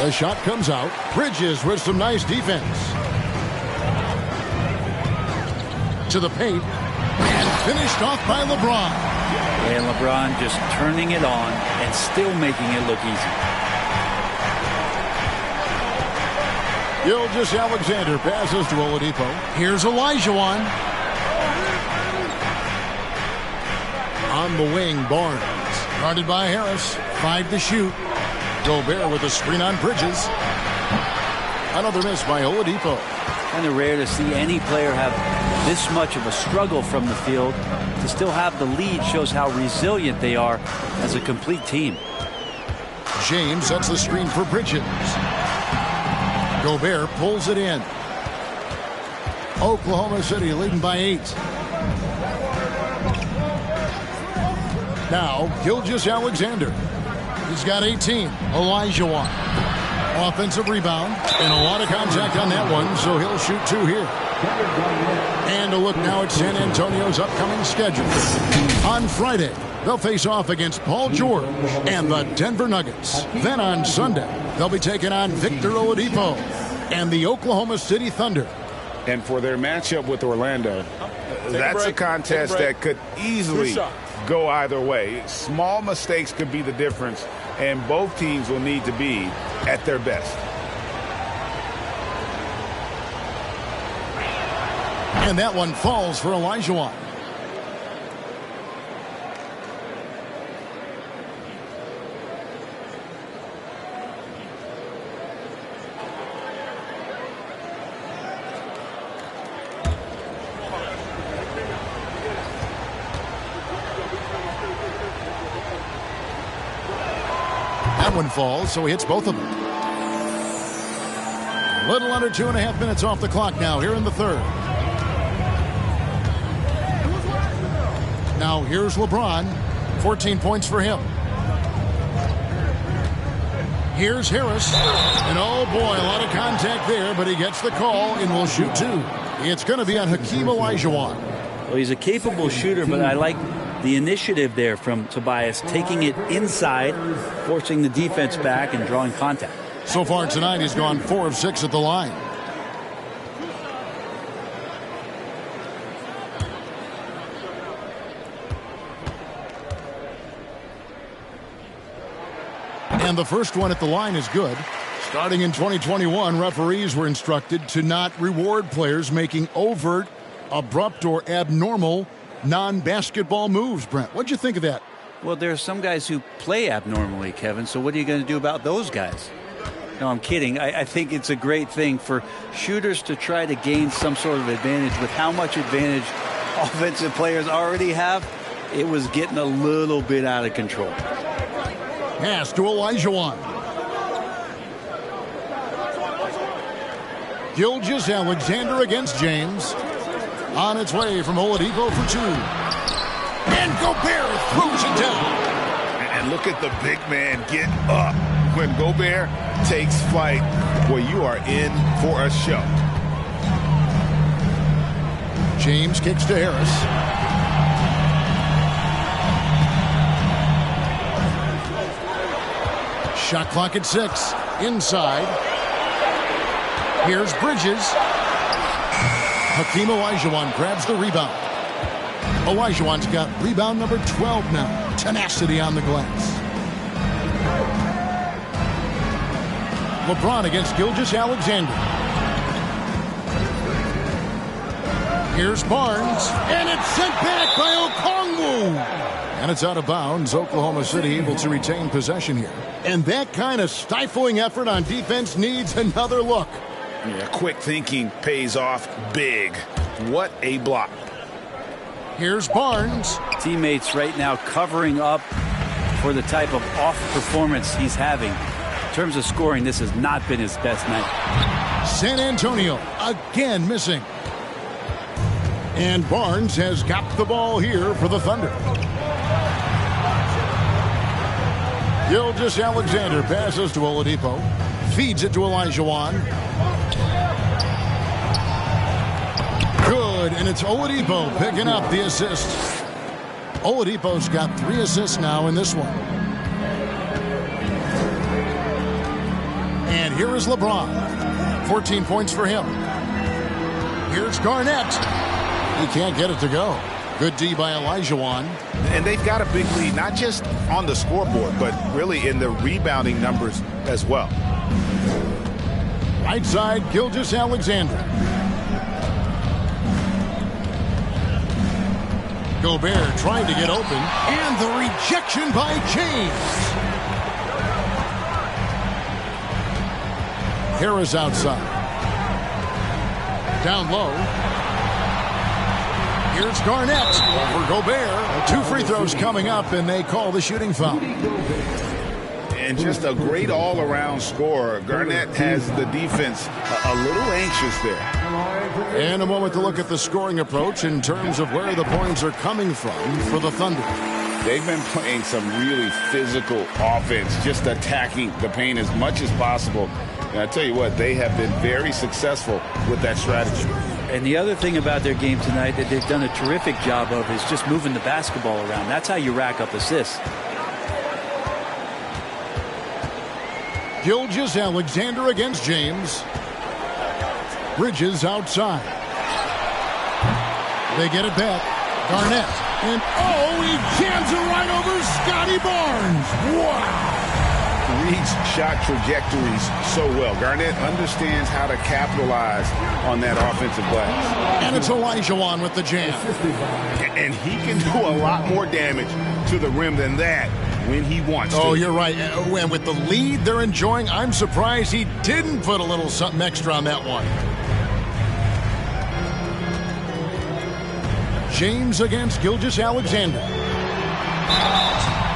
The shot comes out. Bridges with some nice defense. To the paint, and finished off by LeBron. And LeBron just turning it on and still making it look easy. Gilgeous-Alexander passes to Oladipo. Here's Olajuwon. On the wing, Barnes. Guarded by Harris. 5 to shoot. Gobert with a screen on Bridges. Another miss by Oladipo. Kind of rare to see any player have this much of a struggle from the field. To still have the lead shows how resilient they are as a complete team. James sets the screen for Bridges. Gobert pulls it in. Oklahoma City leading by 8. Now Gilgeous-Alexander. He's got 18. Olajuwon. Offensive rebound and a lot of contact on that one, so he'll shoot 2 here. And a look now at San Antonio's upcoming schedule. On Friday, they'll face off against Paul George and the Denver Nuggets. Then on Sunday, they'll be taking on Victor Oladipo and the Oklahoma City Thunder. And for their matchup with Orlando, that's a contest that could easily go either way. Small mistakes could be the difference, and both teams will need to be at their best. And that one falls for Olajuwon. That one falls, so he hits both of them. A little under 2.5 minutes off the clock now here in the third. Now here's LeBron. 14 points for him. Here's Harris. And oh boy, a lot of contact there, but he gets the call and will shoot two. It's going to be on Hakeem Olajuwon. Well, he's a capable shooter, but I like the initiative there from Tobias, taking it inside, forcing the defense back and drawing contact. So far tonight, he's gone 4 of 6 at the line. And the first one at the line is good. Starting in 2021, referees were instructed to not reward players making overt, abrupt, or abnormal non-basketball moves. Brent, what'd you think of that? Well, there are some guys who play abnormally, Kevin, so what are you going to do about those guys? No, I'm kidding. I think it's a great thing for shooters to try to gain some sort of advantage. With how much advantage offensive players already have, it was getting a little bit out of control. Pass to Olajuwon. Gilgeous-Alexander against James. On its way from Oladipo for 2. And Gobert throws it down. And look at the big man get up. When Gobert takes flight, well, you are in for a show. James kicks to Harris. Shot clock at 6. Inside. Here's Bridges. Hakeem Olajuwon grabs the rebound. Olajuwon's got rebound number 12 now. Tenacity on the glass. LeBron against Gilgeous-Alexander. Here's Barnes. And it's sent back by Okongwu. And it's out of bounds. Oklahoma City able to retain possession here. And that kind of stifling effort on defense needs another look. Yeah, quick thinking pays off big. What a block. Here's Barnes. Teammates right now covering up for the type of off performance he's having. In terms of scoring, this has not been his best night. San Antonio again missing. And Barnes has got the ball here for the Thunder. Gilgeous-Alexander passes to Oladipo. Feeds it to Olajuwon. Good, and it's Oladipo picking up the assist. Oladipo's got 3 assists now in this one. And here is LeBron. 14 points for him. Here's Garnett. He can't get it to go. Good D by Olajuwon. And they've got a big lead, not just on the scoreboard, but really in the rebounding numbers as well. Right side, Gilgeous-Alexander. Gobert trying to get open. And the rejection by James. Harris outside. Down low. Here's Garnett for Gobert. 2 free throws coming up, and they call the shooting foul. And just a great all-around scorer. Garnett has the defense a little anxious there. And a moment to look at the scoring approach in terms of where the points are coming from for the Thunder. They've been playing some really physical offense, just attacking the paint as much as possible. And I tell you what, they have been very successful with that strategy. And the other thing about their game tonight that they've done a terrific job of is just moving the basketball around. That's how you rack up assists. Gilgeous-Alexander against James. Bridges outside. They get it back. Garnett. And, he jams it right over Scotty Barnes. Wow. Reads shot trajectories so well. Garnett understands how to capitalize on that offensive glass. And it's Olajuwon with the jam. And he can do a lot more damage to the rim than that when he wants to. Oh, you're right. And with the lead they're enjoying, I'm surprised he didn't put a little something extra on that one. James against Gilgeous-Alexander.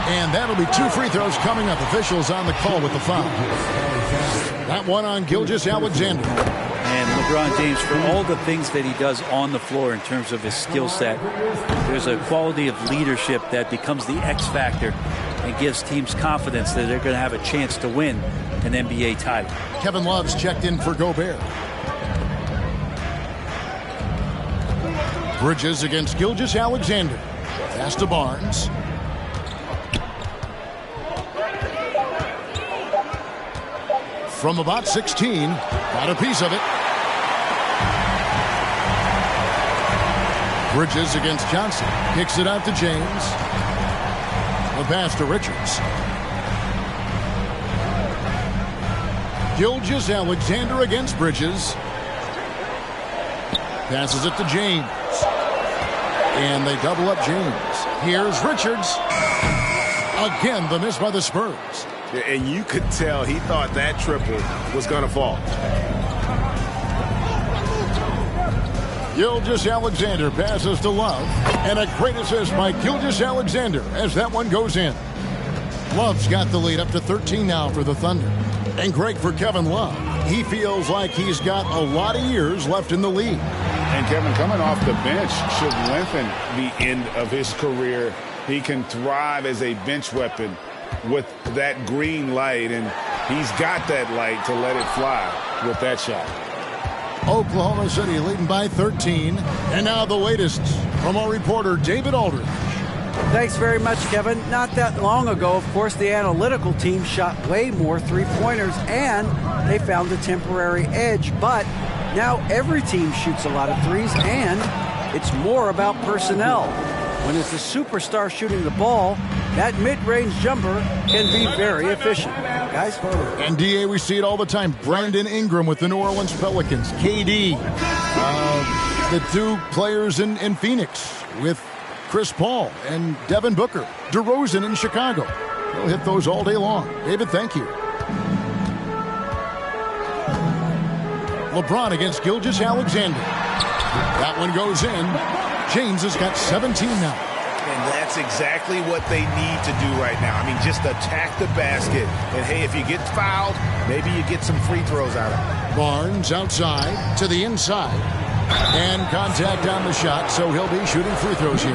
And that'll be 2 free throws coming up. Officials on the call with the foul. That one on Gilgeous-Alexander. And LeBron James, for all the things that he does on the floor in terms of his skill set, there's a quality of leadership that becomes the X factor and gives teams confidence that they're going to have a chance to win an NBA title. Kevin Love's checked in for Gobert. Bridges against Gilgeous-Alexander. Pass to Barnes. From about 16, got a piece of it. Bridges against Johnson. Kicks it out to James. The pass to Richards. Gilgeous-Alexander against Bridges. Passes it to James. And they double up James. Here's Richards. Again, the miss by the Spurs. And you could tell he thought that triple was going to fall. Gilgeous-Alexander passes to Love. And a great assist by Gilgeous-Alexander as that one goes in. Love's got the lead up to 13 now for the Thunder. And Greg, for Kevin Love, he feels like he's got a lot of years left in the league. And Kevin, coming off the bench should lengthen the end of his career. He can thrive as a bench weapon with that green light, and he's got that light to let it fly with that shot. Oklahoma City leading by 13. And now the latest from our reporter, David Aldridge. Thanks very much, Kevin. Not that long ago, of course, the analytical team shot way more three-pointers, and they found a temporary edge. But now every team shoots a lot of threes, and it's more about personnel. When it's a superstar shooting the ball, that mid-range jumper can be very efficient. Guys? And DA, we see it all the time. Brandon Ingram with the New Orleans Pelicans. KD. The two players in Phoenix with Chris Paul and Devin Booker. DeRozan in Chicago. They'll hit those all day long. David, thank you. LeBron against Gilgeous-Alexander. That one goes in. James has got 17 now. And that's exactly what they need to do right now. I mean, just attack the basket. And, hey, if you get fouled, maybe you get some free throws out of it. Barnes outside to the inside. And contact on the shot, so he'll be shooting free throws here.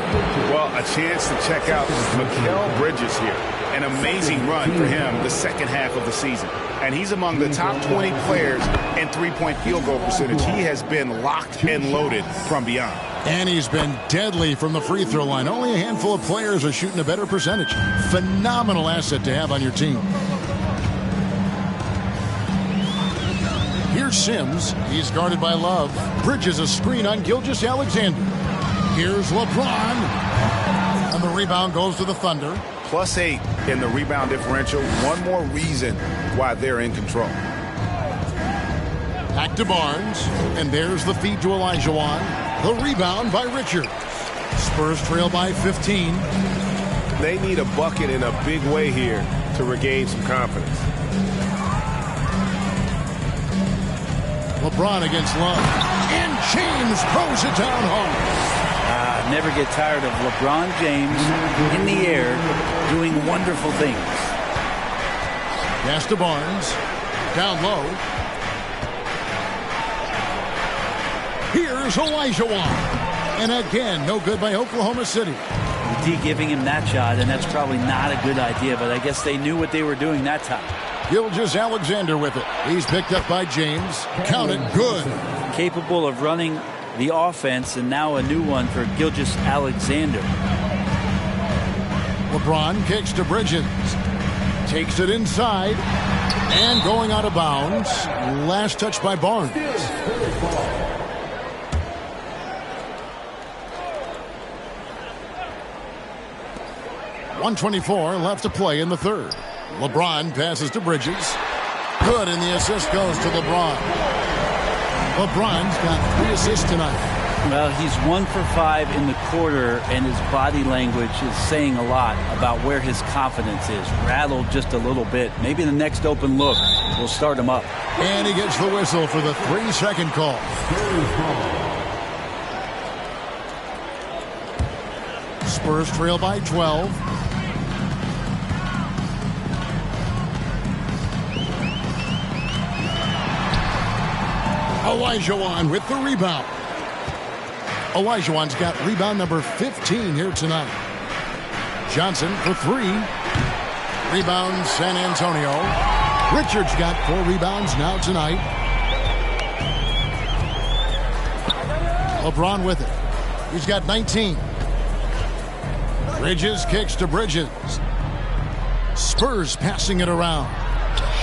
Well, a chance to check out Mikal Bridges here. An amazing run for him the second half of the season. And he's among the top 20 players in three-point field goal percentage. He has been locked and loaded from beyond. And he's been deadly from the free throw line. Only a handful of players are shooting a better percentage. Phenomenal asset to have on your team. Here's Sims. He's guarded by Love. Bridges a screen on Gilgeous-Alexander. Here's LeBron. And the rebound goes to the Thunder. +8 in the rebound differential. One more reason why they're in control. Back to Barnes. And there's the feed to Olajuwon. The rebound by Richards. Spurs trail by 15. They need a bucket in a big way here to regain some confidence. LeBron against Love. And James throws it down hard. Never get tired of LeBron James in the air doing wonderful things. Pass to Barnes. Down low. Here's Olajuwon. And again, no good by Oklahoma City. D giving him that shot, and that's probably not a good idea, but I guess they knew what they were doing that time. Gilgeous-Alexander with it. He's picked up by James. Counted good. Capable of running the offense, and now a new one for Gilgeous-Alexander. LeBron kicks to Bridges. Takes it inside. And going out of bounds. Last touch by Barnes. .124 left to play in the third. LeBron passes to Bridges. Good, and the assist goes to LeBron. LeBron's got 3 assists tonight. Well, he's 1 for 5 in the quarter, and his body language is saying a lot about where his confidence is. Rattled just a little bit. Maybe the next open look will start him up. And he gets the whistle for the 3-second call. Spurs trail by 12. Olajuwon with the rebound. Olajuwon's got rebound number 15 here tonight. Johnson for 3. Rebound San Antonio. Richards got 4 rebounds now tonight. LeBron with it. He's got 19. Bridges kicks to Bridges. Spurs passing it around.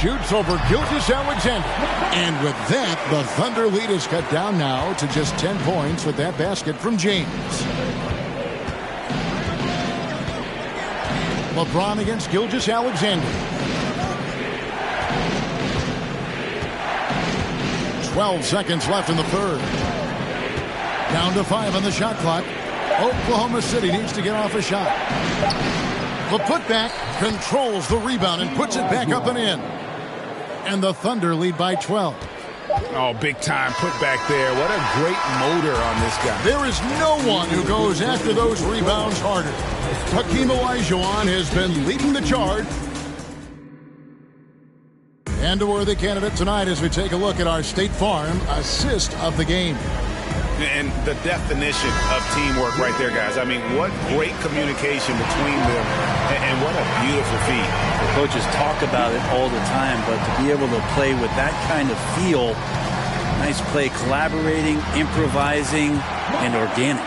Shoots over Gilgeous-Alexander. And with that, the Thunder lead is cut down now to just 10 points with that basket from James. LeBron against Gilgeous-Alexander. 12 seconds left in the third. Down to 5 on the shot clock. Oklahoma City needs to get off a shot. The putback controls the rebound and puts it back up and in. And the Thunder lead by 12. Oh, big time put back there. What a great motor on this guy. There is no one who goes after those rebounds harder. Hakeem Olajuwon has been leading the charge. And a worthy candidate tonight as we take a look at our State Farm assist of the game. And the definition of teamwork right there, guys. I mean, what great communication between them, and what a beautiful feat. The coaches talk about it all the time, but to be able to play with that kind of feel, nice play, collaborating, improvising, and organic.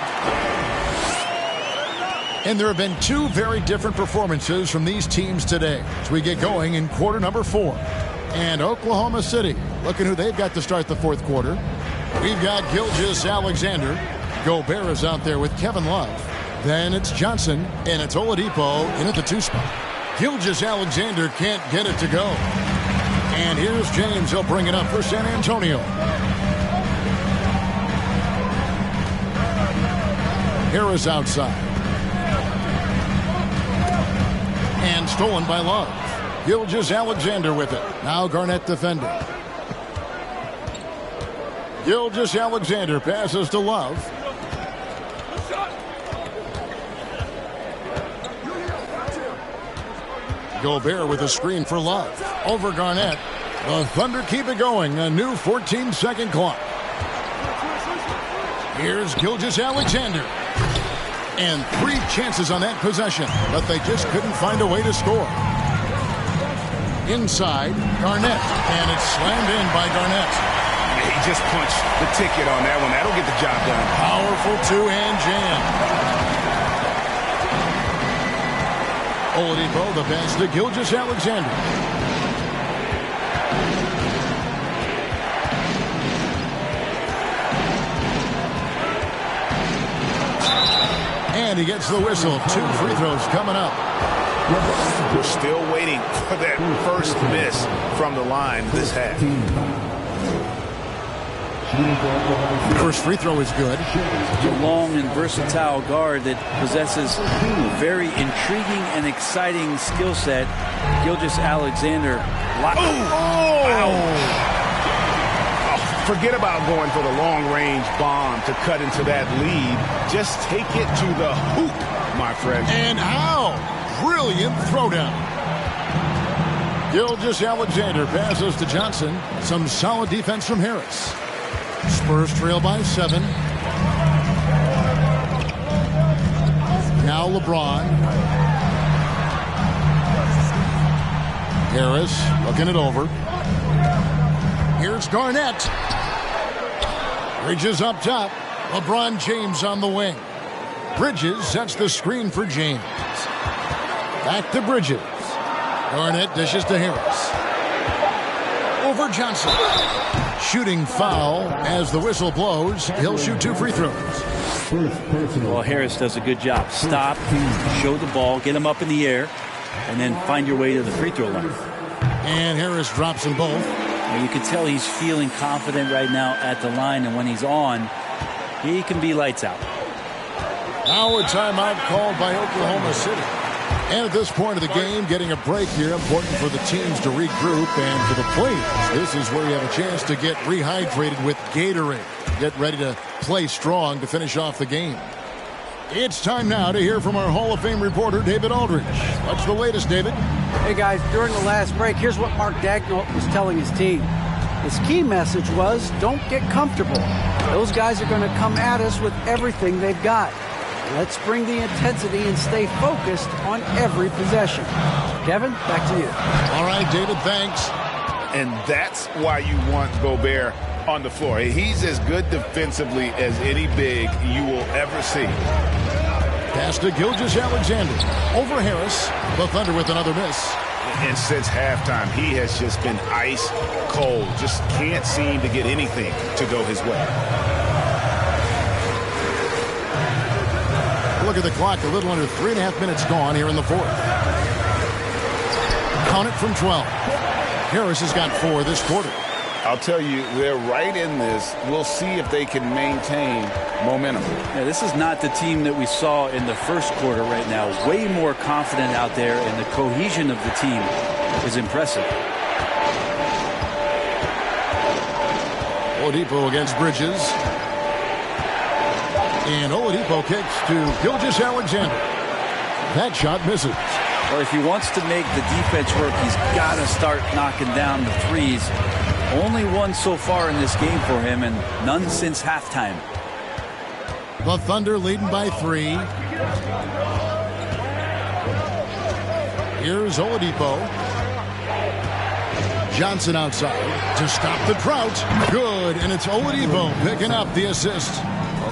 And there have been 2 very different performances from these teams today as we get going in quarter number 4. And Oklahoma City, looking who they've got to start the fourth quarter. We've got Gilgeous-Alexander. Gobert is out there with Kevin Love. Then it's Johnson, and it's Oladipo in at the 2 spot. Gilgeous-Alexander can't get it to go. And here's James. He'll bring it up for San Antonio. Harris outside. And stolen by Love. Gilgeous-Alexander with it. Now Garnett defending. Gilgeous-Alexander passes to Love. Gobert with a screen for Love. Over Garnett. The Thunder keep it going. A new 14-second clock. Here's Gilgeous-Alexander. And 3 chances on that possession, but they just couldn't find a way to score. Inside, Garnett. And it's slammed in by Garnett. He just punched the ticket on that one. That'll get the job done. Powerful 2-hand jam. Oladipo, the pass to Gilgeous-Alexander. And he gets the whistle. 2 free throws coming up. We're still waiting for that first miss from the line this half. First free throw is good. Such a long and versatile guard that possesses a very intriguing and exciting skill set. Gilgeous-Alexander. Forget about going for the long-range bomb to cut into that lead. Just take it to the hoop, my friend. And how? Brilliant throwdown. Gilgeous-Alexander passes to Johnson. Some solid defense from Harris. Spurs trail by 7. Now LeBron. Harris looking it over. Here's Garnett. Bridges up top. LeBron James on the wing. Bridges sets the screen for James. Back to Bridges. Garnett dishes to Harris. Over for Johnson. Shooting foul as the whistle blows. He'll shoot 2 free throws. Well, Harris does a good job. Stop, show the ball, get him up in the air, and then find your way to the free throw line. And Harris drops them both. And you can tell he's feeling confident right now at the line, and when he's on, he can be lights out. Now a timeout called by Oklahoma City. And at this point of the game, getting a break here, important for the teams to regroup, and for the players, this is where you have a chance to get rehydrated with Gatorade. Get ready to play strong to finish off the game. It's time now to hear from our Hall of Fame reporter, David Aldridge. What's the latest, David? Hey, guys, during the last break, here's what Mark Daigneault was telling his team. His key message was, don't get comfortable. Those guys are going to come at us with everything they've got. Let's bring the intensity and stay focused on every possession. Kevin, back to you. All right, David, thanks. And that's why you want Gobert on the floor. He's as good defensively as any big you will ever see. Pass to Gilgeous-Alexander. Over Harris. The Thunder with another miss. And since halftime, he has just been ice cold. Just can't seem to get anything to go his way. Look at the clock, a little under 3.5 minutes gone here in the fourth. Count it from 12. Harris has got 4 this quarter. I'll tell you, they're right in this. We'll see if they can maintain momentum. Yeah, this is not the team that we saw in the first quarter right now. Way more confident out there, and the cohesion of the team is impressive. Oladipo against Bridges. And Oladipo kicks to Gilgeous-Alexander. That shot misses. Well, if he wants to make the defense work, he's got to start knocking down the threes. Only one so far in this game for him, and none since halftime. The Thunder leading by 3. Here's Oladipo. Johnson outside to stop the drought. Good, and it's Oladipo picking up the assist.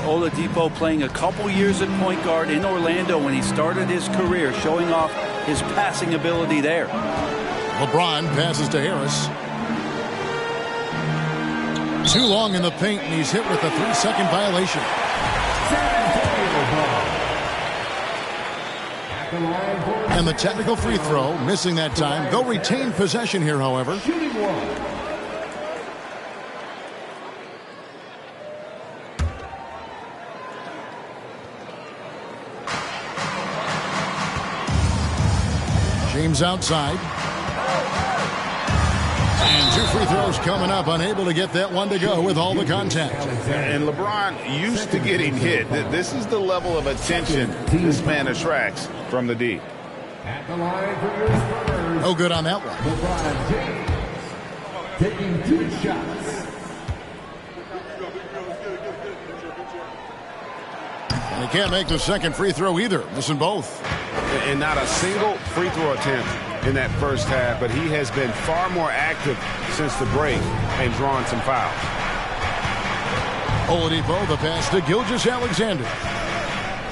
Oladipo playing a couple years at point guard in Orlando when he started his career, showing off his passing ability there. LeBron passes to Harris. Too long in the paint, and he's hit with a 3-second violation. And the technical free throw, missing that time. They'll retain possession here, however. James outside. And 2 free throws coming up. Unable to get that one to go with all the contact. And LeBron used to getting hit. This is the level of attention this man attracts from the D. No good on that one. LeBron James taking 2 shots. And he can't make the second free throw either. Missing both. And not a single free throw attempt in that first half, but he has been far more active since the break and drawn some fouls. Oladipo, the pass to Gilgeous-Alexander.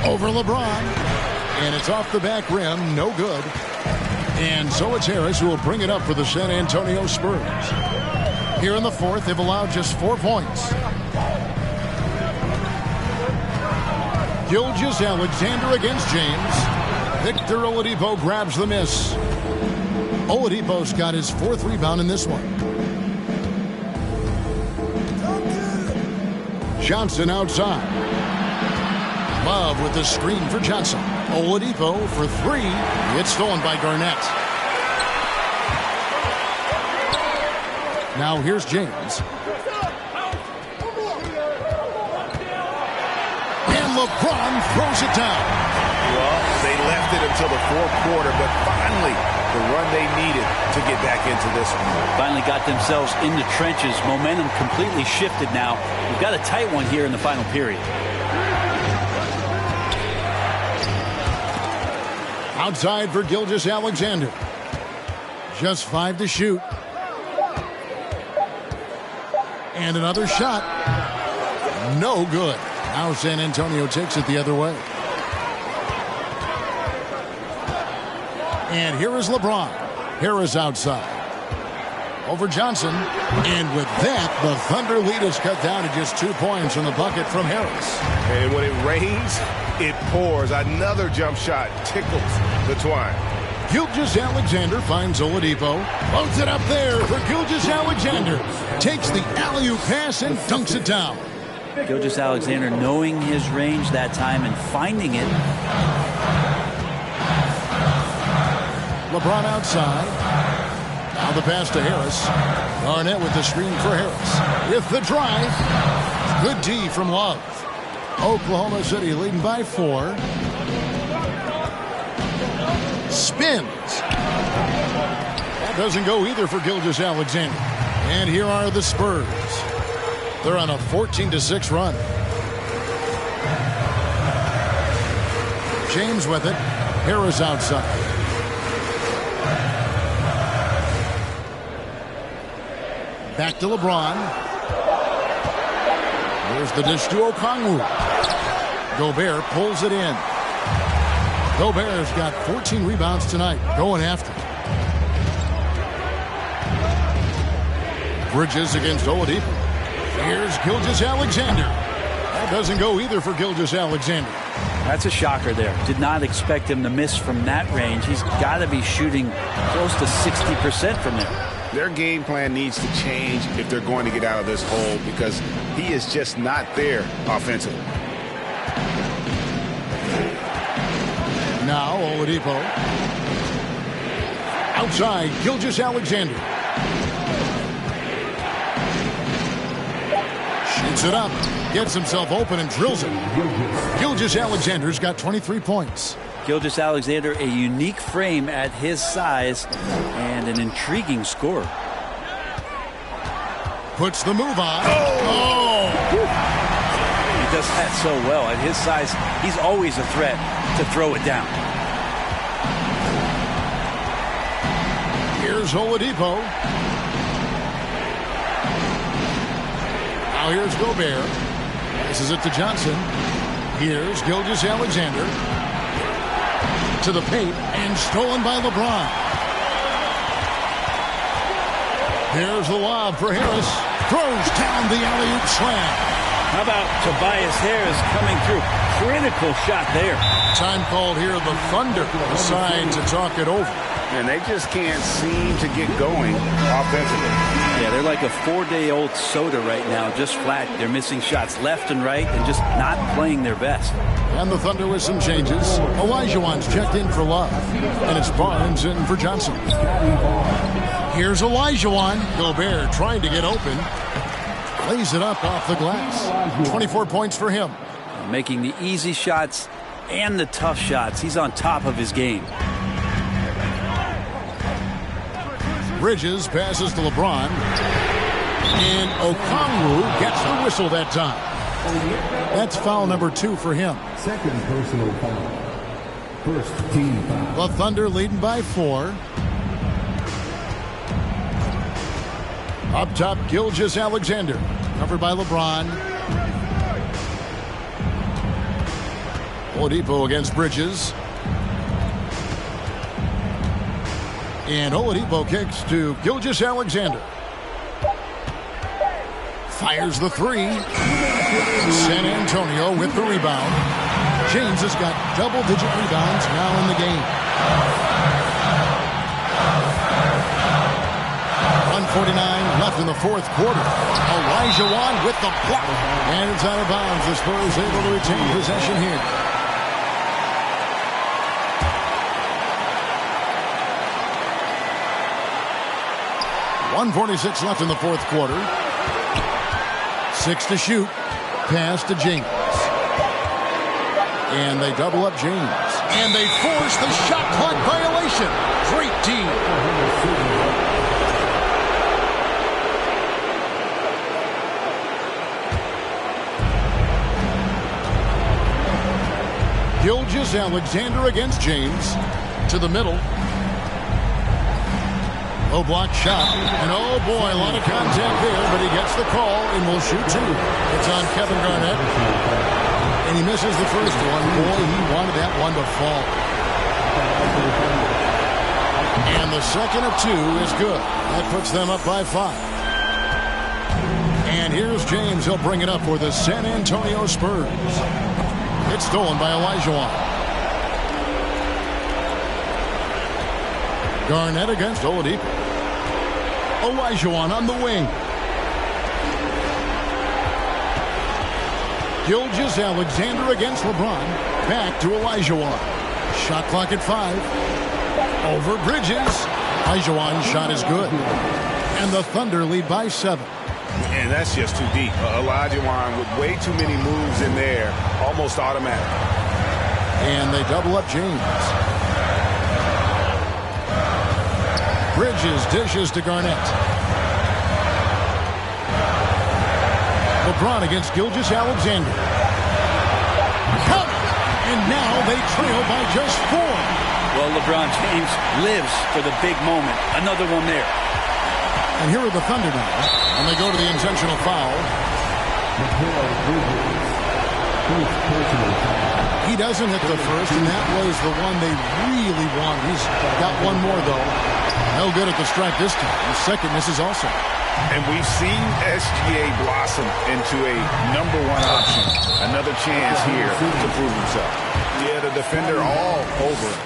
Over LeBron. And it's off the back rim. No good. And so it's Harris who will bring it up for the San Antonio Spurs. Here in the fourth, they've allowed just 4 points. Gilgeous-Alexander against James. Victor Oladipo grabs the miss. Oladipo's got his 4th rebound in this one. Johnson outside. Love with the screen for Johnson. Oladipo for 3. It's stolen by Garnett. Now here's James. And LeBron throws it down. Well, they left it until the fourth quarter, but finally the run they needed to get back into this one. Finally got themselves in the trenches. Momentum completely shifted now. We've got a tight one here in the final period. Outside for Gilgeous-Alexander. Just 5 to shoot. And another shot. No good. Now San Antonio takes it the other way. And here is LeBron. Harris outside. over Johnson. And with that, the Thunder lead is cut down to just 2 points from the bucket from Harris. And when it rains, it pours. Another jump shot tickles the twine. Gilgeous-Alexander finds Oladipo. Floats it up there for Gilgeous-Alexander. Takes the alley-oop pass and dunks it down. Gilgeous-Alexander knowing his range that time and finding it. LeBron outside. Now the pass to Harris. Garnett with the screen for Harris. With the drive. Good D from Love. Oklahoma City leading by 4. Spins. That doesn't go either for Gilgeous-Alexander. And here are the Spurs. They're on a 14-6 run. James with it. Harris outside. Back to LeBron. There's the dish to Okongwu. Gobert pulls it in. Gobert's got 14 rebounds tonight. Going after it. Bridges against Oladipo. Here's Gilgeous-Alexander. That doesn't go either for Gilgeous-Alexander. That's a shocker there. Did not expect him to miss from that range. He's got to be shooting close to 60% from there. Their game plan needs to change if they're going to get out of this hole because he is just not there offensively. Now Oladipo. Outside, Gilgeous-Alexander. Shoots it up. Gets himself open and drills it. Gilgeous-Alexander's got 23 points. Gilgeous-Alexander, a unique frame at his size and an intriguing scorer. Puts the move on. Oh! He does that so well. At his size, he's always a threat to throw it down. Here's Oladipo. Now here's Gobert. This is it to Johnson. Here's Gilgeous-Alexander. To the paint and stolen by LeBron. Here's the lob for Harris. Throws down the alley-oop slam. How about Tobias Harris coming through? Critical shot there. Time called here. The Thunder decide to talk it over. And they just can't seem to get going offensively. Yeah, they're like a 4-day-old soda right now, just flat. They're missing shots left and right and just not playing their best. And the Thunder with some changes. Olajuwon's checked in for Love. And it's Barnes in for Johnson. Here's Olajuwon. Gobert trying to get open. Lays it up off the glass. 24 points for him. Making the easy shots and the tough shots. He's on top of his game. Bridges passes to LeBron. And Okongwu gets the whistle that time. That's foul number 2 for him. Second personal foul. First team foul. The Thunder leading by 4. Up top, Gilgeous-Alexander. Covered by LeBron. Oladipo against Bridges. And Oladipo kicks to Gilgeous-Alexander. Fires the 3. San Antonio with the rebound. James has got double-digit rebounds now in the game. 1:49 left in the fourth quarter. Olajuwon with the block. And it's out of bounds. The Spurs able to retain possession here. .146 left in the fourth quarter. 6 to shoot. Pass to James. And they double up James. And they force the shot clock violation. Great D. Gilgeous-Alexander against James. To the middle. Low block shot. And oh boy, a lot of contact there, but he gets the call and will shoot 2. It's on Kevin Garnett. And he misses the first one. Boy, he wanted that one to fall. And the the second of 2 is good. That puts them up by 5. And here's James. He'll bring it up for the San Antonio Spurs. It's stolen by Olajuwon. Garnett against Oladipo. Olajuwon on the wing. Gilgeous-Alexander against LeBron. Back to Olajuwon. Shot clock at 5. Over Bridges. Olajuwon's shot is good. And the Thunder lead by 7. And that's just too deep. Olajuwon with way too many moves in there. Almost automatic. And they double up James. Bridges dishes to Garnett. LeBron against Gilgeous-Alexander. Count! And now they trail by just 4. Well, LeBron James lives for the big moment. Another one there. And here are the Thunder now. And they go to the intentional foul. He doesn't hit the first, and that was the one they really want. He's got one more, though. No good at the strike this time. The second misses also. And we've seen SGA blossom into a number 1 option. Another chance here to prove himself. Yeah, the defender all over it.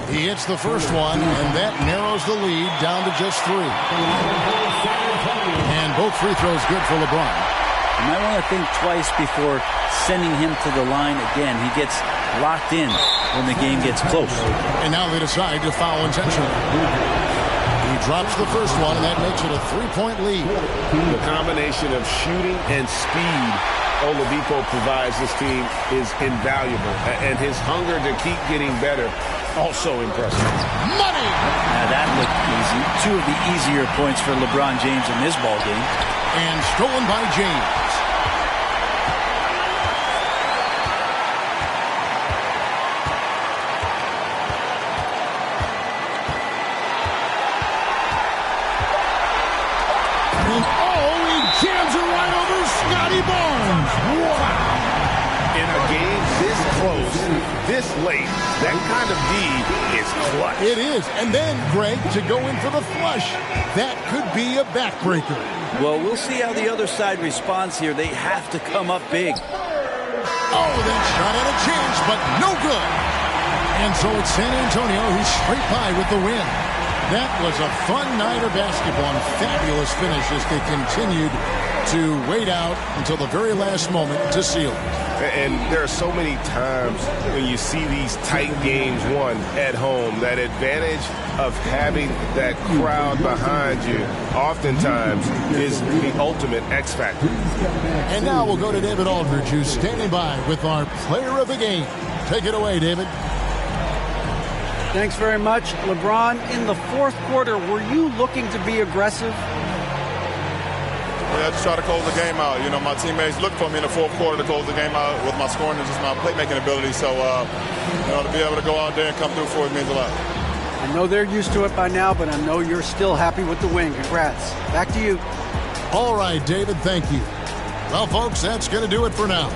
He hits the first one, and that narrows the lead down to just 3. And both free throws good for LeBron. You might want to think twice before sending him to the line again. He gets locked in when the game gets close. And now they decide to foul intentionally. He drops the first one, and that makes it a 3-point lead. The combination of shooting and speed Oladipo provides this team is invaluable. And his hunger to keep getting better, also impressive. Money! Now that looked easy. 2 of the easier points for LeBron James in this ball game. And stolen by James. Jams it right over Scotty Barnes. Wow. In a game this close, this late, that kind of D is clutch. It is. And then, Greg, to go in for the flush. That could be a backbreaker. Well, we'll see how the other side responds here. They have to come up big. Oh, that shot had a chance, but no good. And so it's San Antonio who's straight by with the win. That was a fun night of basketball and fabulous finish as they continued to wait out until the very last moment to seal it. And there are so many times when you see these tight games won at home, that advantage of having that crowd behind you oftentimes is the ultimate X factor. And now we'll go to David Aldridge, who's standing by with our player of the game. Take it away, David. Thanks very much. LeBron, in the fourth quarter, were you looking to be aggressive? Yeah, just try to close the game out. You know, my teammates looked for me in the fourth quarter to close the game out with my scoring and just my playmaking ability. So, you know, to be able to go out there and come through for it means a lot. I know they're used to it by now, but I know you're still happy with the win. Congrats. Back to you. All right, David, thank you. Well, folks, that's going to do it for now.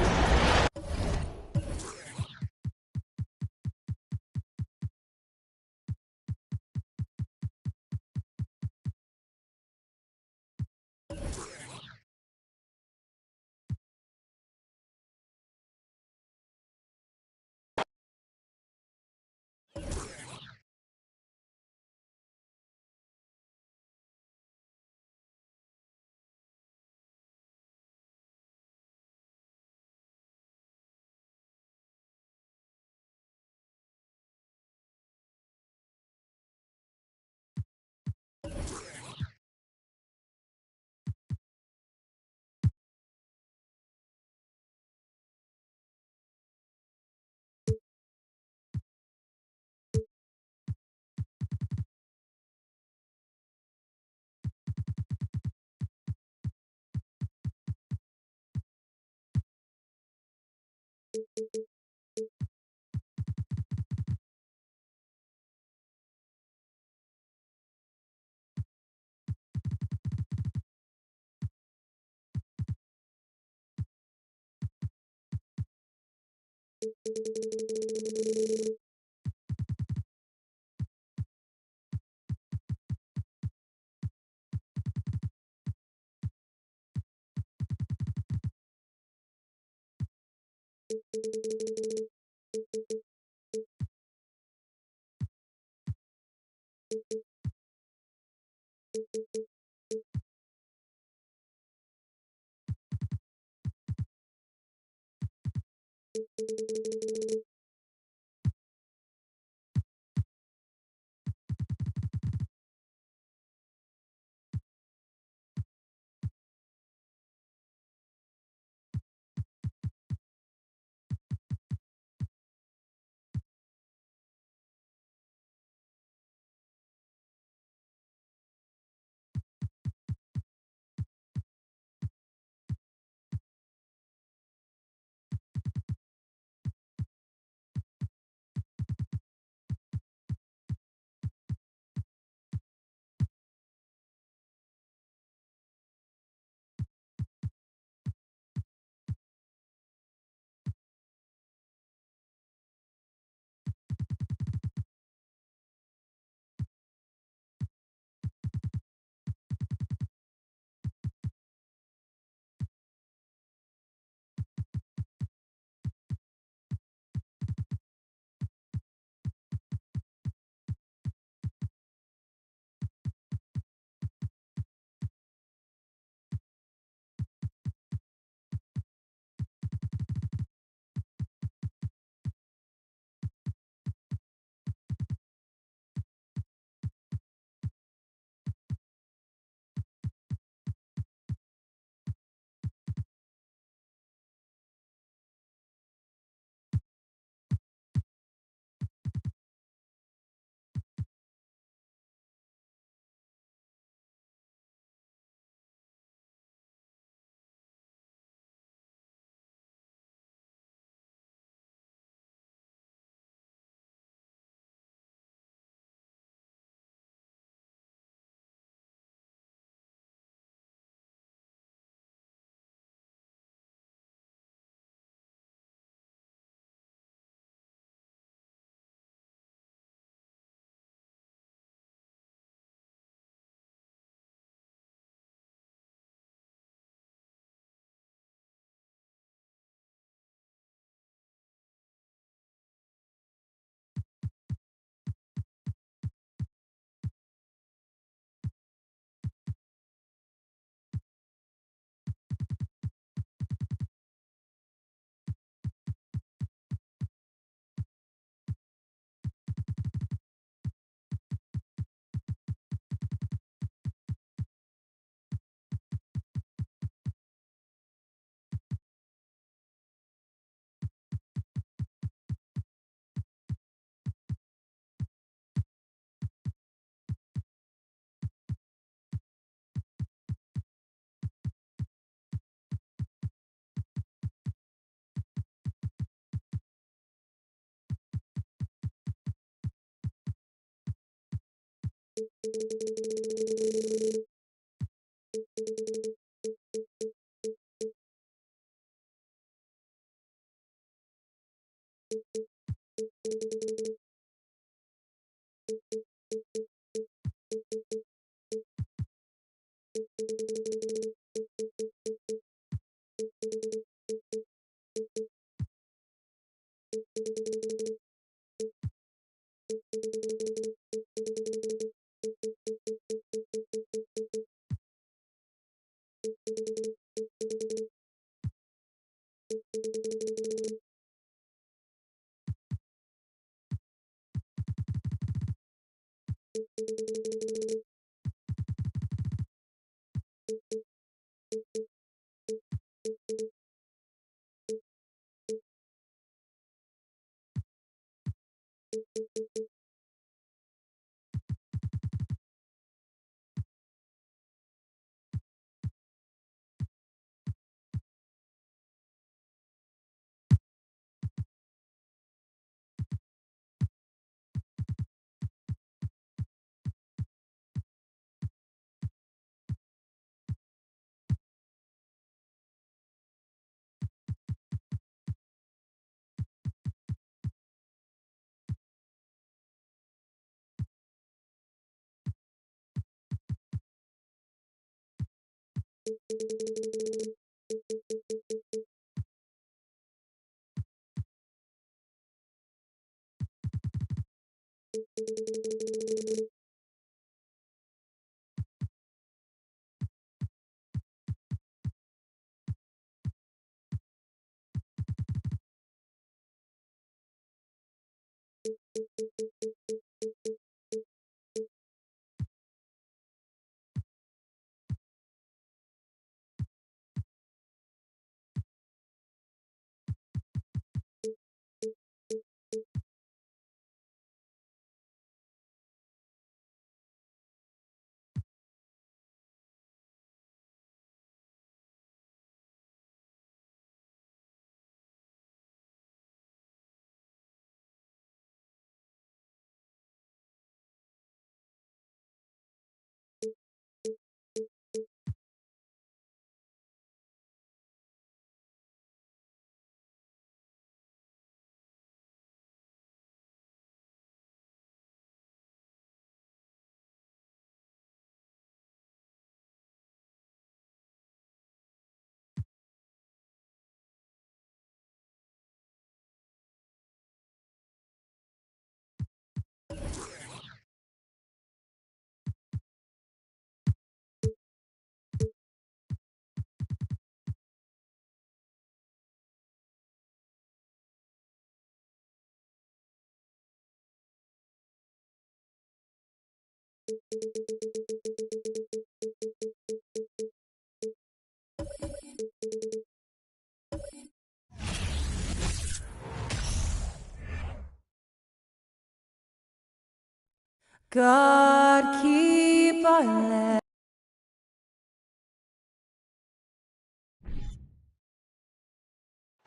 God keep our land.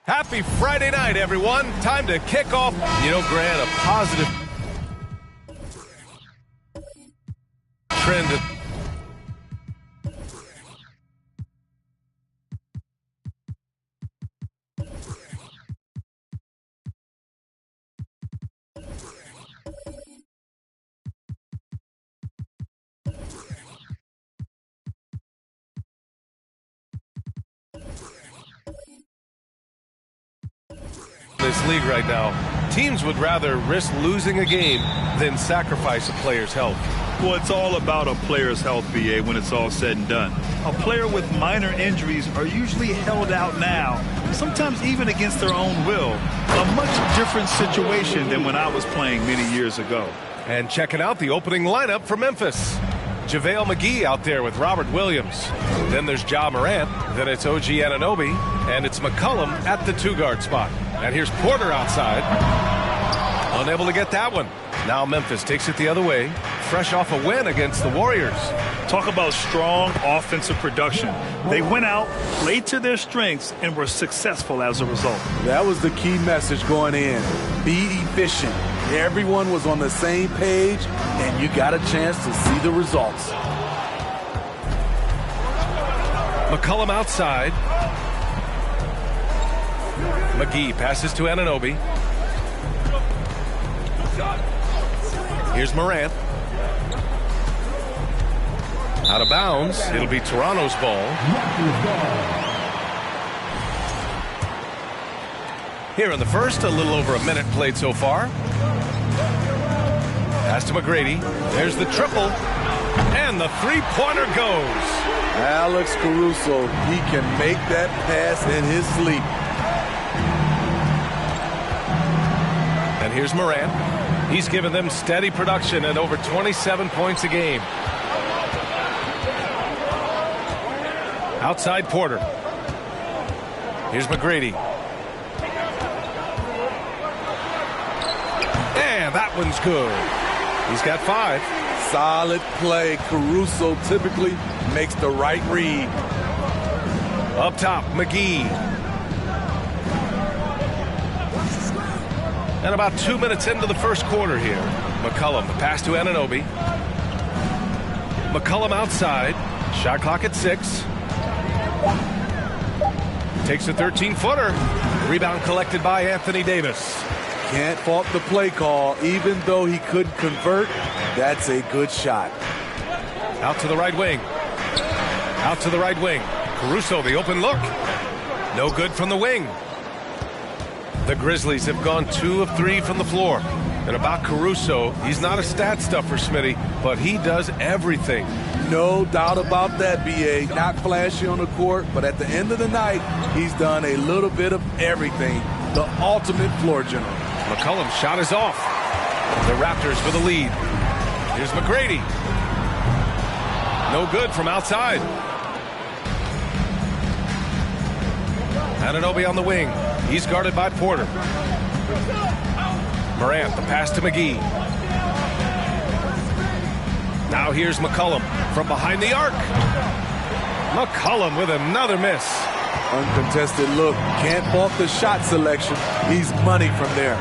Happy Friday night, everyone. Time to kick off. You know, Grant, a positive trend. This league right now, teams would rather risk losing a game than sacrifice a player's health. Well, it's all about a player's health, BA, when it's all said and done. A player with minor injuries are usually held out now, sometimes even against their own will. A much different situation than when I was playing many years ago. And checking out the opening lineup for Memphis. JaVale McGee out there with Robert Williams. Then there's Ja Morant. Then it's OG Anunoby. And it's McCollum at the two-guard spot. And here's Porter outside. Unable to get that one. Now Memphis takes it the other way. Fresh off a win against the Warriors. Talk about strong offensive production. They went out, played to their strengths, and were successful as a result. That was the key message going in. Be efficient. Everyone was on the same page, and you got a chance to see the results. McCollum outside. McGee passes to Anunoby. Here's Morant. Out of bounds. It'll be Toronto's ball. Here in the first, a little over a minute played so far. Pass to McGrady. There's the triple. And the three-pointer goes. Alex Caruso, he can make that pass in his sleep. And here's Morant. He's given them steady production at over 27 points a game. Outside Porter. Here's McGrady. And that one's good. He's got 5. Solid play. Caruso typically makes the right read. Up top, McGee. And about 2 minutes into the first quarter here. McCollum, the pass to Anunoby. McCollum outside. Shot clock at 6. Takes a 13-footer. Rebound collected by Anthony Davis. Can't fault the play call. Even though he couldn't convert, that's a good shot. Out to the right wing. Out to the right wing. Caruso, the open look. No good from the wing. The Grizzlies have gone 2 of 3 from the floor. And about Caruso, he's not a stat stuffer, Smitty, but he does everything. No doubt about that, B.A. Not flashy on the court, but at the end of the night, he's done a little bit of everything. The ultimate floor general. McCollum's shot is off. The Raptors with a lead. Here's McGrady. No good from outside. Anunoby on the wing. He's guarded by Porter. Morant, the pass to McGee. Now here's McCollum from behind the arc. McCollum with another miss. Uncontested look. Can't fault the shot selection. He's money from there.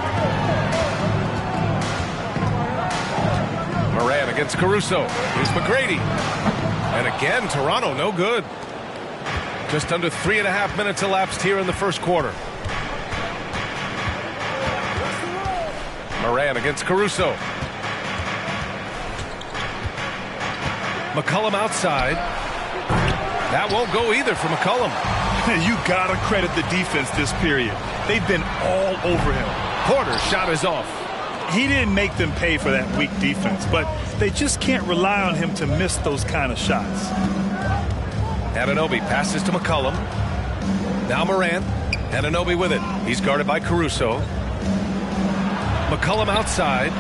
Morant against Caruso. Here's McGrady. And again, Toronto no good. Just under 3.5 minutes elapsed here in the first quarter. Morant against Caruso. McCollum outside. That won't go either for McCollum. You gotta credit the defense this period. They've been all over him. Porter's shot is off. He didn't make them pay for that weak defense, but they just can't rely on him to miss those kind of shots. Anunoby passes to McCollum. Now Morant. Anunoby with it. He's guarded by Caruso. McCollum outside.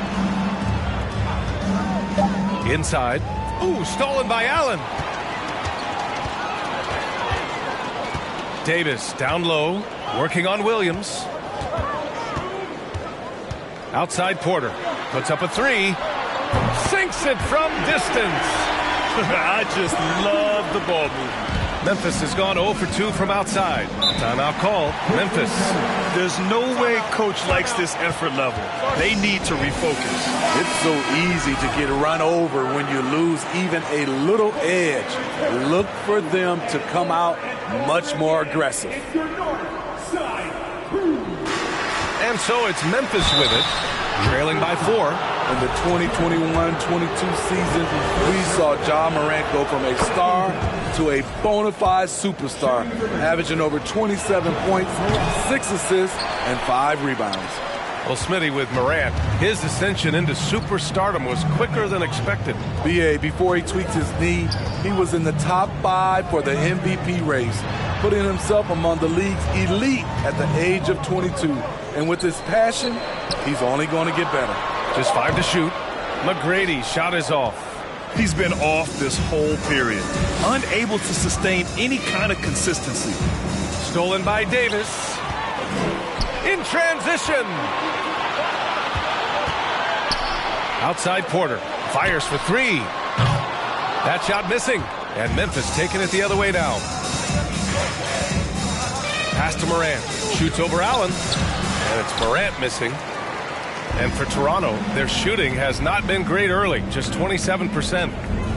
Inside. Ooh, stolen by Allen. Davis down low, working on Williams. Outside Porter. Puts up a three. Sinks it from distance. I just love the ball movement. Memphis has gone 0 for 2 from outside. Timeout called. Memphis. There's no way coach likes this effort level. They need to refocus. It's so easy to get run over when you lose even a little edge. Look for them to come out much more aggressive. And so it's Memphis with it, trailing by 4. In the 2021-22 season, we saw Ja Morant go from a star to a bona fide superstar, averaging over 27 points, 6 assists, and 5 rebounds. Well, Smitty, with Morant, his ascension into superstardom was quicker than expected. B.A., before he tweaked his knee, he was in the top 5 for the MVP race, putting himself among the league's elite at the age of 22. And with his passion, he's only going to get better. Just 5 to shoot. McGrady's shot is off. He's been off this whole period, unable to sustain any kind of consistency. Stolen by Davis. In transition. Outside Porter. Fires for 3. That shot missing. And Memphis taking it the other way down. Pass to Morant. Shoots over Allen. And it's Morant missing. And for Toronto, their shooting has not been great early, just 27%.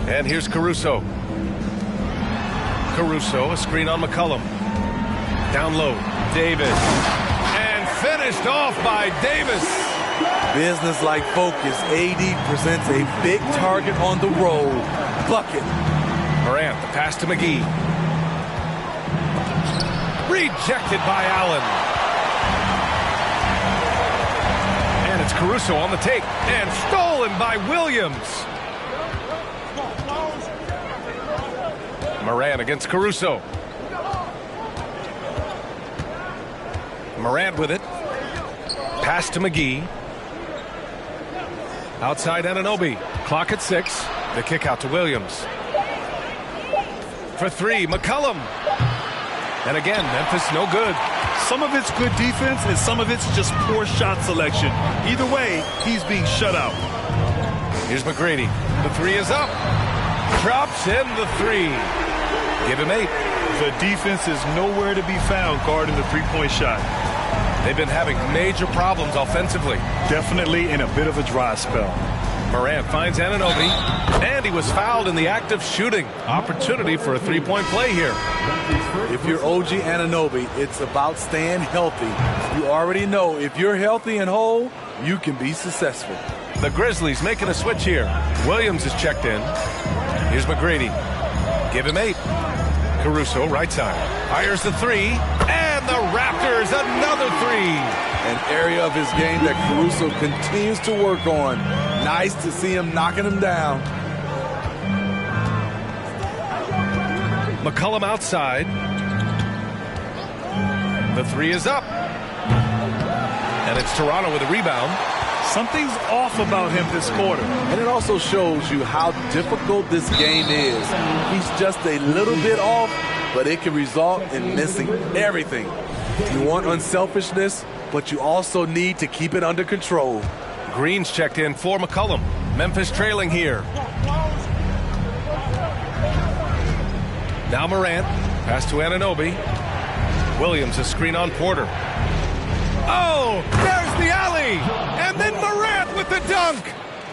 And here's Caruso. Caruso, a screen on McCollum. Down low, Davis. And finished off by Davis. Business-like focus. AD presents a big target on the roll. Bucket. Morant, the pass to McGee. Rejected by Allen. It's Caruso on the take and stolen by Williams. Morant against Caruso. Morant with it. Pass to McGee. Outside Anunoby. Clock at 6. The kick out to Williams. For 3, McCollum. And again, Memphis no good. Some of it's good defense and some of it's just poor shot selection. Either way, he's being shut out. Here's McGrady. The 3 is up. Drops in the 3. Give him 8. The defense is nowhere to be found guarding the three-point shot. They've been having major problems offensively. Definitely in a bit of a dry spell. Morant finds Anunoby, and he was fouled in the act of shooting. Opportunity for a three-point play here. If you're OG Anunoby, it's about staying healthy. You already know if you're healthy and whole, you can be successful. The Grizzlies making a switch here. Williams is checked in. Here's McGrady. Give him 8. Caruso, right side. Fires the 3, and the Raptors fires another three. An area of his game that Caruso continues to work on. Nice to see him knocking him down. McCollum outside. The three is up. And it's Toronto with a rebound. Something's off about him this quarter. And it also shows you how difficult this game is. He's just a little bit off, but it can result in missing everything. You want unselfishness, but you also need to keep it under control. Green's checked in for McCollum. Memphis trailing here. Now Morant. Pass to Anunoby. Williams, a screen on Porter. Oh, there's the alley! And then Morant with the dunk!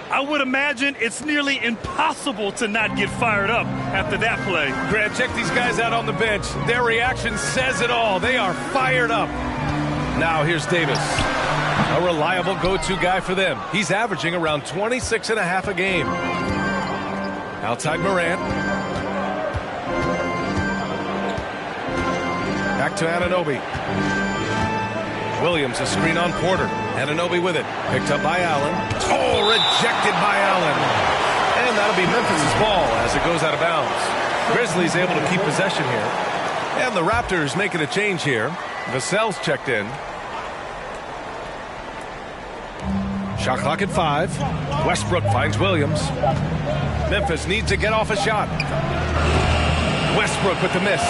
I would imagine it's nearly impossible to not get fired up after that play. Grant, check these guys out on the bench. Their reaction says it all. They are fired up. Now here's Davis. A reliable go-to guy for them. He's averaging around 26.5 a game. Outside Morant. Back to Anunoby. Williams, a screen on Porter. Anunoby with it. Picked up by Allen. Oh, rejected by Allen. And that'll be Memphis' ball as it goes out of bounds. Grizzlies able to keep possession here. And the Raptors making a change here. Vassell's checked in. Shot clock at 5. Westbrook finds Williams. Memphis needs to get off a shot. Westbrook with the miss.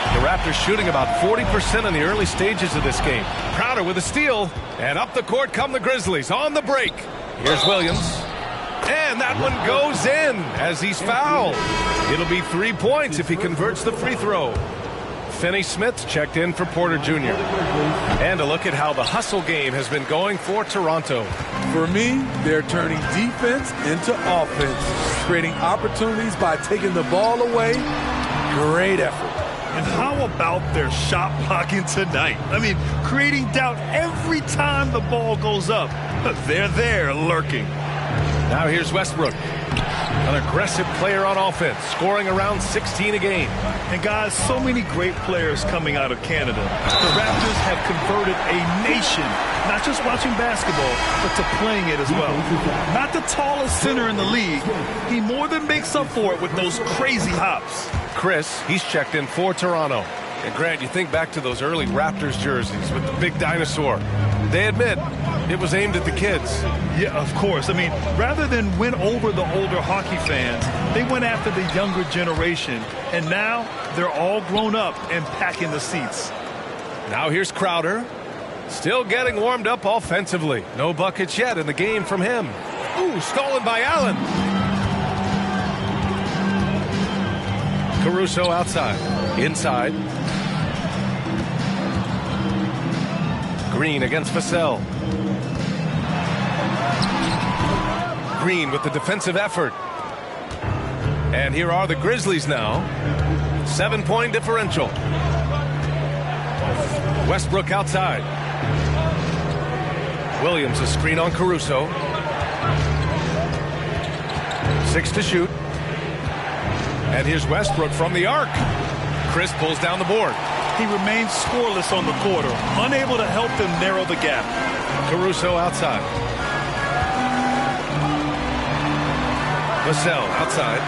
The Raptors shooting about 40% in the early stages of this game. Crowder with a steal. And up the court come the Grizzlies on the break. Here's Williams. And that one goes in as he's fouled. It'll be 3 points if he converts the free throw. Finney-Smith checked in for Porter Jr. And a look at how the hustle game has been going for Toronto. For me, they're turning defense into offense, creating opportunities by taking the ball away. Great effort. And how about their shot blocking tonight? I mean, creating doubt every time the ball goes up. They're there lurking. Now here's Westbrook. An aggressive player on offense, scoring around 16 a game. And guys, so many great players coming out of Canada. The Raptors have converted a nation, not just watching basketball, but to playing it as well. Not the tallest center in the league. He more than makes up for it with those crazy hops. Chris, he's checked in for Toronto. And Grant, you think back to those early Raptors jerseys with the big dinosaur. They admit it was aimed at the kids. Yeah, of course. I mean, rather than win over the older hockey fans, they went after the younger generation. And now they're all grown up and packing the seats. Now here's Crowder. Still getting warmed up offensively. No buckets yet in the game from him. Ooh, stolen by Allen. Caruso outside. Inside. Green against Vassell. Green with the defensive effort. And here are the Grizzlies now. 7-point differential. Westbrook outside. Williams a screen on Caruso. 6 to shoot. And here's Westbrook from the arc. Chris pulls down the board. He remains scoreless on the quarter, unable to help them narrow the gap. Caruso outside. Vassell outside.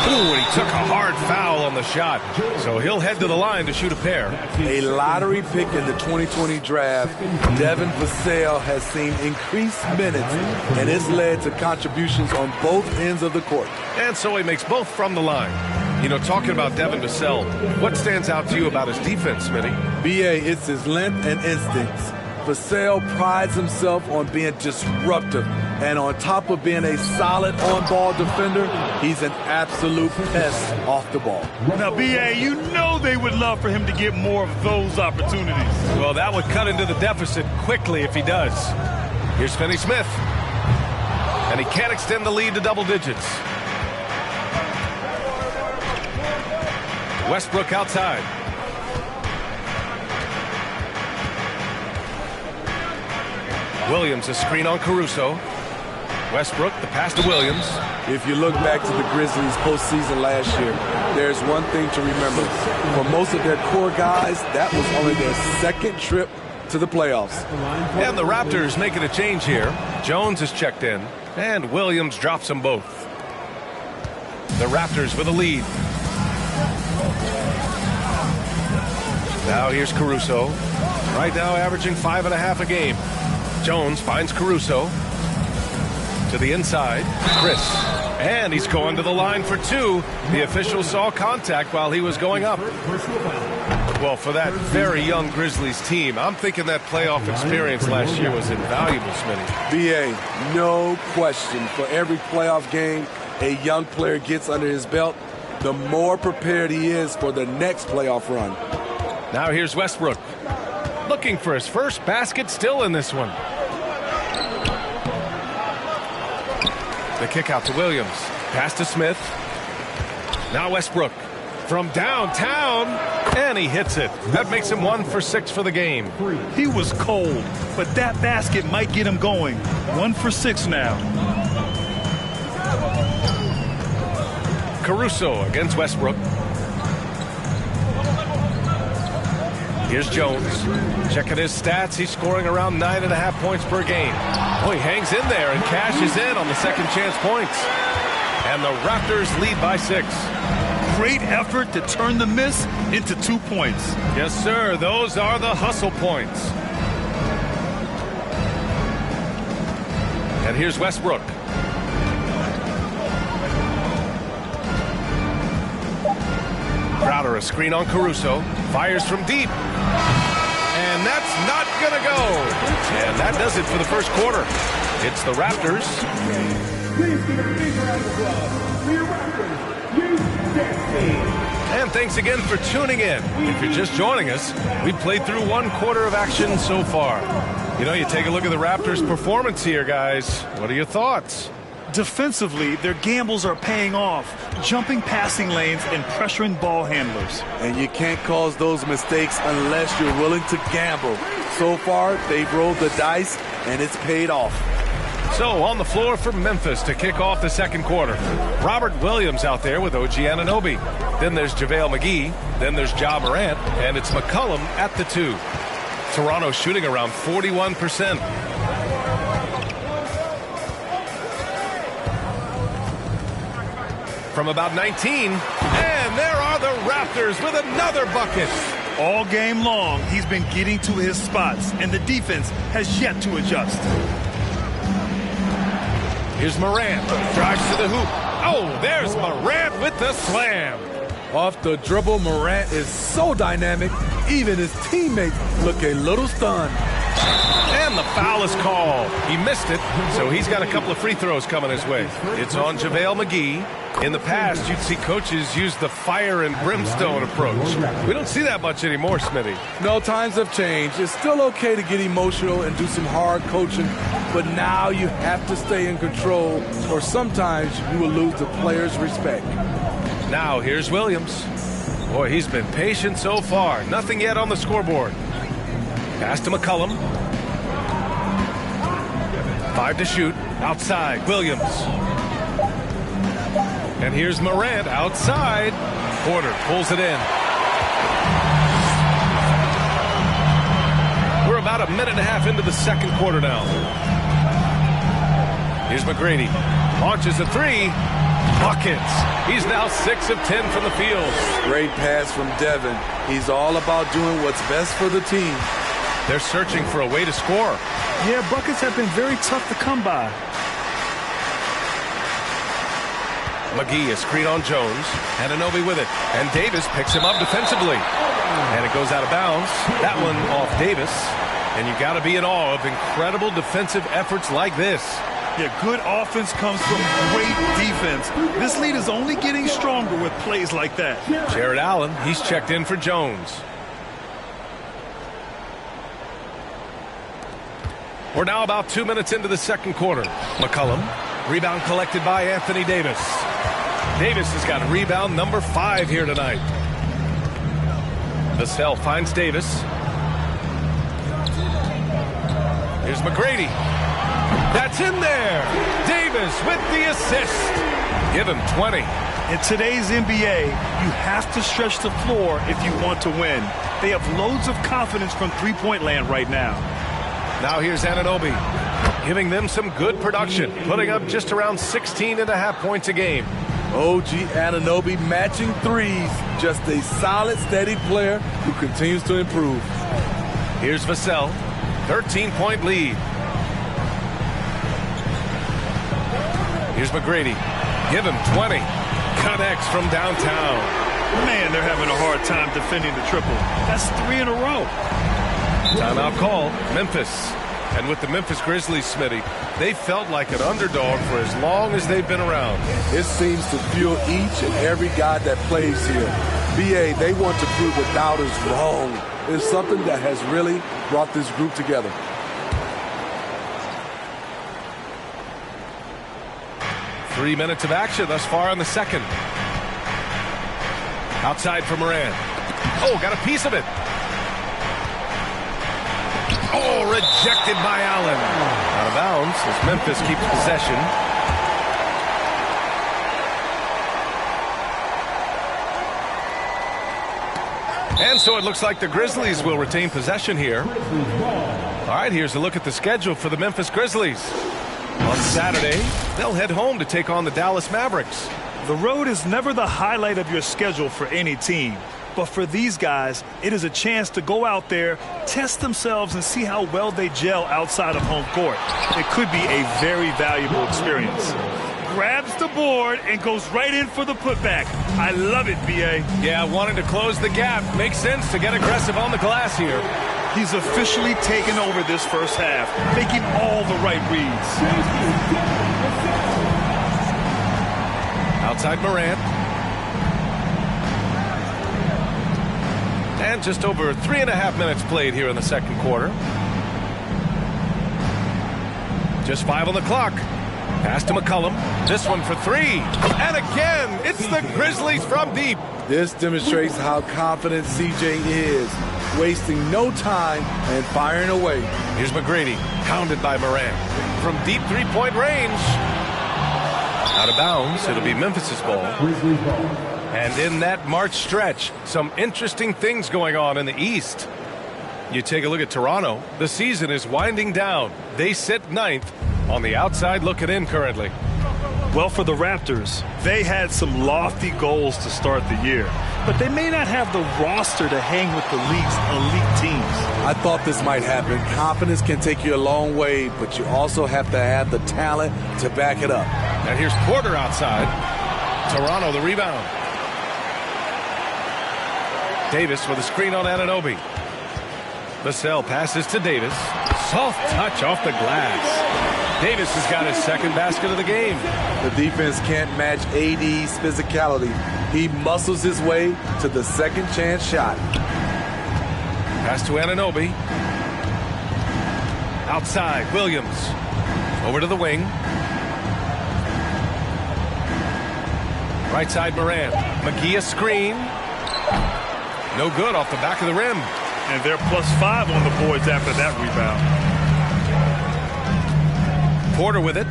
Ooh, and he took a hard foul on the shot. So he'll head to the line to shoot a pair. A lottery pick in the 2020 draft, Devin Vassell has seen increased minutes, and it's led to contributions on both ends of the court. And so he makes both from the line. You know, talking about Devin Vassell, what stands out to you about his defense, Smitty? B.A., it's his length and instincts. Vassell prides himself on being disruptive, and on top of being a solid on-ball defender, he's an absolute pest off the ball. Now, B.A., you know they would love for him to get more of those opportunities. Well, that would cut into the deficit quickly if he does. Here's Finney-Smith. And he can't extend the lead to double digits. Westbrook outside. Williams a screen on Caruso. Westbrook, the pass to Williams. If you look back to the Grizzlies postseason last year, there's one thing to remember. For most of their core guys, that was only their second trip to the playoffs. And the Raptors making a change here. Jones is checked in, and Williams drops them both. The Raptors with a lead. Now here's Caruso. Right now averaging 5.5 a game. Jones finds Caruso. To the inside, Chris. And he's going to the line for two. The official saw contact while he was going up. Well, for that very young Grizzlies team, I'm thinking that playoff experience last year was invaluable, Smitty. B.A., no question. For every playoff game a young player gets under his belt, the more prepared he is for the next playoff run. Now here's Westbrook. Looking for his first basket still in this one. The kick out to Williams. Pass to Smith. Now Westbrook from downtown, and he hits it. That makes him 1 for 6 for the game. He was cold, but that basket might get him going. 1 for 6 now. Caruso against Westbrook. Here's Jones. Checking his stats. He's scoring around 9.5 points per game. Oh, he hangs in there and cashes in on the second chance points. And the Raptors lead by 6. Great effort to turn the miss into 2 points. Yes, sir. Those are the hustle points. And here's Westbrook. Crowder, a screen on Caruso. Fires from deep. And that's not going to go. And that does it for the first quarter. It's the Raptors. Please give a big round of applause for your Raptors. You And thanks again for tuning in. If you're just joining us, we played through 1 quarter of action so far. You know, you take a look at the Raptors' performance here, guys. What are your thoughts? Defensively, their gambles are paying off, jumping passing lanes and pressuring ball handlers. And you can't cause those mistakes unless you're willing to gamble. So far, they've rolled the dice, and it's paid off. So on the floor for Memphis to kick off the second quarter. Robert Williams out there with OG Anunoby. Then there's JaVale McGee. Then there's Ja Morant. And it's McCollum at the 2. Toronto shooting around 41%. From about 19, and there are the Raptors with another bucket. All game long, he's been getting to his spots, and the defense has yet to adjust. Here's Morant, drives to the hoop. Oh, there's Morant with the slam. Off the dribble, Morant is so dynamic, even his teammates look a little stunned. And the foul is called. He missed it, so he's got a couple of free throws coming his way. It's on JaVale McGee. In the past, you'd see coaches use the fire and brimstone approach. We don't see that much anymore, Smitty. No, times have changed. It's still okay to get emotional and do some hard coaching, but now you have to stay in control, or sometimes you will lose the players' respect. Now, here's Williams. Boy, he's been patient so far. Nothing yet on the scoreboard. Pass to McCollum. 5 to shoot. Outside, Williams. And here's Morant outside. Porter pulls it in. We're about a minute and a half into the second quarter now. Here's McGrady. Launches a 3. Buckets. He's now 6 of 10 from the field. Great pass from Devin. He's all about doing what's best for the team. They're searching for a way to score. Yeah, buckets have been very tough to come by. McGee, a screen on Jones. Anunoby with it. And Davis picks him up defensively. And it goes out of bounds. That one off Davis. And you got to be in awe of incredible defensive efforts like this. Yeah, good offense comes from great defense. This lead is only getting stronger with plays like that. Jared Allen, he's checked in for Jones. We're now about 2 minutes into the second quarter. McCollum, rebound collected by Anthony Davis. Davis has got rebound number 5 here tonight. Vassell finds Davis. Here's McGrady. That's in there. Davis with the assist. Give him 20. In today's NBA, you have to stretch the floor if you want to win. They have loads of confidence from three-point land right now. Now here's Anunoby, giving them some good production, putting up just around 16.5 points a game. OG Anunoby matching threes. Just a solid, steady player who continues to improve. Here's Vassell, 13-point lead. Here's McGrady. Give him 20. Connects from downtown. Man, they're having a hard time defending the triple. That's 3 in a row. Timeout call, Memphis. And with the Memphis Grizzlies, Smitty, they felt like an underdog for as long as they've been around. It seems to fuel each and every guy that plays here. BA, they want to prove the doubters wrong. It's something that has really brought this group together. Three minutes of action thus far in the second. Outside for Moran. Oh, got a piece of it. Oh, rejected by Allen. Out of bounds as Memphis keeps possession. And so it looks like the Grizzlies will retain possession here. All right, here's a look at the schedule for the Memphis Grizzlies. On Saturday, they'll head home to take on the Dallas Mavericks. The road is never the highlight of your schedule for any team. But for these guys, it is a chance to go out there, test themselves, and see how well they gel outside of home court. It could be a very valuable experience. Grabs the board and goes right in for the putback. I love it, B.A. Yeah, wanting to close the gap. Makes sense to get aggressive on the glass here. He's officially taken over this first half, making all the right reads. Outside Morant. And just over 3.5 minutes played here in the second quarter. Just 5 on the clock. Pass to McCollum. This one for 3. And again, it's the Grizzlies from deep. This demonstrates how confident CJ is. Wasting no time and firing away. Here's McGrady, pounded by Morant. From deep three-point range. Out of bounds, it'll be Memphis's ball. And in that March stretch, some interesting things going on in the East. You take a look at Toronto. The season is winding down. They sit 9th on the outside looking in currently. Well, for the Raptors, they had some lofty goals to start the year, but they may not have the roster to hang with the league's elite teams. I thought this might happen. Confidence can take you a long way, but you also have to have the talent to back it up. And here's Porter outside. Toronto the rebound. Davis with a screen on Anunoby. Vassell passes to Davis. Soft touch off the glass. Davis has got his second basket of the game. The defense can't match AD's physicality. He muscles his way to the second chance shot. Pass to Anunoby. Outside, Williams. Over to the wing. Right side, Morant. McGee a screen. No good off the back of the rim. And they're +5 on the boards after that rebound. Porter with it.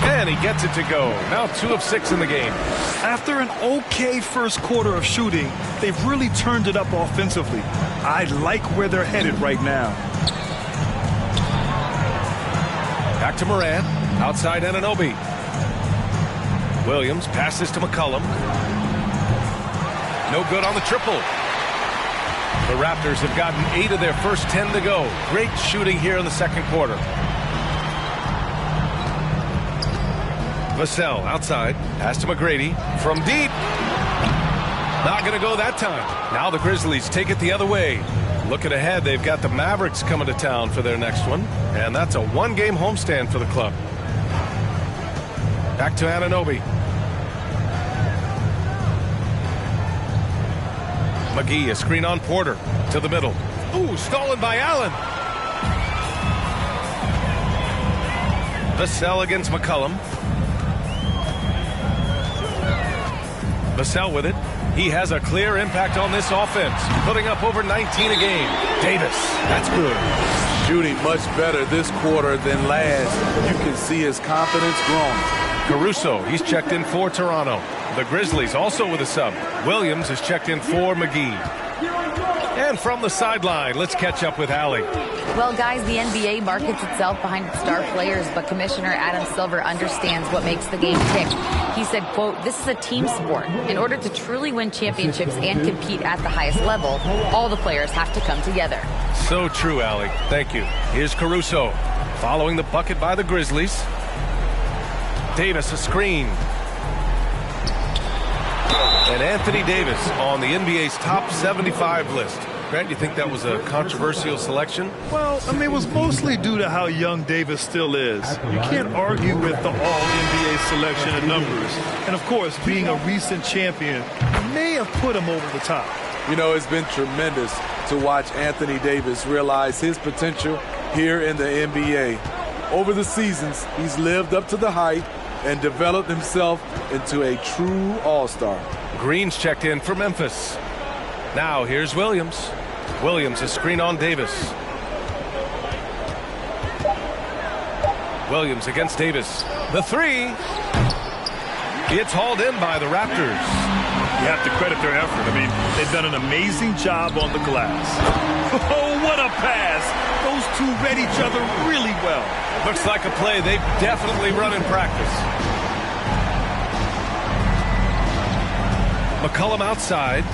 And he gets it to go. Now 2 of 6 in the game. After an okay first quarter of shooting, they've really turned it up offensively. I like where they're headed right now. Back to Morant. Outside Anunoby. Williams passes to McCollum. No good on the triple. The Raptors have gotten 8 of their first 10 to go. Great shooting here in the second quarter. Vassell outside. Pass to McGrady. From deep. Not going to go that time. Now the Grizzlies take it the other way. Looking ahead, they've got the Mavericks coming to town for their next one. And that's a 1-game homestand for the club. Back to Anunoby. McGee, a screen on Porter. To the middle. Ooh, stolen by Allen. Vassell against McCollum. Vassell with it. He has a clear impact on this offense, putting up over 19 a game. Davis, that's good. Shooting much better this quarter than last. You can see his confidence growing. Caruso, he's checked in for Toronto. The Grizzlies also with a sub. Williams is checked in for McGee. And from the sideline, let's catch up with Allie. Well, guys, the NBA markets itself behind its star players, but Commissioner Adam Silver understands what makes the game tick. He said, quote, "This is a team sport. In order to truly win championships and compete at the highest level, all the players have to come together." So true, Allie. Thank you. Here's Caruso, following the bucket by the Grizzlies. Davis, a screen. And Anthony Davis on the NBA's top 75 list. Grant, you think that was a controversial selection? Well, I mean, it was mostly due to how young Davis still is. You can't argue with the all-NBA selection and numbers. And, of course, being a recent champion may have put him over the top. You know, it's been tremendous to watch Anthony Davis realize his potential here in the NBA. Over the seasons, he's lived up to the hype and developed himself into a true all-star. Green's checked in for Memphis. Now here's Williams. Williams, a screen on Davis. Williams against Davis. The three. It's hauled in by the Raptors. You have to credit their effort. I mean, they've done an amazing job on the glass. Oh, what a pass. Those two read each other really well. Looks like a play they've definitely run in practice. McCollum outside.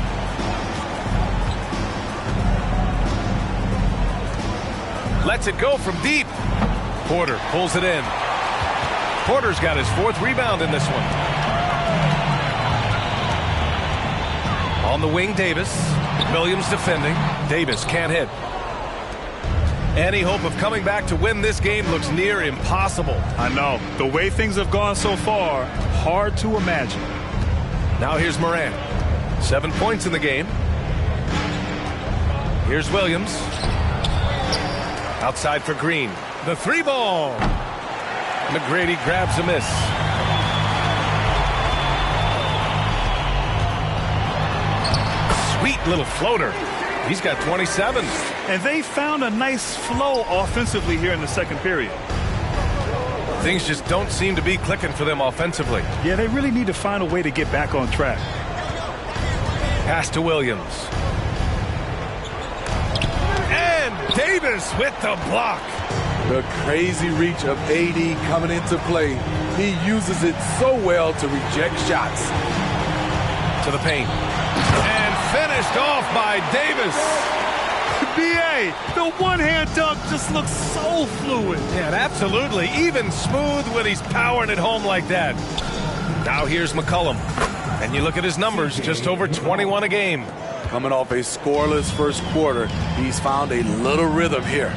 Lets it go from deep. Porter pulls it in. Porter's got his 4th rebound in this one. On the wing, Davis. Williams defending. Davis can't hit. Any hope of coming back to win this game looks near impossible. I know. The way things have gone so far, hard to imagine. Now here's Morant. 7 points in the game. Here's Williams. Outside for Green. The 3-ball. McGrady grabs a miss. Sweet little floater. He's got 27. And they found a nice flow offensively here in the second period. Things just don't seem to be clicking for them offensively. Yeah, they really need to find a way to get back on track. Pass to Williams. And Davis with the block. The crazy reach of AD coming into play. He uses it so well to reject shots. To the paint. And finished off by Davis. B.A., the one-hand dunk just looks so fluid. Yeah, absolutely. Even smooth when he's powering it home like that. Now here's McCollum. And you look at his numbers, just over 21 a game. Coming off a scoreless first quarter, he's found a little rhythm here.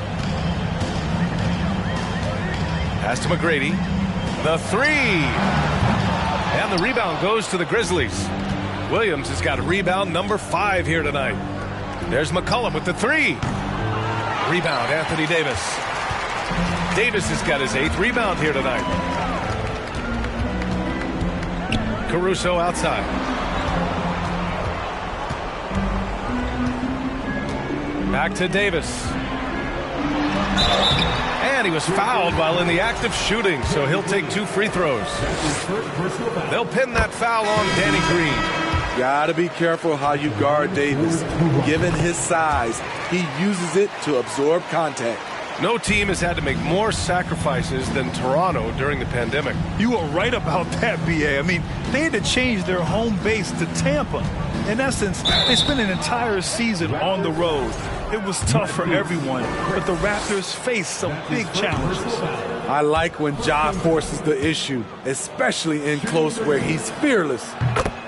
Pass to McGrady. The 3. And the rebound goes to the Grizzlies. Williams has got rebound number 5 here tonight. There's McCollum with the 3. Rebound, Anthony Davis. Davis has got his 8th rebound here tonight. Caruso outside. Back to Davis. And he was fouled while in the act of shooting, so he'll take 2 free throws. They'll pin that foul on Danny Green. Gotta be careful how you guard Davis. Given his size, he uses it to absorb contact. No team has had to make more sacrifices than Toronto during the pandemic. You are right about that, B.A. I mean, they had to change their home base to Tampa. In essence, they spent an entire season on the road. It was tough for everyone, but the Raptors faced some big challenges. I like when Ja forces the issue, especially in close where he's fearless.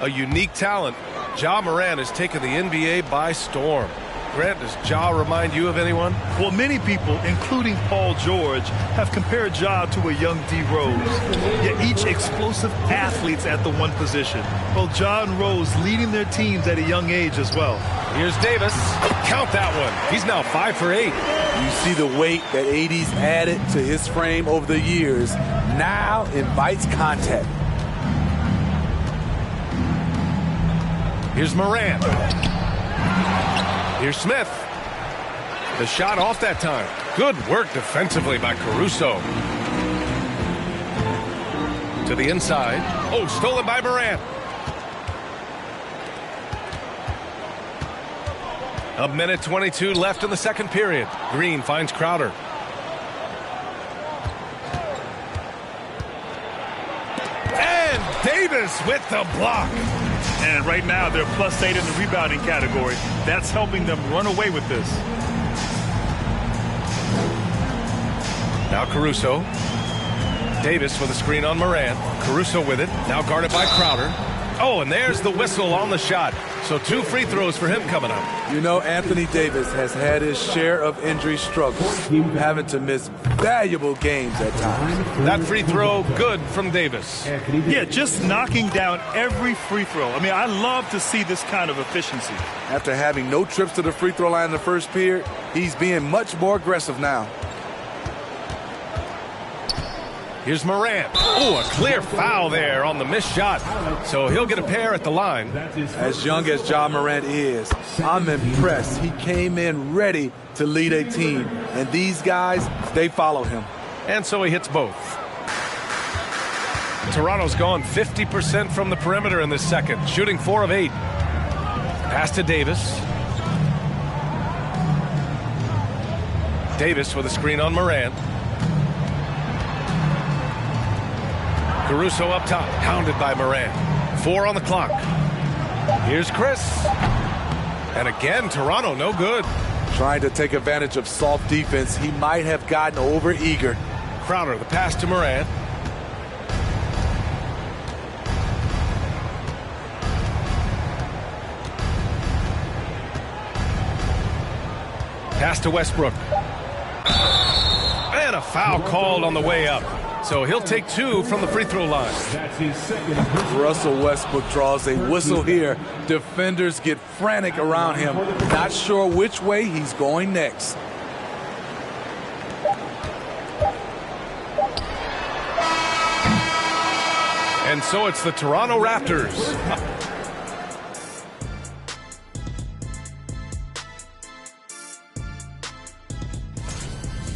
A unique talent. Ja Morant has taken the NBA by storm. Grant, does Ja remind you of anyone? Well, many people, including Paul George, have compared Ja to a young D. Rose. Yet each explosive athletes at the one position. Well, Ja and Rose leading their teams at a young age as well. Here's Davis. Count that one. He's now 5 for 8. You see the weight that AD's added to his frame over the years. Now invites contact. Here's Morant. Here's Smith. The shot off that time. Good work defensively by Caruso. To the inside. Oh, stolen by Morant. A minute 22 left in the second period. Green finds Crowder. And Davis with the block. And right now they're +8 in the rebounding category. That's helping them run away with this. Now Caruso. Davis with a screen on Morant. Caruso with it. Now guarded by Crowder. Oh, and there's the whistle on the shot. So 2 free throws for him coming up. You know, Anthony Davis has had his share of injury struggles, having to miss valuable games at times. That free throw good from Davis. Yeah, just knocking down every free throw. I mean, I love to see this kind of efficiency. After having no trips to the free throw line in the first period, he's being much more aggressive now. Here's Morant. Oh, a clear foul there on the missed shot. So he'll get a pair at the line. As young as Ja Morant is, I'm impressed. He came in ready to lead a team. And these guys, they follow him. And so he hits both. Toronto's gone 50% from the perimeter in this second, shooting 4 of 8. Pass to Davis. Davis with a screen on Morant. Caruso up top, hounded by Morant. 4 on the clock. Here's Chris. And again, Toronto no good. Trying to take advantage of soft defense. He might have gotten over-eager. Crowder, the pass to Morant. Pass to Westbrook. And a foul called on the way up. So he'll take 2 from the free throw line. Russell Westbrook draws a whistle here. Defenders get frantic around him, not sure which way he's going next. And so it's the Toronto Raptors.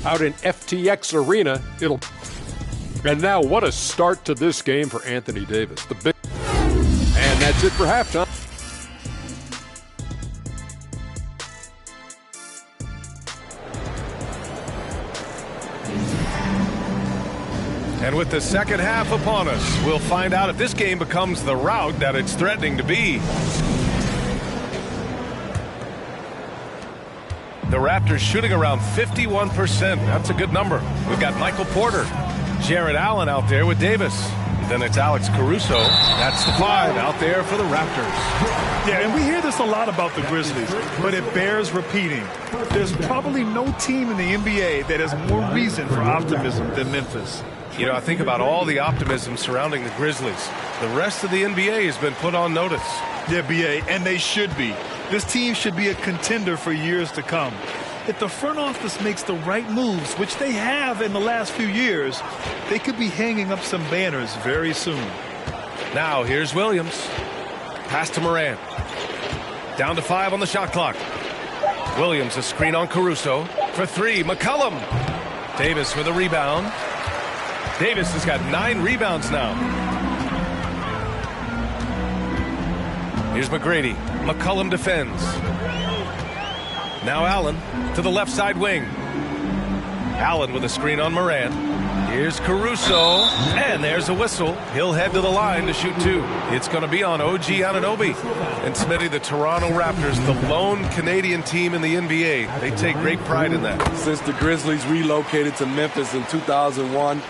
Out in FTX Arena, And now, what a start to this game for Anthony Davis. And that's it for halftime. And with the second half upon us, we'll find out if this game becomes the rout that it's threatening to be. The Raptors shooting around 51%. That's a good number. We've got Michael Porter, Jared Allen out there with Davis. Then it's Alex Caruso. That's the 5 out there for the Raptors. Yeah, and we hear this a lot about the Grizzlies, but it bears repeating. There's probably no team in the NBA that has more reason for optimism than Memphis. You know, I think about all the optimism surrounding the Grizzlies. The rest of the NBA has been put on notice. Yeah, BA, and they should be. This team should be a contender for years to come. If the front office makes the right moves, which they have in the last few years, they could be hanging up some banners very soon. Now, here's Williams. Pass to Morant. Down to 5 on the shot clock. Williams, a screen on Caruso. For 3, McCollum. Davis with a rebound. Davis has got 9 rebounds now. Here's McGrady. McCollum defends. Now Allen to the left side wing. Allen with a screen on Morant. Here's Caruso. And there's a whistle. He'll head to the line to shoot 2. It's going to be on OG Anunoby. And Smitty, the Toronto Raptors, the lone Canadian team in the NBA. They take great pride in that. Since the Grizzlies relocated to Memphis in 2001,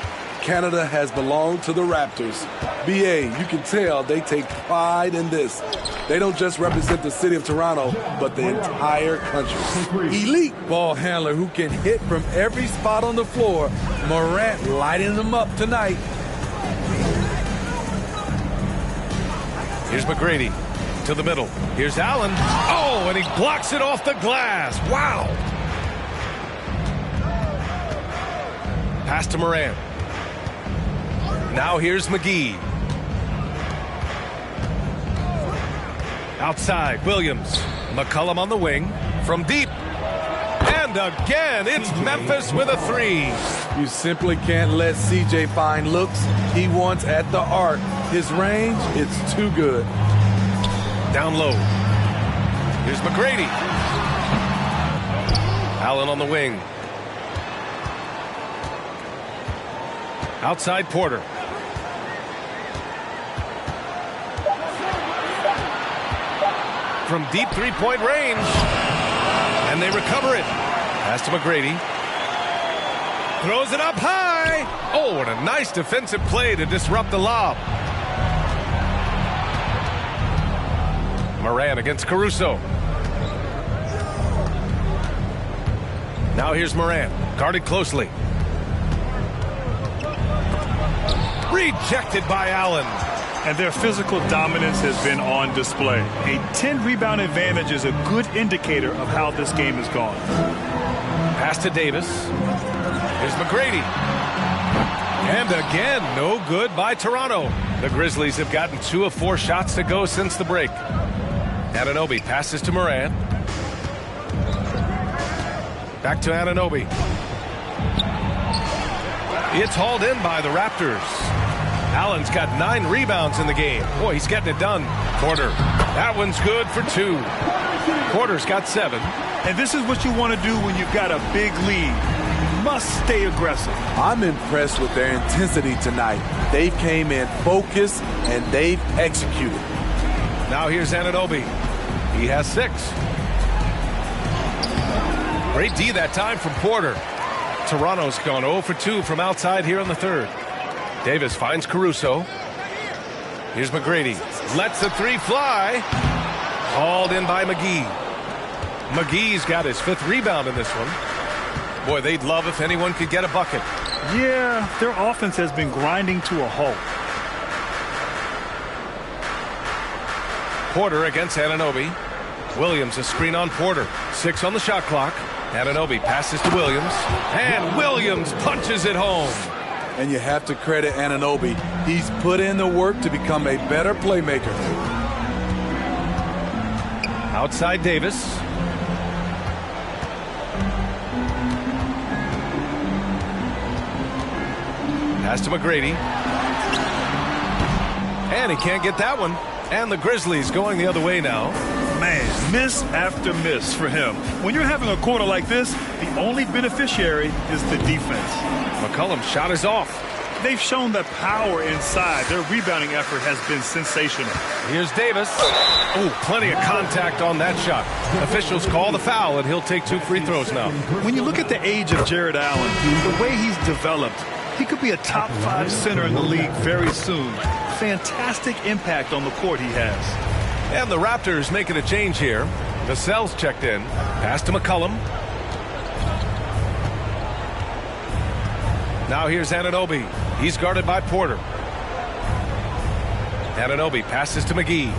Canada has belonged to the Raptors. BA, you can tell they take pride in this. They don't just represent the city of Toronto, but the entire country. Elite ball handler who can hit from every spot on the floor. Morant lighting them up tonight. Here's McGrady to the middle. Here's Allen. Oh, and he blocks it off the glass. Wow. Pass to Morant. Now here's McGee. Outside, Williams. McCollum on the wing. From deep. And again, it's Memphis with a three. You simply can't let CJ find looks he wants at the arc. His range, it's too good. Down low. Here's McGrady. Allen on the wing. Outside Porter. From deep three-point range. And they recover it. Pass to McGrady. Throws it up high. Oh, and a nice defensive play to disrupt the lob. Moran against Caruso. Now here's Moran, guarded closely. Rejected by Allen. And their physical dominance has been on display. A 10-rebound advantage is a good indicator of how this game has gone. Pass to Davis. Here's McGrady. And again, no good by Toronto. The Grizzlies have gotten 2 of 4 shots to go since the break. Anunoby passes to Moran. Back to Anunoby. It's hauled in by the Raptors. Allen's got 9 rebounds in the game. Boy, he's getting it done. Porter. That one's good for 2. Porter's got 7. And this is what you want to do when you've got a big lead. You must stay aggressive. I'm impressed with their intensity tonight. They came in focused and they've executed. Now here's Anunoby. He has 6. Great D that time from Porter. Toronto's gone 0 for 2 from outside here in the third. Davis finds Caruso. Here's McGrady. Lets the 3 fly. Hauled in by McGee. McGee's got his 5th rebound in this one. Boy, they'd love if anyone could get a bucket. Yeah, their offense has been grinding to a halt. Porter against Anunoby. Williams a screen on Porter. 6 on the shot clock. Anunoby passes to Williams. And Williams punches it home. And you have to credit Anunoby. He's put in the work to become a better playmaker. Outside Davis. Pass to McGrady. And he can't get that one. And the Grizzlies going the other way now. Man, miss after miss for him. When you're having a quarter like this, the only beneficiary is the defense. McCollum's shot is off. They've shown the power inside. Their rebounding effort has been sensational. Here's Davis. Oh, plenty of contact on that shot. Officials call the foul, and he'll take 2 free throws now. When you look at the age of Jared Allen, the way he's developed, he could be a top 5 center in the league very soon. Fantastic impact on the court he has. And the Raptors making a change here. Vassell's checked in. Pass to McCollum. Now here's Anunoby. He's guarded by Porter. Anunoby passes to McGee.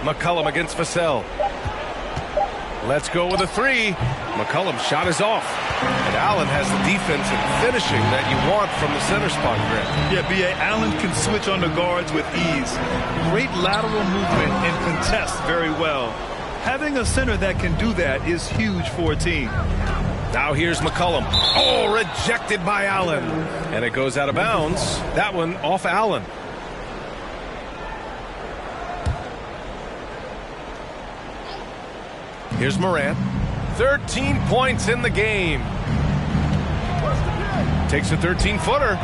McCollum against Vassell. Let's go with a 3. McCollum's shot is off. And Allen has the defense and finishing that you want from the center spot, Grant. Yeah, B.A. Allen can switch on the guards with ease. Great lateral movement and contests very well. Having a center that can do that is huge for a team. Now here's McCollum. Oh, rejected by Allen. And it goes out of bounds. That one off Allen. Here's Moran. 13 points in the game. Takes a 13-footer.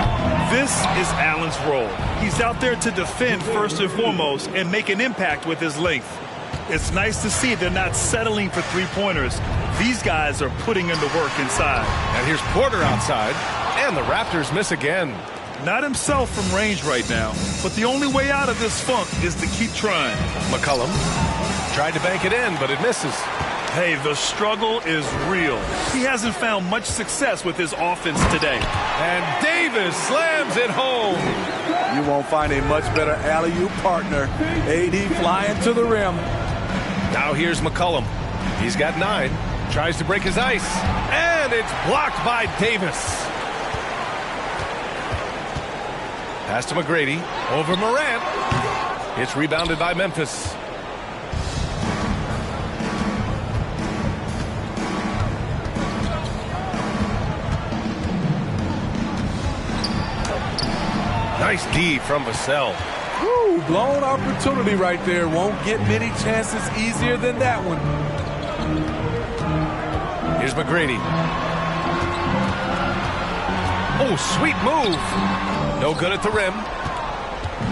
This is Allen's role. He's out there to defend first and foremost and make an impact with his length. It's nice to see they're not settling for 3-pointers. These guys are putting in the work inside. And here's Porter outside. And the Raptors miss again. Not himself from range right now, but the only way out of this funk is to keep trying. McCollum tried to bank it in, but it misses. Hey, the struggle is real. He hasn't found much success with his offense today. And Davis slams it home. You won't find a much better alley-oop partner. AD flying to the rim. Now here's McCollum. He's got 9. Tries to break his ice. And it's blocked by Davis. Pass to McGrady. Over Morant. It's rebounded by Memphis. Nice D from Vassell. Woo, blown opportunity right there. Won't get many chances easier than that one. Here's McGrady. Oh, sweet move. No good at the rim.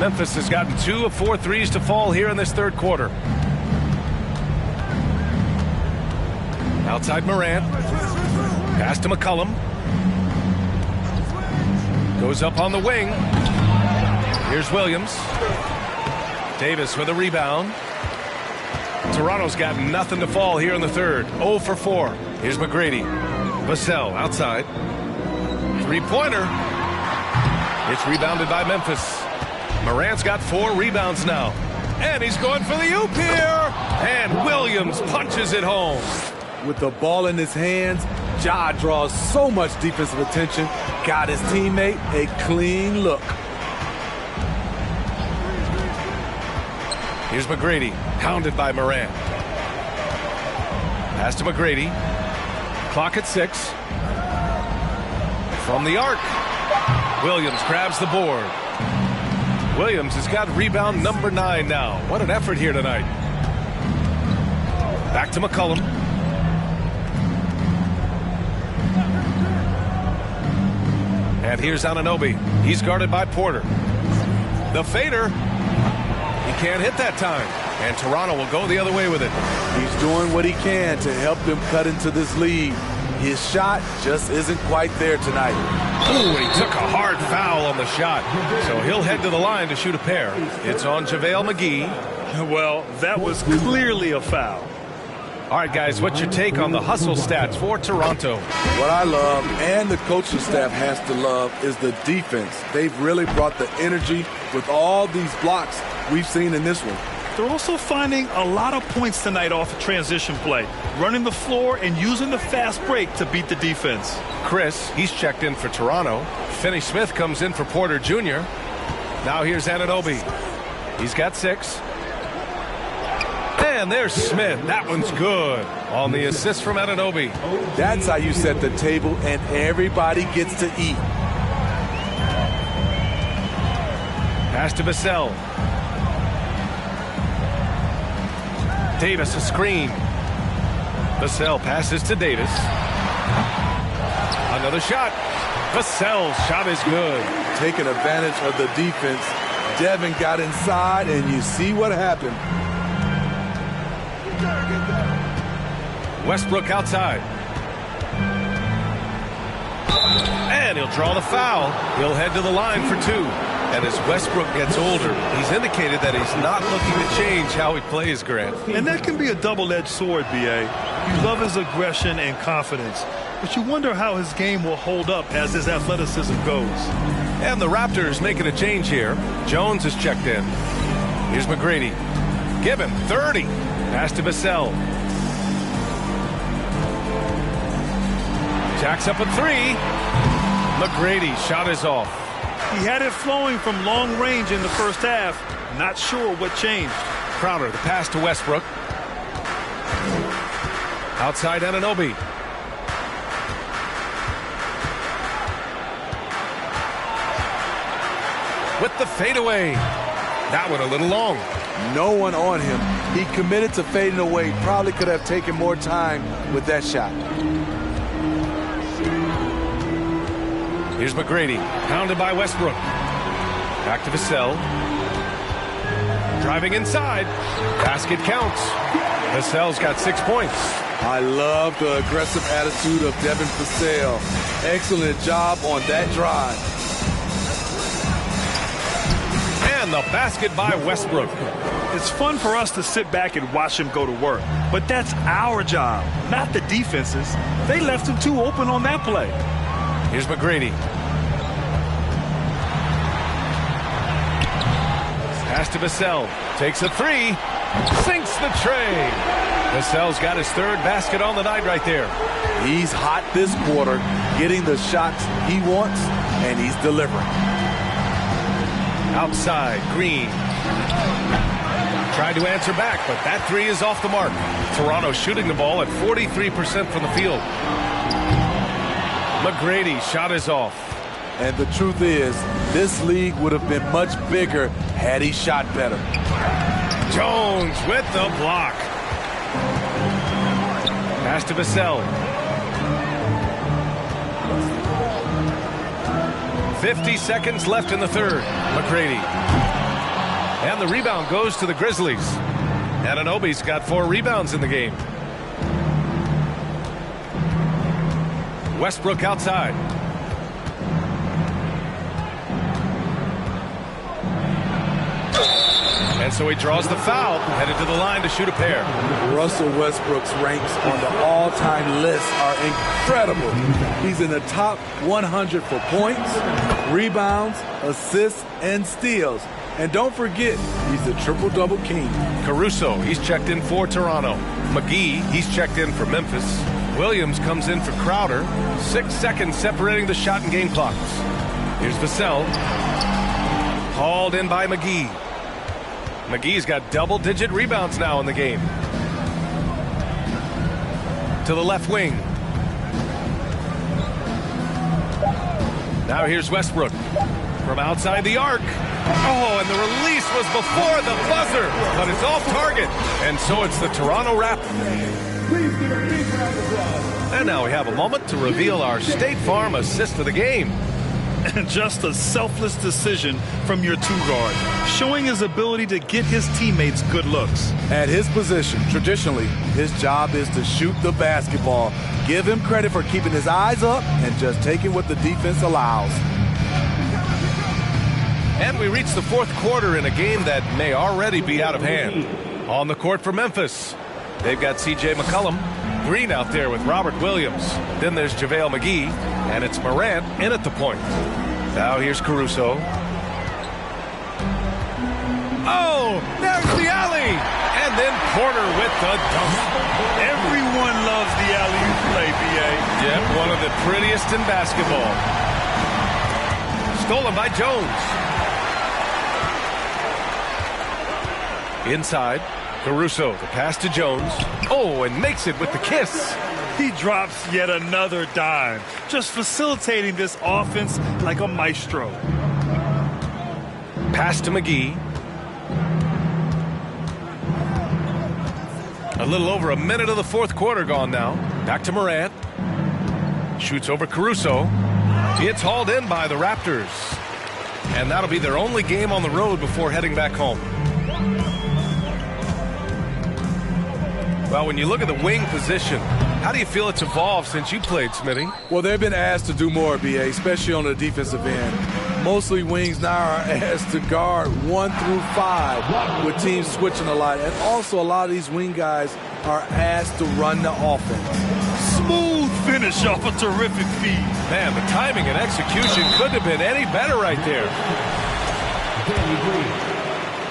Memphis has gotten 2 of 4 threes to fall here in this third quarter. Outside Morant. Pass to McCollum. Goes up on the wing. Here's Williams. Davis with a rebound. Toronto's got nothing to fall here in the third. 0 for 4. Here's McGrady. Vassell outside. Three-pointer. It's rebounded by Memphis. Morant's got 4 rebounds now. And he's going for the oop here. And Williams punches it home. With the ball in his hands, Ja draws so much defensive attention. Got his teammate a clean look. Here's McGrady, hounded by Morant. Pass to McGrady. Clock at 6. From the arc. Williams grabs the board. Williams has got rebound number 9 now. What an effort here tonight. Back to McCollum. And here's Anunoby. He's guarded by Porter. The fader. He can't hit that time. And Toronto will go the other way with it. He's doing what he can to help them cut into this lead. His shot just isn't quite there tonight. Ooh, he took a hard foul on the shot. So he'll head to the line to shoot a pair. It's on JaVale McGee. Well, that was clearly a foul. All right, guys, what's your take on the hustle stats for Toronto? What I love, and the coaching staff has to love, is the defense. They've really brought the energy with all these blocks we've seen in this one. They're also finding a lot of points tonight off of transition play, running the floor and using the fast break to beat the defense. Chris, he's checked in for Toronto. Finney-Smith comes in for Porter Jr. Now here's Anunoby. He's got 6. And there's Smith. That one's good on the assist from Anunoby. That's how you set the table and everybody gets to eat. Pass to Vassell. Davis a screen. Vassell passes to Davis. Another shot. Vassell's shot is good. Taking advantage of the defense. Devin got inside and you see what happened. Westbrook outside. And he'll draw the foul. He'll head to the line for 2. And as Westbrook gets older, he's indicated that he's not looking to change how he plays, Grant. And that can be a double-edged sword, B.A. You love his aggression and confidence, but you wonder how his game will hold up as his athleticism goes. And the Raptors making a change here. Jones is checked in. Here's McGrady. Give him 30. Pass to Vassell. Jacks up a 3. McGrady shot is off. He had it flowing from long range in the first half. Not sure what changed. Crowder, the pass to Westbrook. Outside Anunoby. With the fadeaway. That one a little long. No one on him. He committed to fading away. Probably could have taken more time with that shot. Here's McGrady, pounded by Westbrook. Back to Vassell. Driving inside. Basket counts. Vassell's got 6 points. I love the aggressive attitude of Devin Vassell. Excellent job on that drive. And the basket by Westbrook. It's fun for us to sit back and watch him go to work, but that's our job, not the defense's. They left him too open on that play. Here's McGrady. Pass to Vassell. Takes a 3. Sinks the tray. Vassell's got his 3rd basket on the night right there. He's hot this quarter, getting the shots he wants, and he's delivering. Outside, Green. Tried to answer back, but that three is off the mark. Toronto shooting the ball at 43% from the field. McGrady shot is off. And the truth is, this league would have been much bigger had he shot better. Jones with the block. Pass to Vassell. 50 seconds left in the third. McGrady. And the rebound goes to the Grizzlies. Anunoby's got 4 rebounds in the game. Westbrook outside. And so he draws the foul, headed to the line to shoot a pair. Russell Westbrook's ranks on the all-time list are incredible. He's in the top 100 for points, rebounds, assists, and steals. And don't forget, he's the triple-double king. Caruso, he's checked in for Toronto. McGee, he's checked in for Memphis. Williams comes in for Crowder. 6 seconds separating the shot and game clocks. Here's Vassell. Hauled in by McGee. McGee's got double-digit rebounds now in the game. To the left wing. Now here's Westbrook. From outside the arc. Oh, and the release was before the buzzer, but it's off target. And so it's the Toronto Raptors. And now we have a moment to reveal our State Farm assist of the game. Just a selfless decision from your two-guard, showing his ability to get his teammates good looks. At his position, traditionally, his job is to shoot the basketball. Give him credit for keeping his eyes up and just taking what the defense allows. And we reach the fourth quarter in a game that may already be out of hand. On the court for Memphis, they've got C.J. McCollum. Green out there with Robert Williams. Then there's JaVale McGee, and it's Morant in at the point. Now here's Caruso. Oh, there's the alley! And then Porter with the dunk. Everyone loves the alley-oop play, B.A. Yep, one of the prettiest in basketball. Stolen by Jones. Inside. Caruso, the pass to Jones. Oh, and makes it with the kiss. He drops yet another dime, just facilitating this offense like a maestro. Pass to McGee. A little over a minute of the fourth quarter gone now. Back to Morant. Shoots over Caruso. It's hauled in by the Raptors. And that'll be their only game on the road before heading back home. Well, when you look at the wing position, how do you feel it's evolved since you played, Smitty? Well, they've been asked to do more, B.A., especially on the defensive end. Mostly wings now are asked to guard 1 through 5 with teams switching a lot. And also a lot of these wing guys are asked to run the offense. Smooth finish off a terrific feed. Man, the timing and execution couldn't have been any better right there.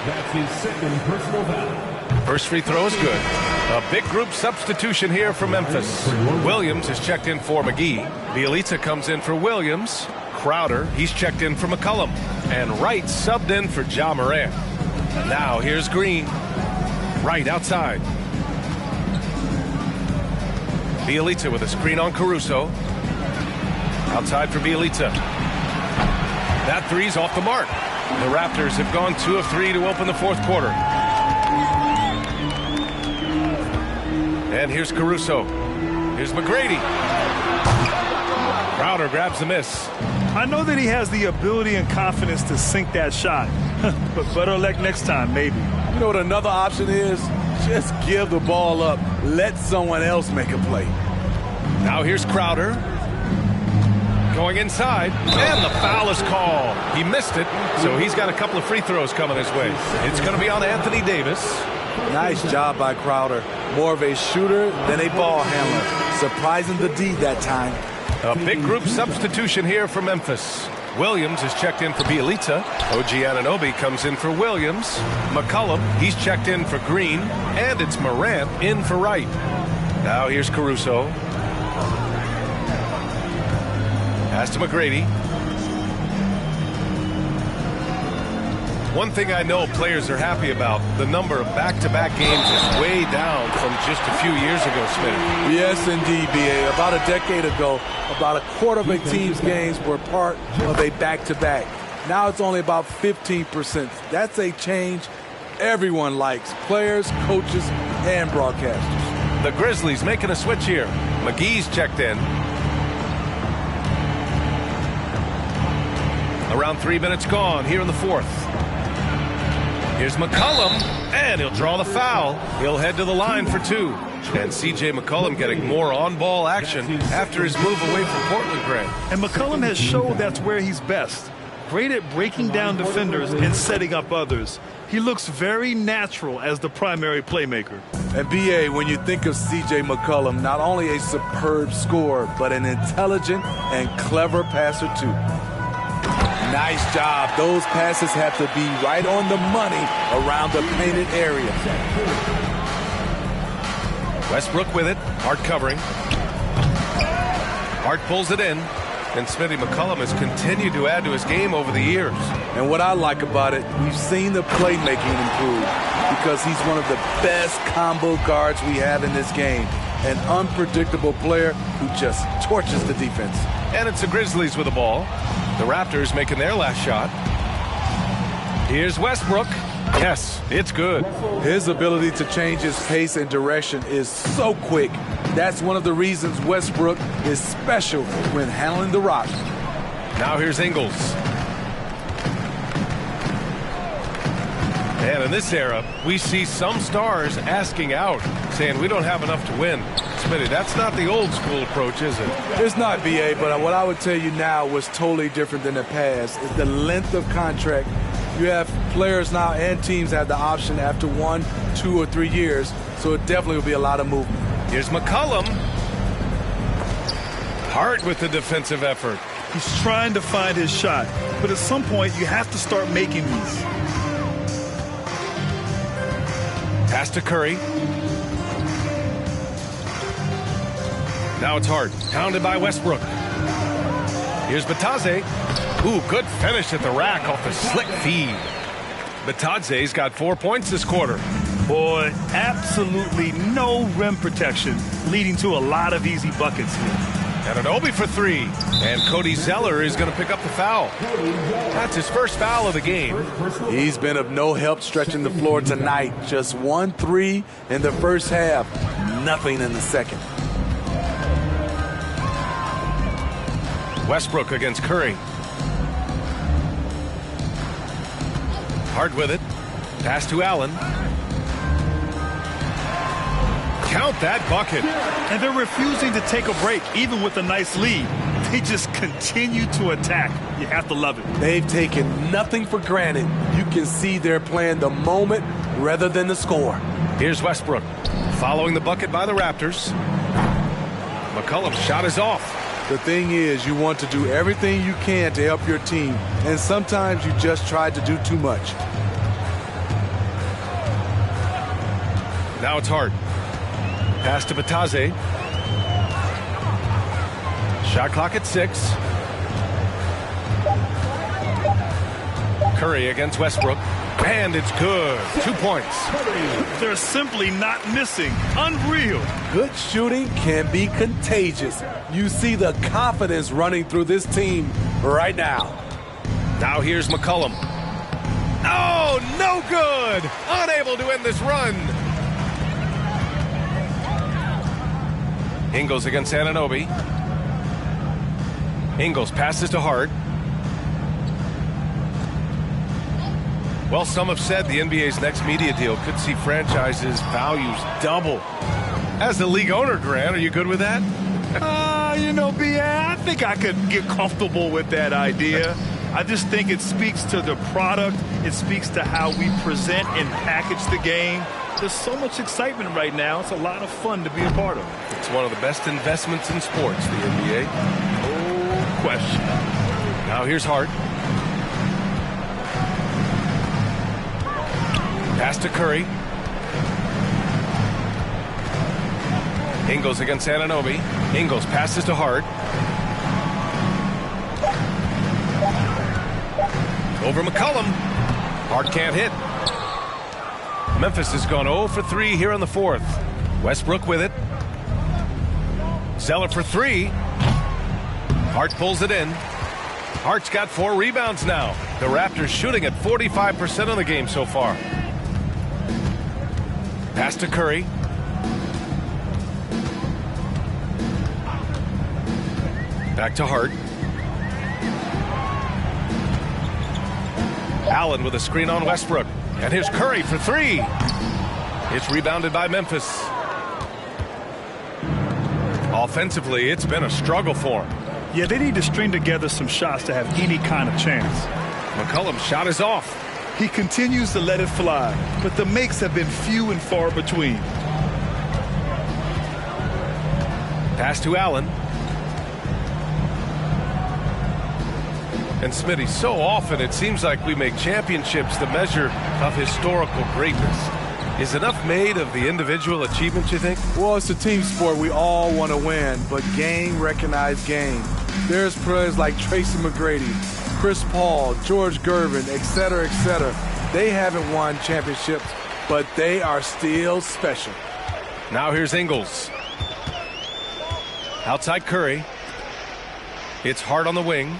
That's his second personal foul. First free throw is good. A big group substitution here for Memphis. Williams is checked in for McGee. Bielitsa comes in for Williams. Crowder, he's checked in for McCollum. And Wright subbed in for Ja Morant. Now here's Green. Wright outside. Bielitsa with a screen on Caruso. Outside for Bielitsa. That three's off the mark. The Raptors have gone 2 of 3 to open the fourth quarter. And here's Caruso. Here's McGrady. Crowder grabs the miss. I know that he has the ability and confidence to sink that shot. But better luck next time, maybe. You know what another option is? Just give the ball up. Let someone else make a play. Now here's Crowder. Going inside. And the foul is called. He missed it, so he's got a couple of free throws coming his way. It's going to be on Anthony Davis. Nice job by Crowder. More of a shooter than a ball handler. Surprising the D that time. A big group substitution here for Memphis. Williams is checked in for Bielitsa. OG Anunoby comes in for Williams. McCollum, he's checked in for Green. And it's Morant in for Wright. Now here's Caruso. Pass to McGrady. One thing I know players are happy about, the number of back-to-back games is way down from just a few years ago, Smitty. Yes, indeed, B.A. About a decade ago, about a quarter of a team's games were part of a back-to-back. Now it's only about 15%. That's a change everyone likes, players, coaches, and broadcasters. The Grizzlies making a switch here. McGee's checked in. Around 3 minutes gone here in the fourth. Here's McCollum, and he'll draw the foul. He'll head to the line for two. And C.J. McCollum getting more on-ball action after his move away from Portland, Grant. And McCollum has showed that's where he's best. Great at breaking down defenders and setting up others. He looks very natural as the primary playmaker. And B.A., when you think of C.J. McCollum, not only a superb scorer, but an intelligent and clever passer, too. Nice job. Those passes have to be right on the money around the painted area. Westbrook with it. Hart covering. Hart pulls it in. And Smitty, McCollum has continued to add to his game over the years. And what I like about it, we've seen the playmaking improve because he's one of the best combo guards we have in this game. An unpredictable player who just torches the defense. And it's the Grizzlies with the ball. The Raptors making their last shot. Here's Westbrook. Yes, it's good. His ability to change his pace and direction is so quick. That's one of the reasons Westbrook is special when handling the rock. Now here's Ingles. And in this era, we see some stars asking out, saying we don't have enough to win. Smitty, that's not the old school approach, is it? It's not, B.A., but what I would tell you now was totally different than the past. Is the length of contract. You have players now and teams have the option after 1, 2, or 3 years, so it definitely will be a lot of movement. Here's McCollum. Hart with the defensive effort. He's trying to find his shot, but at some point you have to start making these. Pass to Curry. Now it's Hart. Pounded by Westbrook. Here's Batadze. Ooh, good finish at the rack off a slick feed. Batadze's got 4 points this quarter. Boy, absolutely no rim protection, leading to a lot of easy buckets here. Anunoby for three. And Cody Zeller is going to pick up the foul. That's his first foul of the game. He's been of no help stretching the floor tonight. Just 1 3 in the first half. Nothing in the second. Westbrook against Curry. Hart with it. Pass to Allen. Count that bucket. And they're refusing to take a break, even with a nice lead. They just continue to attack. You have to love it. They've taken nothing for granted. You can see they're playing the moment rather than the score. Here's Westbrook. Following the bucket by the Raptors. McCollum's shot is off. The thing is, you want to do everything you can to help your team, and sometimes you just try to do too much. Now it's Hart. Pass to Batadze. Shot clock at 6. Curry against Westbrook. And it's good. 2 points. They're simply not missing. Unreal. Good shooting can be contagious. You see the confidence running through this team right now. Now here's McCollum. Oh, no good. Unable to end this run. Ingles against Anunoby. Ingles passes to Hart. Well, some have said the NBA's next media deal could see franchises' values double. As the league owner, Grant, are you good with that? You know, B.A., I think I could get comfortable with that idea. I just think it speaks to the product. It speaks to how we present and package the game. There's so much excitement right now. It's a lot of fun to be a part of. It's one of the best investments in sports, the NBA. No question. Now here's Hart. Pass to Curry. Ingles against Anunoby. Ingles passes to Hart. Over McCollum. Hart can't hit. Memphis has gone 0 for 3 here in the fourth. Westbrook with it. Zeller for 3. Hart pulls it in. Hart's got 4 rebounds now. The Raptors shooting at 45% of the game so far. Pass to Curry. Back to Hart. Allen with a screen on Westbrook. And here's Curry for 3. It's rebounded by Memphis. Offensively, it's been a struggle for him. Yeah, they need to string together some shots to have any kind of chance. McCollum's shot is off. He continues to let it fly, but the makes have been few and far between. Pass to Allen. And Smitty, so often it seems like we make championships the measure of historical greatness. Is enough made of the individual achievements, you think? Well, it's a team sport. We all want to win, but game recognized game. There's players like Tracy McGrady, Chris Paul, George Gervin, et cetera, et cetera. They haven't won championships, but they are still special. Now here's Ingles. Outside Curry. It's Hart on the wing.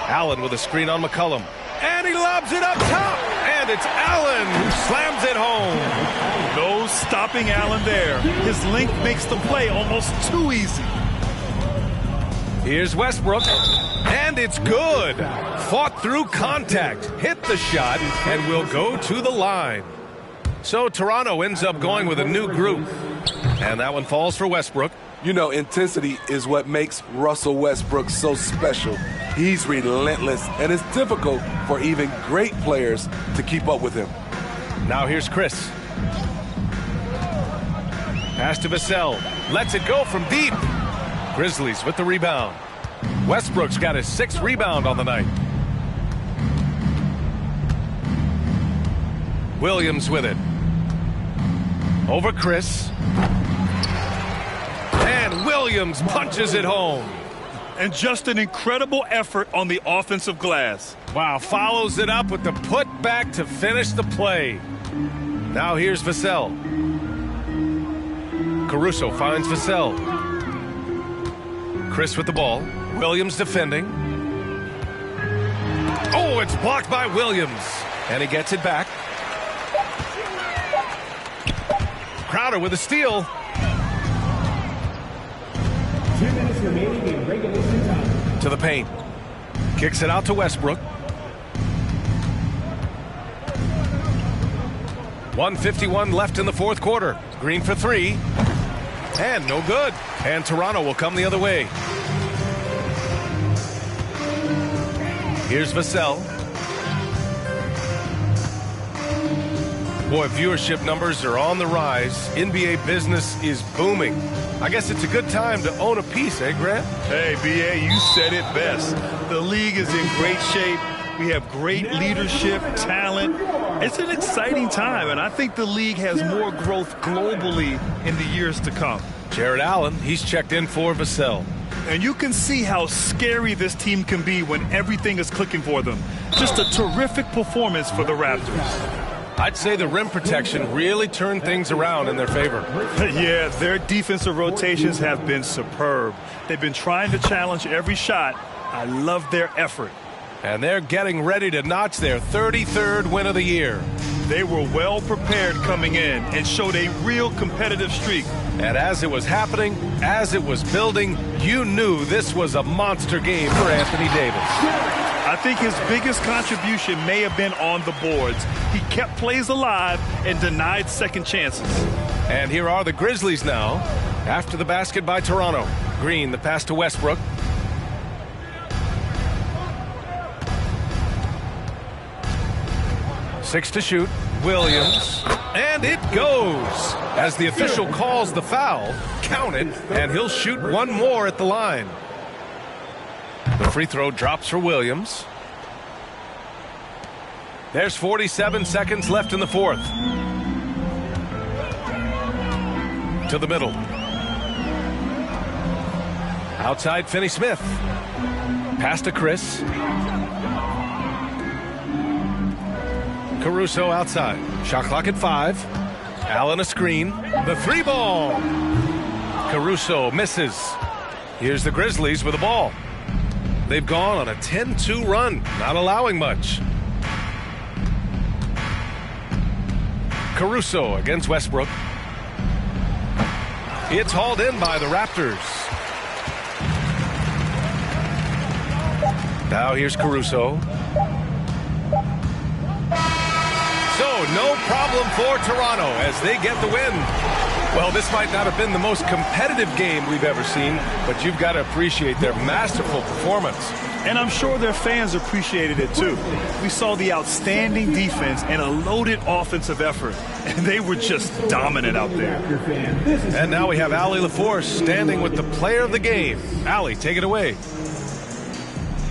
Allen with a screen on McCollum. And he lobs it up top. And it's Allen who slams it home. No stopping Allen there. His length makes the play almost too easy. Here's Westbrook. And it's good. Fought through contact. Hit the shot. And will go to the line. So Toronto ends up going with a new group. And that one falls for Westbrook. You know, intensity is what makes Russell Westbrook so special. He's relentless, and it's difficult for even great players to keep up with him. Now here's Chris. Pass to Vassell. Lets it go from deep. Grizzlies with the rebound. Westbrook's got his 6th rebound on the night. Williams with it. Over Chris. And Williams punches it home. And just an incredible effort on the offensive glass. Wow, follows it up with the putback to finish the play. Now here's Vassell. Caruso finds Vassell. Chris with the ball. Williams defending. Oh, it's blocked by Williams. And he gets it back. Crowder with a steal. 2 minutes remaining in regulation time. To the paint. Kicks it out to Westbrook. 1:51 left in the fourth quarter. Green for 3. And no good. And Toronto will come the other way. Here's Vassell. Boy, viewership numbers are on the rise. NBA business is booming. I guess it's a good time to own a piece, eh, Grant? Hey, B.A., you said it best. The league is in great shape. We have great leadership, talent. It's an exciting time, and I think the league has more growth globally in the years to come. Jared Allen, he's checked in for Vassell. And you can see how scary this team can be when everything is clicking for them. Just a terrific performance for the Raptors. I'd say the rim protection really turned things around in their favor. Yeah, their defensive rotations have been superb. They've been trying to challenge every shot. I love their effort. And they're getting ready to notch their 33rd win of the year. They were well prepared coming in and showed a real competitive streak. And as it was happening, as it was building, you knew this was a monster game for Anthony Davis. I think his biggest contribution may have been on the boards. He kept plays alive and denied second chances. And here are the Grizzlies now. After the basket by Toronto. Green, the pass to Westbrook. Six to shoot. Williams. And it goes. As the official calls the foul, count it, and he'll shoot one more at the line. The free throw drops for Williams. There's 47 seconds left in the fourth. To the middle. Outside Finney-Smith. Pass to Chris. Caruso outside. Shot clock at 5. Allen a screen. The 3-ball. Caruso misses. Here's the Grizzlies with the ball. They've gone on a 10-2 run, not allowing much. Caruso against Westbrook. It's hauled in by the Raptors. Now here's Caruso. So no problem for Toronto as they get the win. Well, this might not have been the most competitive game we've ever seen, but you've got to appreciate their masterful performance. And I'm sure their fans appreciated it too. We saw the outstanding defense and a loaded offensive effort, and they were just dominant out there. And now we have Allie LaForce standing with the player of the game. Allie, take it away.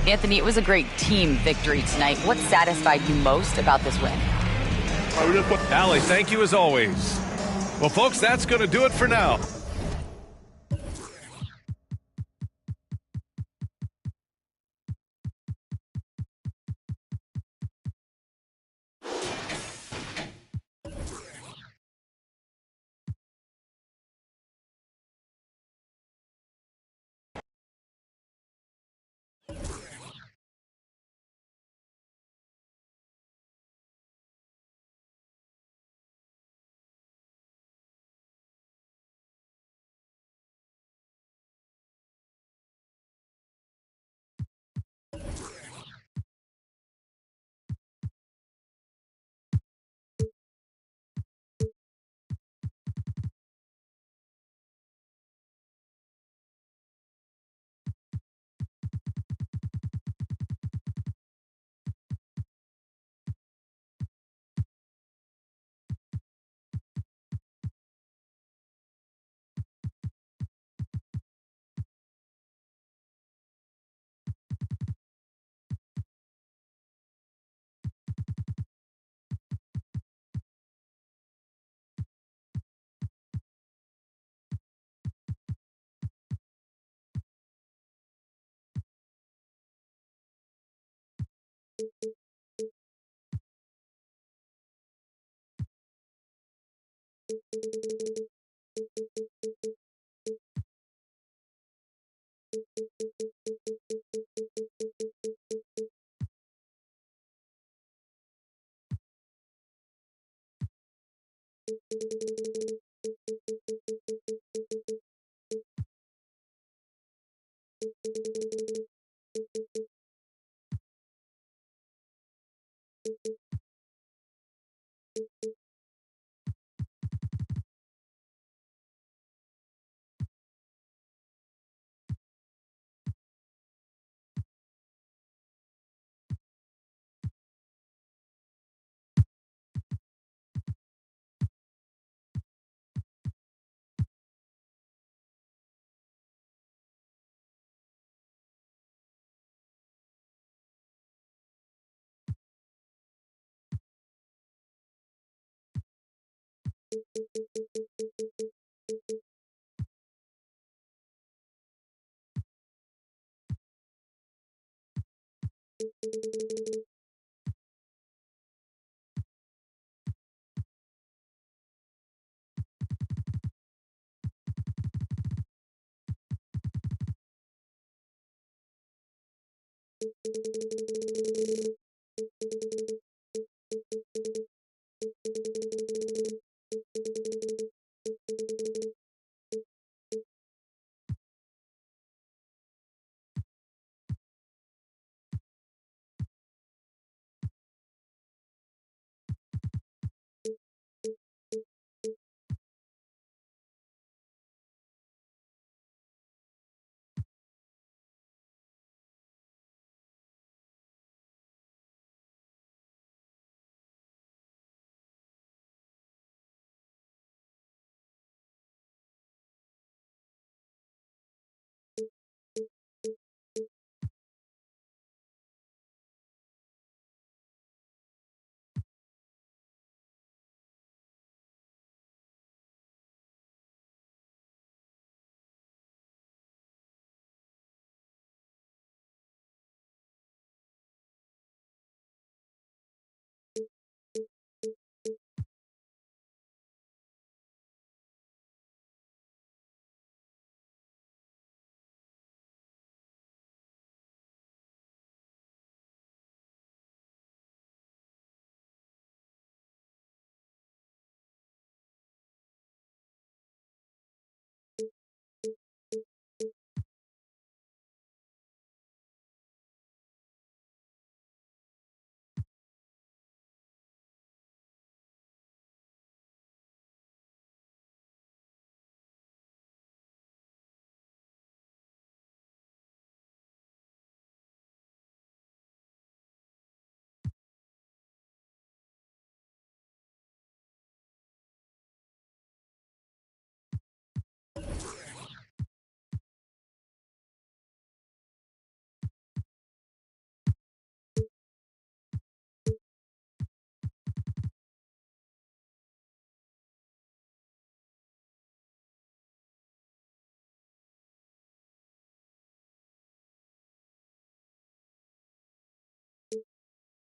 Anthony, it was a great team victory tonight. What satisfied you most about this win? Allie, thank you as always. Well, folks, that's going to do it for now.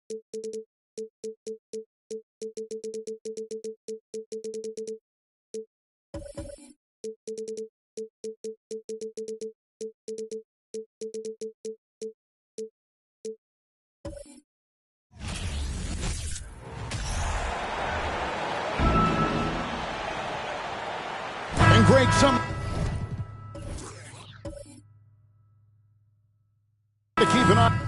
And great some to keep an eye.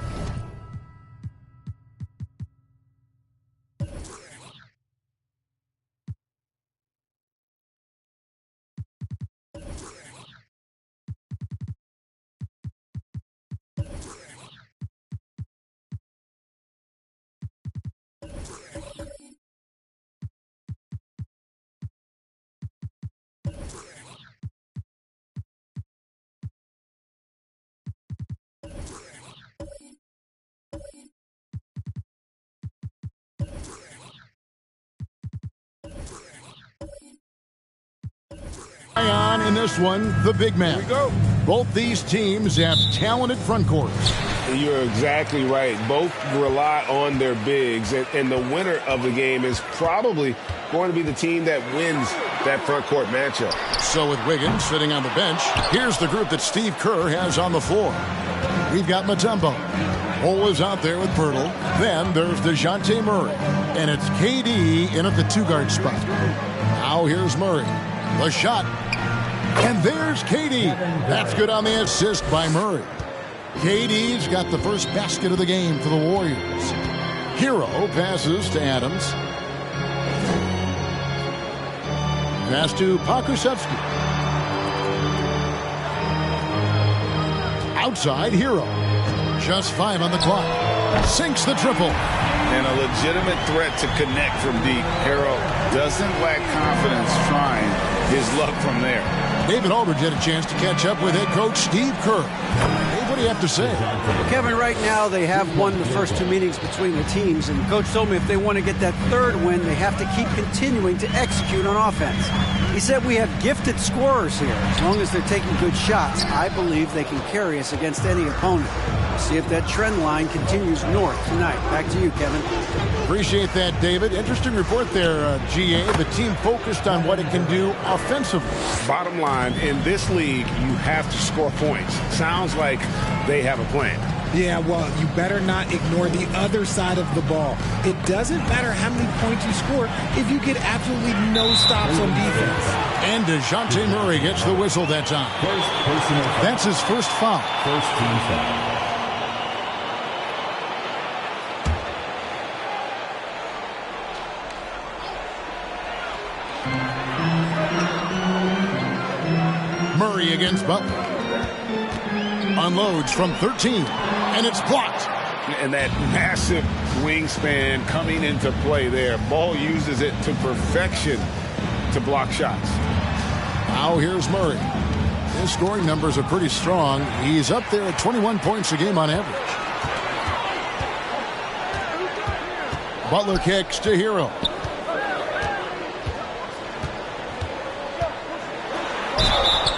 On in this one, the big man. Here we go. Both these teams have talented front courts. You're exactly right. Both rely on their bigs, and the winner of the game is probably going to be the team that wins that front court matchup. So with Wiggins sitting on the bench, here's the group that Steve Kerr has on the floor. We've got Mutombo. Cole is out there with Pirtle. Then there's DeJounte Murray. And it's KD in at the two-guard spot. Now here's Murray. The shot. And there's KD. That's good on the assist by Murray. KD's got the first basket of the game for the Warriors. Hero passes to Adams. Pass to Pokusevski. Outside, Hero. Just 5 on the clock. Sinks the triple. And a legitimate threat to connect from deep. Hero doesn't lack confidence trying his luck from there. David Aldridge had a chance to catch up with head coach Steve Kerr. Dave, what do you have to say? Well, Kevin, right now they have won the first 2 meetings between the teams, and Coach told me if they want to get that third win, they have to keep continuing to execute on offense. He said we have gifted scorers here. As long as they're taking good shots, I believe they can carry us against any opponent. We'll see if that trend line continues north tonight. Back to you, Kevin. Appreciate that, David. Interesting report there, GA. The team focused on what it can do offensively. Bottom line, in this league, you have to score points. Sounds like they have a plan. Yeah, well, you better not ignore the other side of the ball. It doesn't matter how many points you score if you get absolutely no stops on defense. And DeJounte Murray gets the whistle that time. That's his first foul. First team foul. Murray against Butler. Unloads from 13, and it's blocked. And that massive wingspan coming into play there. Ball uses it to perfection to block shots. Now here's Murray. His scoring numbers are pretty strong. He's up there at 21 points a game on average. Butler kicks to Hero.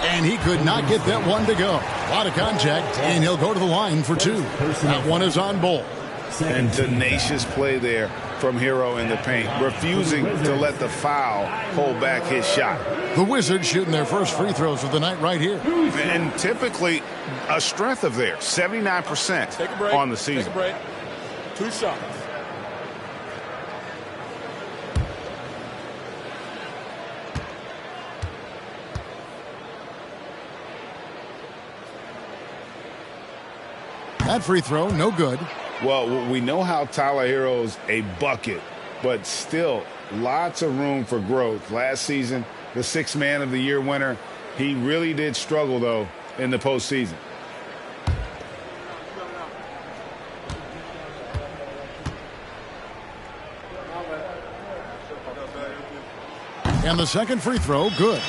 And he could not get that one to go. A lot of contact, and he'll go to the line for 2. That one is on Bol. And tenacious play there from Hero in the paint, refusing to let the foul hold back his shot. The Wizards shooting their first free throws of the night right here. And typically a strength of theirs, 79% on the season. Take a break. 2 shots. That free throw, no good. Well, we know how Tyler Hero's a bucket, but still lots of room for growth. Last season, the 6th Man of the Year winner, he really did struggle, though, in the postseason. And the second free throw, good.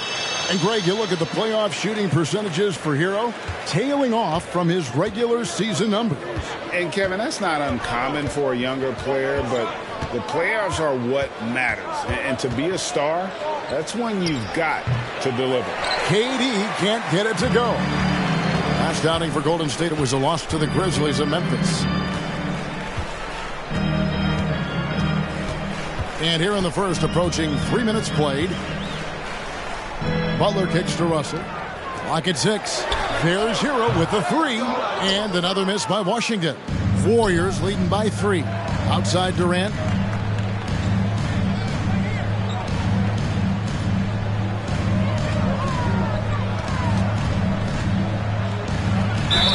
And Greg, you look at the playoff shooting percentages for Hero, tailing off from his regular season numbers. And Kevin, that's not uncommon for a younger player, but the playoffs are what matters. And to be a star, that's when you've got to deliver. KD can't get it to go. Last outing for Golden State, it was a loss to the Grizzlies of Memphis. And here in the first, approaching 3 minutes played. Butler kicks to Russell. Clock at 6. There's Hero with a 3. And another miss by Washington. Warriors leading by 3. Outside Durant.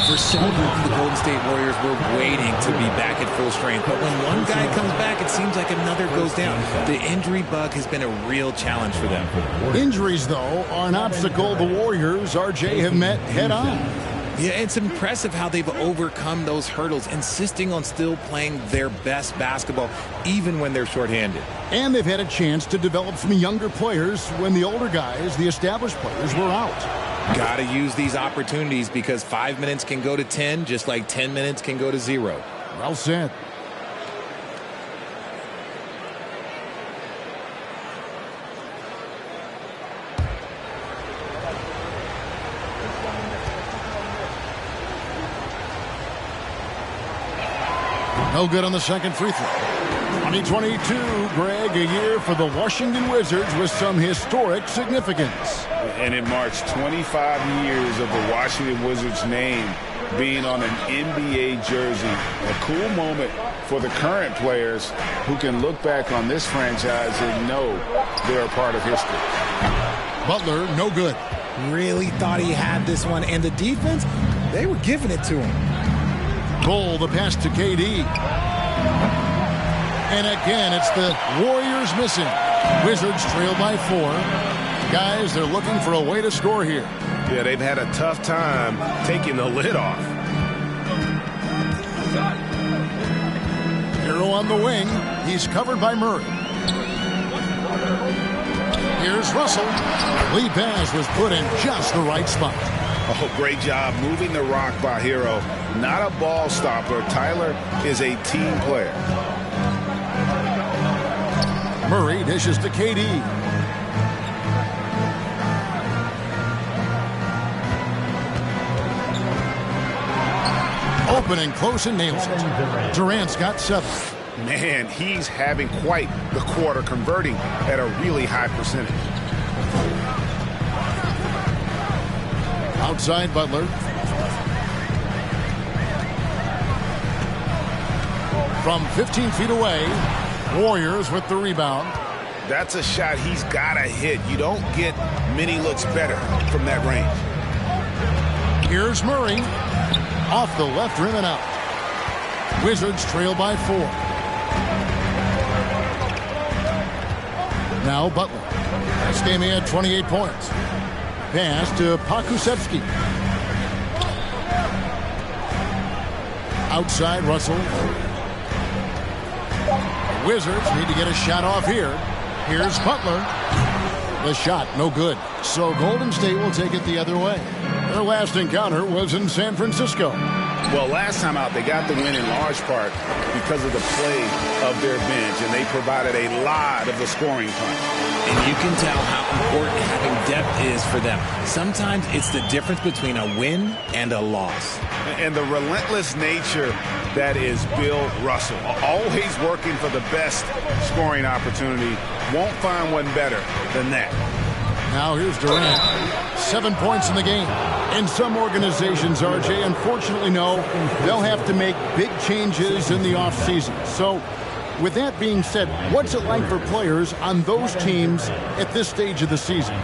For so long, the Golden State Warriors were waiting to be back at full strength. But when one guy comes back, it seems like another goes down. The injury bug has been a real challenge for them. Injuries, though, are an obstacle the Warriors, RJ, have met head-on. Yeah, it's impressive how they've overcome those hurdles, insisting on still playing their best basketball, even when they're shorthanded. And they've had a chance to develop some younger players when the older guys, the established players, were out. Got to use these opportunities because 5 minutes can go to 10, just like 10 minutes can go to 0. Well said. No good on the second free throw. 2022, Greg, a year for the Washington Wizards with some historic significance. And it marks 25 years of the Washington Wizards name being on an NBA jersey. A cool moment for the current players who can look back on this franchise and know they're a part of history. Butler, no good. Really thought he had this one. And the defense, they were giving it to him. Bull, the pass to KD. And again, it's the Warriors missing. Wizards trail by 4. Guys, they're looking for a way to score here. Yeah, they've had a tough time taking the lid off. Hero on the wing. He's covered by Murray. Here's Russell. Lead pass was put in just the right spot. Oh, great job moving the rock by Hero. Not a ball stopper. Tyler is a team player. Murray dishes to KD. Open and close and nails it. Durant's got 7. Man, he's having quite the quarter, converting at a really high percentage. Outside Butler. From 15 feet away, Warriors with the rebound. That's a shot he's got to hit. You don't get many looks better from that range. Here's Murray. Off the left rim and out. Wizards trail by 4. Now Butler. This game he had 28 points. Pass to Pokusevski. Outside Russell. The Wizards need to get a shot off here. Here's Butler. The shot, no good. So Golden State will take it the other way. Their last encounter was in San Francisco. Well, last time out, they got the win in large part because of the play of their bench, and they provided a lot of the scoring punch. And you can tell how important having depth is for them. Sometimes it's the difference between a win and a loss. And the relentless nature that is Bill Russell. Always working for the best scoring opportunity. Won't find one better than that. Now here's Durant. 7 points in the game. In some organizations, RJ, unfortunately, no. They'll have to make big changes in the offseason. So, with that being said, what's it like for players on those teams at this stage of the season?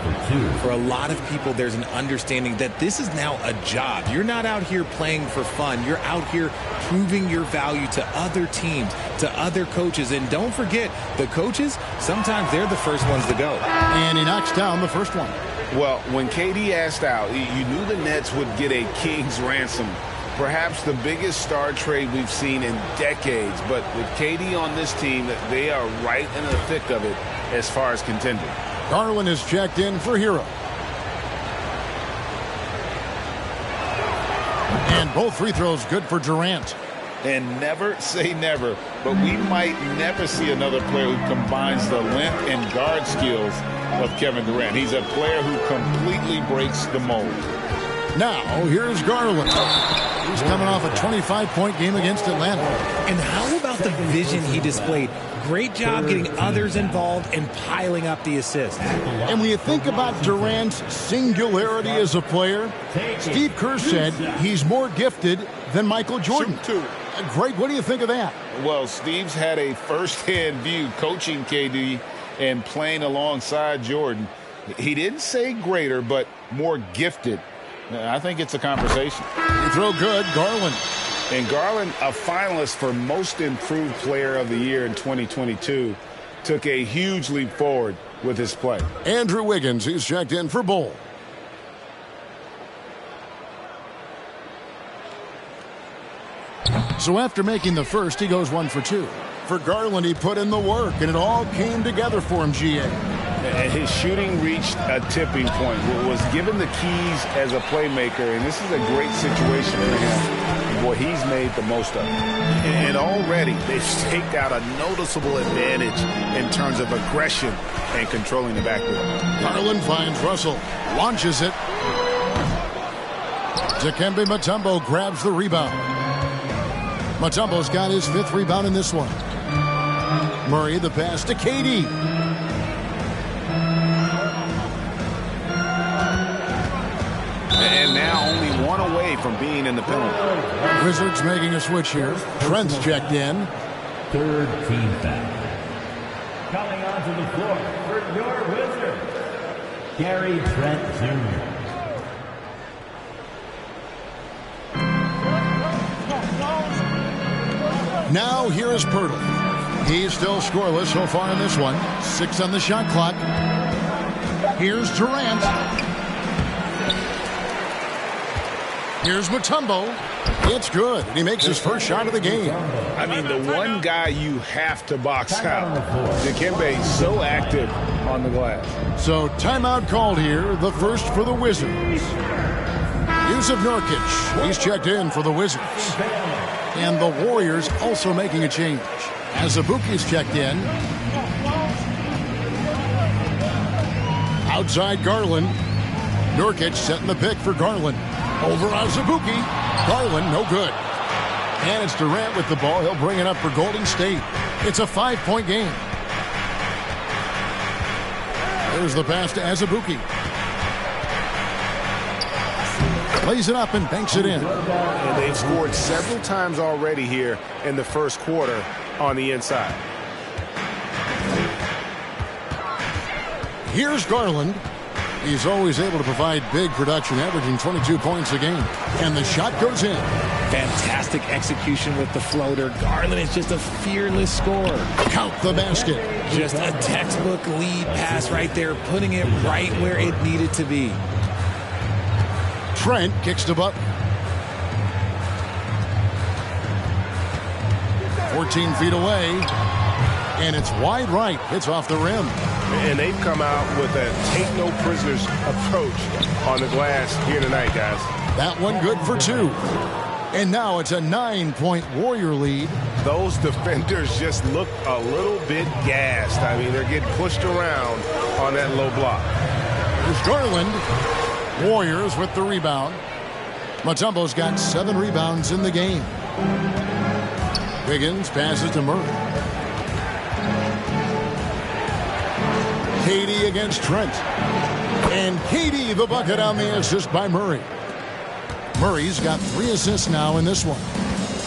For a lot of people, there's an understanding that this is now a job. You're not out here playing for fun. You're out here proving your value to other teams, to other coaches. And don't forget, the coaches, sometimes they're the first ones to go. And he knocks down the first one. Well, when KD asked out, you knew the Nets would get a king's ransom. Perhaps the biggest star trade we've seen in decades. But with KD on this team, they are right in the thick of it as far as contending. Garland is checked in for Hero. And both free throws good for Durant. And never say never, but we might never see another player who combines the length and guard skills of Kevin Durant. He's a player who completely breaks the mold. Now, here's Garland. He's coming off a 25-point game against Atlanta. And how about the vision he displayed? great job getting others involved and piling up the assists. And when you think about Durant's singularity as a player, Steve Kerr said he's more gifted than Michael Jordan. Greg, what do you think of that? Well, Steve's had a first-hand view coaching KD and playing alongside Jordan. He didn't say greater, but more gifted. I think it's a conversation. You throw good, Garland. And Garland, a finalist for Most Improved Player of the Year in 2022, took a huge leap forward with his play. Andrew Wiggins, he's checked in for Bull. So after making the first, he goes 1 for 2. For Garland, he put in the work, and it all came together for him, GA. His shooting reached a tipping point. Was given the keys as a playmaker, and this is a great situation for him. Boy, he's made the most of it. And already they've staked out a noticeable advantage in terms of aggression and controlling the backcourt. Garland finds Russell, launches it. Dikembe Mutombo grabs the rebound. Mutombo's got his 5th rebound in this one. Murray, the pass to KD. And now only 1 away from being in the penalty. Wizards making a switch here. Trent's checked in. 3rd team foul. Coming onto the floor for your Wizards, Gary Trent Jr. Now here is Poeltl. He's still scoreless so far in this one. 6 on the shot clock. Here's Durant. Here's Mutombo. It's good. He makes his first shot of the game. I mean, the one guy you have to box out. Dikembe so active on the glass. So timeout called here, the first for the Wizards. Jusuf Nurkic, he's checked in for the Wizards. And the Warriors also making a change. Azubuike's checked in. Outside Garland. Nurkic setting the pick for Garland. Over Azubuike. Garland, no good. And it's Durant with the ball. He'll bring it up for Golden State. It's a 5-point game. There's the pass to Azubuike. Plays it up and banks it in. And they've scored several times already here in the first quarter on the inside. Here's Garland. He's always able to provide big production, averaging 22 points a game. And the shot goes in. Fantastic execution with the floater. Garland is just a fearless scorer. Count the basket. Just a textbook lead pass right there, putting it right where it needed to be. Trent kicks to Butler. 14 feet away. And it's wide right. It's off the rim. And they've come out with a take-no-prisoners approach on the glass here tonight, guys. That one good for 2. And now it's a 9-point Warrior lead. Those defenders just look a little bit gassed. I mean, they're getting pushed around on that low block. There's Garland. Warriors with the rebound. Mutombo's got 7 rebounds in the game. Wiggins passes to Murray. KD against Trent. And KD the bucket on the assist by Murray. Murray's got 3 assists now in this one.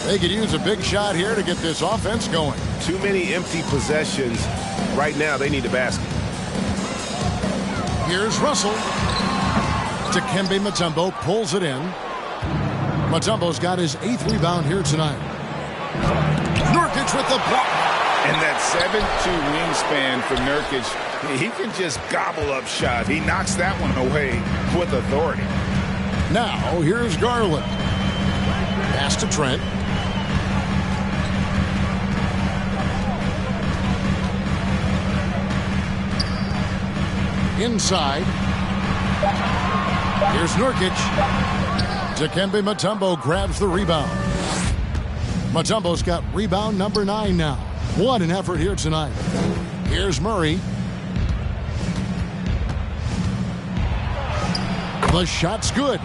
They could use a big shot here to get this offense going. Too many empty possessions. Right now, they need a basket. Here's Russell. Dikembe Mutombo pulls it in. Mutombo's got his 8th rebound here tonight. Nurkic with the block. And that 7'2" wingspan for Nurkic, he can just gobble up shots. He knocks that one away with authority. Now, here's Garland. Pass to Trent. Inside. Here's Nurkic. Dikembe Mutombo grabs the rebound. Mutombo's got rebound number 9 now. What an effort here tonight. Here's Murray. The shot's good.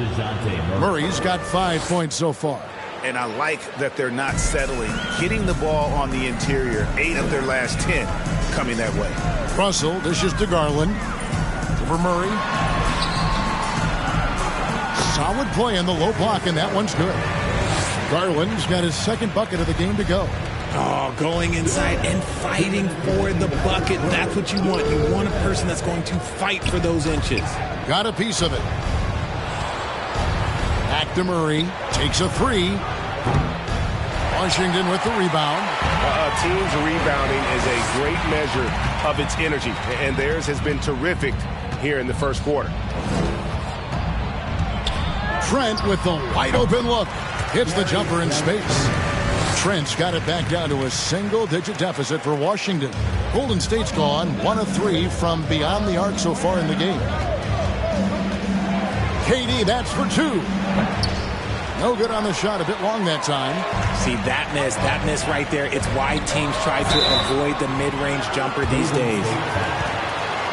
Murray's got 5 points so far. and I like that they're not settling. Hitting the ball on the interior, 8 of their last 10 coming that way. Russell dishes to Garland. Over Murray. Solid play in the low block, and that one's good. Garland's got his second bucket of the game to go. Oh, going inside and fighting for the bucket. That's what you want. You want a person that's going to fight for those inches. Got a piece of it. Back to Murray. Takes a 3. Washington with the rebound. A team's rebounding is a great measure of its energy, and theirs has been terrific here in the first quarter. Trent with the wide open look. Hits the jumper in space. Trent's got it back down to a single-digit deficit for Washington. Golden State's gone 1 of 3 from beyond the arc so far in the game. KD, that's for 2. No good on the shot, a bit long that time. See, that miss right there. It's why teams try to avoid the mid-range jumper these days.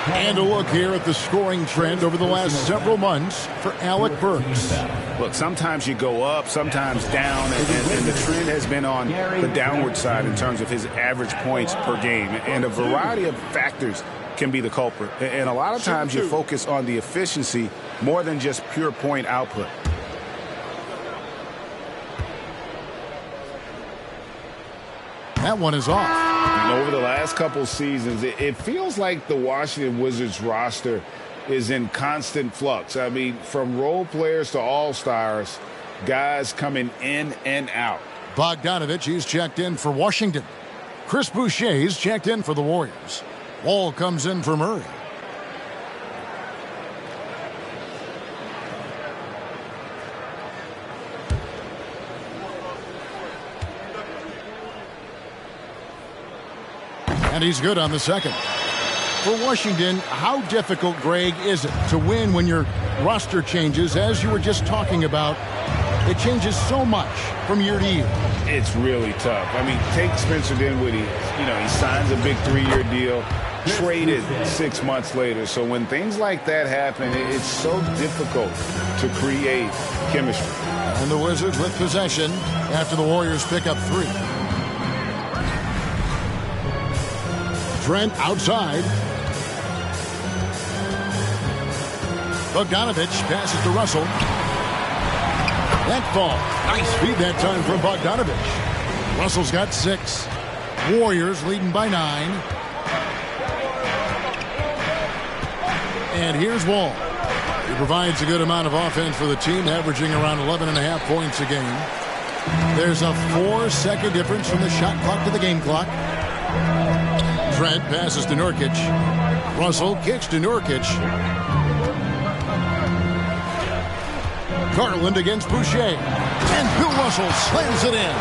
And a look here at the scoring trend over the last several months for Alec Burks. Look, sometimes you go up, sometimes down, and the trend has been on the downward side in terms of his average points per game. And a variety of factors can be the culprit. And a lot of times you focus on the efficiency more than just pure point output. That one is off. And over the last couple seasons, it feels like the Washington Wizards roster is in constant flux. I mean, from role players to all-stars, guys coming in and out. Bogdanovich, he's checked in for Washington. Chris Boucher's checked in for the Warriors. Wall comes in for Murray. And he's good on the second. For Washington, how difficult, Greg, is it to win when your roster changes, as you were just talking about? It changes so much from year to year. It's really tough. I mean, take Spencer Dinwiddie. He signs a big 3-year deal, traded 6 months later. So when things like that happen, it's so difficult to create chemistry. And the Wizards with possession after the Warriors pick up 3. Trent outside. Bogdanovich passes to Russell. That ball. Nice feed that time from Bogdanovich. Russell's got 6. Warriors leading by 9. And here's Wall. He provides a good amount of offense for the team, averaging around 11.5 points a game. There's a 4-second difference from the shot clock to the game clock. Trent passes to Nurkic. Russell kicks to Nurkic. Garland against Boucher. And Bill Russell slams it in.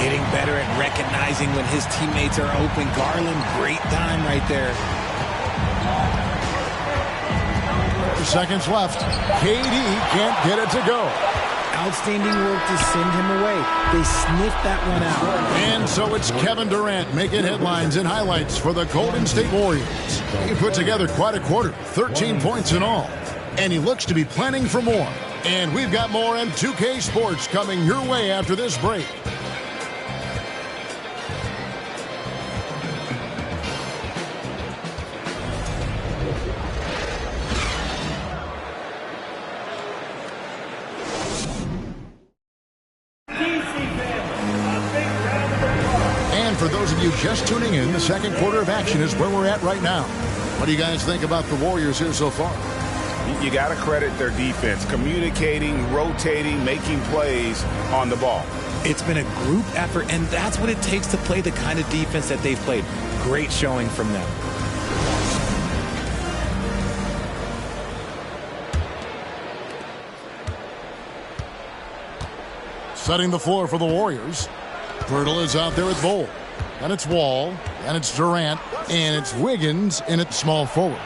Getting better at recognizing when his teammates are open. Garland, great time right there. 4 seconds left. KD can't get it to go. Outstanding work to send him away. They sniffed that one out. And so it's Kevin Durant making headlines and highlights for the Golden State Warriors. He put together quite a quarter, 13 points in all. And he looks to be planning for more. And we've got more M2K Sports coming your way after this break. For those of you just tuning in, the second quarter of action is where we're at right now. What do you guys think about the Warriors here so far? You got to credit their defense, communicating, rotating, making plays on the ball. It's been a group effort, and that's what it takes to play the kind of defense that they've played. Great showing from them. Setting the floor for the Warriors. Pirtle is out there with Bol. And it's Wall. And it's Durant. And it's Wiggins in at small forward.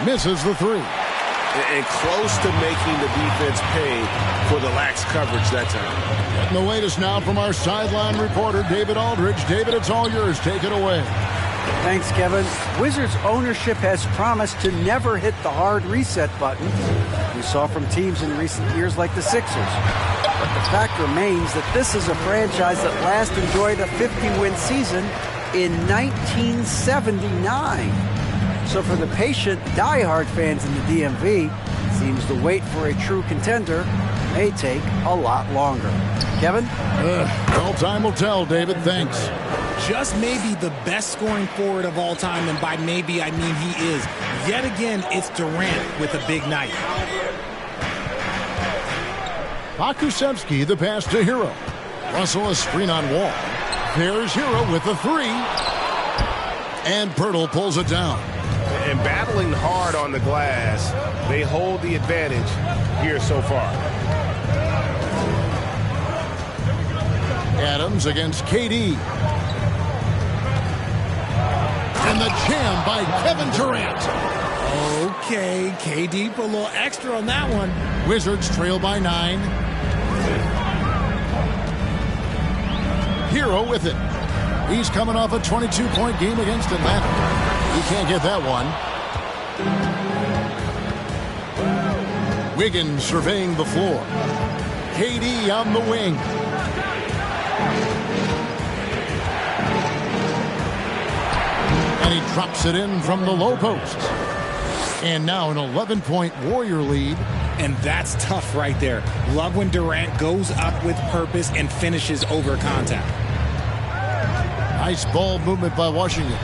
Misses the 3. And close to making the defense pay for the lax coverage that time. And the latest now from our sideline reporter, David Aldridge. David, it's all yours. Take it away. Thanks, Kevin. Wizards ownership has promised to never hit the hard reset button we saw from teams in recent years like the Sixers. But the fact remains that this is a franchise that last enjoyed a 50-win season in 1979. So for the patient, diehard fans in the DMV, it seems the wait for a true contender may take a lot longer. Kevin? Well, time will tell, David. Thanks. Just maybe the best scoring forward of all time, and by maybe I mean he is. Yet again, it's Durant with a big night. Pokusevski, the pass to Hero. Russell, a screen on Wall. There's Hero with a three. And Pirtle pulls it down. And battling hard on the glass, they hold the advantage here so far. Adams against KD. And the jam by Kevin Durant. Okay, KD put a little extra on that one. Wizards trail by 9. Hero with it. He's coming off a 22-point game against Atlanta. He can't get that one. Wiggins surveying the floor. KD on the wing. And he drops it in from the low post. And now an 11-point Warrior lead. And that's tough right there. Love when Durant goes up with purpose and finishes over contact. Nice ball movement by Washington.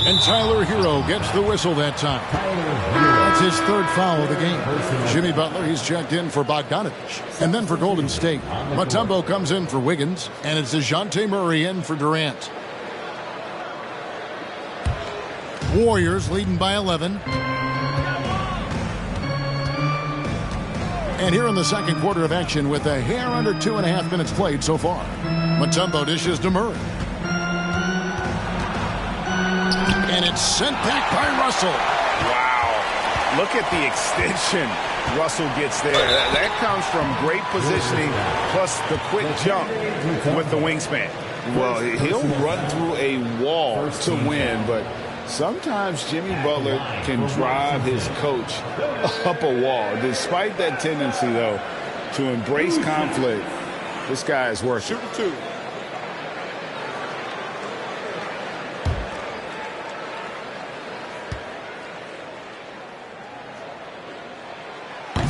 And Tyler Hero gets the whistle that time. That's his third foul of the game. Jimmy Butler, he's checked in for Bogdanovich. And then for Golden State, Mutombo comes in for Wiggins. And it's DeJounte Murray in for Durant. Warriors leading by 11. And here in the second quarter of action with a hair under 2.5 minutes played so far. Mutombo dishes to Murray. And it's sent back by Russell. Wow. Look at the extension Russell gets there. That comes from great positioning plus the quick jump with the wingspan. Well, he'll run through a wall to win, but sometimes Jimmy Butler can drive his coach up a wall. Despite that tendency, though, to embrace conflict, this guy is working. Shooting two.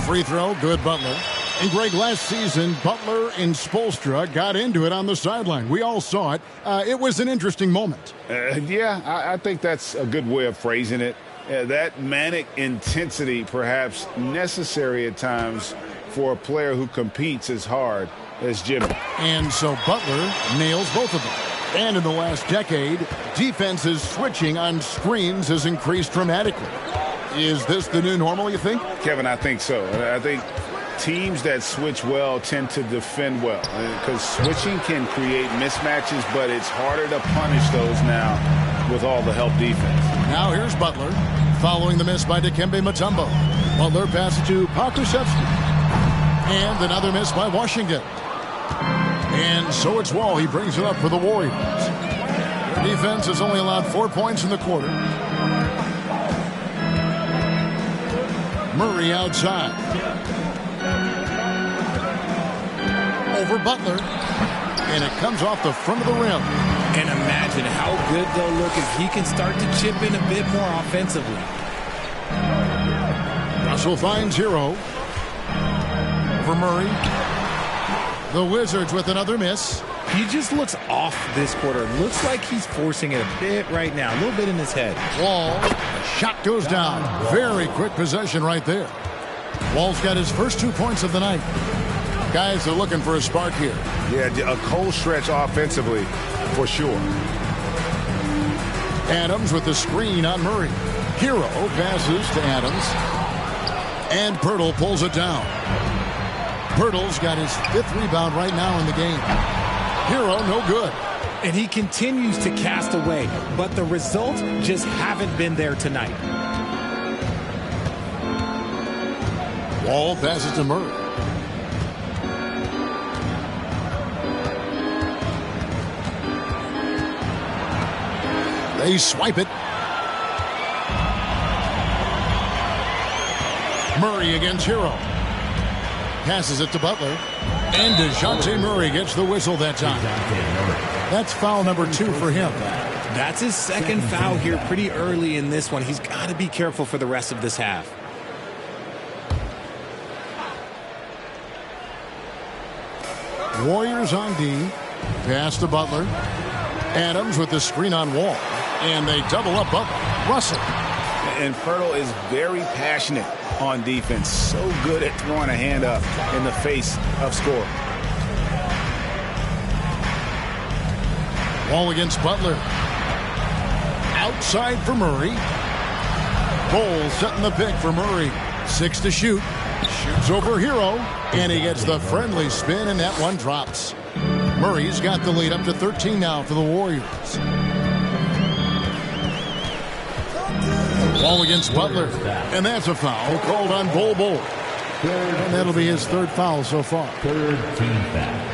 Free throw, good Butler. And Greg, last season, Butler and Spoelstra got into it on the sideline. We all saw it. It was an interesting moment. Yeah, I think that's a good way of phrasing it. That manic intensity, perhaps necessary at times for a player who competes as hard as Jimmy. And so Butler nails both of them. And in the last decade, defenses switching on screens has increased dramatically. Is this the new normal, you think? Kevin, I think so. I think teams that switch well tend to defend well because switching can create mismatches, but it's harder to punish those now with all the help defense. Now here's Butler following the miss by Dikembe Mutombo. Butler passes to Pokusevski. And another miss by Washington. And so it's Wall. He brings it up for the Warriors. Their defense has only allowed 4 points in the quarter. Murray outside. Over Butler. And it comes off the front of the rim. And imagine how good they'll look if he can start to chip in a bit more offensively. Russell finds Hero. For Murray. The Wizards with another miss. He just looks off this quarter. Looks like he's forcing it a bit right now. A little bit in his head. Wall. Shot goes down. Very quick possession right there. Wall's got his first 2 points of the night. Guys are looking for a spark here. Yeah, a cold stretch offensively for sure. Adams with the screen on Murray. Hero passes to Adams. And Pirtle pulls it down. Pirtle's got his 5th rebound right now in the game. Hero, no good. And he continues to cast away, but the results just haven't been there tonight. Wall passes to Murray. They swipe it. Murray against Hero. Passes it to Butler. And DeJounte Murray gets the whistle that time. That's foul number 2 for him. That's his second foul here pretty early in this one. He's got to be careful for the rest of this half. Warriors on D. Pass to Butler. Adams with the screen on Wall. And they double up Butler. Russell. And Poeltl is very passionate on defense. So good at throwing a hand up in the face of score. Wall against Butler. Outside for Murray. Bowles setting the pick for Murray. 6 to shoot. Shoots over Hero. And he gets the friendly spin, and that one drops. Murray's got the lead up to 13 now for the Warriors. Ball against Butler. And that's a foul called on Bol Bol. And that'll be his 3rd foul so far. 3rd team foul.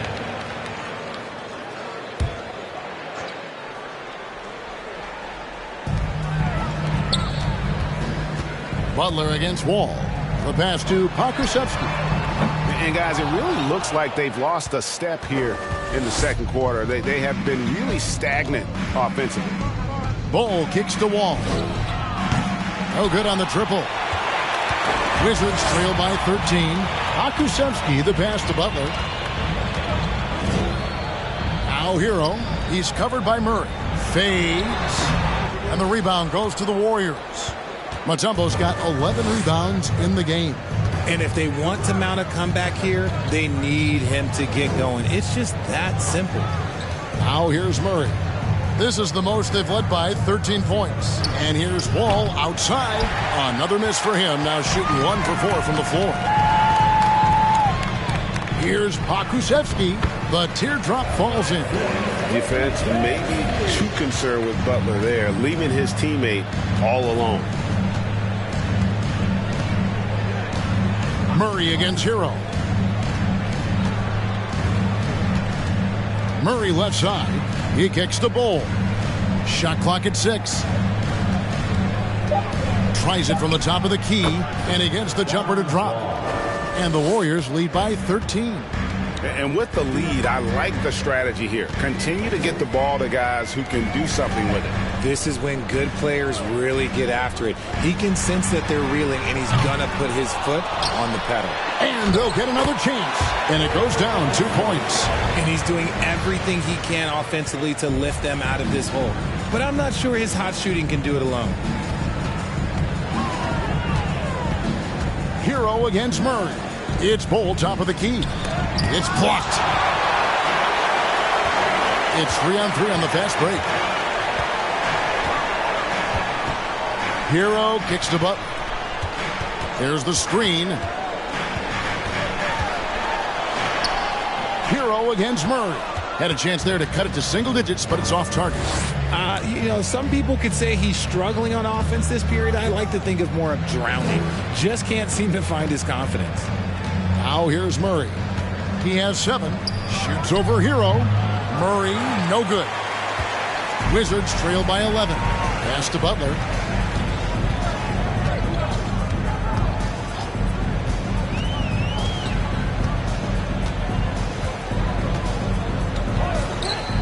Butler against Wall. The pass to Pokusevski. And guys, it really looks like they've lost a step here in the second quarter. They have been really stagnant offensively. Bol kicks to Wall. No good on the triple. Wizards trail by 13. Pokusevski the pass to Butler. Now Hero. He's covered by Murray. Fades. And the rebound goes to the Warriors. Mutombo's got 11 rebounds in the game. And if they want to mount a comeback here, they need him to get going. It's just that simple. Now here's Murray. This is the most they've led by, 13 points. And here's Wall outside. Another miss for him. Now shooting 1 for 4 from the floor. Here's Pokusevski. The teardrop falls in. Defense may be too concerned with Butler there, leaving his teammate all alone. Murray against Hero. Murray left side. He kicks the Bol. Shot clock at 6. Tries it from the top of the key, and he gets the jumper to drop. And the Warriors lead by 13. And with the lead, I like the strategy here. Continue to get the ball to guys who can do something with it. This is when good players really get after it. He can sense that they're reeling, and he's going to put his foot on the pedal. And they'll get another chance. And it goes down 2 points. And he's doing everything he can offensively to lift them out of this hole. But I'm not sure his hot shooting can do it alone. Hero against Murray. It's Bol top of the key. It's blocked. It's 3-on-3 on the fast break. Hero kicks to Butler. There's the screen. Hero against Murray. Had a chance there to cut it to single digits, but it's off target. Some people could say he's struggling on offense this period. I like to think of more of drowning. Just can't seem to find his confidence. Now here's Murray. He has 7. Shoots over Hero. Murray, no good. Wizards trail by 11. Pass to Butler.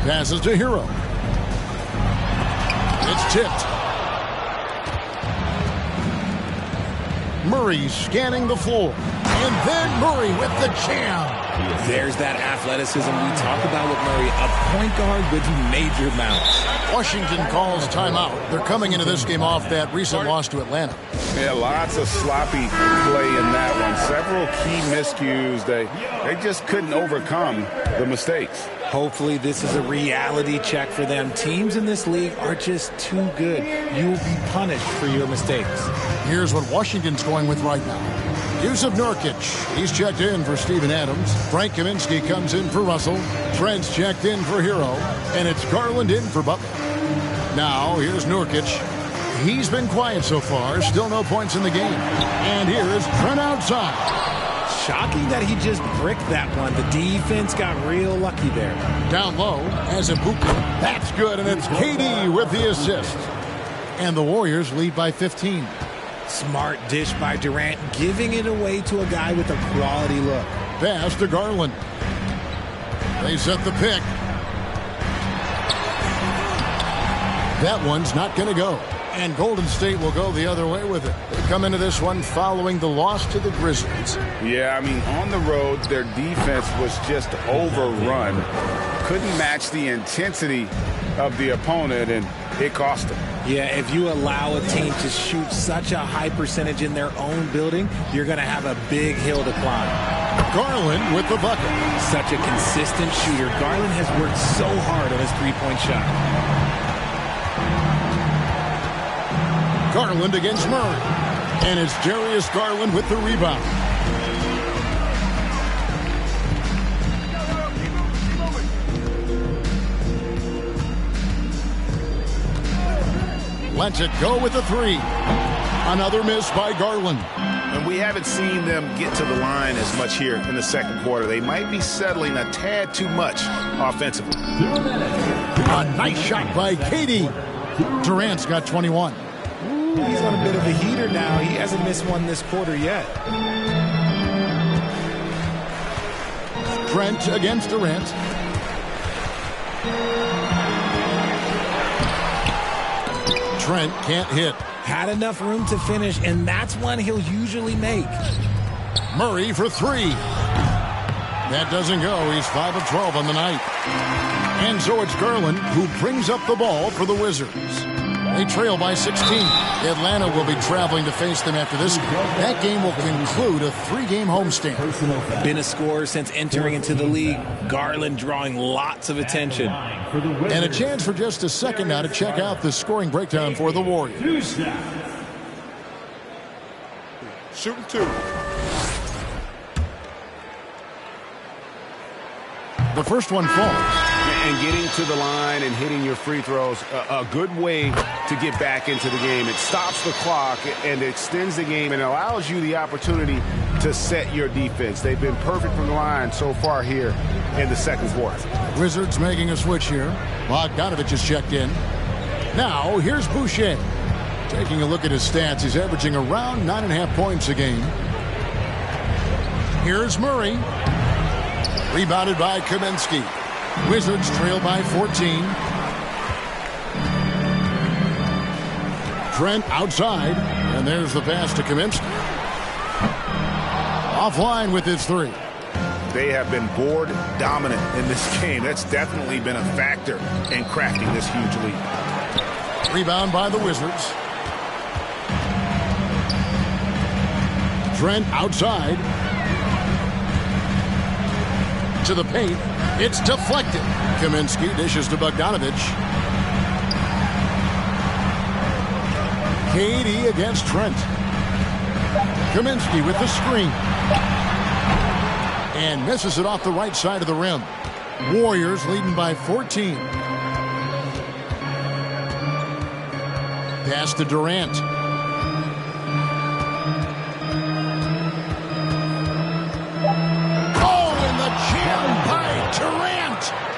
Passes to Hero. It's tipped. Murray scanning the floor. And then Murray with the jam. There's that athleticism we talk about with Murray. A point guard with major mounts. Washington calls timeout. They're coming into this game off that recent loss to Atlanta. Yeah, lots of sloppy play in that one. Several key miscues. They just couldn't overcome the mistakes. Hopefully this is a reality check for them. Teams in this league are just too good. You will be punished for your mistakes. Here's what Washington's going with right now. Jusuf Nurkic, he's checked in for Steven Adams. Frank Kaminsky comes in for Russell. Trent's checked in for Hero. And it's Garland in for Butler. Now, here's Nurkic. He's been quiet so far. Still no points in the game. And here's Trent outside. Shocking that he just bricked that one. The defense got real lucky there. Down low, as Ibuka. That's good, and it's KD with the assist. And the Warriors lead by 15. Smart dish by Durant, giving it away to a guy with a quality look. Pass to Garland. They set the pick. That one's not going to go. And Golden State will go the other way with it. They come into this one following the loss to the Grizzlies. Yeah, I mean, on the road, their defense was just overrun. Couldn't match the intensity of the opponent, and it cost them. Yeah, if you allow a team to shoot such a high percentage in their own building, you're going to have a big hill to climb. Garland with the bucket. Such a consistent shooter. Garland has worked so hard on his three-point shot. Garland against Murray. And it's Darius Garland with the rebound. Lets it go with the three. Another miss by Garland. And we haven't seen them get to the line as much here in the second quarter. They might be settling a tad too much offensively. A nice shot by Katie. Durant's got 21. He's on a bit of a heater now. He hasn't missed one this quarter yet. Trent against Durant. Trent can't hit. Had enough room to finish, and that's one he'll usually make. Murray for three. That doesn't go. He's 5 of 12 on the night. And so it's Garland who brings up the ball for the Wizards. They trail by 16. Atlanta will be traveling to face them after this game. That game will conclude a 3-game homestand. Been a scorer since entering into the league. Garland drawing lots of attention. And a chance for just a second now to check out the scoring breakdown for the Warriors. Shooting two. The first one falls. And getting to the line and hitting your free throws, a good way to get back into the game. It stops the clock and extends the game and allows you the opportunity to set your defense. They've been perfect from the line so far here in the second quarter. Wizards making a switch here. Bogdanovich is checked in. Now, here's Boucher. Taking a look at his stats, he's averaging around 9.5 points a game. Here's Murray. Rebounded by Kaminsky. Wizards trail by 14. Trent outside, and there's the pass to Kaminsky. Offline with his three. They have been board dominant in this game. That's definitely been a factor in crafting this huge lead. Rebound by the Wizards. Trent outside. To the paint. It's deflected. Kaminsky dishes to Bogdanovich. KD against Trent. Kaminsky with the screen. And misses it off the right side of the rim. Warriors leading by 14. Pass to Durant.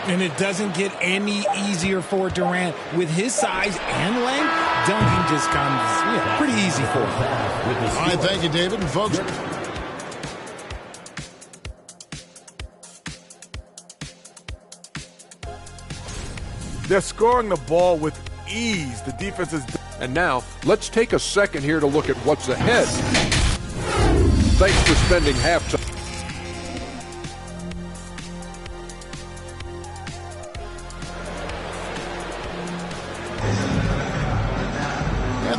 And it doesn't get any easier for Durant. With his size and length, dunking just comes pretty easy for him. All right, thank you, David. And folks, they're scoring the ball with ease. The defense is... And now, let's take a second here to look at what's ahead. Thanks for spending halftime.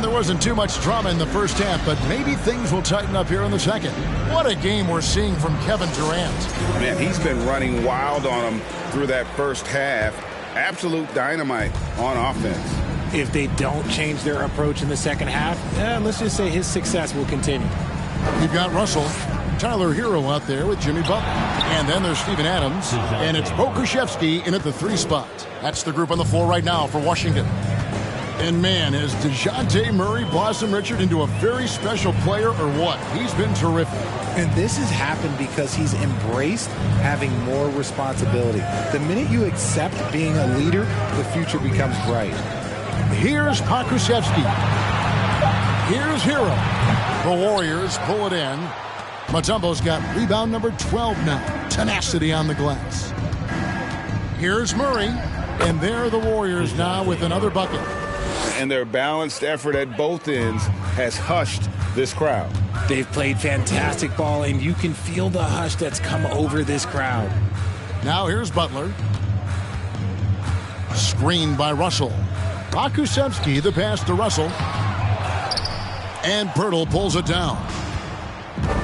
There wasn't too much drama in the first half, but maybe things will tighten up here in the second. What a game we're seeing from Kevin Durant. Man, he's been running wild on him through that first half. Absolute dynamite on offense. If they don't change their approach in the second half, let's just say his success will continue. You've got Russell, Tyler Hero out there with Jimmy Butler. And then there's Steven Adams, and it's Pokusevski in at the 3 spot. That's the group on the floor right now for Washington. And man, has DeJounte Murray blossomed Richard into a very special player or what? He's been terrific. And this has happened because he's embraced having more responsibility. The minute you accept being a leader, the future becomes bright. Here's Pokusevski. Here's Hero. The Warriors pull it in. Mutombo's got rebound number 12 now. Tenacity on the glass. Here's Murray. And there the Warriors now with another bucket. And their balanced effort at both ends has hushed this crowd. They've played fantastic ball, and you can feel the hush that's come over this crowd. Now here's Butler. Screened by Russell. Pokusevski, the pass to Russell. And Poeltl pulls it down.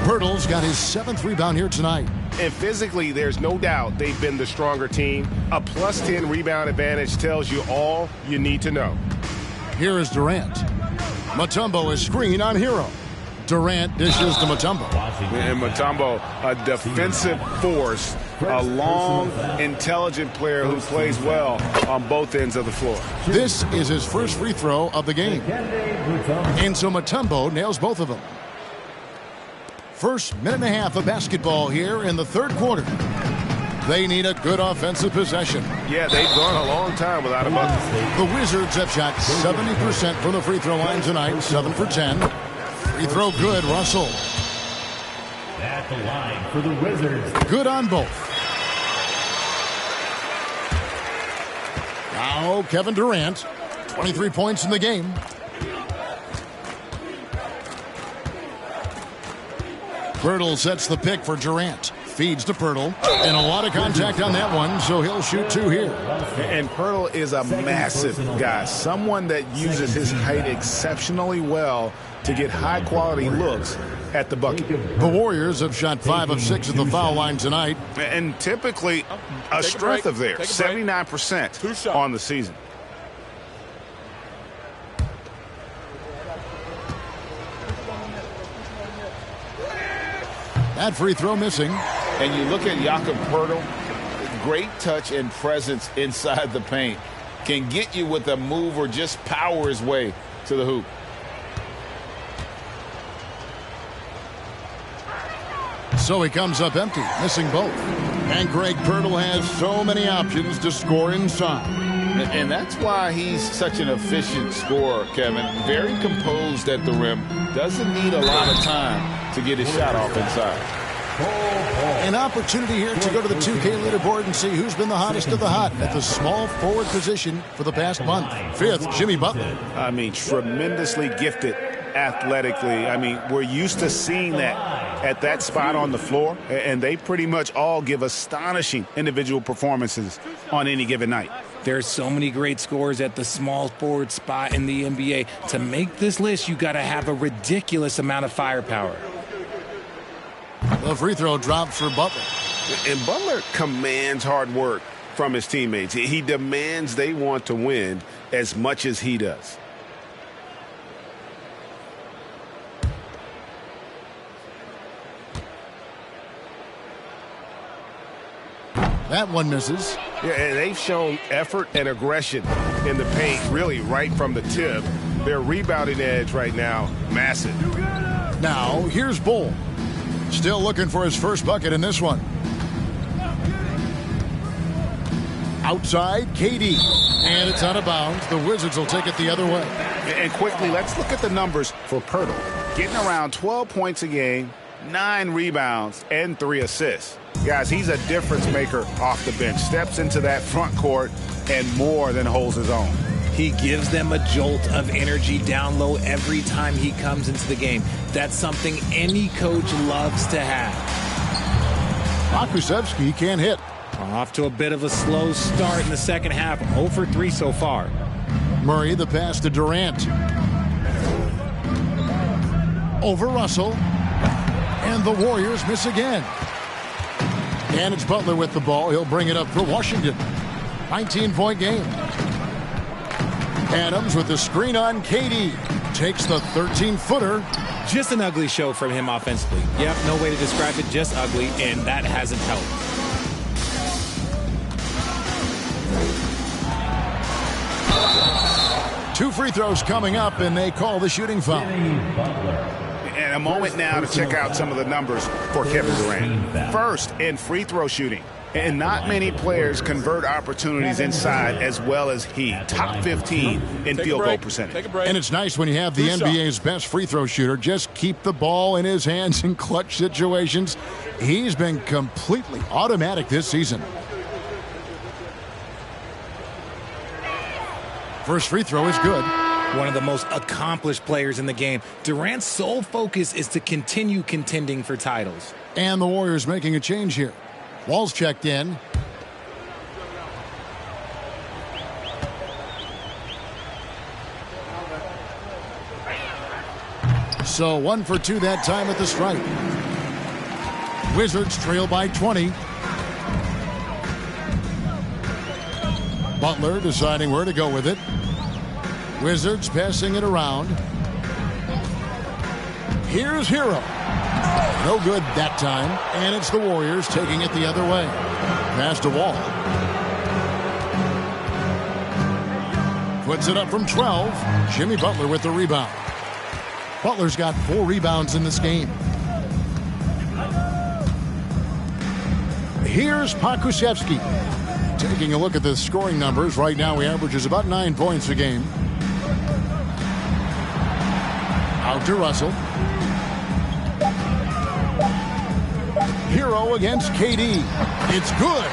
Poeltl's got his 7th rebound here tonight. And physically, there's no doubt they've been the stronger team. A plus 10 rebound advantage tells you all you need to know. Here is Durant. Mutombo is screen on Hero. Durant dishes to Mutombo. And Mutombo, a defensive force, a long, intelligent player who plays well on both ends of the floor. This is his first free throw of the game. And so Mutombo nails both of them. First minute and a half of basketball here in the third quarter. They need a good offensive possession. Yeah, they've gone a long time without a bucket. The Wizards have shot 70% from the free throw line tonight, 7 for 10. Free throw good, Russell. At the line for the Wizards. Good on both. Now Kevin Durant, 23 points in the game. Poeltl sets the pick for Durant. Feeds to Poeltl. And a lot of contact on that one, so he'll shoot 2 here. And Poeltl is a massive guy. Someone that uses his height exceptionally well to get high-quality looks at the bucket. The Warriors have shot 5 of 6 at the foul line tonight. And typically a strength of theirs, 79% on the season. That free throw missing. And you look at Jakob Poeltl, great touch and presence inside the paint. Can get you with a move or just power his way to the hoop. So he comes up empty, missing both. And Greg Poeltl has so many options to score inside. And that's why he's such an efficient scorer, Kevin. Very composed at the rim. Doesn't need a lot of time to get his shot off inside. An opportunity here to go to the 2K leaderboard and see who's been the hottest of the hot at the small forward position for the past month. 5th, Jimmy Butler. I mean, tremendously gifted athletically. I mean, we're used to seeing that at that spot on the floor, and they pretty much all give astonishing individual performances on any given night. There's so many great scorers at the small forward spot in the NBA. To make this list, you got to have a ridiculous amount of firepower. The free throw dropped for Butler. And Butler commands hard work from his teammates. He demands they want to win as much as he does. That one misses. Yeah, and they've shown effort and aggression in the paint, really right from the tip. Their rebounding edge right now, massive. Now, here's Bull. Still looking for his first bucket in this one. Outside, KD. And it's out of bounds. The Wizards will take it the other way. And quickly, let's look at the numbers for Poeltl. Getting around 12 points a game, 9 rebounds, and 3 assists. Guys, he's a difference maker off the bench. Steps into that front court and more than holds his own. He gives them a jolt of energy down low every time he comes into the game. That's something any coach loves to have. Pokusevski can't hit. Off to a bit of a slow start in the second half. 0 for 3 so far. Murray, the pass to Durant. Over Russell. And the Warriors miss again. And it's Butler with the ball. He'll bring it up for Washington. 19-point game. Adams with the screen on KD. Takes the 13-footer. Just an ugly show from him offensively. Yep, no way to describe it, just ugly, and that hasn't helped. Two free throws coming up, and they call the shooting foul. And a moment now to check out some of the numbers for Kevin Durant. First, in free throw shooting. And not many players convert opportunities inside as well as he. Top 15 in field goal percentage. And it's nice when you have the NBA's best free throw shooter just keep the ball in his hands in clutch situations. He's been completely automatic this season. First free throw is good. One of the most accomplished players in the game. Durant's sole focus is to continue contending for titles. And the Warriors making a change here. Wall's checked in. So 1 for 2 that time at the stripe. Wizards trail by 20. Butler deciding where to go with it. Wizards passing it around. Here's Hero. No good that time, and it's the Warriors taking it the other way. Pass to Wall. Puts it up from 12. Jimmy Butler with the rebound. Butler's got 4 rebounds in this game. Here's Pokusevski. Taking a look at the scoring numbers. Right now he averages about 9 points a game. Out to Russell. Hero against KD. It's good.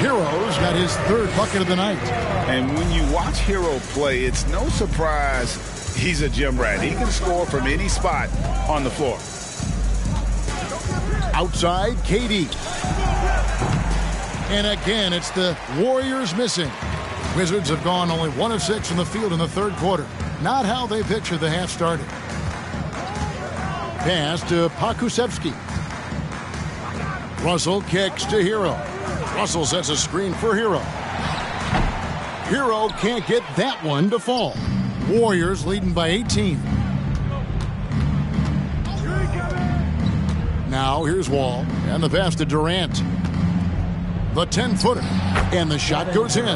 Hero's got his 3rd bucket of the night. And when you watch Hero play, it's no surprise he's a gym rat. He can score from any spot on the floor. Outside, KD. And again, it's the Warriors missing. Wizards have gone only 1 of 6 from the field in the 3rd quarter. Not how they pictured the half started. Pass to Pokusevski. Russell kicks to Hero. Russell sets a screen for Hero. Hero can't get that one to fall. Warriors leading by 18. Now here's Wall. And the pass to Durant. The 10-footer. And the shot goes in.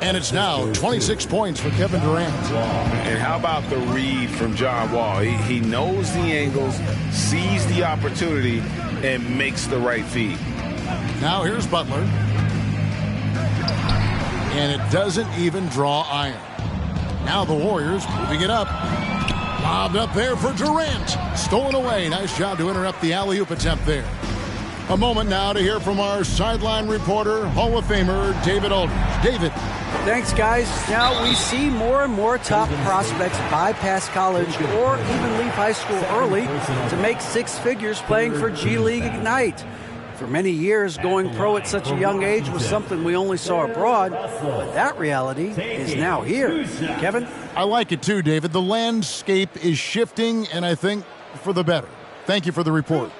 And it's now 26 points for Kevin Durant. And how about the read from John Wall? He knows the angles, sees the opportunity, and makes the right feed. Now here's Butler. And it doesn't even draw iron. Now the Warriors moving it up. Lobbed up there for Durant. Stolen away. Nice job to interrupt the alley-oop attempt there. A moment now to hear from our sideline reporter, Hall of Famer David Aldridge. David. Thanks, guys. Now we see more and more top prospects bypass college or even leave high school early to make 6 figures playing for G League Ignite. For many years, going pro at such a young age was something we only saw abroad, but that reality is now here. Kevin? I like it too, David. The landscape is shifting, and I think for the better. Thank you for the report.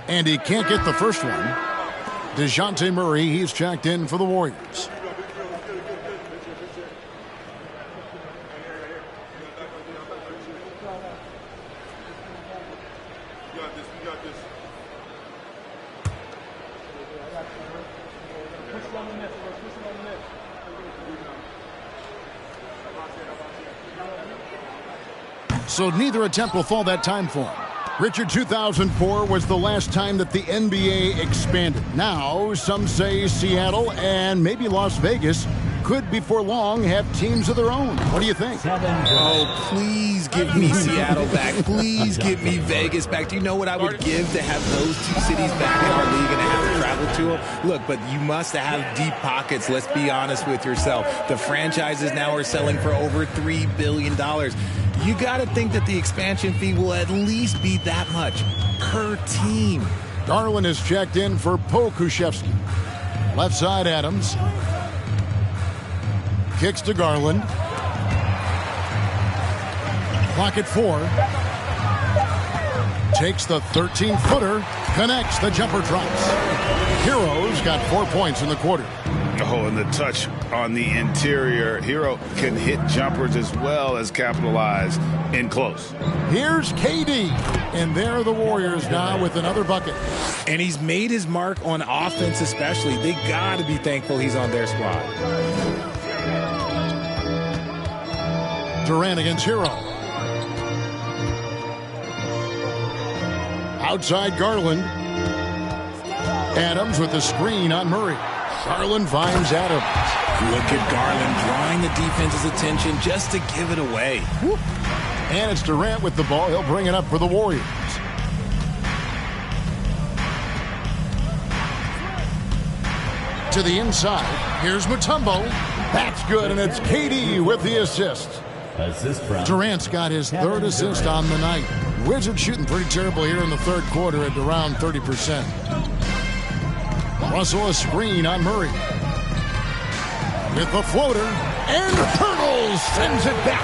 And he can't get the first one. DeJounte Murray, he's checked in for the Warriors. So neither attempt will fall that time for him. Richard, 2004 was the last time that the NBA expanded. Now, some say Seattle and maybe Las Vegas could before long have teams of their own. What do you think? Oh, please give me Seattle back. Please give me Vegas back. Do you know what I would give to have those 2 cities back in our league and to have to travel to them? Look, but you must have deep pockets. Let's be honest with yourself. The franchises now are selling for over $3 billion. You got to think that the expansion fee will at least be that much per team. Garland is checked in for Pokusevski. Left side, Adams. Kicks to Garland. Clock at 4. Takes the 13-footer. Connects. The jumper drops. Hero's got 4 points in the quarter. Oh, and the touch on the interior. Hero can hit jumpers as well as capitalize in close. Here's KD, and there are the Warriors now with another bucket. And he's made his mark on offense especially. They got to be thankful he's on their squad. Durant against Hero. Outside Garland. Adams with the screen on Murray. Garland finds Adams. Look at Garland drawing the defense's attention just to give it away. Whoop. And it's Durant with the ball. He'll bring it up for the Warriors. To the inside. Here's Mutombo. That's good, and it's KD with the assist. Durant's got his third assist on the night. Wizards shooting pretty terrible here in the third quarter at around 30%. Russell a screen on Murray. With the floater, and Poeltl sends it back.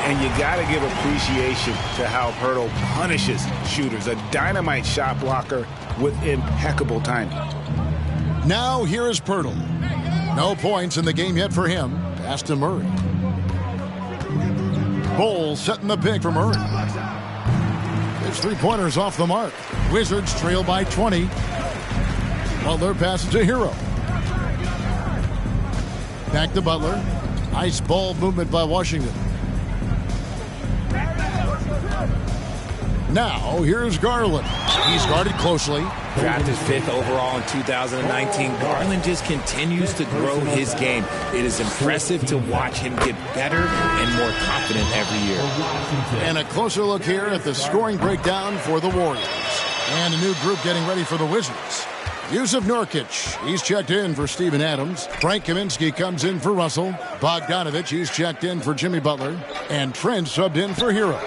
And you got to give appreciation to how Poeltl punishes shooters. A dynamite shot blocker with impeccable timing. Now here is Poeltl. No points in the game yet for him. Pass to Murray. Bol setting the pick for Murray. His three-pointers off the mark. Wizards trail by 20. Butler passes to Hero. Back to Butler. Nice ball movement by Washington. Now, here's Garland. He's guarded closely. Drafted 5th overall in 2019, Garland just continues to grow his game. It is impressive to watch him get better and more confident every year. And a closer look here at the scoring breakdown for the Warriors. And a new group getting ready for the Wizards. Yusuf Nurkic, he's checked in for Steven Adams. Frank Kaminsky comes in for Russell. Bogdanovic, he's checked in for Jimmy Butler. And Trent subbed in for Hero.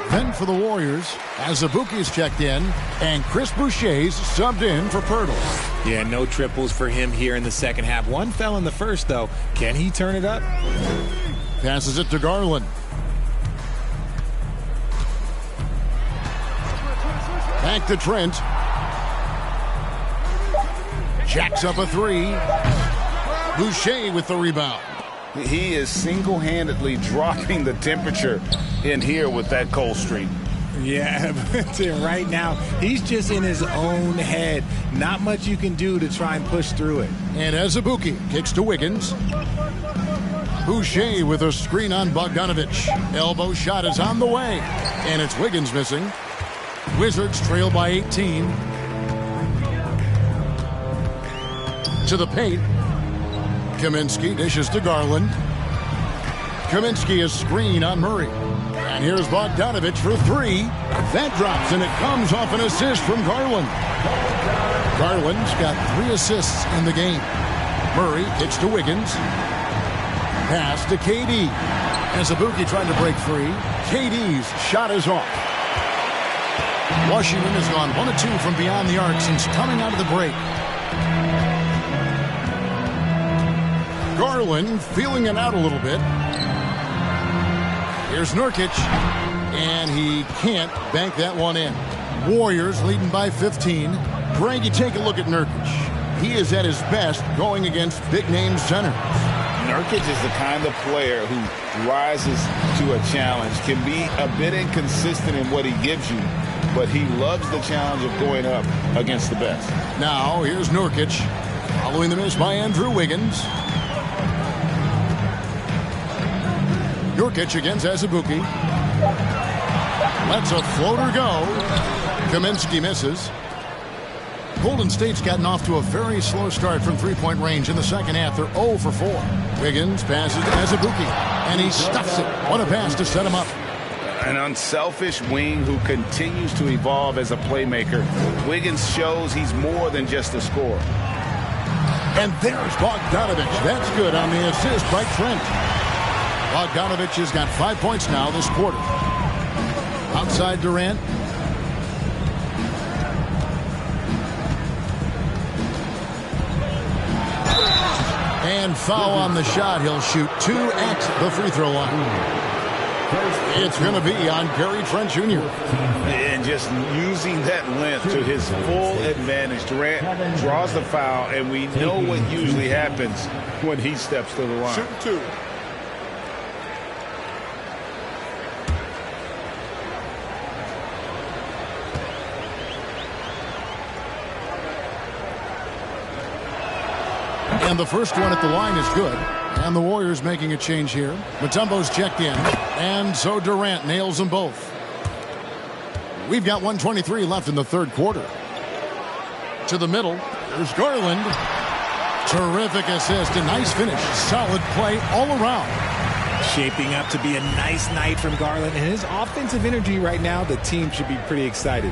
Then for the Warriors, Azubuike's checked in, and Chris Boucher's subbed in for Poeltl. Yeah, no triples for him here in the second half. One fell in the first, though. Can he turn it up? Passes it to Garland. Back to Trent. Jacks up a three. Boucher with the rebound. He is single-handedly dropping the temperature in here with that cold streak. Yeah, but right now, he's just in his own head. Not much you can do to try and push through it. And Azubuike kicks to Wiggins. Boucher with a screen on Bogdanovic. Elbow shot is on the way. And it's Wiggins missing. Wizards trail by 18. To the paint. Kaminsky dishes to Garland. Kaminsky a screen on Murray. And here's Bogdanovic for three. That drops, and it comes off an assist from Garland. Garland's got 3 assists in the game. Murray kicks to Wiggins. Pass to KD. Azubuike trying to break free. KD's shot is off. Washington has gone 1 of 2 from beyond the arc since coming out of the break. Garland feeling it out a little bit. Here's Nurkic, and he can't bank that one in. Warriors leading by 15. Greg, you take a look at Nurkic. He is at his best going against big-name centers. Nurkic is the kind of player who rises to a challenge, can be a bit inconsistent in what he gives you, but he loves the challenge of going up against the best. Now, here's Nurkic, following the miss by Andrew Wiggins. Nurkic against Azubuike. Lets a floater go. Kaminsky misses. Golden State's gotten off to a very slow start from three-point range in the second half. They're 0 for 4. Wiggins passes to Azubuike, and he stuffs it. What a pass to set him up. An unselfish wing who continues to evolve as a playmaker. Wiggins shows he's more than just a scorer. And there's Bogdanovic. That's good on the assist by Trent. Bogdanovic has got 5 points now this quarter. Outside Durant. And foul on the shot. He'll shoot 2 at the free throw line. It's going to be on Gary Trent Jr. And just using that length to his full advantage. Durant draws the foul, and we know what usually happens when he steps to the line. Shooting 2. And the first one at the line is good. And the Warriors making a change here. Mutombo's checked in. And so Durant nails them both. We've got 1:23 left in the third quarter. To the middle. There's Garland. Terrific assist. A nice finish. Solid play all around. Shaping up to be a nice night from Garland. And his offensive energy right now, the team should be pretty excited.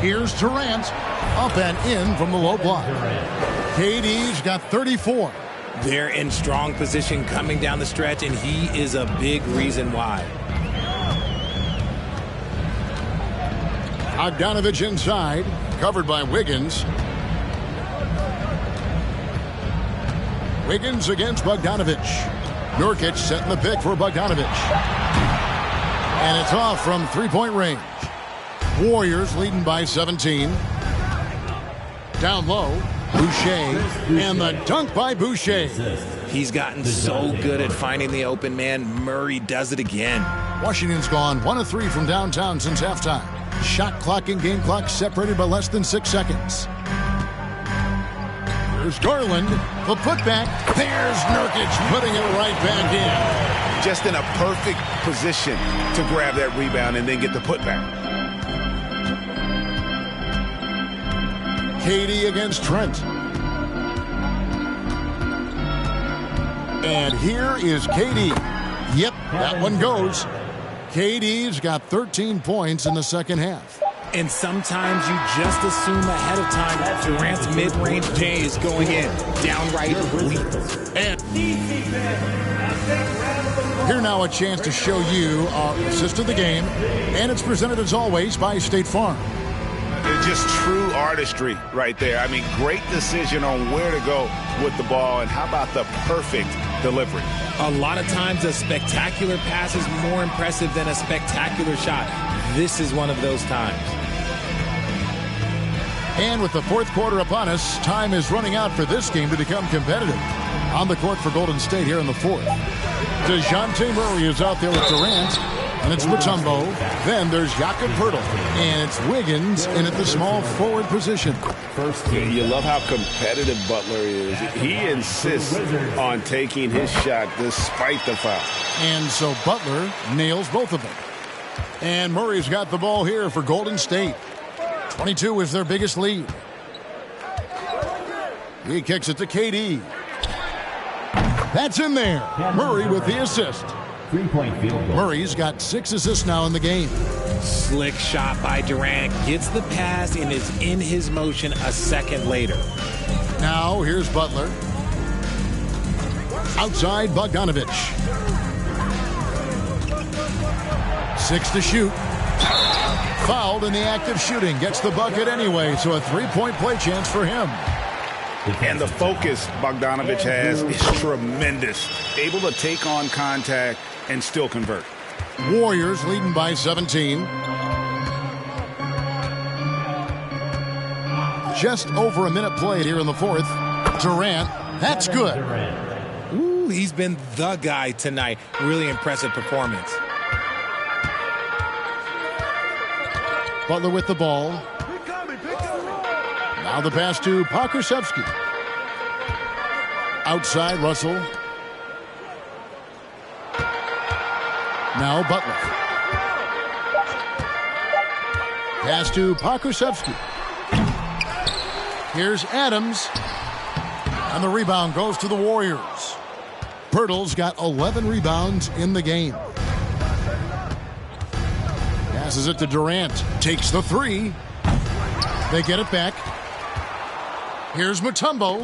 Here's Durant. Up and in from the low block. KD's got 34. They're in strong position coming down the stretch, and he is a big reason why. Bogdanovich inside, covered by Wiggins. Wiggins against Bogdanovich. Nurkic setting the pick for Bogdanovich. And it's off from three-point range. Warriors leading by 17. Down low, Boucher, and the dunk by Boucher. He's gotten so good at finding the open man. Murray does it again. Washington's gone 1 of 3 from downtown since halftime. Shot clock and game clock separated by less than 6 seconds. There's Garland, the putback. There's Nurkic putting it right back in. Just in a perfect position to grab that rebound and then get the putback. KD against Trent. And here is KD. Yep, that one goes. KD's got 13 points in the second half. And sometimes you just assume ahead of time that Durant's mid-range J is going in. Downright lethal. And here now a chance to show you our assist of the game. And it's presented as always by State Farm. Just true artistry right there. I mean, great decision on where to go with the ball, and how about the perfect delivery? A lot of times a spectacular pass is more impressive than a spectacular shot. This is one of those times. And with the fourth quarter upon us, time is running out for this game to become competitive. On the court for Golden State here in the fourth. DeJounte Murray is out there with Durant. And it's Mutombo. Then there's Jakob Poeltl. And it's Wiggins in at the small forward position. You love how competitive Butler is. He insists on taking his shot despite the foul. And so Butler nails both of them. And Murray's got the ball here for Golden State. 22 is their biggest lead. He kicks it to KD. That's in there. Murray with the assist. Three-point field goal. Murray's got 6 assists now in the game. Slick shot by Durant. Gets the pass and is in his motion a second later. Now here's Butler. Outside Bogdanovich. 6 to shoot. Fouled in the act of shooting. Gets the bucket anyway, so a 3-point play chance for him. And the focus Bogdanovich has is tremendous. Able to take on contact and still convert. Warriors leading by 17. Just over a minute played here in the fourth. Durant, that's good. Ooh, he's been the guy tonight. Really impressive performance. Butler with the ball. Now the pass to Pokusevski. Outside Russell. Now Butler. Pass to Pokusevski. Here's Adams. And the rebound goes to the Warriors. Poeltl's got 11 rebounds in the game. Passes it to Durant. Takes the 3. They get it back. Here's Mutombo.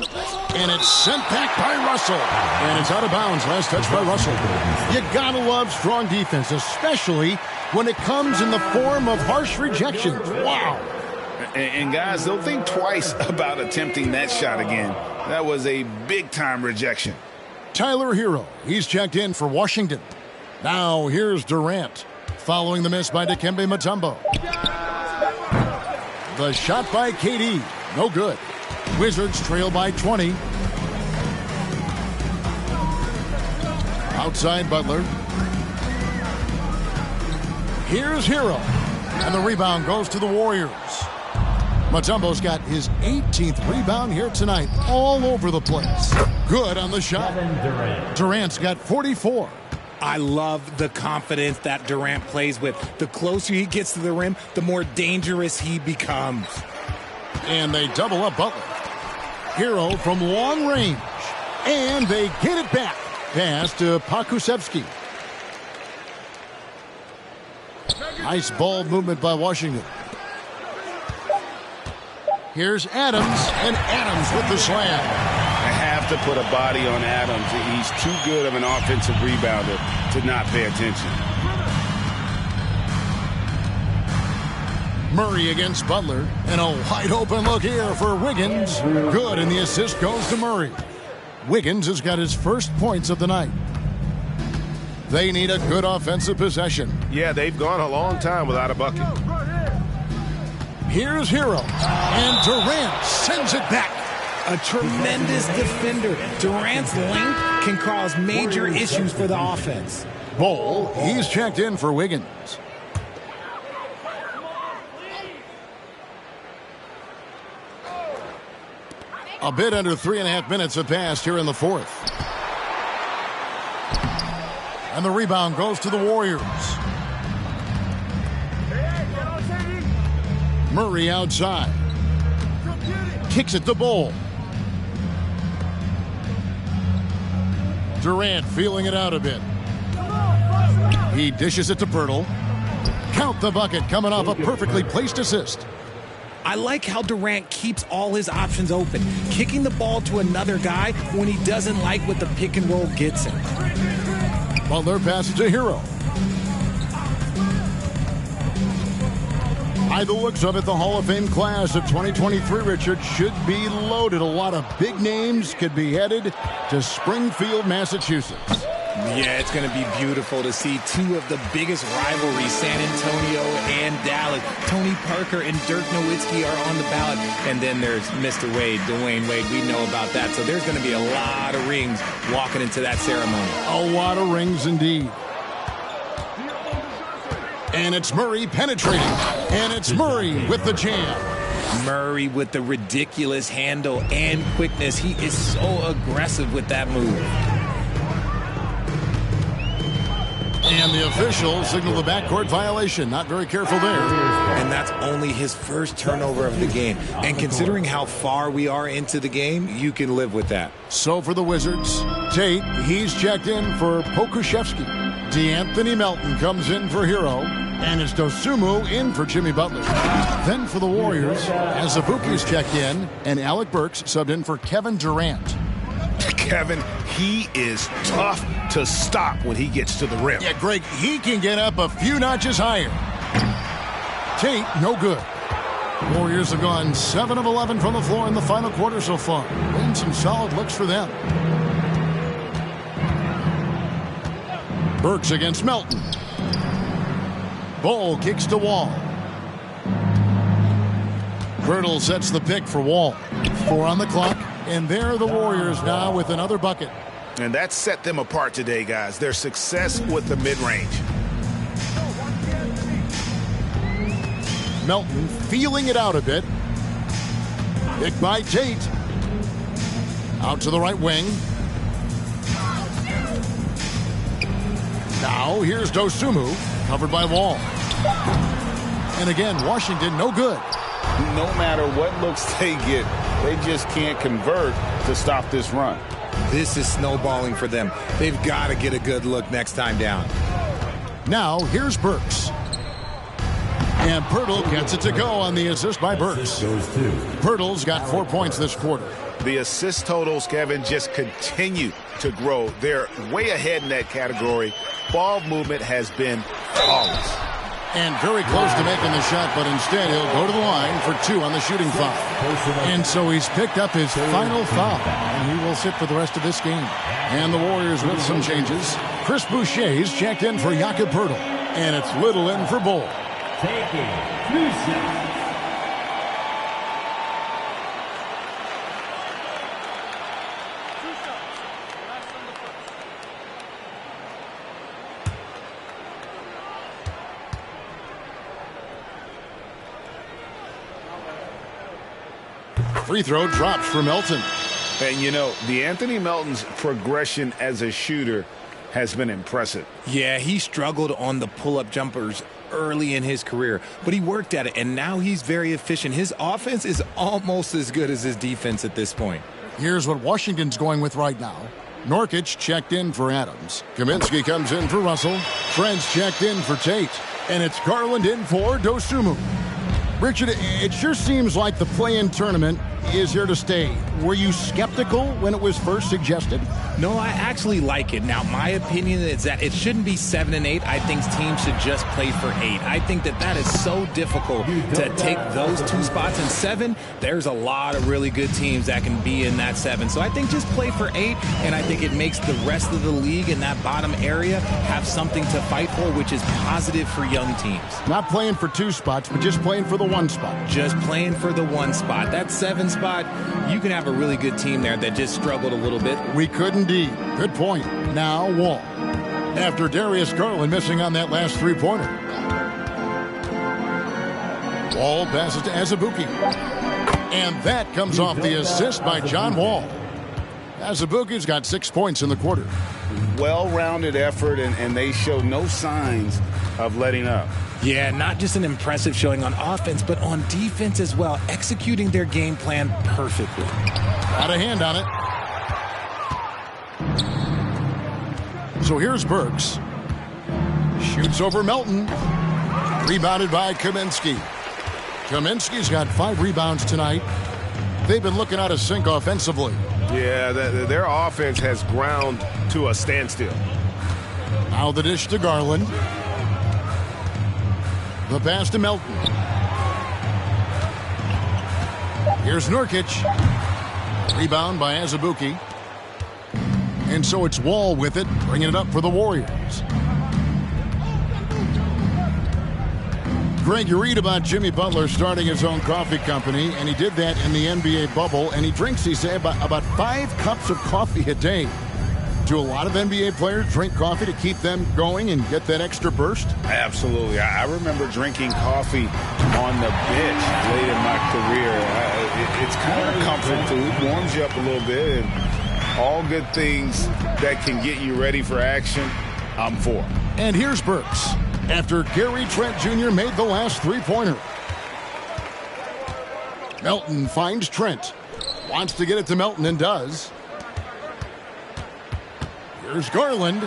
And it's sent back by Russell. And it's out of bounds. Last touch by Russell. You gotta love strong defense, especially when it comes in the form of harsh rejections. Wow. And guys, they'll think twice about attempting that shot again. That was a big-time rejection. Tyler Hero, he's checked in for Washington. Now here's Durant, following the miss by Dikembe Mutombo. The shot by KD, no good. Wizards trail by 20. Outside Butler. Here's Hero, and the rebound goes to the Warriors. Mutombo's got his 18th rebound here tonight, all over the place. Good on the shot. Durant's got 44. I love the confidence that Durant plays with. The closer he gets to the rim, the more dangerous he becomes. And they double up Butler. Hero from long range. And they get it back. Pass to Pokusevski. Nice ball movement by Washington. Here's Adams, and Adams with the slam. I have to put a body on Adams. He's too good of an offensive rebounder to not pay attention. Murray against Butler, and a wide open look here for Wiggins. Good, and the assist goes to Murray. Wiggins has got his first points of the night. They need a good offensive possession. Yeah, they've gone a long time without a bucket. Here's Hero, and Durant sends it back. A tremendous defender. Durant's length can cause major issues for the offense. Bol, he's checked in for Wiggins. A bit under 3.5 minutes have passed here in the fourth. And the rebound goes to the Warriors. Murray outside. Kicks it to Bol. Durant feeling it out a bit. He dishes it to Pirtle. Count the bucket coming off a perfectly placed assist. I like how Durant keeps all his options open, kicking the ball to another guy when he doesn't like what the pick and roll gets him. Butler passes to Hero. By the looks of it, the Hall of Fame class of 2023, Richard, should be loaded. A lot of big names could be headed to Springfield, Massachusetts. Yeah, it's going to be beautiful to see two of the biggest rivalries, San Antonio and Dallas. Tony Parker and Dirk Nowitzki are on the ballot. And then there's Mr. Wade, Dwayne Wade. We know about that. So there's going to be a lot of rings walking into that ceremony. A lot of rings indeed. And it's Murray penetrating. And it's Murray with the jam. Murray with the ridiculous handle and quickness. He is so aggressive with that move. And the officials signal the backcourt violation. Not very careful there. And that's only his first turnover of the game. And considering how far we are into the game, you can live with that. So for the Wizards, Tate, he's checked in for Pokusevski. DeAnthony Melton comes in for Hero. And it's Dosunmu in for Jimmy Butler. Then for the Warriors, Azubuike's checked in. And Alec Burks subbed in for Kevin Durant. Kevin, he is tough to stop when he gets to the rim. Yeah, Greg, he can get up a few notches higher. Tate, no good. Warriors have gone 7 of 11 from the floor in the final quarter so far. And some solid looks for them. Burks against Melton. Bol kicks to Wall. Pirtle sets the pick for Wall. 4 on the clock. And there are the Warriors now with another bucket. And that set them apart today, guys. Their success with the mid-range. Melton feeling it out a bit. Picked by Tate. Out to the right wing. Now here's Dosunmu, covered by Wall. And again, Washington no good. No matter what looks they get, they just can't convert to stop this run. This is snowballing for them. They've got to get a good look next time down. Now here's Burks. And Pirtle gets it to go on the assist by Burks. Pirtle's got 4 points this quarter. The assist totals, Kevin, just continue to grow. They're way ahead in that category. Ball movement has been flawless. And very close to making the shot, but instead he'll go to the line for 2 on the shooting foul. And so he's picked up his final foul, and he will sit for the rest of this game. And the Warriors with some changes. Chris Boucher's checked in for Jakob Poeltl, and it's Little in for Bull. Taking 2 shots. Free throw drops for Melton. And, you know, the Anthony Melton's progression as a shooter has been impressive. Yeah, he struggled on the pull-up jumpers early in his career, but he worked at it, and now he's very efficient. His offense is almost as good as his defense at this point. Here's what Washington's going with right now. Nurkic checked in for Adams. Kaminsky comes in for Russell. Trent's checked in for Tate. And it's Garland in for Dosunmu. Richard, it sure seems like the play-in tournament is here to stay. Were you skeptical when it was first suggested? No, I actually like it. Now, my opinion is that it shouldn't be 7 and 8. I think teams should just play for 8. I think that is so difficult to take those 2 spots. In 7, there's a lot of really good teams that can be in that 7. So I think just play for 8, and I think it makes the rest of the league in that bottom area have something to fight for, which is positive for young teams. Not playing for 2 spots, but just playing for the 1 spot. Just playing for the 1 spot. That 7 spot, you can have a really good team there that just struggled a little bit. We could indeed. Good point. Now Wall. After Darius Garland missing on that last 3-pointer. Wall passes to Azubuike. And that comes off the assist by John Wall. Azubuike's got 6 points in the quarter. Well-rounded effort, and they show no signs of letting up. Yeah, not just an impressive showing on offense, but on defense as well, executing their game plan perfectly. Got a hand on it. So here's Burks. Shoots over Melton. Rebounded by Kaminsky. Kaminsky's got 5 rebounds tonight. They've been looking out of sync offensively. Yeah, their offense has ground to a standstill. Now the dish to Garland. The pass to Melton. Here's Nurkic. Rebound by Azubuike. And so it's Wall with it, bringing it up for the Warriors. Greg, you read about Jimmy Butler starting his own coffee company, and he did that in the NBA bubble, and he drinks, he said, about 5 cups of coffee a day. Do a lot of NBA players drink coffee to keep them going and get that extra burst? Absolutely. I remember drinking coffee on the bench late in my career. It's kind of a comfort food, warms you up a little bit, and all good things that can get you ready for action, I'm for. And here's Burks after Gary Trent Jr. made the last 3-pointer. Melton finds Trent. Wants to get it to Melton and does. Here's Garland.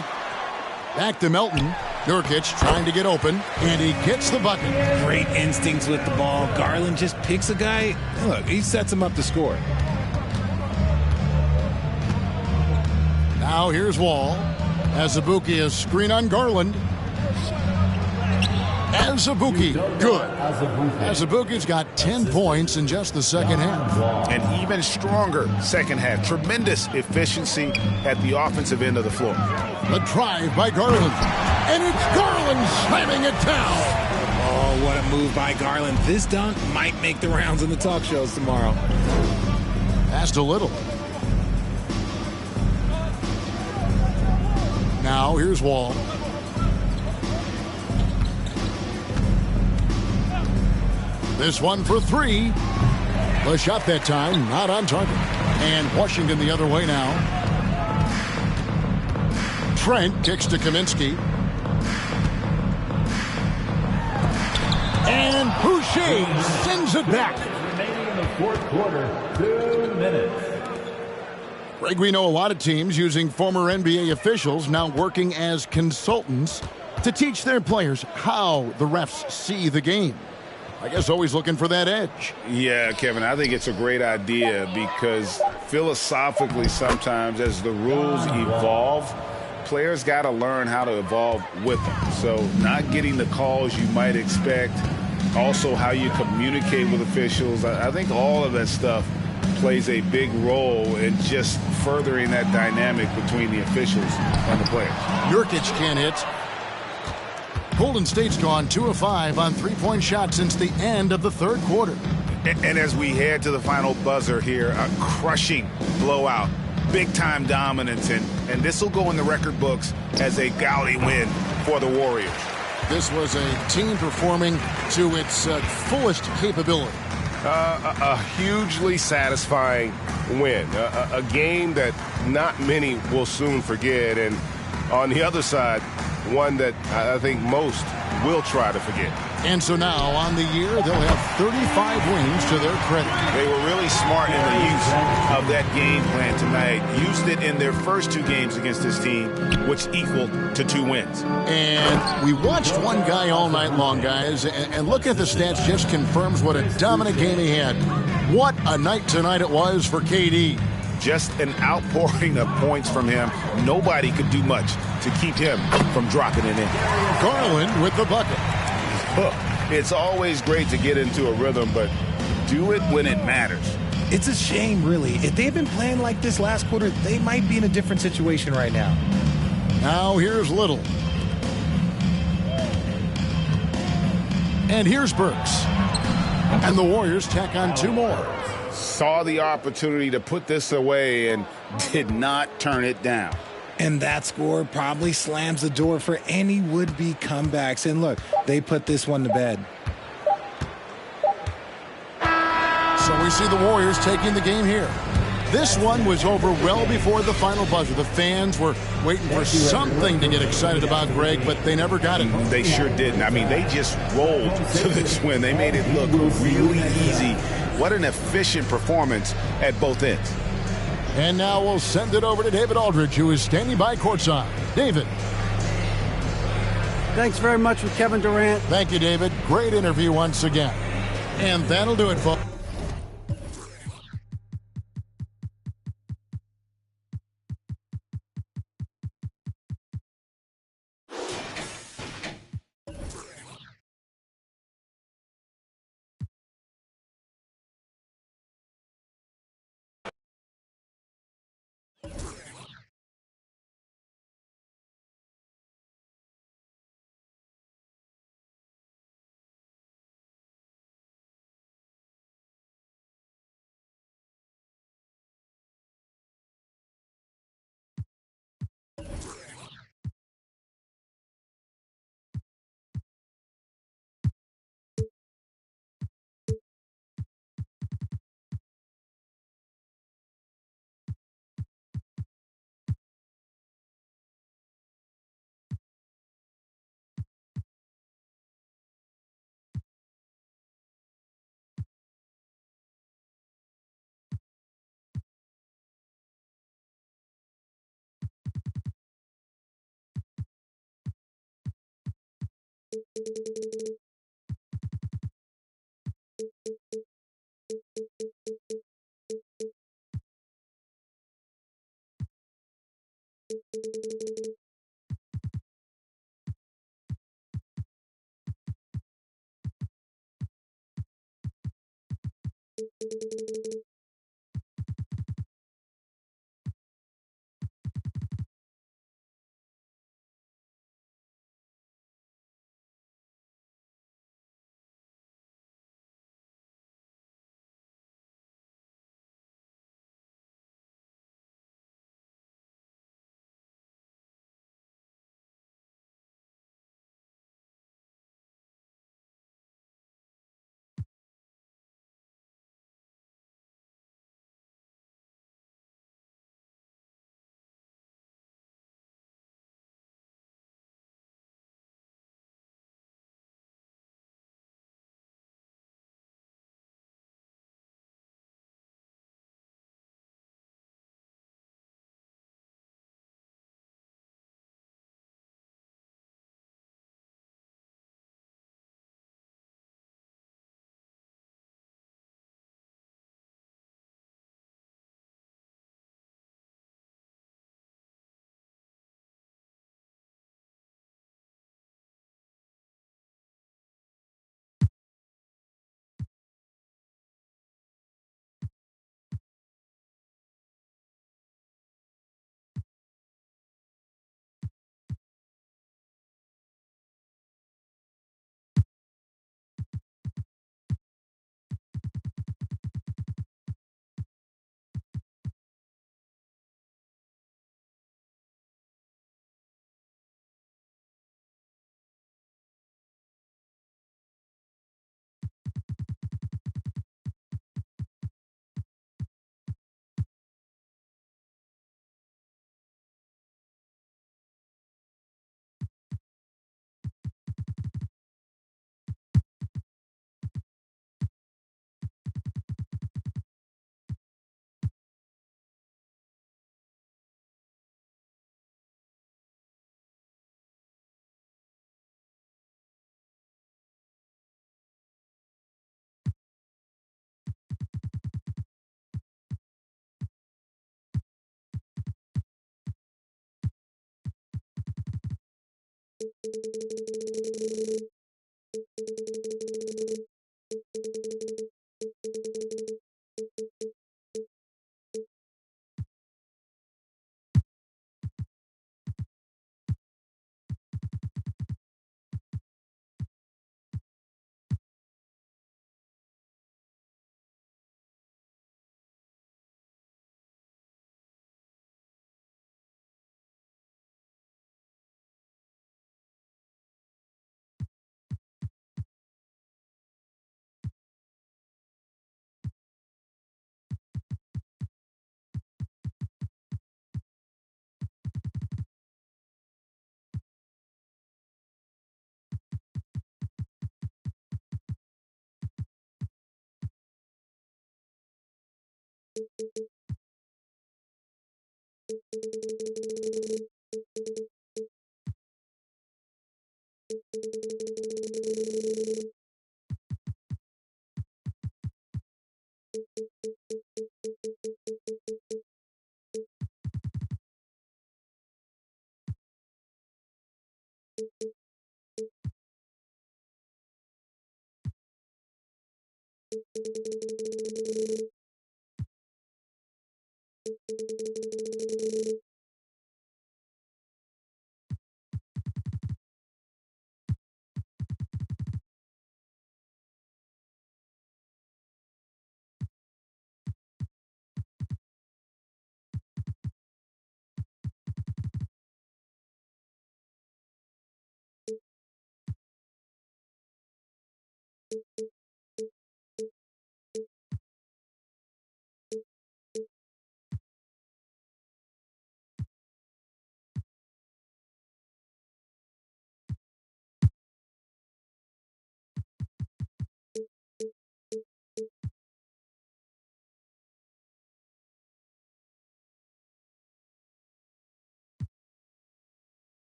Back to Melton. Nurkic trying to get open, and he gets the bucket. Great instincts with the ball. Garland just picks a guy. Look, he sets him up to score. Now here's Wall. Azubuike a screen on Garland. Azubuike, good. Azubuike's got 10 points in just the second half. And even stronger second half. Tremendous efficiency at the offensive end of the floor. The drive by Garland. And it's Garland slamming it down. Oh, what a move by Garland. This dunk might make the rounds in the talk shows tomorrow. Passed a little. Now here's Wall. This one for 3. The shot that time, not on target. And Washington the other way now. Trent kicks to Kaminsky. And Boucher sends it back. Remaining in the fourth quarter, 2 minutes. Greg, we know a lot of teams using former NBA officials now working as consultants to teach their players how the refs see the game. I guess always looking for that edge. Yeah, Kevin, I think it's a great idea because philosophically sometimes as the rules evolve, players got to learn how to evolve with them. So not getting the calls you might expect, also how you communicate with officials. I think all of that stuff plays a big role in just furthering that dynamic between the officials and the players. Nurkic can't hit. Golden State's gone 2 of 5 on three-point shots since the end of the third quarter. And as we head to the final buzzer here, a crushing blowout, big-time dominance, and this will go in the record books as a gaudy win for the Warriors. This was a team performing to its fullest capability. A hugely satisfying win. A game that not many will soon forget. And on the other side, one that I think most will try to forget. And so now, on the year, they'll have 35 wins to their credit. They were really smart in the use of that game plan tonight. Used it in their first 2 games against this team, which equaled to 2 wins. And we watched one guy all night long, guys, and look at the stats just confirms what a dominant game he had. What a night tonight it was for KD. Just an outpouring of points from him. Nobody could do much to keep him from dropping it in. Garland with the bucket. It's always great to get into a rhythm, but do it when it matters. It's a shame, really. If they had been playing like this last quarter, they might be in a different situation right now. Now here's Little. And here's Burks. And the Warriors tack on 2 more. Saw the opportunity to put this away and did not turn it down. And that score probably slams the door for any would-be comebacks. And look, they put this one to bed. So we see the Warriors taking the game here. This one was over well before the final buzzer. The fans were waiting for something to get excited about, Greg, but they never got it. They sure didn't. I mean, they just rolled to this win. They made it look really easy. What an efficient performance at both ends. And now we'll send it over to David Aldridge, who is standing by courtside. David. Thanks very much with Kevin Durant. Thank you, David. Great interview once again. And that'll do it, folks.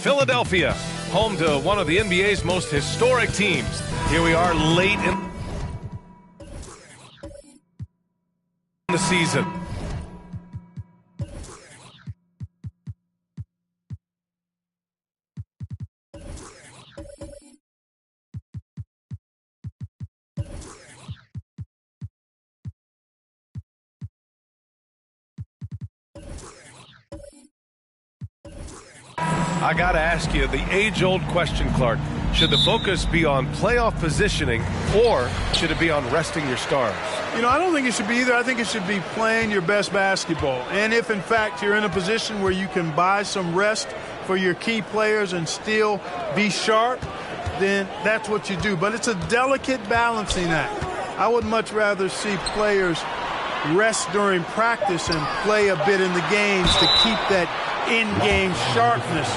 Philadelphia, home to one of the NBA's most historic teams. Here we are late in the season. I got to ask you the age-old question, Clark. Should the focus be on playoff positioning, or should it be on resting your stars? You know, I don't think it should be either. I think it should be playing your best basketball. And if, in fact, you're in a position where you can buy some rest for your key players and still be sharp, then that's what you do. But it's a delicate balancing act. I would much rather see players rest during practice and play a bit in the games to keep that in-game sharpness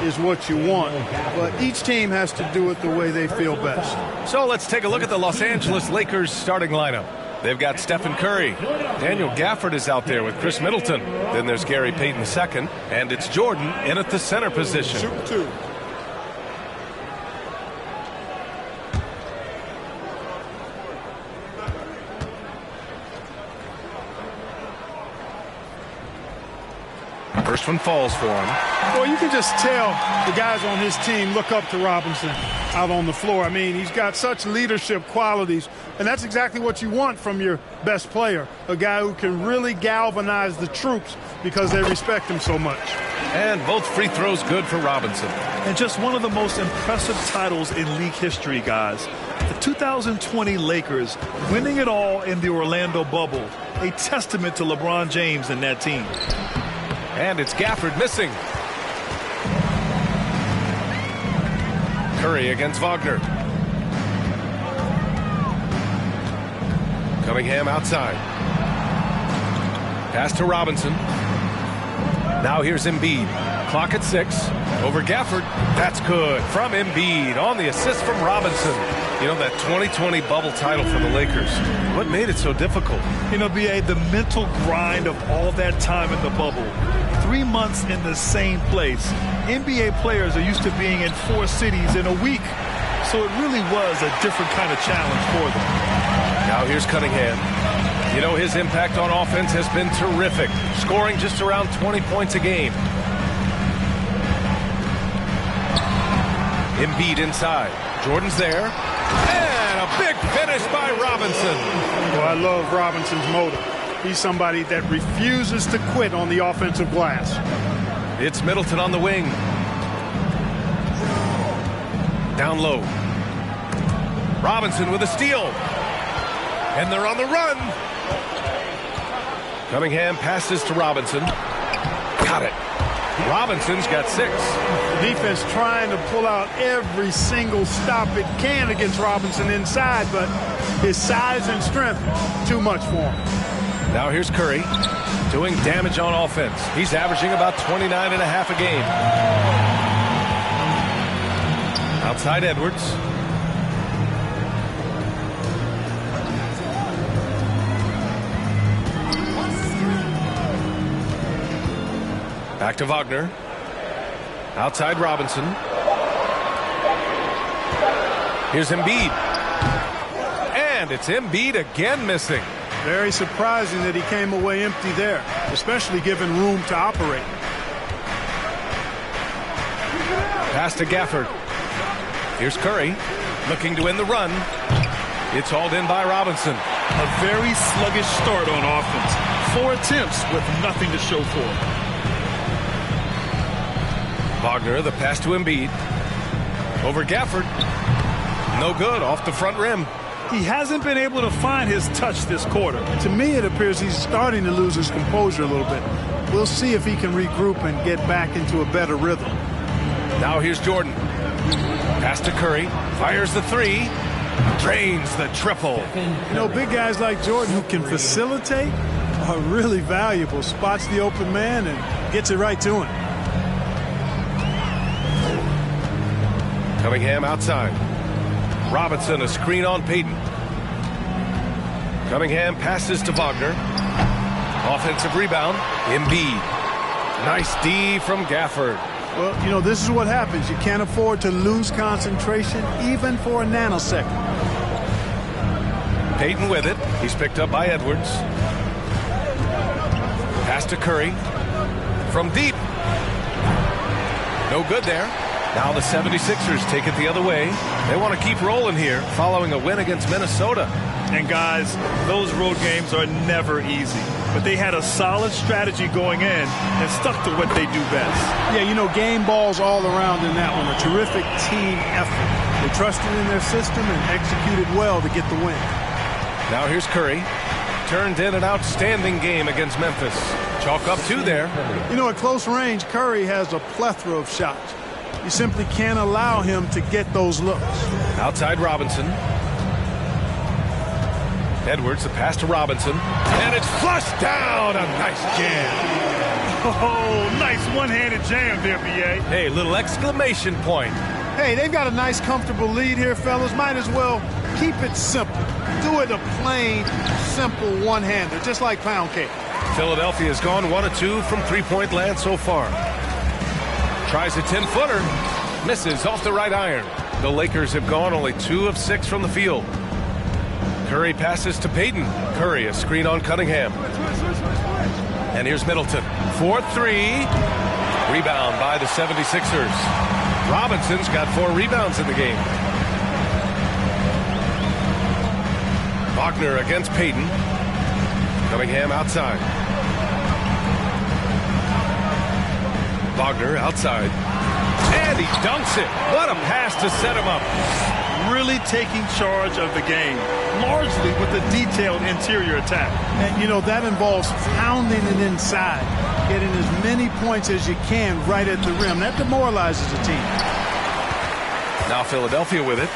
is what you want. But each team has to do it the way they feel best. So let's take a look at the Los Angeles Lakers starting lineup. They've got Stephen Curry. Daniel Gafford is out there with Chris Middleton. Then there's Gary Payton II, and it's Jordan in at the center position. Shoot two. First one falls for him. Well, you can just tell the guys on his team look up to Robinson out on the floor. I mean, he's got such leadership qualities, and that's exactly what you want from your best player, a guy who can really galvanize the troops because they respect him so much. And both free throws good for Robinson. And just one of the most impressive titles in league history, guys. The 2020 Lakers winning it all in the Orlando bubble. A testament to LeBron James and that team. And it's Gafford missing. Curry against Wagner. Cunningham outside. Pass to Robinson. Now here's Embiid. Clock at 6. Over Gafford. That's good from Embiid on the assist from Robinson. You know, that 2020 bubble title for the Lakers. What made it so difficult? You know, B.A., the mental grind of all that time in the bubble. 3 months in the same place. NBA players are used to being in 4 cities in a week. So it really was a different kind of challenge for them. Now here's Cunningham. You know, his impact on offense has been terrific, scoring just around 20 points a game. Embiid inside. Jordan's there. And a big finish by Robinson. Well, I love Robinson's motor. He's somebody that refuses to quit on the offensive glass. It's Middleton on the wing. Down low. Robinson with a steal. And they're on the run. Cunningham passes to Robinson. Got it. Robinson's got 6. The defense trying to pull out every single stop it can against Robinson inside, but his size and strength, too much for him. Now here's Curry doing damage on offense. He's averaging about 29.5 a game. Outside Edwards. Back to Wagner. Outside Robinson. Here's Embiid. And it's Embiid again missing. Very surprising that he came away empty there, especially given room to operate. Pass to Gafford. Here's Curry looking to win the run. It's hauled in by Robinson. A very sluggish start on offense. 4 attempts with nothing to show for it. Wagner, the pass to Embiid. Over Gafford. No good, off the front rim. He hasn't been able to find his touch this quarter. To me, it appears he's starting to lose his composure a little bit. We'll see if he can regroup and get back into a better rhythm. Now here's Jordan. Pass to Curry. Fires the 3. Drains the triple. You know, big guys like Jordan who can facilitate are really valuable. Spots the open man and gets it right to him. Cunningham outside. Robinson, a screen on Payton. Cunningham passes to Wagner. Offensive rebound. Embiid. Nice D from Gafford. Well, you know, this is what happens. You can't afford to lose concentration even for a nanosecond. Payton with it. He's picked up by Edwards. Pass to Curry. From deep. No good there. Now the 76ers take it the other way. They want to keep rolling here following a win against Minnesota. And guys, those road games are never easy. But they had a solid strategy going in and stuck to what they do best. Yeah, you know, game balls all around in that one. A terrific team effort. They trusted in their system and executed well to get the win. Now here's Curry. Turned in an outstanding game against Memphis. Chalk up 2 there. You know, at close range, Curry has a plethora of shots. You simply can't allow him to get those looks. Outside Robinson. Edwards, the pass to Robinson. And it's flushed down. A nice jam. Oh, nice one-handed jam there, B.A. Hey, little exclamation point. Hey, they've got a nice, comfortable lead here, fellas. Might as well keep it simple. Do it a plain, simple one-hander, just like pound cake. Philadelphia has gone 1 of 2 from three-point land so far. Tries a 10-footer. Misses off the right iron. The Lakers have gone only 2 of 6 from the field. Curry passes to Payton. Curry, a screen on Cunningham. And here's Middleton. 4-3. Rebound by the 76ers. Robinson's got 4 rebounds in the game. Wagner against Payton. Cunningham outside. Wagner outside. And he dunks it. What a pass to set him up. Really taking charge of the game, largely with a detailed interior attack. And, you know, that involves pounding it inside, getting as many points as you can right at the rim. That demoralizes a team. Now Philadelphia with it.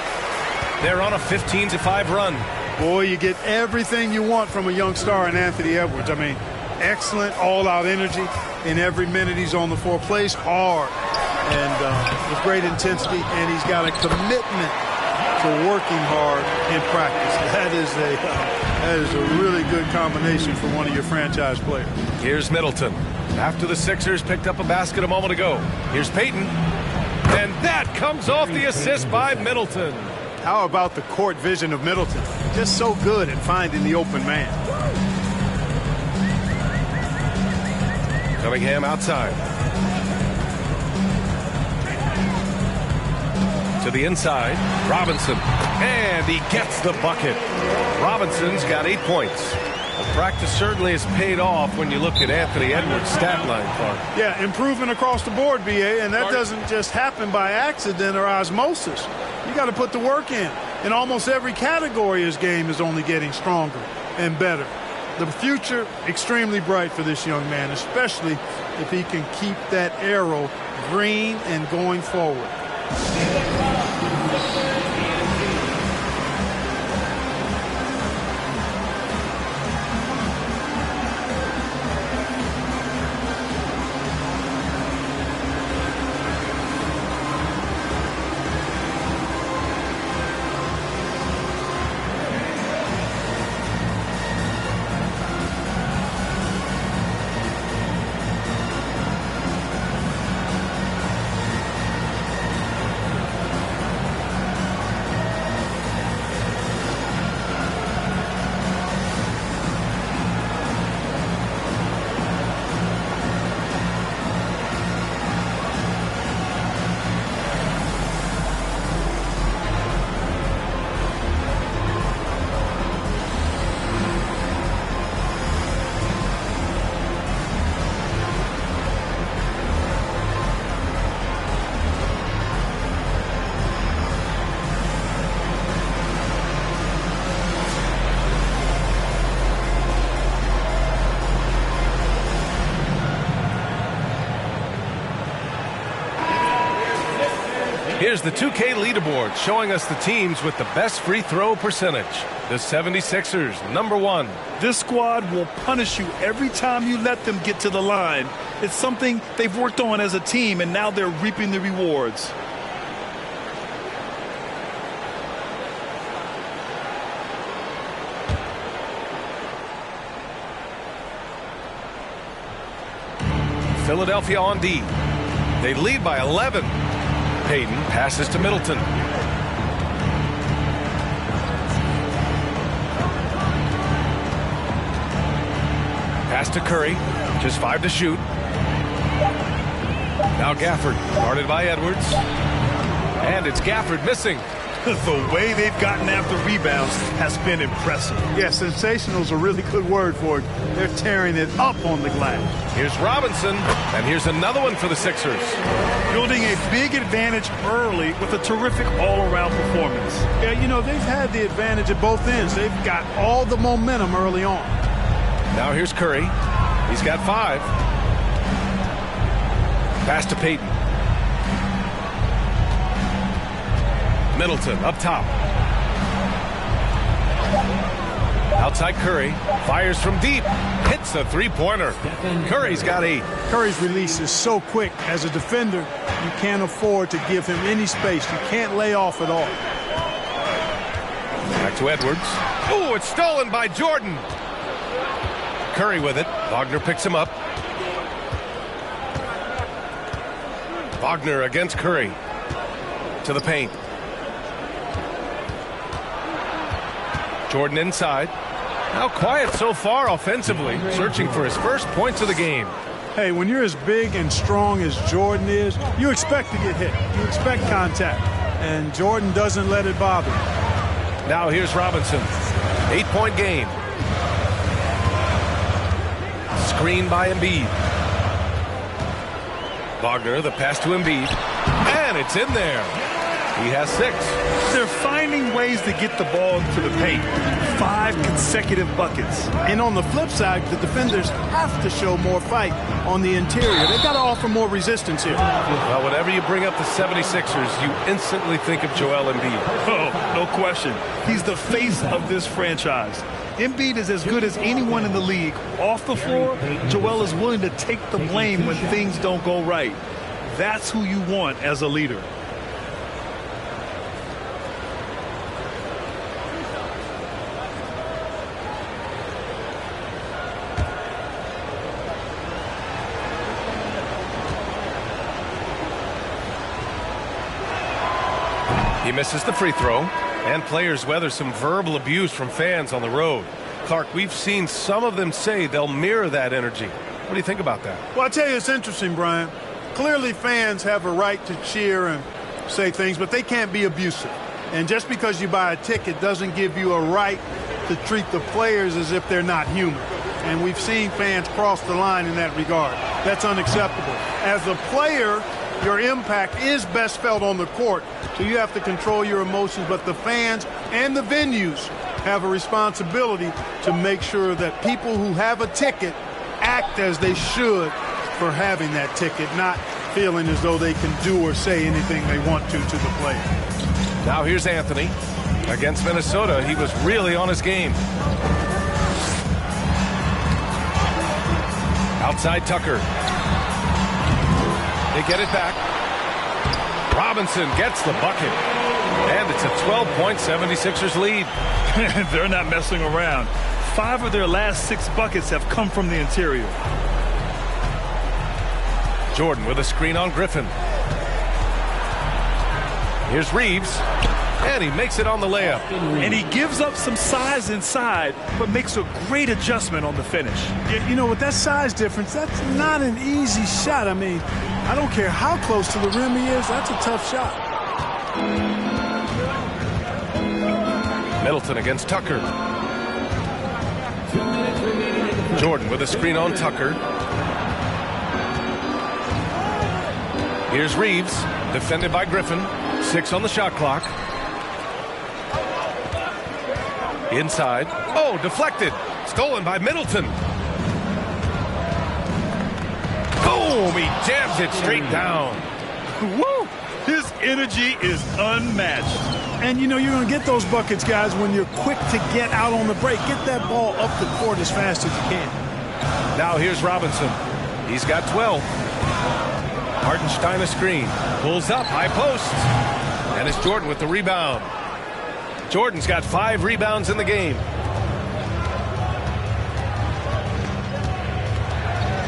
They're on a 15-5 run. Boy, you get everything you want from a young star in Anthony Edwards. I mean, excellent all-out energy in every minute he's on the floor. Plays hard and with great intensity, and he's got a commitment to working hard in practice. That is a really good combination for one of your franchise players. Here's Middleton. After the Sixers picked up a basket a moment ago. Here's Payton. And that comes off the assist by Middleton. How about the court vision of Middleton? Just so good at finding the open man. Cunningham outside. To the inside. Robinson. And he gets the bucket. Robinson's got 8 points. Well, practice certainly has paid off when you look at Anthony Edwards' stat line, Clark. Yeah, improvement across the board, BA, and that doesn't just happen by accident or osmosis. You got to put the work in. In almost every category, his game is only getting stronger and better. The future, extremely bright for this young man, especially if he can keep that arrow green and going forward. Here's the 2K leaderboard showing us the teams with the best free throw percentage. The 76ers, #1. This squad will punish you every time you let them get to the line. It's something they've worked on as a team, and now they're reaping the rewards. Philadelphia on D. They lead by 11. Payton passes to Middleton. Pass to Curry. Just 5 to shoot. Now Gafford, guarded by Edwards. And it's Gafford missing. The way they've gotten after rebounds has been impressive. Yeah, sensational is a really good word for it. They're tearing it up on the glass. Here's Robinson, and here's another one for the Sixers. Building a big advantage early with a terrific all-around performance. Yeah, you know, they've had the advantage at both ends. They've got all the momentum early on. Now here's Curry. He's got 5. Pass to Payton. Middleton up top. Outside Curry. Fires from deep. Hits a three-pointer. Curry's got 8. Curry's release is so quick. As a defender, you can't afford to give him any space. You can't lay off at all. Back to Edwards. Oh, it's stolen by Jordan. Curry with it. Wagner picks him up. Wagner against Curry. To the paint. Jordan inside. How quiet so far offensively, searching for his first points of the game. Hey, when you're as big and strong as Jordan is, you expect to get hit. You expect contact. And Jordan doesn't let it bother him. Now here's Robinson. 8-point game. Screen by Embiid. Wagner, the pass to Embiid. And it's in there. He has 6. They're finding ways to get the ball to the paint. 5 consecutive buckets. And on the flip side, the defenders have to show more fight on the interior. They've got to offer more resistance here. Well, whenever you bring up the 76ers, you instantly think of Joel Embiid. Oh, no question. He's the face of this franchise. Embiid is as good as anyone in the league. Off the floor, Joel is willing to take the blame when things don't go right. That's who you want as a leader. He misses the free throw, and players weather some verbal abuse from fans on the road. Clark, we've seen some of them say they'll mirror that energy. What do you think about that? Well, I tell you, it's interesting, Brian. Clearly, fans have a right to cheer and say things, but they can't be abusive. And just because you buy a ticket doesn't give you a right to treat the players as if they're not human. And we've seen fans cross the line in that regard. That's unacceptable. As a player, your impact is best felt on the court, so you have to control your emotions, but the fans and the venues have a responsibility to make sure that people who have a ticket act as they should for having that ticket, not feeling as though they can do or say anything they want to the player. Now here's Anthony. Against Minnesota, he was really on his game. Outside Tucker. They get it back. Robinson gets the bucket. And it's a 12-point 76ers lead. They're not messing around. 5 of their last 6 buckets have come from the interior. Jordan with a screen on Griffin. Here's Reeves. And he makes it on the layup. And he gives up some size inside, but makes a great adjustment on the finish. You know, with that size difference, that's not an easy shot. I mean, I don't care how close to the rim he is, that's a tough shot. Middleton against Tucker. Jordan with a screen on Tucker. Here's Reeves, defended by Griffin. 6 on the shot clock. Inside. Oh, deflected. Stolen by Middleton. Boom! He jams it straight down. Woo! His energy is unmatched. And, you know, you're going to get those buckets, guys, when you're quick to get out on the break. Get that ball up the court as fast as you can. Now here's Robinson. He's got 12. Hartenstein a screen. Pulls up, high post. And it's Jordan with the rebound. Jordan's got 5 rebounds in the game.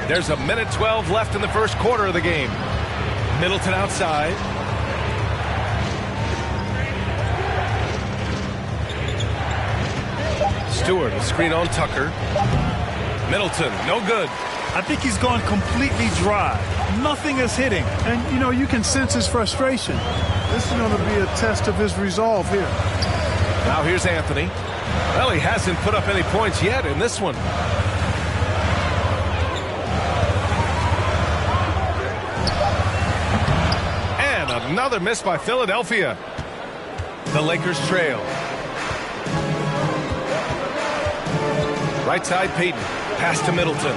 There's a minute 12 left in the first quarter of the game. Middleton outside. Stewart, a screen on Tucker. Middleton, no good. I think he's gone completely dry. Nothing is hitting. And, you know, you can sense his frustration. This is going to be a test of his resolve here. Now here's Anthony. Well, he hasn't put up any points yet in this one. And another miss by Philadelphia. The Lakers trail. Right side, Payton. Pass to Middleton.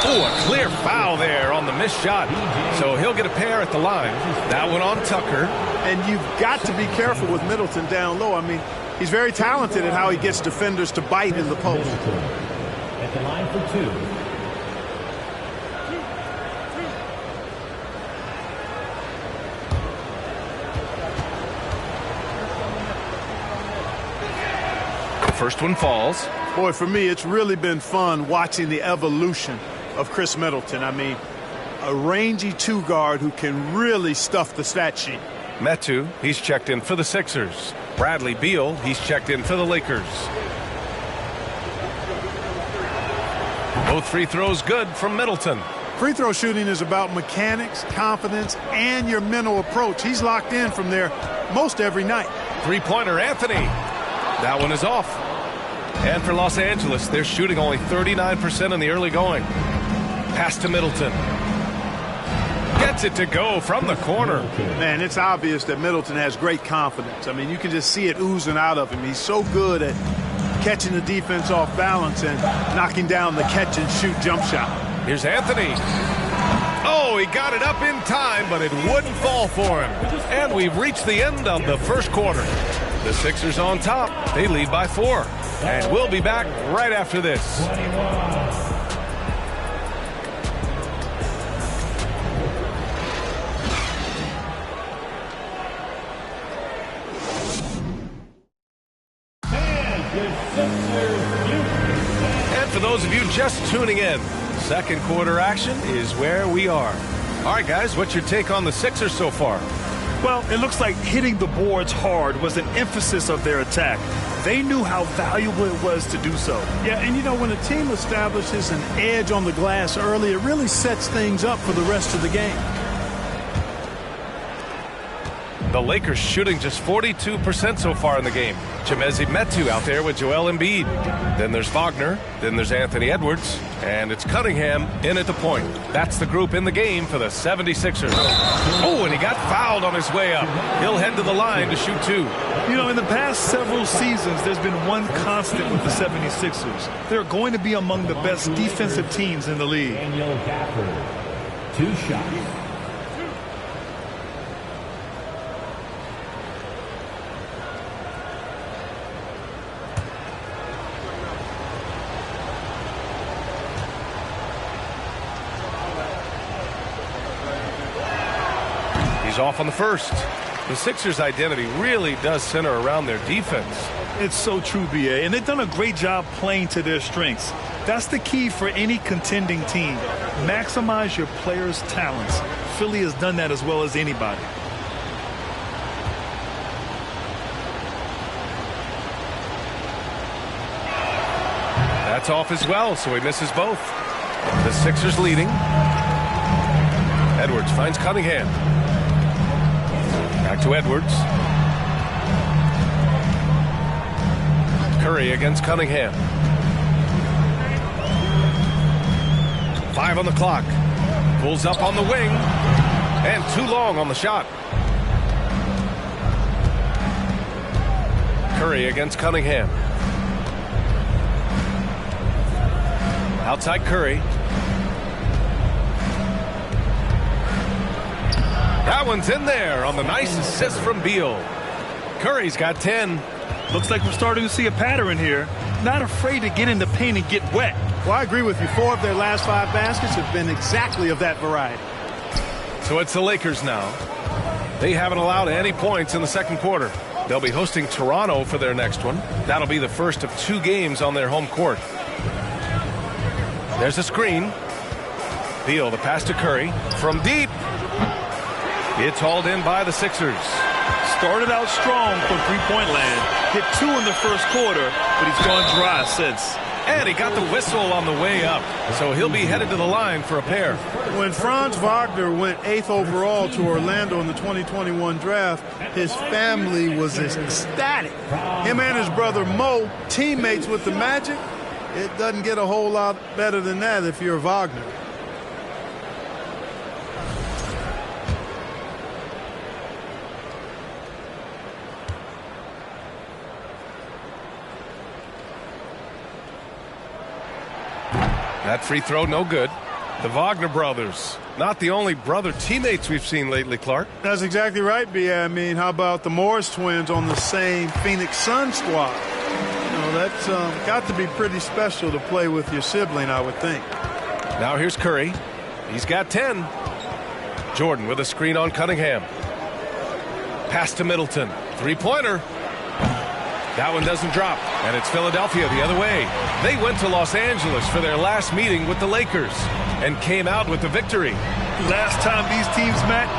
Oh, a clear foul there on the missed shot. So he'll get a pair at the line. That one on Tucker. And you've got to be careful with Middleton down low. I mean, he's very talented at how he gets defenders to bite in the post. At the line for 2. The first one falls. Boy, for me, it's really been fun watching the evolution of Chris Middleton. I mean, a rangy 2 guard who can really stuff the stat sheet. Metu, he's checked in for the Sixers. Bradley Beal, he's checked in for the Lakers. Both free throws good from Middleton. Free throw shooting is about mechanics, confidence, and your mental approach. He's locked in from there most every night. Three-pointer, Anthony. That one is off. And for Los Angeles, they're shooting only 39% in the early going. Pass to Middleton. Gets it to go from the corner. Man, it's obvious that Middleton has great confidence. I mean, you can just see it oozing out of him. He's so good at catching the defense off balance and knocking down the catch-and-shoot jump shot. Here's Anthony. Oh, he got it up in time, but it wouldn't fall for him. And we've reached the end of the first quarter. The Sixers on top. They lead by 4. And we'll be back right after this. And for those of you just tuning in, second quarter action is where we are. All right, guys, what's your take on the Sixers so far? Well, it looks like hitting the boards hard was an emphasis of their attack. They knew how valuable it was to do so. Yeah, and you know, when a team establishes an edge on the glass early, it really sets things up for the rest of the game. The Lakers shooting just 42% so far in the game. Chimezie Metu out there with Joel Embiid. Then there's Wagner. Then there's Anthony Edwards. And it's Cunningham in at the point. That's the group in the game for the 76ers. Oh, and he got fouled on his way up. He'll head to the line to shoot 2. You know, in the past several seasons, there's been one constant with the 76ers. They're going to be among the best defensive teams in the league. Daniel Gafford, 2 shots. Off on the first. The Sixers' identity really does center around their defense. It's so true, B.A., and they've done a great job playing to their strengths. That's the key for any contending team. Maximize your players' talents. Philly has done that as well as anybody. That's off as well, so he misses both. The Sixers leading. Edwards finds Cunningham. Back to Edwards. Curry against Cunningham. 5 on the clock. Pulls up on the wing. And too long on the shot. Curry against Cunningham. Outside Curry. That one's in there on the nice assist from Beal. Curry's got 10. Looks like we're starting to see a pattern here. Not afraid to get in the paint and get wet. Well, I agree with you. 4 of their last 5 baskets have been exactly of that variety. So it's the Lakers now. They haven't allowed any points in the second quarter. They'll be hosting Toronto for their next one. That'll be the first of 2 games on their home court. There's a screen. Beal, the pass to Curry. From deep. It's hauled in by the Sixers. Started out strong from three-point land. Hit 2 in the first quarter, but he's gone dry since. And he got the whistle on the way up. So he'll be headed to the line for a pair. When Franz Wagner went 8th overall to Orlando in the 2021 draft, his family was ecstatic. Him and his brother Mo, teammates with the Magic. It doesn't get a whole lot better than that if you're Wagner. That free throw, no good. The Wagner brothers, not the only brother teammates we've seen lately, Clark. That's exactly right, B.A. I mean, how about the Morris twins on the same Phoenix Sun squad? You know, that's got to be pretty special to play with your sibling, I would think. Now here's Curry. He's got 10. Jordan with a screen on Cunningham. Pass to Middleton. Three-pointer. That one doesn't drop, and it's Philadelphia the other way. They went to Los Angeles for their last meeting with the Lakers and came out with the victory. Last time these teams met,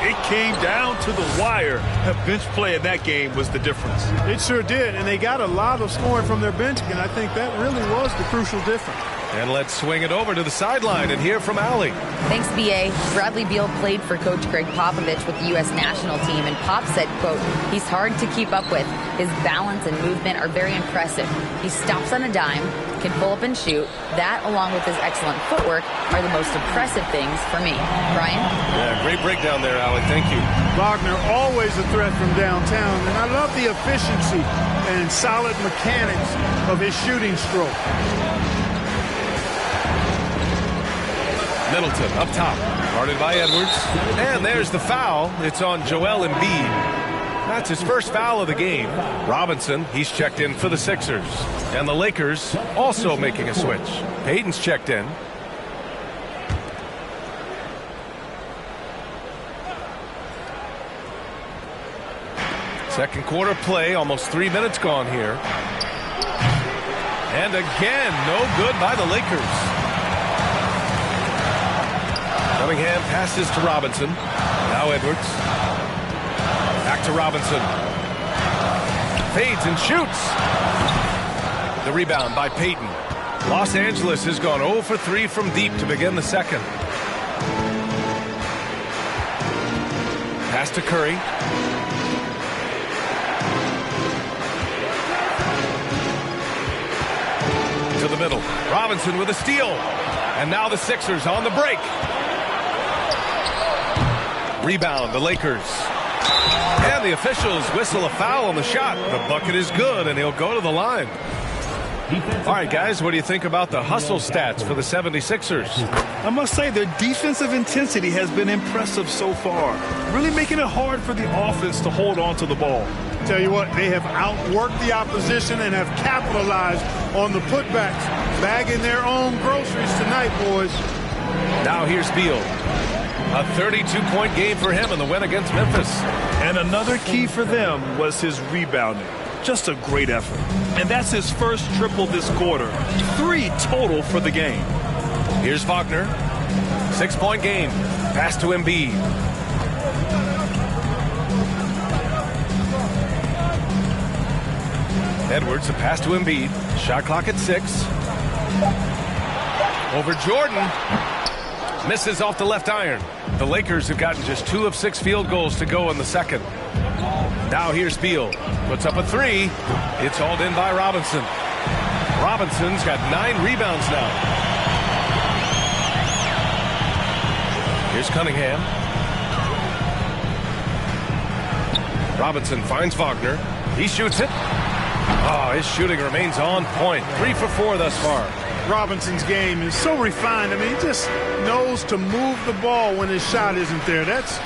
it came down to the wire. The bench play in that game was the difference. It sure did, and they got a lot of scoring from their bench, and I think that really was the crucial difference. And let's swing it over to the sideline and hear from Allie. Thanks, B.A. Bradley Beal played for Coach Greg Popovich with the U.S. national team, and Pop said, quote, he's hard to keep up with. His balance and movement are very impressive. He stops on a dime, can pull up and shoot. That, along with his excellent footwork, are the most impressive things for me. Brian? Yeah, great breakdown there, Allie. Thank you. Wagner, always a threat from downtown, and I love the efficiency and solid mechanics of his shooting stroke. Middleton up top, guarded by Edwards. And there's the foul. It's on Joel Embiid. That's his first foul of the game. Robinson, he's checked in for the Sixers. And the Lakers also making a switch. Payton's checked in. Second quarter play, almost 3 minutes gone here. And again, no good by the Lakers. Cunningham passes to Robinson. Now Edwards. Back to Robinson. Fades and shoots. The rebound by Payton. Los Angeles has gone 0 for 3 from deep to begin the second. Pass to Curry. To the middle. Robinson with a steal. And now the Sixers on the break. Rebound, the Lakers. And the officials whistle a foul on the shot. The bucket is good, and he'll go to the line. All right, guys, what do you think about the hustle stats for the 76ers? I must say their defensive intensity has been impressive so far, really making it hard for the offense to hold on to the ball. Tell you what, they have outworked the opposition and have capitalized on the putbacks, bagging their own groceries tonight, boys. Now here's Beal. A 32-point game for him in the win against Memphis. And another key for them was his rebounding. Just a great effort. And that's his first triple this quarter. 3 total for the game. Here's Wagner. 6-point game. Pass to Embiid. Edwards, a pass to Embiid. Shot clock at 6. Over Jordan. Misses off the left iron. The Lakers have gotten just 2 of 6 field goals to go in the second. Now here's Beal. Puts up a 3. It's hauled in by Robinson. Robinson's got 9 rebounds now. Here's Cunningham. Robinson finds Wagner. He shoots it. Oh, his shooting remains on point. 3 for 4 thus far. Robinson's game is so refined. I mean, he just knows to move the ball when his shot isn't there. That's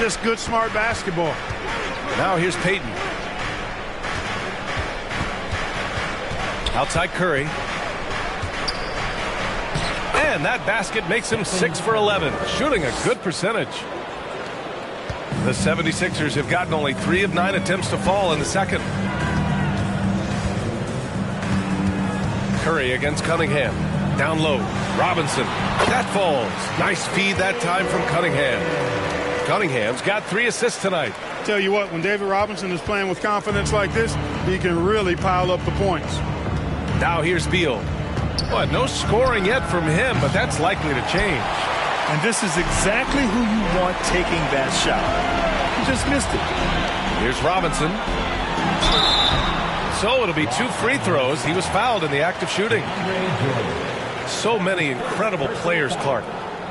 just good, smart basketball. Now here's Payton. Outside Curry. And that basket makes him 6 for 11, shooting a good percentage. The 76ers have gotten only 3 of 9 attempts to fall in the second. Curry against Cunningham. Down low. Robinson. That falls. Nice feed that time from Cunningham. Cunningham's got 3 assists tonight. Tell you what, when David Robinson is playing with confidence like this, he can really pile up the points. Now here's Beal. Well, no scoring yet from him, but that's likely to change. And this is exactly who you want taking that shot. He just missed it. Here's Robinson. So it'll be 2 free throws. He was fouled in the act of shooting. So many incredible players, Clark.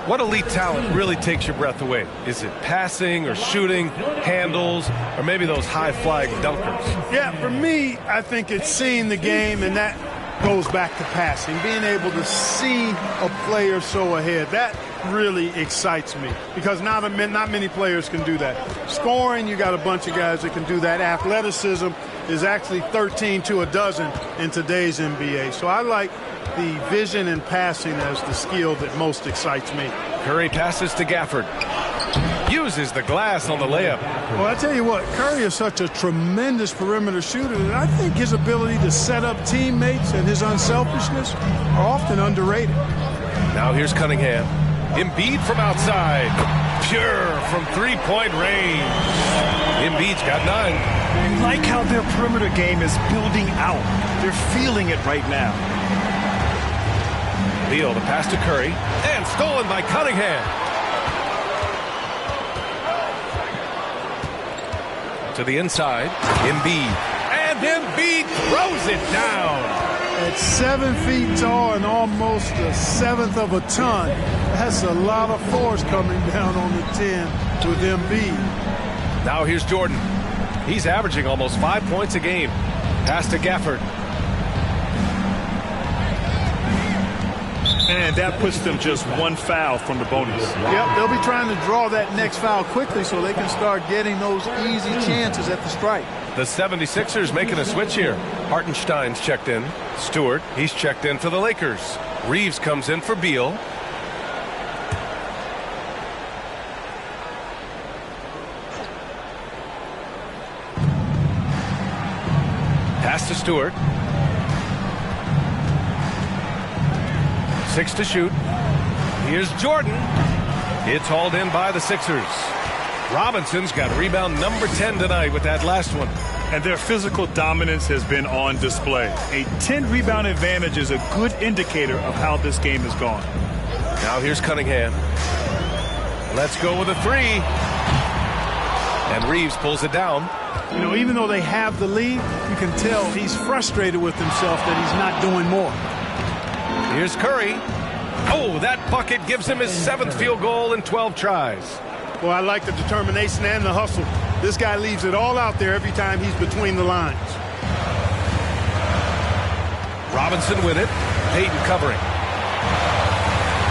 What elite talent really takes your breath away? Is it passing or shooting, handles, or maybe those high-flying dunkers? Yeah, for me, I think it's seeing the game, and that goes back to passing. Being able to see a player so ahead, that really excites me because not many players can do that. Scoring, you got a bunch of guys that can do that. Athleticism is actually 13 to a dozen in today's NBA. So I like the vision and passing as the skill that most excites me. Curry passes to Gafford. Uses the glass on the layup. Well, I tell you what, Curry is such a tremendous perimeter shooter, and I think his ability to set up teammates and his unselfishness are often underrated. Now here's Cunningham. Embiid from outside. Pure from three-point range. Embiid's got 9. I like how their perimeter game is building out. They're feeling it right now. Beal, the pass to Curry, and stolen by Cunningham. To the inside, Embiid. And Embiid throws it down. At 7 feet tall and almost a seventh of a ton, that's a lot of force coming down on the 10 with Embiid. Now here's Jordan. He's averaging almost 5 points a game. Pass to Gafford. And that puts them just 1 foul from the bonus. Yep, they'll be trying to draw that next foul quickly so they can start getting those easy chances at the strike. The 76ers making a switch here. Hartenstein's checked in. Stewart, he's checked in for the Lakers. Reeves comes in for Beal. Pass to Stewart. 6 to shoot. Here's Jordan. It's hauled in by the Sixers. Robinson's got rebound number 10 tonight with that last one. And their physical dominance has been on display. A 10-rebound advantage is a good indicator of how this game has gone. Now here's Cunningham. Let's go with a 3. And Reeves pulls it down. You know, even though they have the lead, you can tell he's frustrated with himself that he's not doing more. Here's Curry. Oh, that bucket gives him his 7th field goal in 12 tries. Well, I like the determination and the hustle. This guy leaves it all out there every time he's between the lines. Robinson with it. Payton covering.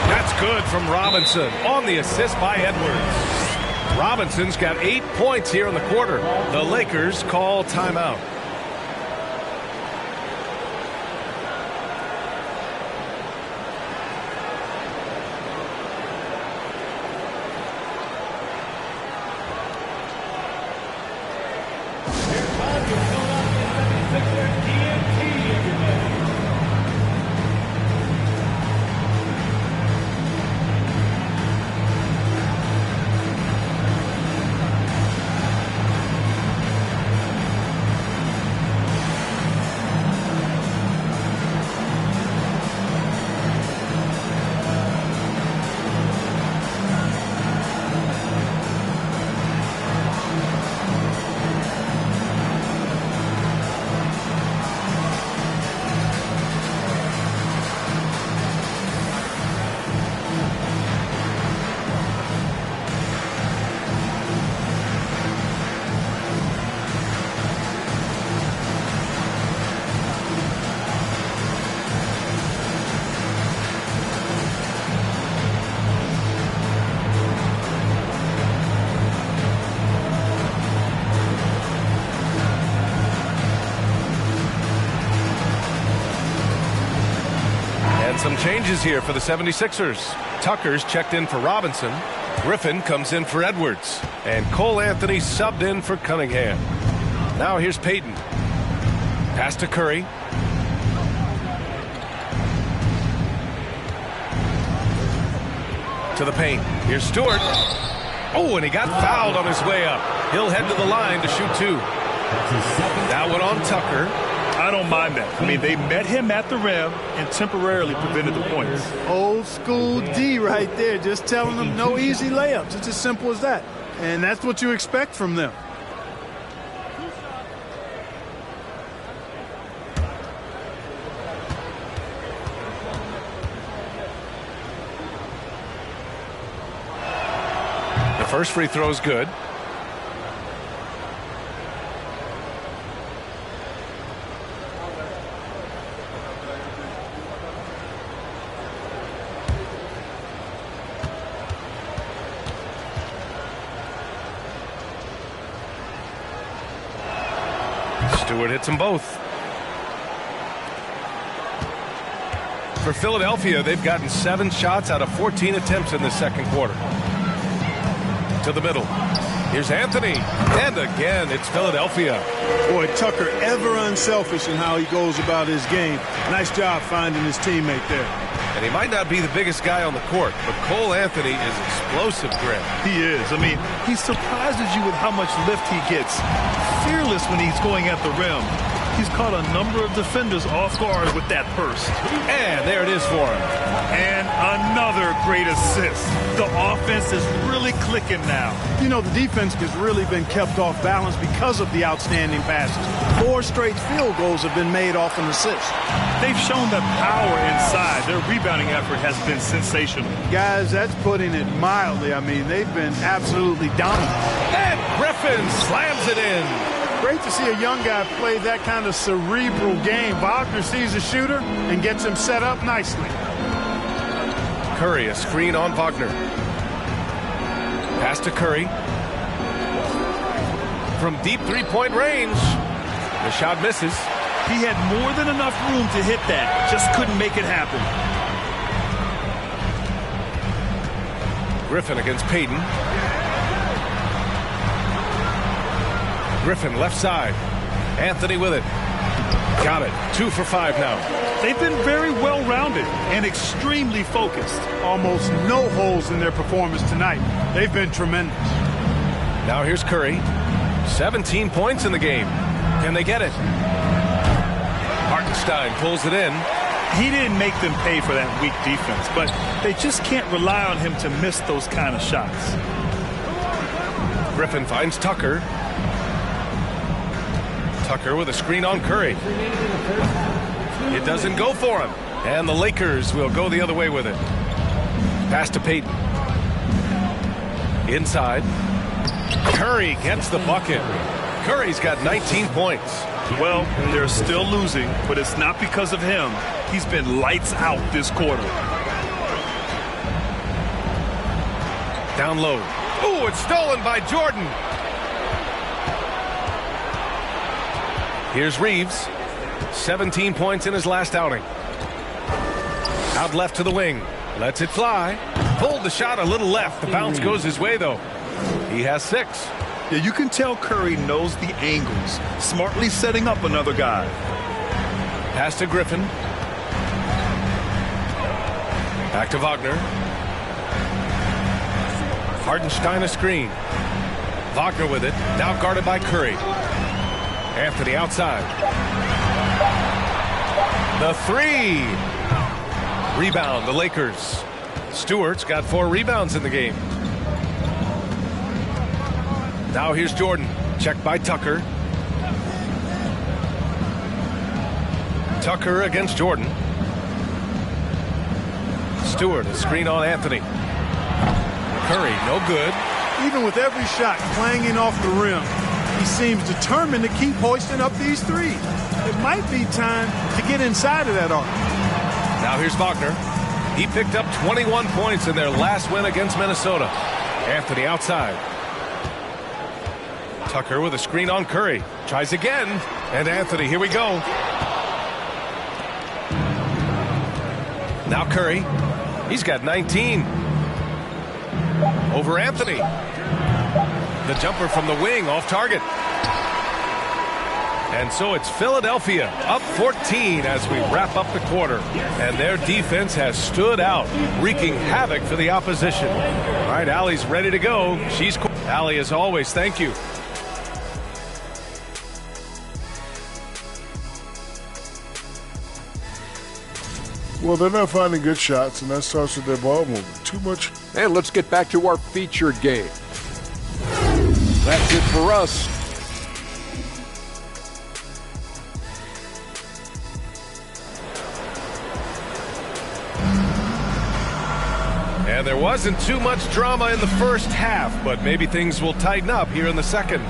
That's good from Robinson on the assist by Edwards. Robinson's got 8 points here in the quarter. The Lakers call timeout. Some changes here for the 76ers. Tucker's checked in for Robinson. Griffin comes in for Edwards. And Cole Anthony subbed in for Cunningham. Now here's Payton. Pass to Curry. To the paint. Here's Stewart. Oh, and he got fouled on his way up. He'll head to the line to shoot 2. That one on Tucker. I don't mind that. I mean, they met him at the rim and temporarily prevented the points. Old school D right there, just telling them no easy layups. It's as simple as that. And that's what you expect from them. The first free throw is good. Stewart hits them both. For Philadelphia, they've gotten 7 shots out of 14 attempts in the second quarter. To the middle. Here's Anthony. And again, it's Philadelphia. Boy, Tucker ever unselfish in how he goes about his game. Nice job finding his teammate there. And he might not be the biggest guy on the court, but Cole Anthony is explosive, Grant. He is. I mean, he surprises you with how much lift he gets. Fearless when he's going at the rim. He's caught a number of defenders off guard with that burst. And there it is for him. And another great assist. The offense is really clicking now. You know, the defense has really been kept off balance because of the outstanding passes. 4 straight field goals have been made off an assist. They've shown the power inside. Their rebounding effort has been sensational. Guys, that's putting it mildly. I mean, they've been absolutely dominant. And Griffin slams it in. Great to see a young guy play that kind of cerebral game. Wagner sees a shooter and gets him set up nicely. Curry, a screen on Wagner. Pass to Curry. From deep three-point range. The shot misses. He had more than enough room to hit that. Just couldn't make it happen. Griffin against Payton. Griffin left side. Anthony with it. Got it. 2 for 5 now. They've been very well-rounded and extremely focused. Almost no holes in their performance tonight. They've been tremendous. Now here's Curry. 17 points in the game. Can they get it? Hartenstein pulls it in. He didn't make them pay for that weak defense, but they just can't rely on him to miss those kind of shots. Griffin finds Tucker. Tucker with a screen on Curry. It doesn't go for him. And the Lakers will go the other way with it. Pass to Payton. Inside. Curry gets the bucket. Curry's got 19 points. Well, they're still losing, but it's not because of him. He's been lights out this quarter. Down low. Ooh, it's stolen by Jordan. Here's Reeves. 17 points in his last outing. Out left to the wing. Lets it fly. Pulled the shot a little left. The bounce goes his way, though. He has 6. Yeah, you can tell Curry knows the angles. Smartly setting up another guy. Pass to Griffin. Back to Wagner. Hartenstein a screen. Wagner with it. Now guarded by Curry. Anthony outside. The 3. Rebound, the Lakers. Stewart's got 4 rebounds in the game. Now here's Jordan. Checked by Tucker. Tucker against Jordan. Stewart, a screen on Anthony. Curry, no good. Even with every shot clanging off the rim, he seems determined to keep hoisting up these threes. It might be time to get inside of that arc. Now here's Wagner. He picked up 21 points in their last win against Minnesota. Anthony outside. Tucker with a screen on Curry. Tries again. And Anthony, here we go. Now Curry. He's got 19. Over Anthony. The jumper from the wing off target. And so it's Philadelphia up 14 as we wrap up the quarter. And their defense has stood out, wreaking havoc for the opposition. All right, Allie's ready to go. She's Allie, as always, thank you. Well, they're not finding good shots, and that starts with their ball movement. Too much. And let's get back to our featured game. That's it for us. And there wasn't too much drama in the first half, but maybe things will tighten up here in the second.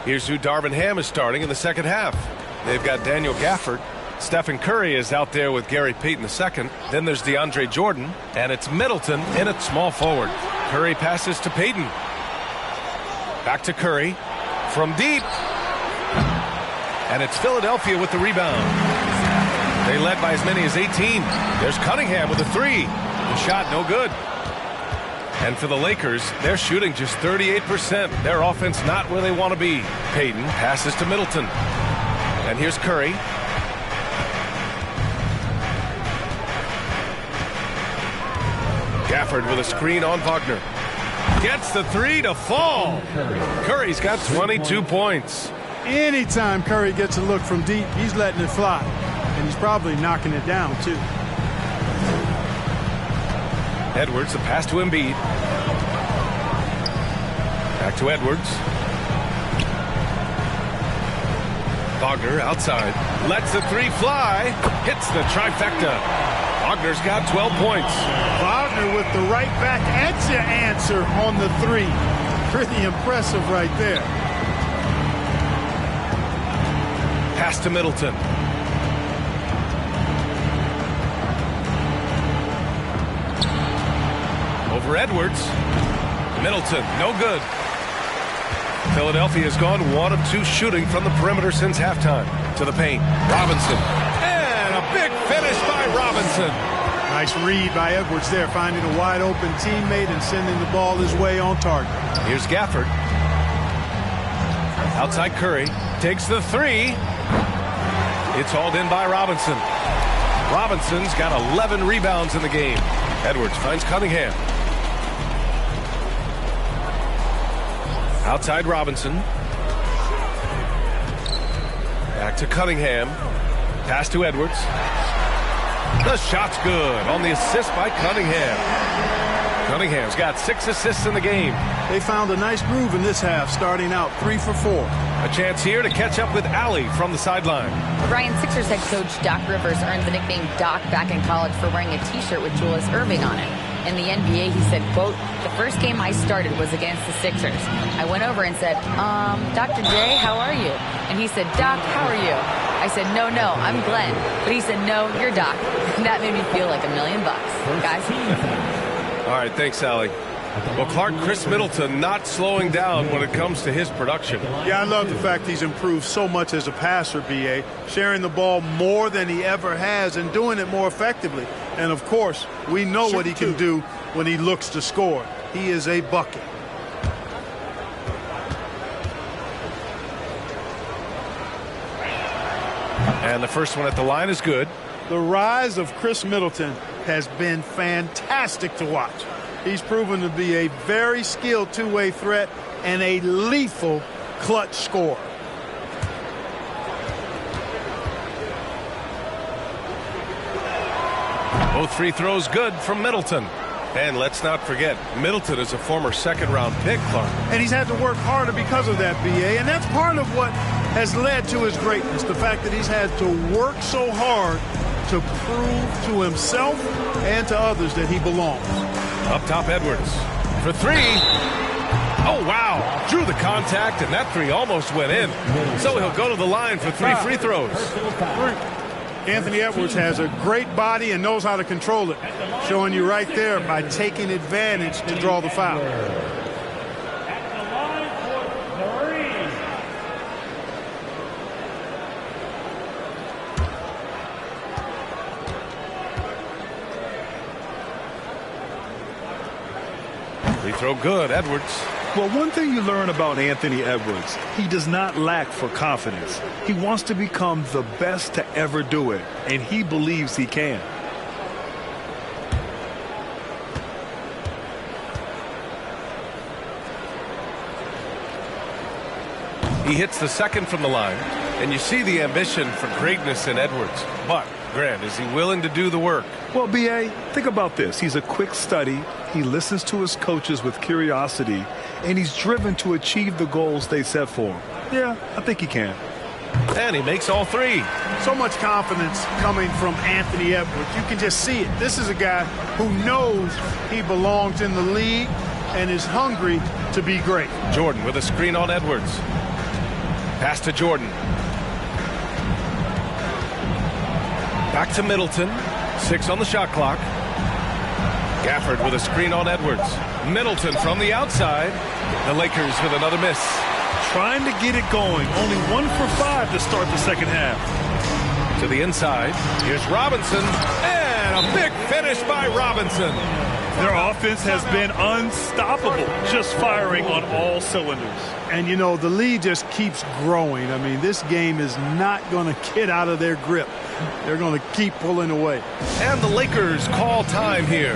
Here's who Darvin Ham is starting in the second half. They've got Daniel Gafford. Stephen Curry is out there with Gary Payton II. Then there's DeAndre Jordan, and it's Middleton in at small forward. Curry passes to Payton. Back to Curry. From deep. And it's Philadelphia with the rebound. They led by as many as 18. There's Cunningham with a three. The shot no good. And for the Lakers, they're shooting just 38%. Their offense not where they want to be. Payton passes to Middleton. And here's Curry. Gafford with a screen on Wagner. Gets the three to fall. Curry's got 22 points. Anytime Curry gets a look from deep, he's letting it fly. And he's probably knocking it down, too. Edwards, the pass to Embiid. Back to Edwards. Wagner outside. Lets the three fly. Hits the trifecta. Wagner's got 12 points. Wagner with the right back at your answer on the three. Pretty impressive right there. Pass to Middleton. Over Edwards. Middleton, no good. Philadelphia has gone 1 of 2 shooting from the perimeter since halftime. To the paint. Robinson. And a big finish by Robinson. Nice read by Edwards there, finding a wide open teammate and sending the ball his way on target. Here's Gafford. Outside Curry. Takes the three. It's hauled in by Robinson. Robinson's got 11 rebounds in the game. Edwards finds Cunningham. Outside Robinson. Back to Cunningham. Pass to Edwards. The shot's good on the assist by Cunningham. Cunningham's got 6 assists in the game. They found a nice groove in this half, starting out 3 for 4. A chance here to catch up with Allie from the sideline. Brian, Sixers head coach Doc Rivers earned the nickname Doc back in college for wearing a T-shirt with Julius Erving on it. In the NBA, he said, quote, "The first game I started was against the Sixers. I went over and said, Dr. J, how are you?" And he said, "Doc, how are you?" I said, no, I'm Glenn. But he said, "No, you're Doc." And that made me feel like $1 million, guys. All right, thanks, Allie. Well, Clark, Chris Middleton not slowing down when it comes to his production. Yeah, I love the fact he's improved so much as a passer, B.A., sharing the ball more than he ever has and doing it more effectively. And, of course, we know what he can do when he looks to score. He is a bucket. And the first one at the line is good. The rise of Chris Middleton has been fantastic to watch. He's proven to be a very skilled two-way threat and a lethal clutch scorer. Both free throws good from Middleton. And let's not forget, Middleton is a former second-round pick, Clark. And he's had to work harder because of that, B.A., and that's part of what has led to his greatness, the fact that he's had to work so hard to prove to himself and to others that he belongs. Up top, Edwards for three. Oh, wow. Drew the contact, and that three almost went in. So he'll go to the line for 3 free throws. Anthony Edwards has a great body and knows how to control it, showing you right there by taking advantage to draw the foul. Free throw good, Edwards. Well, one thing you learn about Anthony Edwards, he does not lack for confidence. He wants to become the best to ever do it, and he believes he can. He hits the second from the line, and you see the ambition for greatness in Edwards. But, Grant, is he willing to do the work? Well, B.A., think about this. He's a quick study. He listens to his coaches with curiosity, and he's driven to achieve the goals they set for him. Yeah, I think he can. And he makes all 3. So much confidence coming from Anthony Edwards. You can just see it. This is a guy who knows he belongs in the league and is hungry to be great. Jordan with a screen on Edwards. Pass to Jordan. Back to Middleton. 6 on the shot clock. Gafford with a screen on Edwards. Middleton from the outside. The Lakers with another miss. Trying to get it going. Only 1 for 5 to start the second half. To the inside. Here's Robinson. And a big finish by Robinson. Their offense has been unstoppable, just firing on all cylinders. And, you know, the lead just keeps growing. I mean, this game is not going to get out of their grip. They're going to keep pulling away. And the Lakers call time here.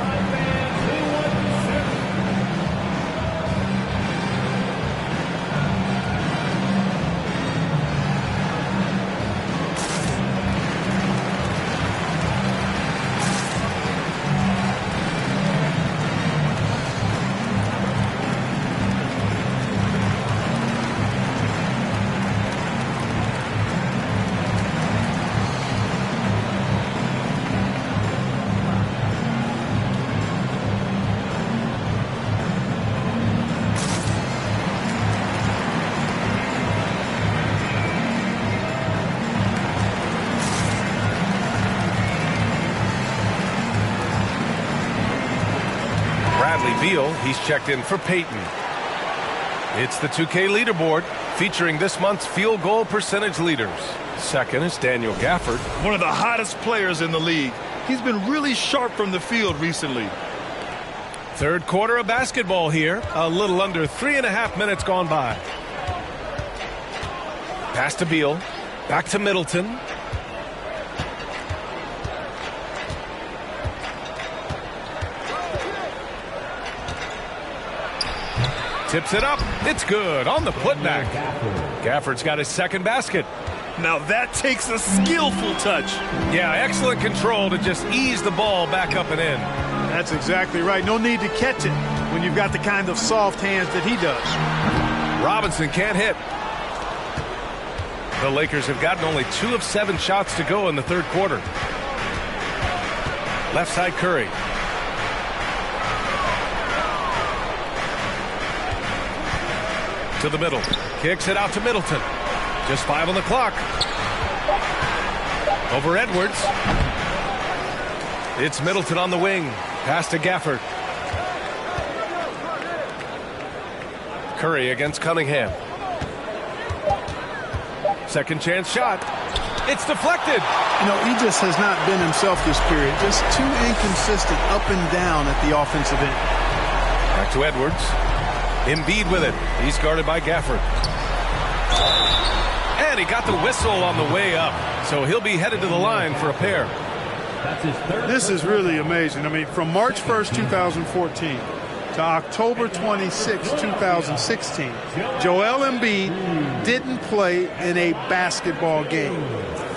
Beal, he's checked in for Peyton. It's the 2K leaderboard featuring this month's field goal percentage leaders. Second is Daniel Gafford. One of the hottest players in the league. He's been really sharp from the field recently. Third quarter of basketball here. A little under 3.5 minutes gone by. Pass to Beal. Back to Middleton. Tips it up. It's good on the putback. Gafford's got his second basket. Now that takes a skillful touch. Yeah, excellent control to just ease the ball back up and in. That's exactly right. No need to catch it when you've got the kind of soft hands that he does. Robinson can't hit. The Lakers have gotten only 2 of 7 shots to go in the third quarter. Left side Curry. To the middle. Kicks it out to Middleton. Just 5 on the clock. Over Edwards. It's Middleton on the wing. Pass to Gafford. Curry against Cunningham. Second chance shot. It's deflected. You know, he just has not been himself this period. Just too inconsistent up and down at the offensive end. Back to Edwards. Embiid with it. He's guarded by Gafford. And he got the whistle on the way up. So he'll be headed to the line for a pair. This is really amazing. I mean, from March 1st, 2014 to October 26, 2016, Joel Embiid didn't play in a basketball game.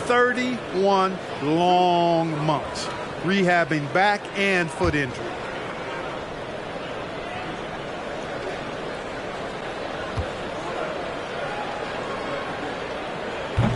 31 long months, rehabbing back and foot injury.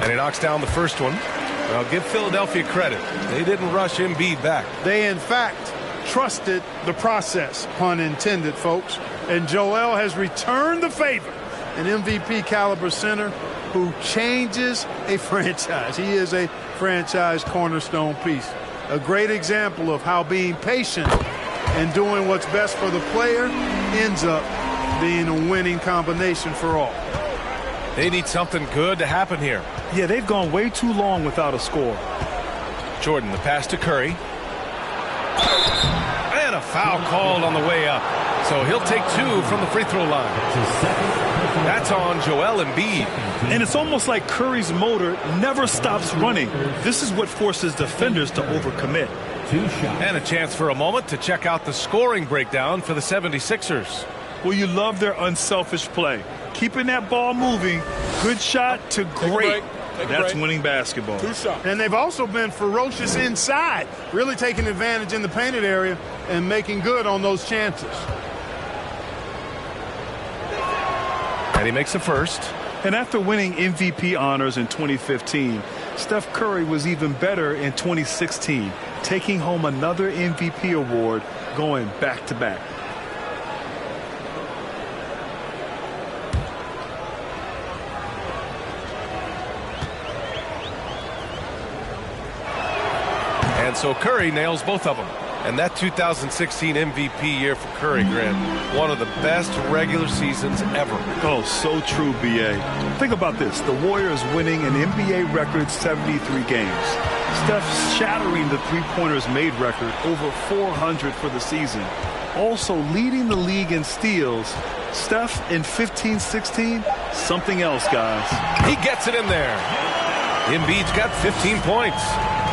And he knocks down the first one. Well, give Philadelphia credit. They didn't rush Embiid back. They, in fact, trusted the process, pun intended, folks. And Joel has returned the favor. An MVP caliber center who changes a franchise. He is a franchise cornerstone piece. A great example of how being patient and doing what's best for the player ends up being a winning combination for all. They need something good to happen here. Yeah, they've gone way too long without a score. Jordan, the pass to Curry. And a foul called on the way up. So he'll take 2 from the free throw line. That's on Joel Embiid. And it's almost like Curry's motor never stops running. This is what forces defenders to overcommit. And a chance for a moment to check out the scoring breakdown for the 76ers. Well, you love their unselfish play. Keeping that ball moving, good shot to great. That's winning basketball. 2 shots. And they've also been ferocious inside, really taking advantage in the painted area and making good on those chances. And he makes the first. And after winning MVP honors in 2015, Steph Curry was even better in 2016, taking home another MVP award, going back-to-back. And so Curry nails both of them. And that 2016 MVP year for Curry, Grant, one of the best regular seasons ever. Oh, so true, B.A. Think about this. The Warriors winning an NBA record 73 games. Steph shattering the three-pointers made record, over 400 for the season. Also leading the league in steals. Steph in 15-16, something else, guys. He gets it in there. Embiid's got 15 points.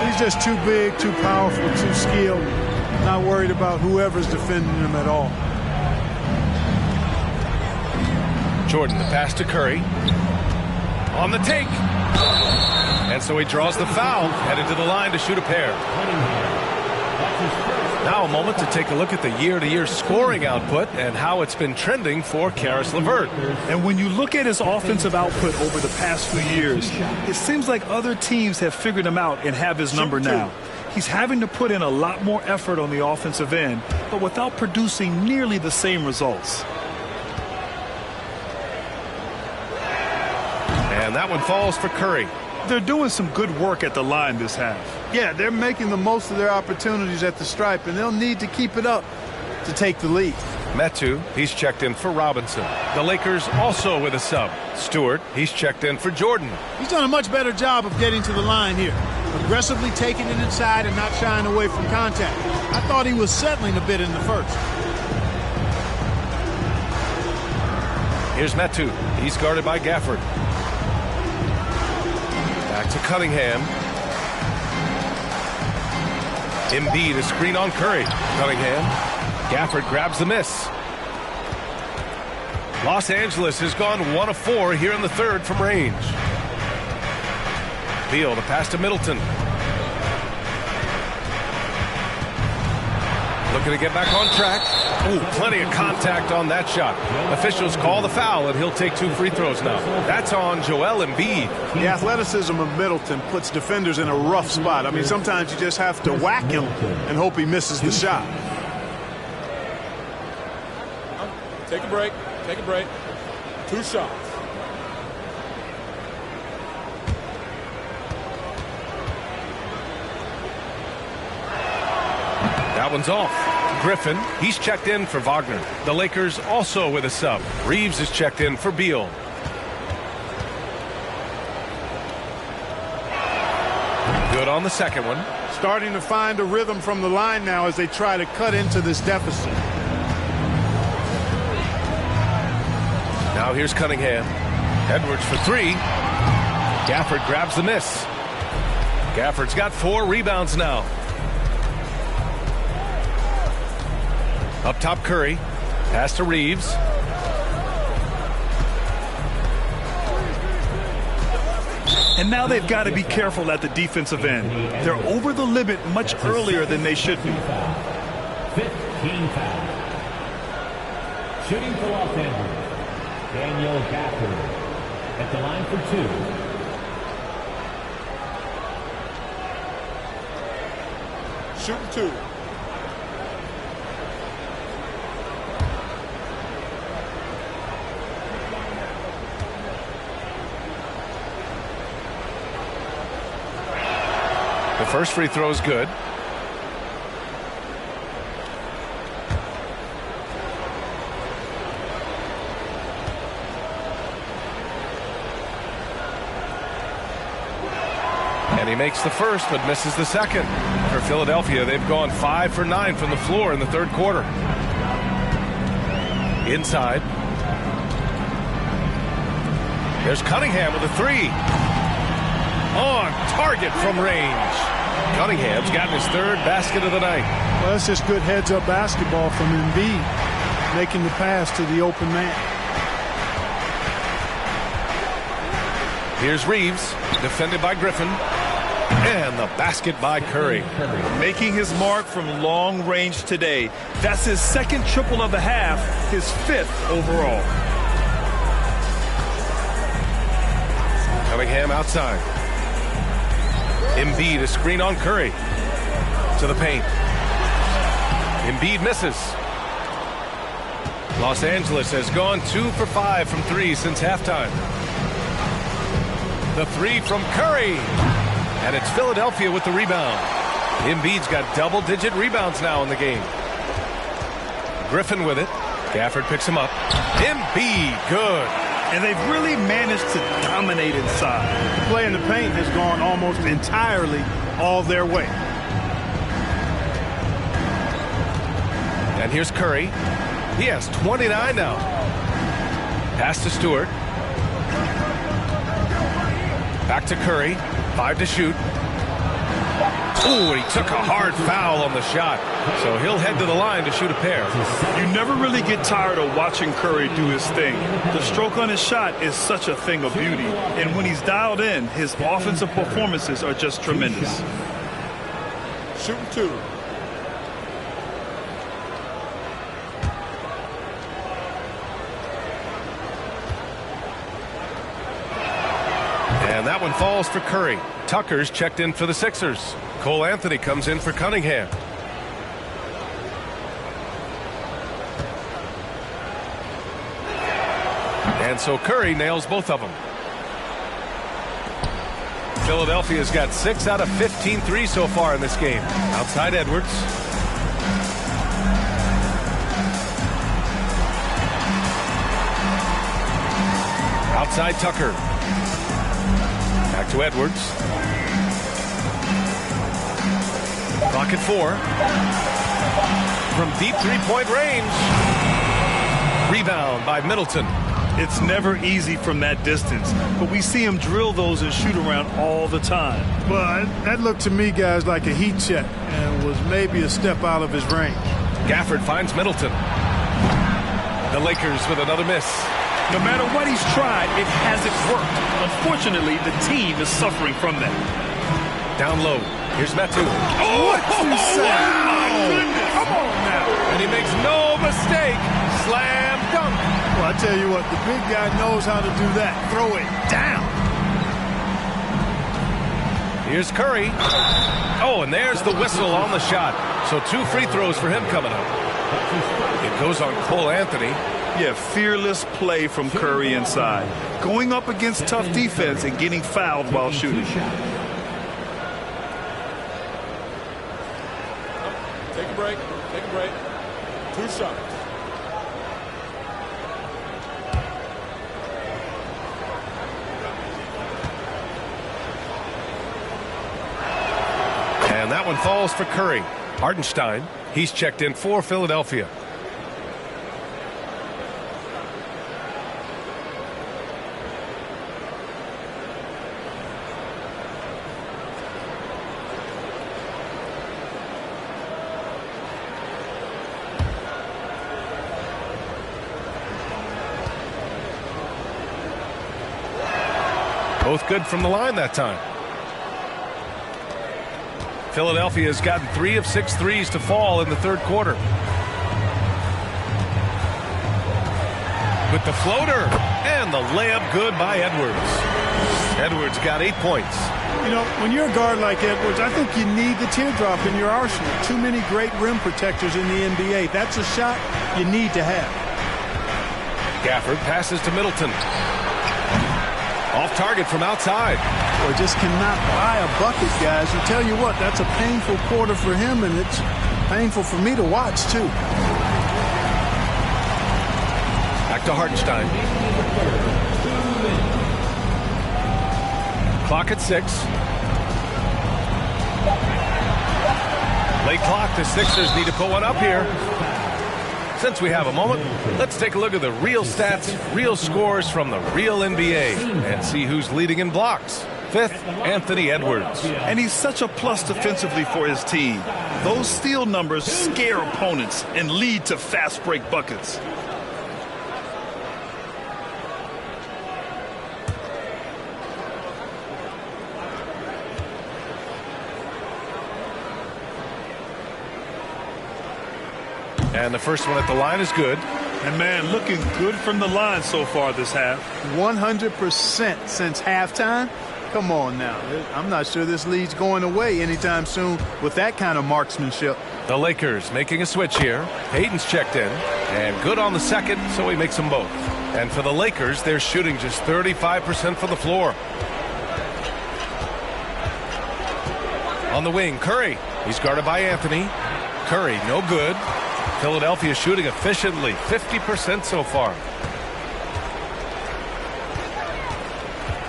He's just too big, too powerful, too skilled. Not worried about whoever's defending him at all. Jordan, the pass to Curry. On the take. And so he draws the foul, headed to the line to shoot a pair. Now a moment to take a look at the year-to-year scoring output and how it's been trending for Caris LeVert. And when you look at his offensive output over the past few years, it seems like other teams have figured him out and have his number now. He's having to put in a lot more effort on the offensive end, but without producing nearly the same results. And that one falls for Curry. They're doing some good work at the line this half. Yeah, they're making the most of their opportunities at the stripe, and they'll need to keep it up to take the lead. Metu, he's checked in for Robinson. The Lakers also with a sub. Stewart, he's checked in for Jordan. He's done a much better job of getting to the line here. Aggressively taking it inside and not shying away from contact. I thought he was settling a bit in the first. Here's Metu. He's guarded by Gafford. Back to Cunningham. Embiid, a screen on Curry. Cunningham. Gafford grabs the miss. Los Angeles has gone 1 of 4 here in the third from range. Beal, the pass to Middleton. Looking to get back on track. Ooh, plenty of contact on that shot. Officials call the foul, and he'll take 2 free throws now. That's on Joel Embiid. The athleticism of Middleton puts defenders in a rough spot. I mean, sometimes you just have to whack him and hope he misses the shot. Take a break. Take a break. 2 shots. That one's off. Griffin, he's checked in for Wagner. The Lakers also with a sub. Reeves is checked in for Beal. Good on the second one. Starting to find a rhythm from the line now as they try to cut into this deficit. Now here's Cunningham. Edwards for 3. Gafford grabs the miss. Gafford's got 4 rebounds now. Up top, Curry. Pass to Reeves. And now they've got to be careful at the defensive end. They're over the limit much earlier than they should be. 15 foul. Shooting for Los Angeles, Daniel Gafford at the line for 2. Shooting 2. The first free throw is good. And he makes the first, but misses the second. For Philadelphia, they've gone 5 for 9 from the floor in the third quarter. Inside. There's Cunningham with a 3. On target from range. Cunningham's gotten his 3rd basket of the night. Well, that's just good heads-up basketball from Embiid, making the pass to the open man. Here's Reeves, defended by Griffin. And the basket by Curry. Making his mark from long range today. That's his 2nd triple of the half, his 5th overall. Cunningham outside. Embiid, a screen on Curry. To the paint. Embiid misses. Los Angeles has gone 2 for 5 from 3 since halftime. The 3 from Curry. And it's Philadelphia with the rebound. Embiid's got double-digit rebounds now in the game. Griffin with it. Gafford picks him up. Embiid, good. And they've really managed to dominate inside. The play in the paint has gone almost entirely all their way. And here's Curry. He has 29 now. Pass to Stewart. Back to Curry. 5 to shoot. Ooh, and he took a hard foul on the shot. So he'll head to the line to shoot a pair. You never really get tired of watching Curry do his thing. The stroke on his shot is such a thing of beauty. And when he's dialed in, his offensive performances are just tremendous. Shooting 2. And that one falls for Curry. Tucker's checked in for the Sixers. Cole Anthony comes in for Cunningham. And so Curry nails both of them. Philadelphia's got 6 out of 15 threes so far in this game. Outside Edwards. Outside Tucker. Back to Edwards. Clock at 4. From deep three-point range. Rebound by Middleton. It's never easy from that distance, but we see him drill those and shoot around all the time. But that looked to me, guys, like a heat check and was maybe a step out of his range. Gafford finds Middleton. The Lakers with another miss. No matter what he's tried, it hasn't worked. Unfortunately, the team is suffering from that. Down low. Here's Metu. Oh, what you say? Wow. My goodness. Come on now. And he makes no mistake. Slam dunk. Well, I tell you what, the big guy knows how to do that. Throw it down. Here's Curry. Oh, and there's the whistle on the shot. So 2 free throws for him coming up. It goes on Cole Anthony. Yeah, fearless play from Curry inside. Going up against tough defense and getting fouled while shooting. Take a break. Take a break. 2 shots. And that one falls for Curry. Hartenstein, he's checked in for Philadelphia. Both good from the line that time. Philadelphia has gotten 3 of 6 threes to fall in the third quarter. With the floater and the layup good by Edwards. Edwards got 8 points. You know, when you're a guard like Edwards, I think you need the teardrop in your arsenal. Too many great rim protectors in the NBA. That's a shot you need to have. Gafford passes to Middleton. Off target from outside. Or just cannot buy a bucket, guys. And tell you what, that's a painful quarter for him, and it's painful for me to watch, too. Back to Hartenstein. Clock at 6. Late clock. The Sixers need to put one up here. Since we have a moment, let's take a look at the real stats, real scores from the real NBA and see who's leading in blocks. 5th, Anthony Edwards. And he's such a plus defensively for his team. Those steal numbers scare opponents and lead to fast break buckets. And the first one at the line is good. And, man, looking good from the line so far this half. 100% since halftime. Come on now. I'm not sure this lead's going away anytime soon with that kind of marksmanship. The Lakers making a switch here. Hayden's checked in. And good on the second, so he makes them both. And for the Lakers, they're shooting just 35% from the floor. On the wing, Curry. He's guarded by Anthony. Curry, no good. Philadelphia shooting efficiently, 50% so far.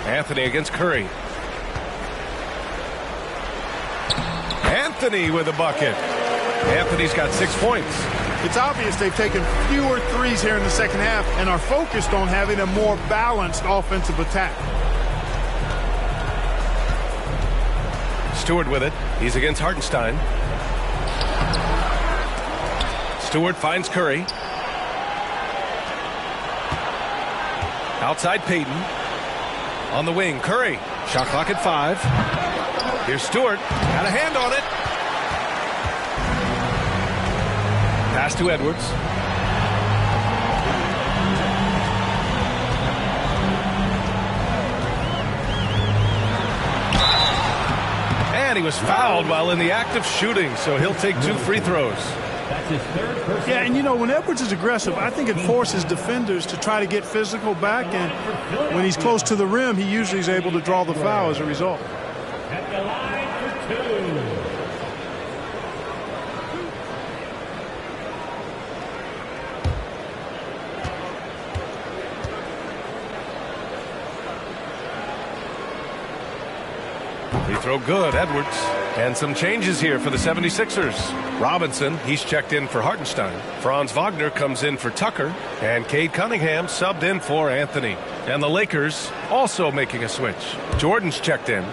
Anthony against Curry. Anthony with a bucket. Anthony's got 6 points. It's obvious they've taken fewer threes here in the second half and are focused on having a more balanced offensive attack. Stewart with it. He's against Hartenstein. Stewart finds Curry. Outside Payton. On the wing, Curry. Shot clock at 5. Here's Stewart. Got a hand on it. Pass to Edwards. And he was fouled while in the act of shooting, so he'll take 2 free throws. Yeah, and you know, when Edwards is aggressive, I think it forces defenders to try to get physical back, and when he's close to the rim, he usually is able to draw the foul as a result. At the line for 2. Free throw good, Edwards. And some changes here for the 76ers. Robinson, he's checked in for Hartenstein. Franz Wagner comes in for Tucker. And Cade Cunningham subbed in for Anthony. And the Lakers also making a switch. Jordan's checked in.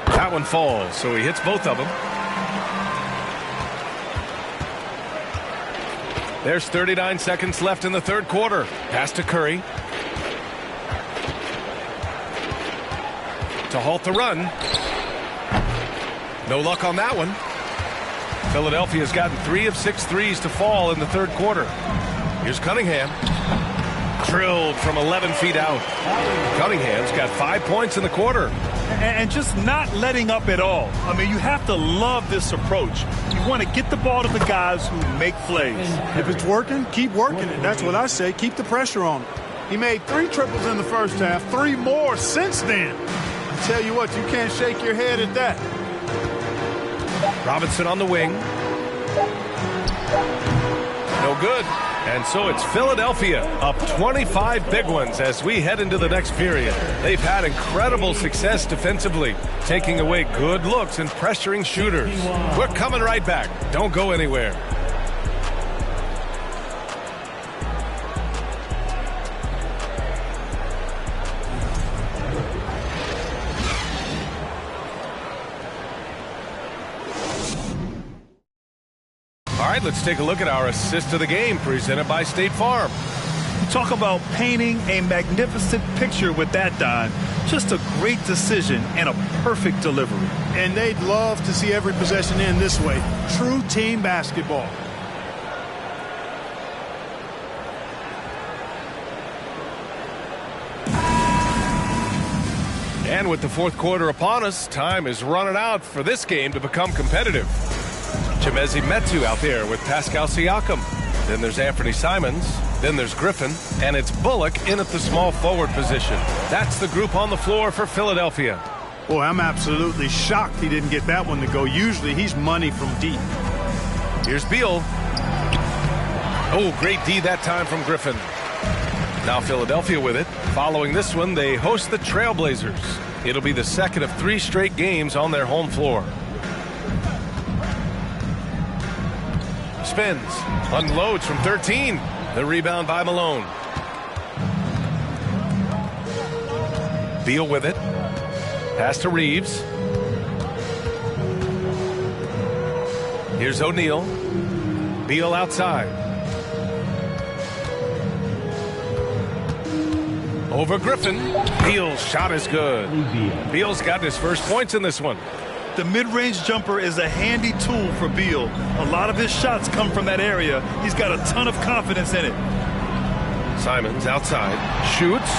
That one falls, so he hits both of them. There's 39 seconds left in the third quarter. Pass to Curry. To halt the run. No luck on that one. Philadelphia's gotten 3 of 6 threes to fall in the third quarter. Here's Cunningham. Drilled from 11 feet out. Cunningham's got 5 points in the quarter. And just not letting up at all. I mean, you have to love this approach. You want to get the ball to the guys who make plays. If it's working, keep working it. That's what I say. Keep the pressure on him. He made 3 triples in the first half, 3 more since then. I tell you what, you can't shake your head at that. Robinson on the wing. No good. And so it's Philadelphia up 25 big ones as we head into the next period. They've had incredible success defensively, taking away good looks and pressuring shooters. We're coming right back. Don't go anywhere. All right, let's take a look at our assist of the game presented by State Farm. Talk about painting a magnificent picture with that, Don. Just a great decision and a perfect delivery. And they'd love to see every possession end this way. True team basketball. And with the fourth quarter upon us, time is running out for this game to become competitive. Chimezie Metu out there with Pascal Siakam. Then there's Anthony Simons. Then there's Griffin. And it's Bullock in at the small forward position. That's the group on the floor for Philadelphia. Boy, I'm absolutely shocked he didn't get that one to go. Usually he's money from deep. Here's Beal. Oh, great D that time from Griffin. Now Philadelphia with it. Following this one, they host the Trailblazers. It'll be the second of 3 straight games on their home floor. Spins, unloads from 13. The rebound by Malone. Beal with it. Pass to Reeves. Here's O'Neal. Beal outside. Over Griffin. Beal's shot is good. Beal's got his first points in this one. The mid-range jumper is a handy tool for Beal. A lot of his shots come from that area. He's got a ton of confidence in it. Simons outside. Shoots.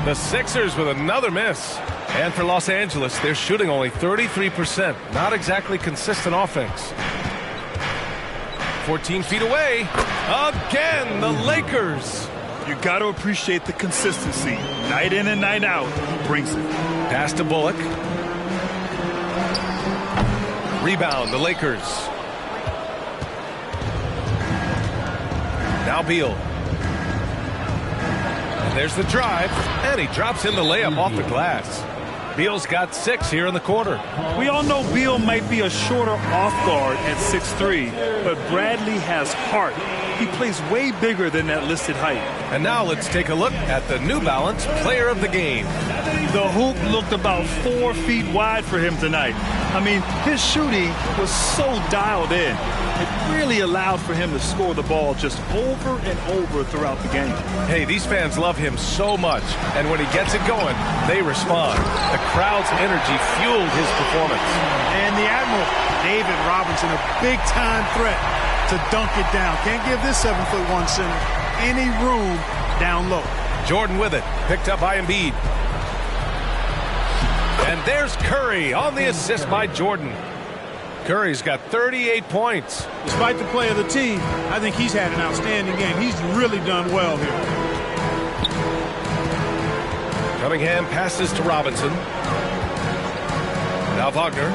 The Sixers with another miss. And for Los Angeles, they're shooting only 33%. Not exactly consistent offense. 14 feet away. Again, the Lakers. You got to appreciate the consistency. Night in and night out, he brings it. Pass to Bullock. Rebound, the Lakers. Now Beal. And there's the drive, and he drops in the layup off the glass. Beal's got 6 here in the quarter. We all know Beal might be a shorter off guard at 6'3", but Bradley has heart. He plays way bigger than that listed height. And now let's take a look at the New Balance Player of the Game. The hoop looked about 4 feet wide for him tonight. I mean, his shooting was so dialed in. It really allowed for him to score the ball just over and over throughout the game. Hey, these fans love him so much, and when he gets it going, they respond. The crowd's energy fueled his performance. And the Admiral, David Robinson, a big-time threat to dunk it down. Can't give this 7'1" center any room down low. Jordan with it, picked up by Embiid. And there's Curry on the assist by Jordan. Curry's got 38 points. Despite the play of the team, I think he's had an outstanding game. He's really done well here. Cunningham passes to Robinson. Now Wagner.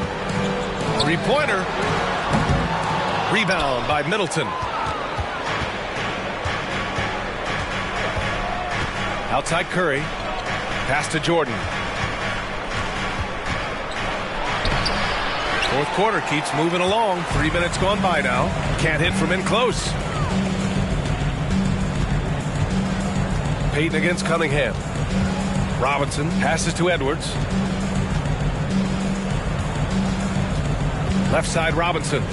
Three-pointer. Rebound by Middleton. Outside Curry. Pass to Jordan. Fourth quarter keeps moving along. 3 minutes gone by now. Can't hit from in close. Payton against Cunningham. Robinson passes to Edwards. Left side Robinson.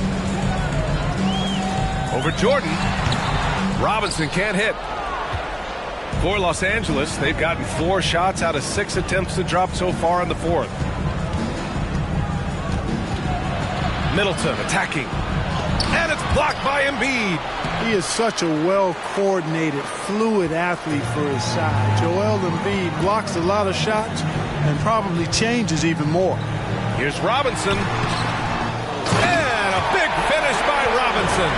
Over Jordan. Robinson can't hit. For Los Angeles, they've gotten 4 shots out of 6 attempts to drop so far in the fourth. Middleton attacking. And it's blocked by Embiid. He is such a well-coordinated, fluid athlete for his side. Joel Embiid blocks a lot of shots and probably changes even more. Here's Robinson. And a big finish by Robinson.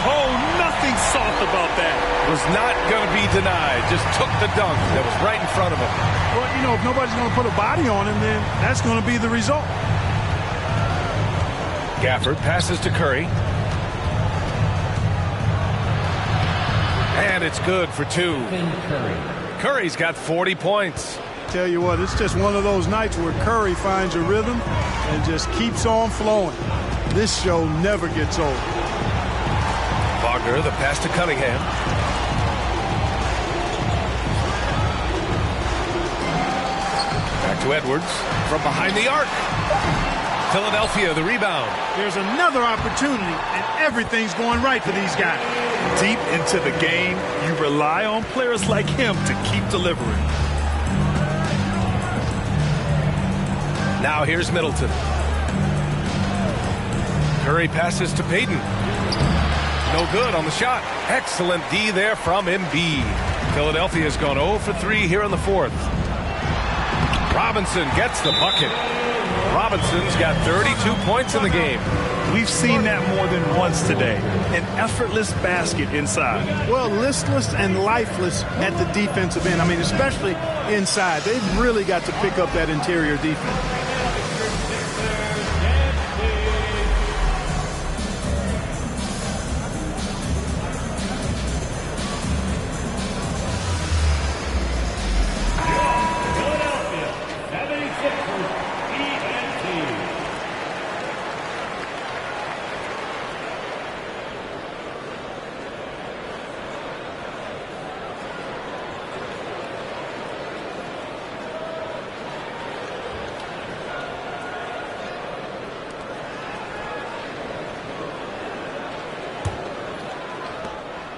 Oh, nothing soft about that. Was not going to be denied. Just took the dunk that was right in front of him. Well, you know, if nobody's going to put a body on him, then that's going to be the result. Gafford passes to Curry. And it's good for 2. Curry's got 40 points. Tell you what, it's just one of those nights where Curry finds a rhythm and just keeps on flowing. This show never gets old. Wagner, the pass to Cunningham. Back to Edwards from behind the arc. Philadelphia, the rebound. There's another opportunity, and everything's going right for these guys. Deep into the game, you rely on players like him to keep delivering. Now here's Middleton. Curry passes to Payton. No good on the shot. Excellent D there from Embiid. Philadelphia's gone 0 for 3 here in the fourth. Robinson gets the bucket. Robinson's got 32 points in the game. We've seen that more than once today. An effortless basket inside. Well, listless and lifeless at the defensive end. I mean, especially inside. They've really got to pick up that interior defense.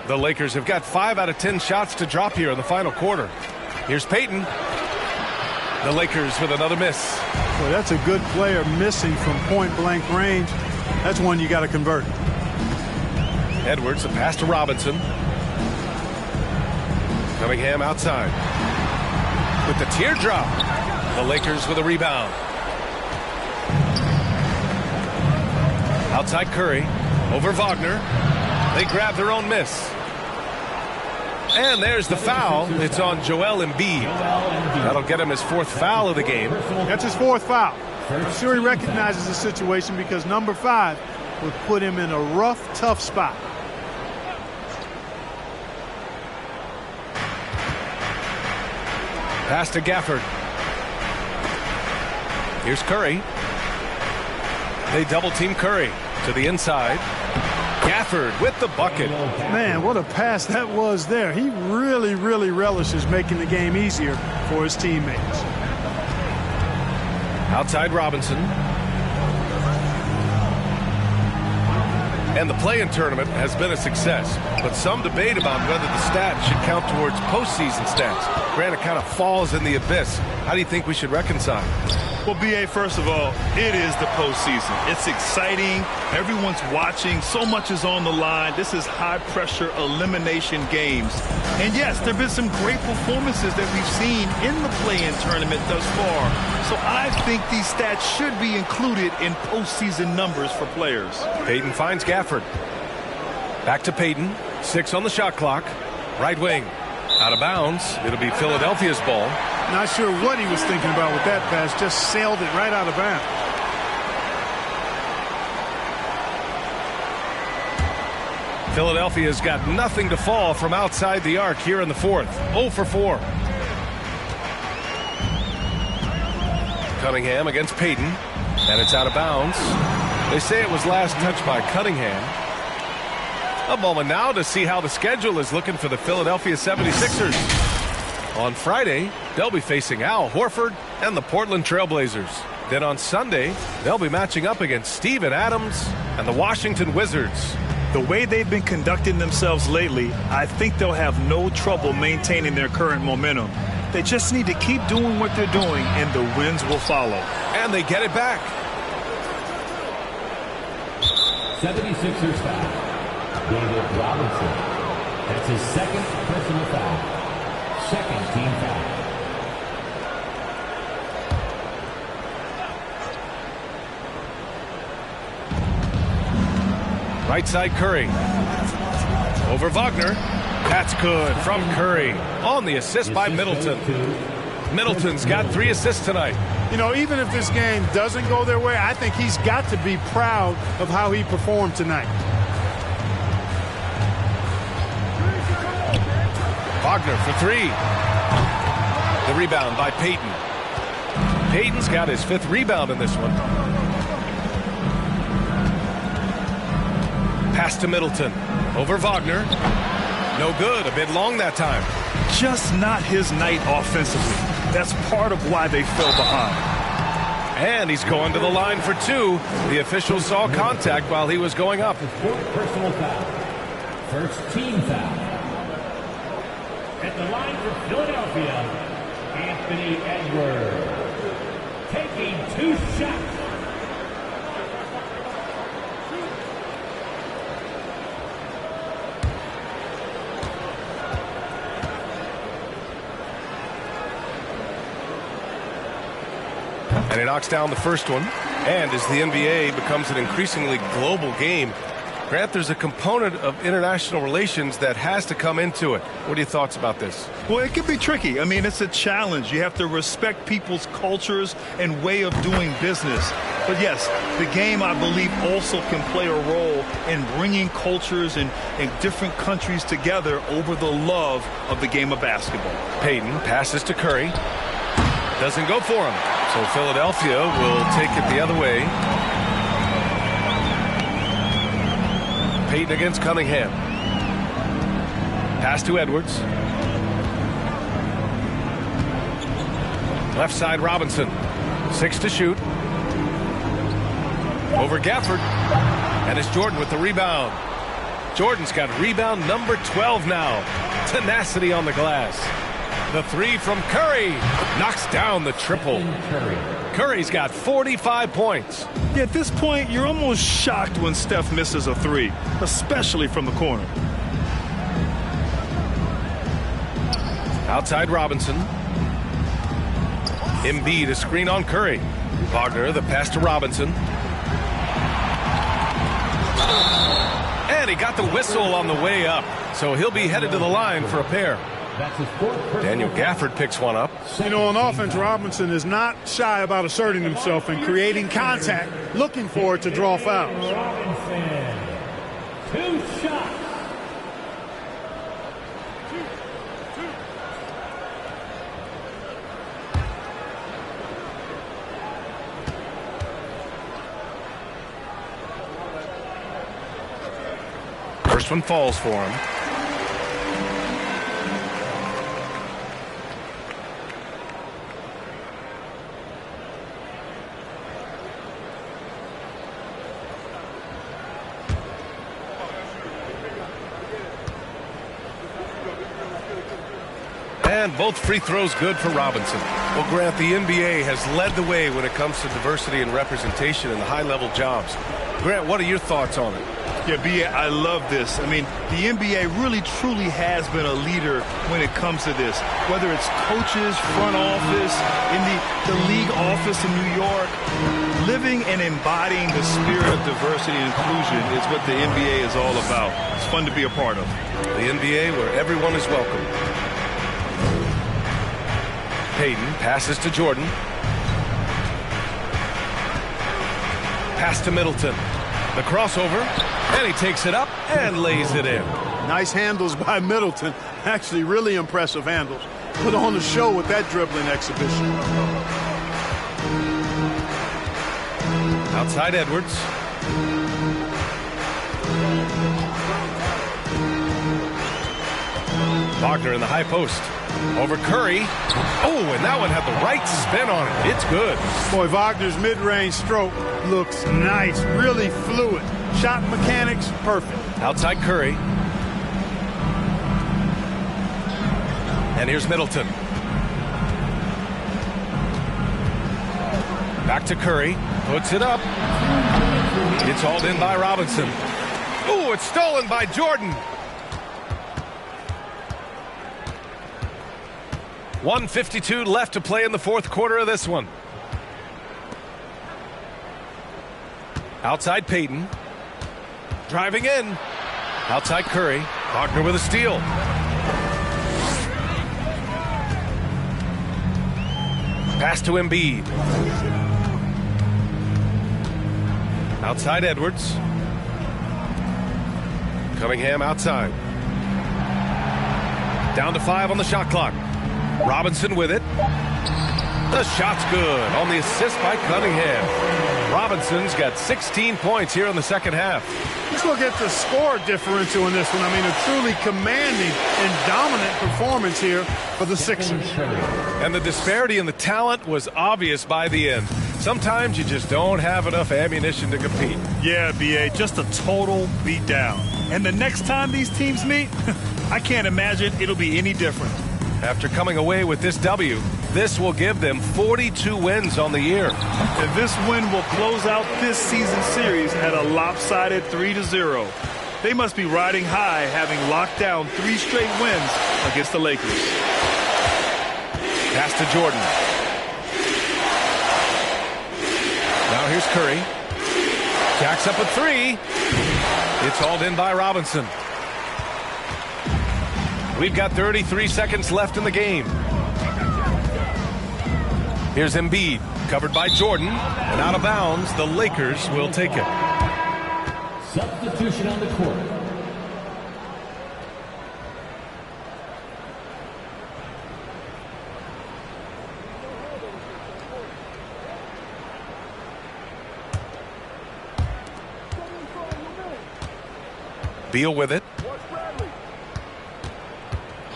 The Lakers have got 5 out of 10 shots to drop here in the final quarter. Here's Payton. The Lakers with another miss. Well, that's a good player missing from point-blank range. That's one you got to convert. Edwards, a pass to Robinson. Cunningham outside. With the teardrop. The Lakers with a rebound. Outside Curry. Over Wagner. They grab their own miss. And there's the foul. It's on Joel Embiid. That'll get him his 4th foul of the game. That's his 4th foul. I'm sure he recognizes the situation because number 5 would put him in a rough, tough spot. Pass to Gafford. Here's Curry. They double team Curry to the inside. Gafford with the bucket. Man, what a pass that was there. He really, really relishes making the game easier for his teammates. Outside Robinson. And the play-in tournament has been a success, but some debate about whether the stats should count towards postseason stats. Grant, it kind of falls in the abyss. How do you think we should reconcile? Well, B.A., first of all, it is the postseason. It's exciting. Everyone's watching. So much is on the line. This is high-pressure elimination games. And, yes, there have been some great performances that we've seen in the play-in tournament thus far. So I think these stats should be included in postseason numbers for players. Payton finds Gafford. Back to Payton. 6 on the shot clock. Right wing. Out of bounds. It'll be Philadelphia's ball. Not sure what he was thinking about with that pass. Just sailed it right out of bounds. Philadelphia's got nothing to fall from outside the arc here in the 4th. 0 for 4. Cunningham against Payton. And it's out of bounds. They say it was last touched by Cunningham. A moment now to see how the schedule is looking for the Philadelphia 76ers. On Friday, they'll be facing Al Horford and the Portland Trailblazers. Then on Sunday, they'll be matching up against Steven Adams and the Washington Wizards. The way they've been conducting themselves lately, I think they'll have no trouble maintaining their current momentum. They just need to keep doing what they're doing, and the wins will follow. And they get it back. 76ers foul. David Robinson. That's his 2nd personal foul. 2nd team foul. Right side Curry. Over Wagner. That's good from Curry. On the assist by Middleton. Middleton's got 3 assists tonight. You know, even if this game doesn't go their way, I think he's got to be proud of how he performed tonight. Wagner for 3. The rebound by Payton. Payton's got his 5th rebound in this one. Pass to Middleton. Over Wagner. No good. A bit long that time. Just not his night offensively. That's part of why they fell behind. And he's going to the line for 2. The official saw contact while he was going up. 4th personal foul. 1st team foul. At the line for Philadelphia, Anthony Edwards. Taking 2 shots. And he knocks down the first one. And as the NBA becomes an increasingly global game, Grant, there's a component of international relations that has to come into it. What are your thoughts about this? Well, it can be tricky. I mean, it's a challenge. You have to respect people's cultures and way of doing business. But yes, the game, I believe, also can play a role in bringing cultures and different countries together over the love of the game of basketball. Payton passes to Curry. Doesn't go for him. So Philadelphia will take it the other way. Payton against Cunningham. Pass to Edwards. Left side Robinson. 6 to shoot. Over Gafford. And it's Jordan with the rebound. Jordan's got rebound number 12 now. Tenacity on the glass. The 3 from Curry knocks down the triple. Curry's got 45 points. Yeah, at this point, you're almost shocked when Steph misses a 3, especially from the corner. Outside Robinson. Embiid a screen on Curry. Wagner the pass to Robinson. And he got the whistle on the way up. So he'll be headed to the line for a pair. Daniel Gafford picks one up. You know, on offense, Robinson is not shy about asserting himself and creating contact, looking for it to draw fouls. Robinson, 2 shots. First one falls for him. And both free throws good for Robinson. Well, Grant, the NBA has led the way when it comes to diversity and representation in the high-level jobs. Grant, what are your thoughts on it? Yeah, B.A., I love this. I mean, the NBA really, truly has been a leader when it comes to this. Whether it's coaches, front office, in the league office in New York, living and embodying the spirit of diversity and inclusion is what the NBA is all about. It's fun to be a part of. The NBA where everyone is welcome. Payton passes to Jordan. Pass to Middleton. The crossover, and he takes it up and lays it in. Nice handles by Middleton. Actually, really impressive handles. Put on the show with that dribbling exhibition. Outside Edwards. Wagner in the high post. Over Curry. Oh, and that one had the right spin on it. It's good. Boy, Wagner's mid-range stroke looks nice, really fluid. Shot mechanics, perfect. Outside Curry. And here's Middleton. Back to Curry. Puts it up. It's hauled in by Robinson. Ooh, it's stolen by Jordan. 1:52 left to play in the fourth quarter of this one. Outside Payton. Driving in. Outside Curry. Wagner with a steal. Pass to Embiid. Outside Edwards. Cunningham outside. Down to 5 on the shot clock. Robinson with it. The shot's good on the assist by Cunningham. Robinson's got 16 points here in the second half. Let's look at the score differential in this one. I mean, a truly commanding and dominant performance here for the Sixers. And the disparity in the talent was obvious by the end. Sometimes you just don't have enough ammunition to compete. Yeah, B.A., just a total beatdown. And the next time these teams meet, I can't imagine it'll be any different. After coming away with this W, this will give them 42 wins on the year. And this win will close out this season series at a lopsided 3-0. They must be riding high, having locked down 3 straight wins against the Lakers. Pass to Jordan. Now here's Curry. Jacks up a 3. It's hauled in by Robinson. We've got 33 seconds left in the game. Here's Embiid, covered by Jordan, and out of bounds. The Lakers will take it. Substitution on the court. Beal with it.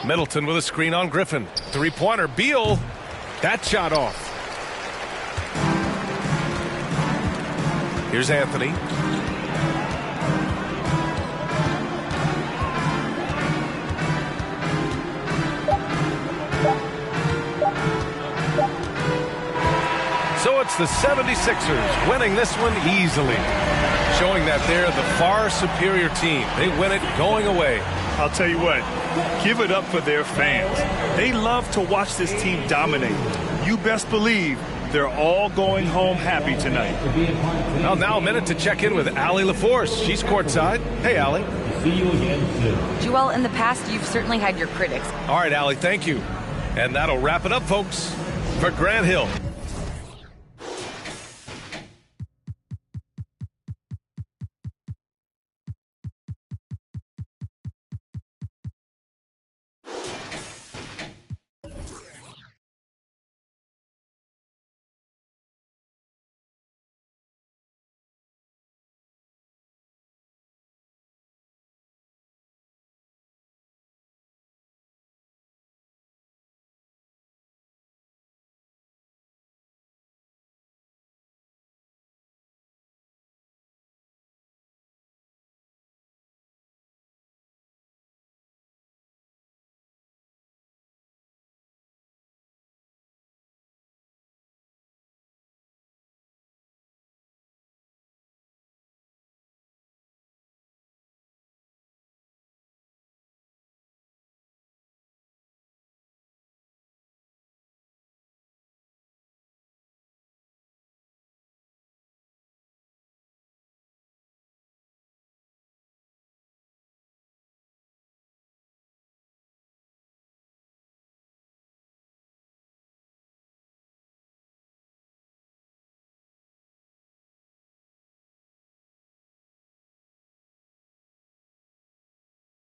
Middleton with a screen on Griffin. Three-pointer. Beal. That shot off. Here's Anthony. So it's the 76ers winning this one easily, showing that they're the far superior team. They win it going away. I'll tell you what, give it up for their fans. They love to watch this team dominate. You best believe They're all going home happy tonight. Well, now a minute to check in with Allie LaForce. She's courtside. Hey, Allie. See you again soon. Joel, in the past, you've certainly had your critics. All right, Allie, thank you. And that'll wrap it up, folks. For Grant Hill,